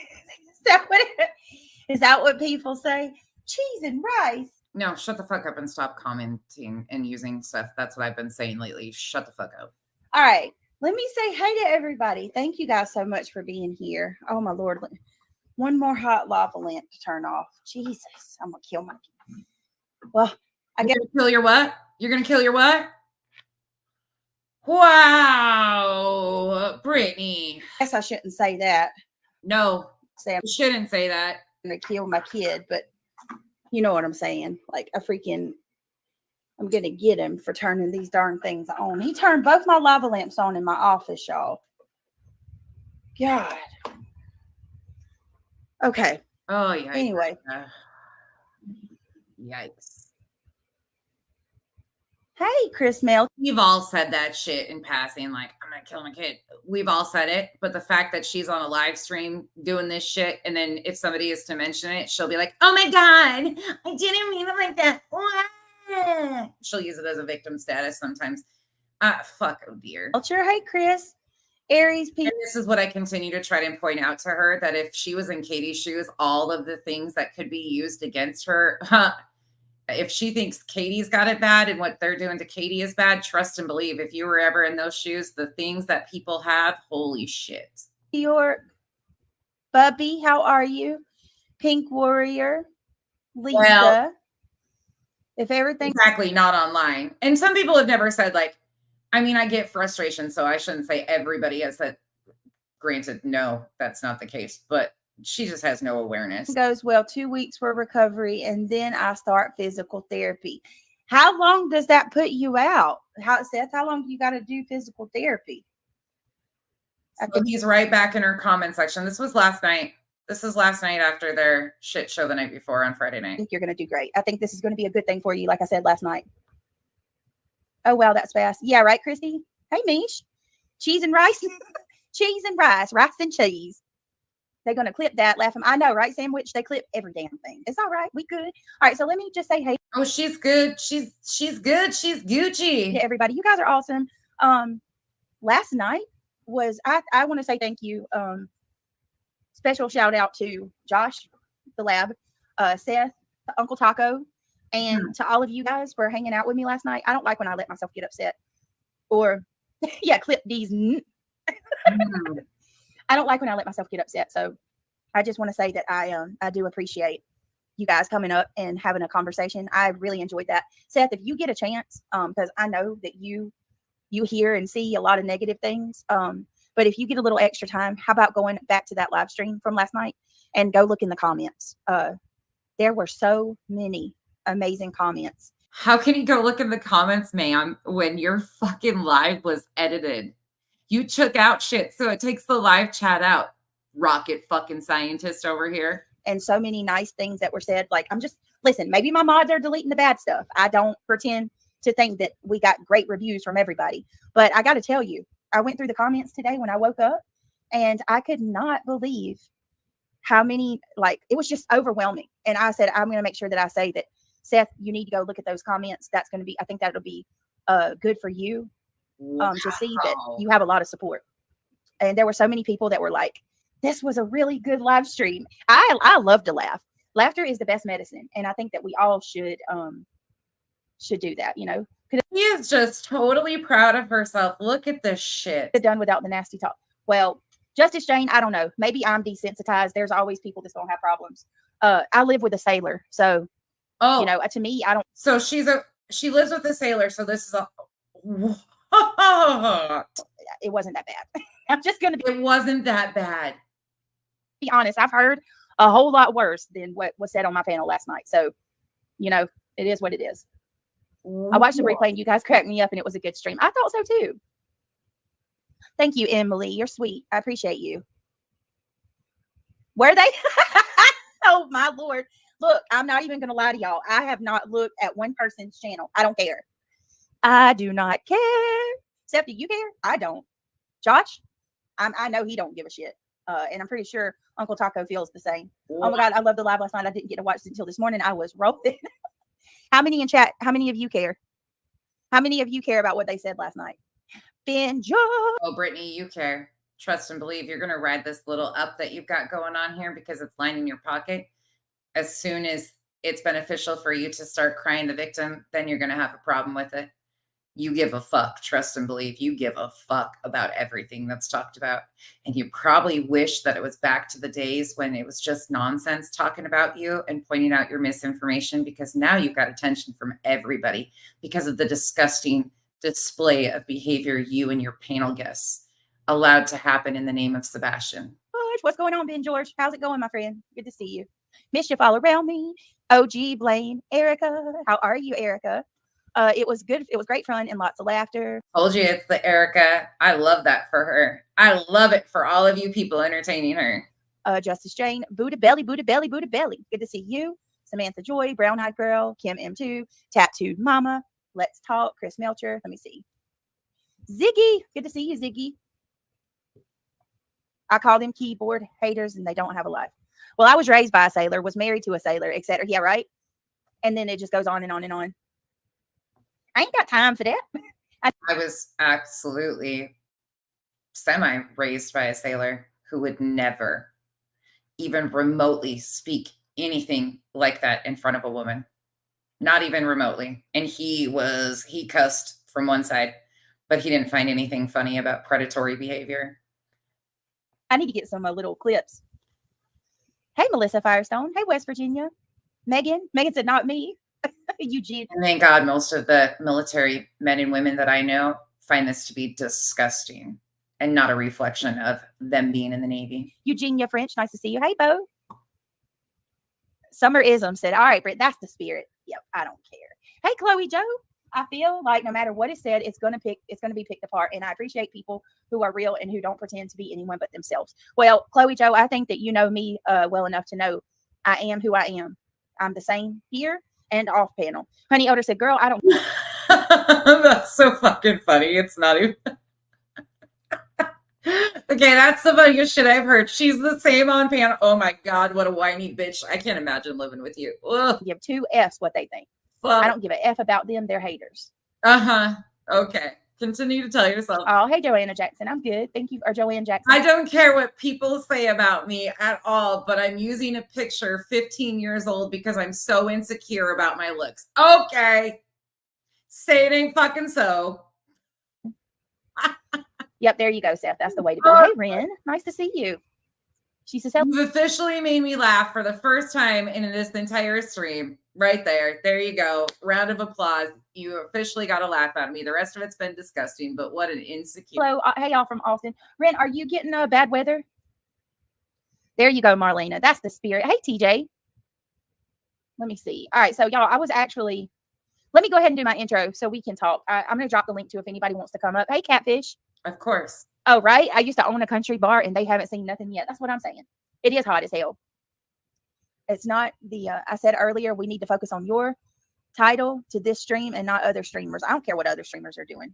Is that what people say? Cheese and rice.
No, shut the fuck up and stop commenting and using stuff. That's what I've been saying lately. Shut the fuck up.
All right. Let me say hey to everybody. Thank you guys so much for being here. Oh, my Lord. One more hot lava lamp to turn off. Jesus, I'm gonna kill my kid. Well, I
You're
guess
gonna kill your what? You're gonna kill your what? Wow, Brittany.
I shouldn't say that.
No,
Say I'm
you shouldn't say that.
gonna kill my kid, but you know what I'm saying. Like I'm gonna get him for turning these darn things on. He turned both my lava lamps on in my office, y'all. God. Okay.
Oh, yeah.
Anyway.
Yikes.
Hey, Chris Mel.
We've all said that shit in passing, like, I'm gonna kill my kid. We've all said it, but the fact that she's on a live stream doing this shit, and then if somebody is to mention it, she'll be like, oh my God, I didn't mean it like that. She'll use it as a victim status sometimes. Fuck, oh dear.
Culture. Hey, Chris. Aries people.
And this is what I continue to try to point out to her, that if she was in Katie's shoes, all of the things that could be used against her, if she thinks Katie's got it bad and what they're doing to Katie is bad, trust and believe. If you were ever in those shoes, the things that people have, holy shit.
York. Bubby, how are you? Pink Warrior. Lisa.
Well,
if everything.
Exactly, not online. And some people have never said, like, I mean, I get frustration, so I shouldn't say everybody has said. Granted, no, that's not the case, but she just has no awareness.
Goes well, 2 weeks for recovery, and then I start physical therapy. How long does that put you out? Seth, how long do you got to do physical therapy?
So he's right back in her comment section. This was last night. This is last night after their shit show the night before on Friday night.
I think you're going to do great. I think this is going to be a good thing for you, like I said last night. Oh, wow, that's fast. Yeah, right, Christy? Hey, Mish. Cheese and rice. Cheese and rice. Rice and cheese. They're going to clip that, laughing. I know, right, Sandwich? They clip every damn thing. It's all right. We good. All right, so let me just say, hey.
Oh, she's good. She's good. She's Gucci.
Yeah, everybody. You guys are awesome. Last night was, I want to say thank you. Special shout out to Josh, the lab, Seth, Uncle Taco, and to all of you guys for hanging out with me last night. I don't like when I let myself get upset or, yeah, clip these. I don't like when I let myself get upset. So I just want to say that I do appreciate you guys coming up and having a conversation. I really enjoyed that. Seth, if you get a chance, because I know that you hear and see a lot of negative things. But if you get a little extra time, how about going back to that live stream from last night and go look in the comments? There were so many amazing comments.
How can you go look in the comments, ma'am, when your fucking live was edited? You took out shit, so it takes the live chat out. Rocket fucking scientist over here.
And so many nice things that were said. Like, listen, maybe my mods are deleting the bad stuff. I don't pretend to think that we got great reviews from everybody. But I got to tell you, I went through the comments today when I woke up, and I could not believe how many, like, it was just overwhelming. And I said, I'm going to make sure that I say that, Seth, you need to go look at those comments. That's going to be, I think that'll be good for you to see that you have a lot of support. And there were so many people that were like, this was a really good live stream. I love to laugh. Laughter is the best medicine. And I think that we all should do that, you know.
She is just totally proud of herself. Look at this shit.
Done without the nasty talk. Well, Justice Jane, I don't know. Maybe I'm desensitized. There's always people that's gonna have problems. I live with a sailor, so you know, to me, I don't.
So she lives with a sailor. So this is a.
It wasn't that bad. I'm just gonna be.
It wasn't that bad.
Be honest. I've heard a whole lot worse than what was said on my panel last night. So, you know, it is what it is. I watched the replay and you guys cracked me up, and it was a good stream. I thought so too. Thank you, Emily. You're sweet. I appreciate you. Were they? Oh my Lord. Look, I'm not even going to lie to y'all. I have not looked at one person's channel. I don't care. I do not care. Seth, do you care? I don't. Josh, I know he don't give a shit. And I'm pretty sure Uncle Taco feels the same. Oh my God, I love the live last night. I didn't get to watch it until this morning. I was rolling. How many in chat? How many of you care? How many of you care about what they said last night? Benjo.
Oh, Brittany, you care. Trust and believe. You're going to ride this little up that you've got going on here because it's lining your pocket. As soon as it's beneficial for you to start crying the victim, then you're going to have a problem with it. You give a fuck. Trust and believe. You give a fuck about everything that's talked about. And you probably wish that it was back to the days when it was just nonsense talking about you and pointing out your misinformation, because now you've got attention from everybody because of the disgusting display of behavior you and your panel guests allowed to happen in the name of Sebastian.
George, what's going on, Ben George? How's it going, my friend? Good to see you. Mischief all around me. OG Blaine, Erica. How are you, Erica? It was good. It was great fun and lots of laughter.
Told you it's the Erica. I love that for her. I love it for all of you people entertaining her.
Justice Jane, Buddha Belly, Buddha Belly, Buddha Belly. Good to see you. Samantha Joy, Brown Eyed Girl, Kim M2, Tattooed Mama, Let's Talk, Chris Melcher. Let me see. Ziggy, good to see you, Ziggy. I call them keyboard haters and they don't have a life. Well, I was raised by a sailor, was married to a sailor, etc. Yeah, right? And then it just goes on and on and on. I ain't got time for that.
I was absolutely semi-raised by a sailor who would never even remotely speak anything like that in front of a woman. Not even remotely. And he cussed from one side, but he didn't find anything funny about predatory behavior.
I need to get some little clips. Hey, Melissa Firestone. Hey, West Virginia. Megan. Megan said, not me. Eugene.
And thank God most of the military men and women that I know find this to be disgusting and not a reflection of them being in the Navy.
Eugenia French, nice to see you. Hey, Bo. Summer Ism said, all right, Britt, that's the spirit. Yep, I don't care. Hey, Chloe Joe. I feel like no matter what is said, it's going to be picked apart. And I appreciate people who are real and who don't pretend to be anyone but themselves. Well, Chloe Joe, I think that you know me well enough to know I am who I am. I'm the same here and off panel. Honey Elder said, girl, I don't.
That's so fucking funny. It's not even. Okay, that's the funniest shit I've heard. She's the same on panel. Oh my God, what a whiny bitch. I can't imagine living with you. Ugh.
Give two F's what they think.
Well,
I don't give a F about them. They're haters.
Okay. Continue to tell yourself.
Oh, hey, Joanna Jackson. I'm good. Thank you. Or Joanne Jackson.
I don't care what people say about me at all, but I'm using a picture 15 years old because I'm so insecure about my looks. Okay. Say it ain't fucking so.
Yep, there you go, Seth. That's the way to go. Hey, Ren. Nice to see you. She says,
you've officially made me laugh for the first time in this entire stream. Right there. There you go. Round of applause. You officially got a laugh out of me. The rest of it's been disgusting, but what an insecure.
Hello. Hey, y'all from Austin. Ren, are you getting bad weather? There you go, Marlena. That's the spirit. Hey, TJ. Let me see. All right. So, y'all, let me go ahead and do my intro so we can talk. I'm going to drop the link to if anybody wants to come up. Hey, Catfish.
Of course.
Oh, right. I used to own a country bar and they haven't seen nothing yet. That's what I'm saying. It is hot as hell. It's not I said earlier, we need to focus on your title to this stream and not other streamers. I don't care what other streamers are doing.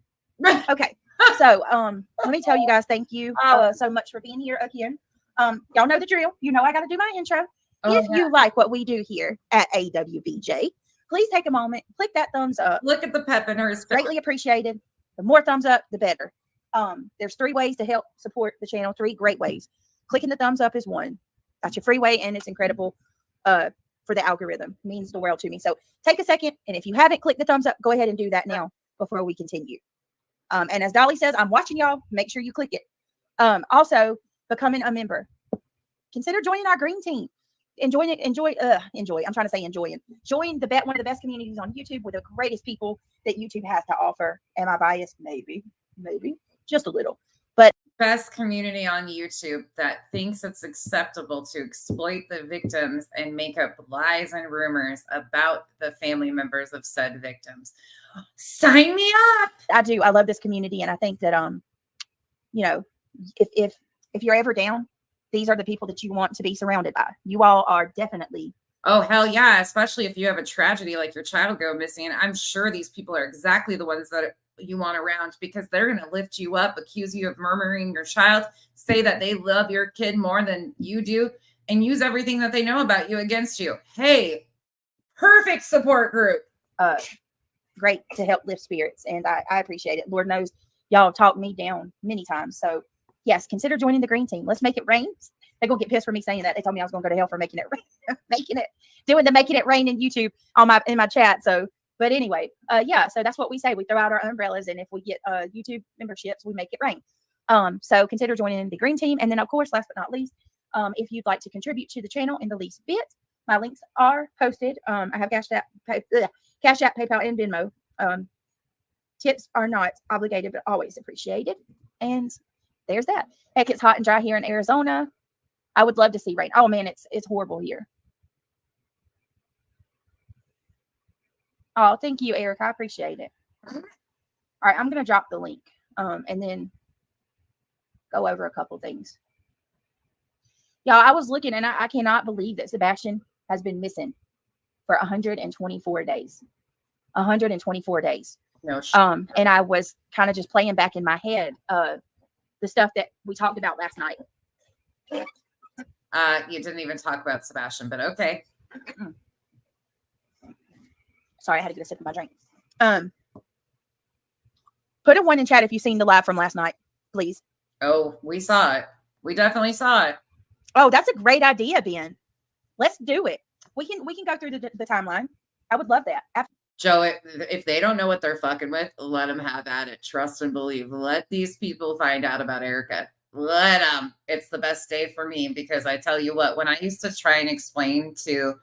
Okay. So, let me tell you guys, thank you so much for being here again. Y'all know the drill. You know, I got to do my intro. If you like what we do here at AWBJ, please take a moment, click that thumbs up.
Look at the pep in her.
Greatly appreciated. The more thumbs up, the better. There's 3 ways to help support the channel. 3 great ways. Clicking the thumbs up is one. That's your free way, and it's incredible for the algorithm. It means the world to me. So take a second, and if you haven't clicked the thumbs up, go ahead and do that now before we continue. And as Dolly says, I'm watching y'all. Make sure you click it. Also, becoming a member. Consider joining our green team. Enjoy. I'm trying to say enjoying. Join one of the best communities on YouTube with the greatest people that YouTube has to offer. Am I biased? Maybe, just a little. But
best community on YouTube that thinks it's acceptable to exploit the victims and make up lies and rumors about the family members of said victims. Sign me up.
I do. I love this community, and I think that you know, if you're ever down, these are the people that you want to be surrounded by. You all are definitely.
Oh, hell yeah. Especially if you have a tragedy like your child go missing. I'm sure these people are exactly the ones that you want around because they're going to lift you up, accuse you of murdering your child, say that they love your kid more than you do, and use everything that they know about you against you. Hey, perfect support group.
Great to help lift spirits. And I appreciate it. Lord knows y'all have talked me down many times. So yes, consider joining the green team. Let's make it rain. They're going to get pissed for me saying that. They told me I was going to go to hell for making it rain, making it rain in YouTube in my chat. So, But anyway, yeah, so that's what we say. We throw out our umbrellas, and if we get YouTube memberships, we make it rain. So consider joining the green team. And then, of course, last but not least, if you'd like to contribute to the channel in the least bit, my links are posted. I have Cash App, PayPal, and Venmo. Tips are not obligated, but always appreciated. And there's that. Heck, it's hot and dry here in Arizona. I would love to see rain. Oh man, it's horrible here. Oh, thank you, Eric. I appreciate it. All right, I'm gonna drop the link, and then go over a couple things. Y'all, I was looking, and I cannot believe that Sebastian has been missing for 124 days. 124 days.
No.
And I was kind of just playing back in my head the stuff that we talked about last night.
You didn't even talk about Sebastian, but okay.
Sorry, I had to get a sip of my drink. Put a 1 in chat if you've seen the live from last night, please.
Oh, we saw it. We definitely saw it.
Oh, that's a great idea, Ben. Let's do it. We can go through the timeline. I would love that.
Joe, if they don't know what they're fucking with, let them have at it. Trust and believe. Let these people find out about Erica. Let them. It's the best day for me because I tell you what, when I used to try and explain to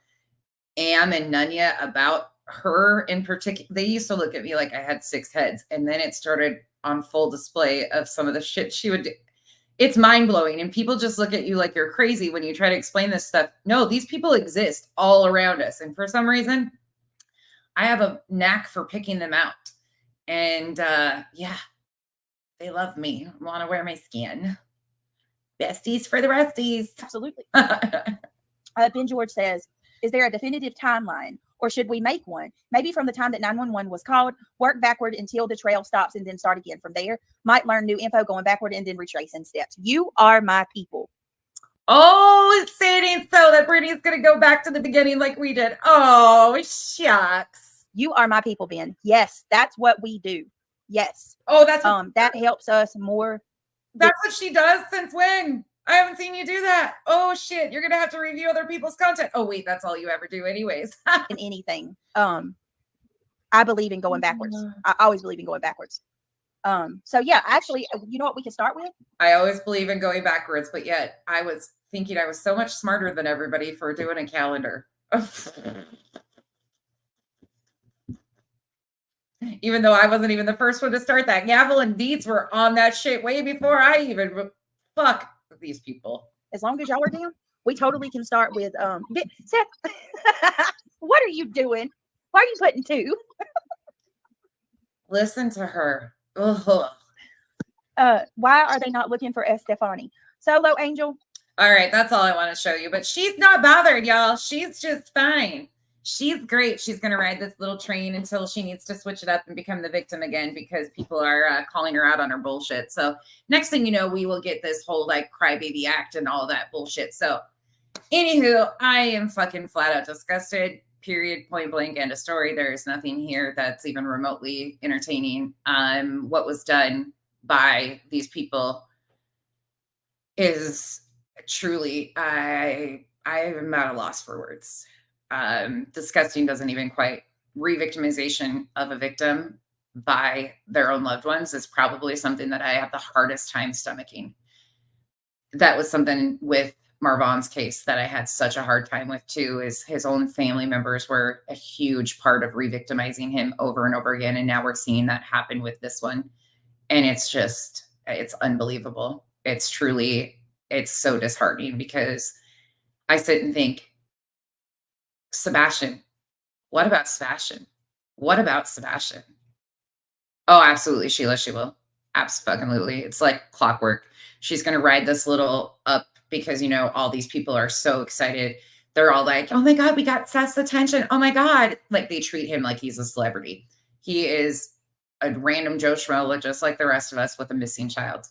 Am and Nunya about her in particular, they used to look at me like I had 6 heads. And then it started on full display of some of the shit she would do. It's mind-blowing. And people just look at you like you're crazy when you try to explain this stuff. No, these people exist all around us. And for some reason, I have a knack for picking them out. And yeah, they love me. Want to wear my skin. Besties for the resties.
Absolutely. Ben George says, is there a definitive timeline or should we make one? Maybe from the time that 911 was called, work backward until the trail stops and then start again from there. Might learn new info going backward and then retracing steps. You are my people.
Oh, say it ain't so that Brittany's going to go back to the beginning like we did. Oh, shucks.
You are my people, Ben. Yes, that's what we do. Yes.
Oh, that's
that helps us more.
That's what she does since when? I haven't seen you do that. Oh shit, you're gonna have to review other people's content. Oh wait, that's all you ever do anyways.
In anything. I believe in going backwards. I always believe in going backwards. So yeah, actually, you know what we can start with?
I always believe in going backwards, but yet I was thinking I was so much smarter than everybody for doing a calendar. Even though I wasn't even the first one to start that. Gavel and Deeds were on that shit way before I even fuck these people.
As long as y'all are down, we totally can start with Seth. What are you doing? Why are you putting 2?
Listen to her. Ugh.
Why are they not looking for Estefani? Solo Angel.
All right, that's all I want to show you. But she's not bothered, y'all. She's just fine. She's great. She's going to ride this little train until she needs to switch it up and become the victim again because people are calling her out on her bullshit. So next thing you know, we will get this whole like crybaby act and all that bullshit. So anywho, I am fucking flat out disgusted. Period. Point blank. End of story. There's nothing here that's even remotely entertaining. What was done by these people is truly, I am at a loss for words. Disgusting doesn't even quite. Re-victimization of a victim by their own loved ones is probably something that I have the hardest time stomaching. That was something with Marvan's case that I had such a hard time with too, is his own family members were a huge part of re-victimizing him over and over again. And now we're seeing that happen with this one. And it's just, it's unbelievable. It's truly, it's so disheartening because I sit and think, Sebastian, what about Sebastian? What about Sebastian? Oh, absolutely, Sheila, she will. Absolutely. It's like clockwork. She's going to ride this little up because, you know, all these people are so excited. They're all like, oh my God, we got Seth's attention. Oh my God. Like they treat him like he's a celebrity. He is a random Joe Schmo, just like the rest of us with a missing child.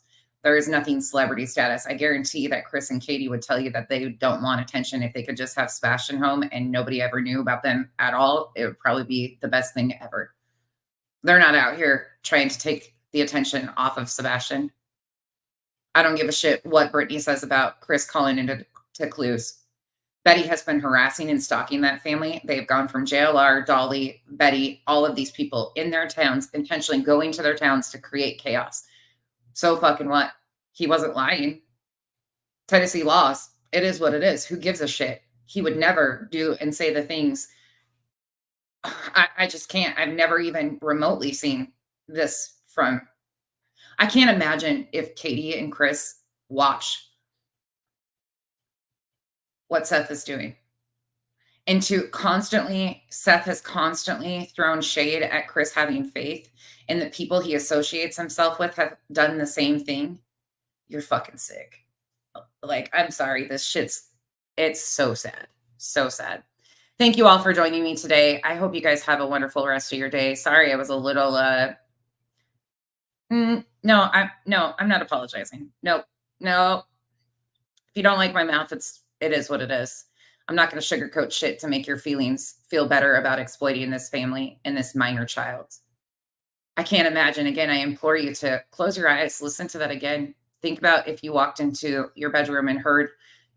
There is nothing celebrity status. I guarantee that Chris and Katie would tell you that they don't want attention. If they could just have Sebastian home and nobody ever knew about them at all, it would probably be the best thing ever. They're not out here trying to take the attention off of Sebastian. I don't give a shit what Brittany says about Chris calling into clues. Betty has been harassing and stalking that family. They've gone from JLR, Dolly, Betty, all of these people in their towns, intentionally going to their towns to create chaos. So fucking what? He wasn't lying. Tennessee laws. It is what it is. Who gives a shit? He would never do and say the things. I just can't. I've never even remotely seen this from. I can't imagine if Katie and Chris watch what Seth is doing. And Seth has constantly thrown shade at Chris having faith, and the people he associates himself with have done the same thing. You're fucking sick. Like, I'm sorry. It's so sad. So sad. Thank you all for joining me today. I hope you guys have a wonderful rest of your day. Sorry, I was a little, no, I'm not apologizing. No. If you don't like my mouth, it is what it is. I'm not going to sugarcoat shit to make your feelings feel better about exploiting this family and this minor child. I can't imagine. Again, I implore you to close your eyes, listen to that again. Think about if you walked into your bedroom and heard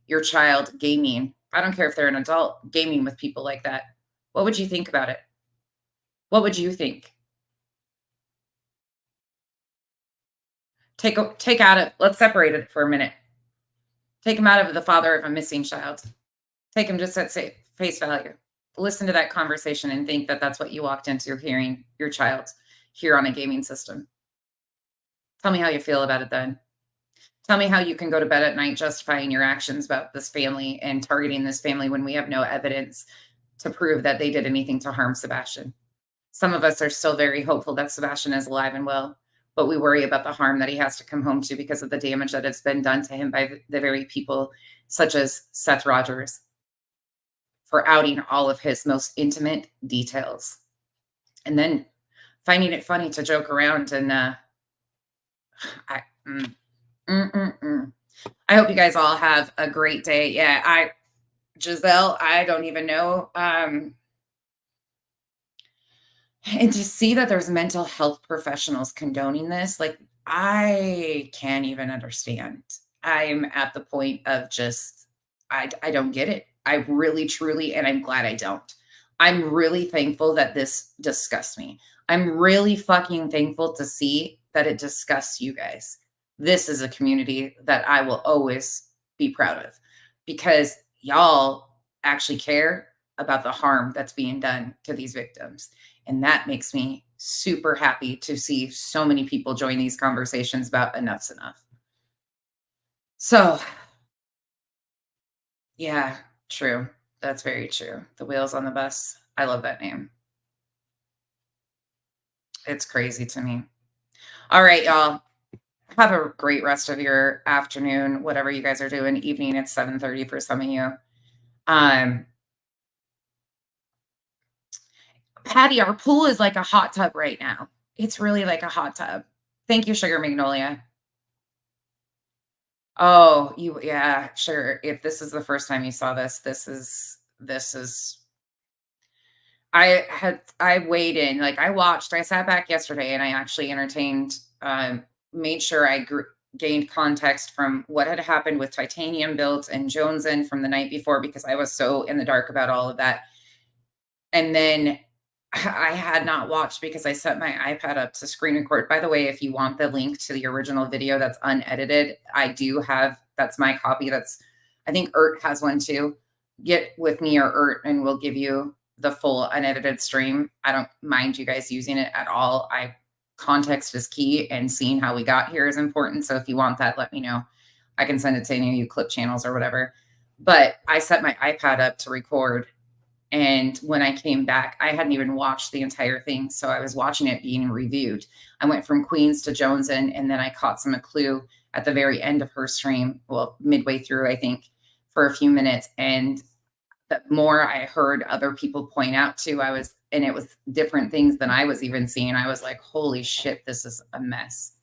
your child gaming. I don't care if they're an adult, gaming with people like that. What would you think about it? What would you think? Let's separate it for a minute. Take him out of the father of a missing child. Take him just at face value. Listen to that conversation and think that that's what you walked into hearing your child here on a gaming system. Tell me how you feel about it then. Tell me how you can go to bed at night justifying your actions about this family and targeting this family when we have no evidence to prove that they did anything to harm Sebastian. Some of us are still very hopeful that Sebastian is alive and well, but we worry about the harm that he has to come home to because of the damage that has been done to him by the very people such as Seth Rogers for outing all of his most intimate details. And then finding it funny to joke around and I hope you guys all have a great day. Yeah, Giselle, I don't even know. And to see that there's mental health professionals condoning this, like, I can't even understand. I'm at the point of just, I don't get it. I really, truly, and I'm glad I don't. I'm really thankful that this disgusts me. I'm really fucking thankful to see that it disgusts you guys. This is a community that I will always be proud of because y'all actually care about the harm that's being done to these victims. And that makes me super happy to see so many people join these conversations about enough's enough. So, yeah, true. That's very true. The Wheels on the Bus. I love that name. It's crazy to me. All right, y'all. Have a great rest of your afternoon, whatever you guys are doing. Evening, it's 7:30 for some of you. Patty, our pool is like a hot tub right now. It's really like a hot tub. Thank you, Sugar Magnolia. Oh, yeah, sure. If this is the first time you saw this is I weighed in, like I sat back yesterday and I actually entertained, made sure I gained context from what had happened with Titanium Built and Jonesin from the night before, because I was so in the dark about all of that. And then I had not watched because I set my iPad up to screen record. By the way, if you want the link to the original video that's unedited, I do have, that's my copy. I think Ert has one too. Get with me or Ert and we'll give you the full unedited stream. I don't mind you guys using it at all. Context is key and seeing how we got here is important. So if you want that, let me know. I can send it to any of you clip channels or whatever. But I set my iPad up to record. And when I came back, I hadn't even watched the entire thing. So I was watching it being reviewed. I went from Queens to Jonesin, and then I caught some clue at the very end of her stream. Well, midway through, I think, for a few minutes. And the more I heard other people point out to, and it was different things than I was even seeing. I was like, holy shit, this is a mess.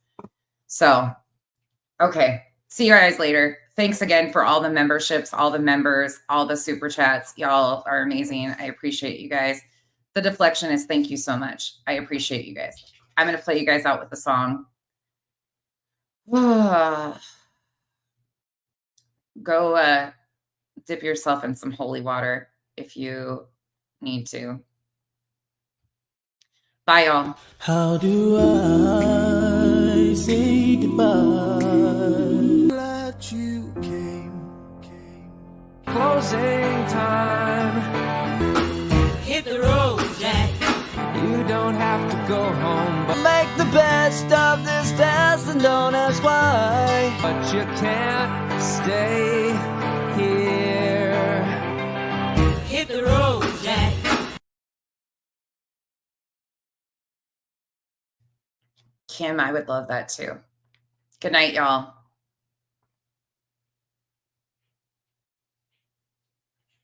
So, okay. See you guys later. Thanks again for all the memberships, all the members, all the super chats. Y'all are amazing. I appreciate you guys. The deflection is thank you so much. I appreciate you guys. I'm going to play you guys out with the song. Go dip yourself in some holy water if you need to. Bye, y'all.
How do I say goodbye? Glad you came. Closing time.
Hit the road, Jack.
You don't have to go home, but make the best of this test and don't ask why. But you can't stay here.
Hit the road, Jack.
Kim, I would love that too. Good night, y'all.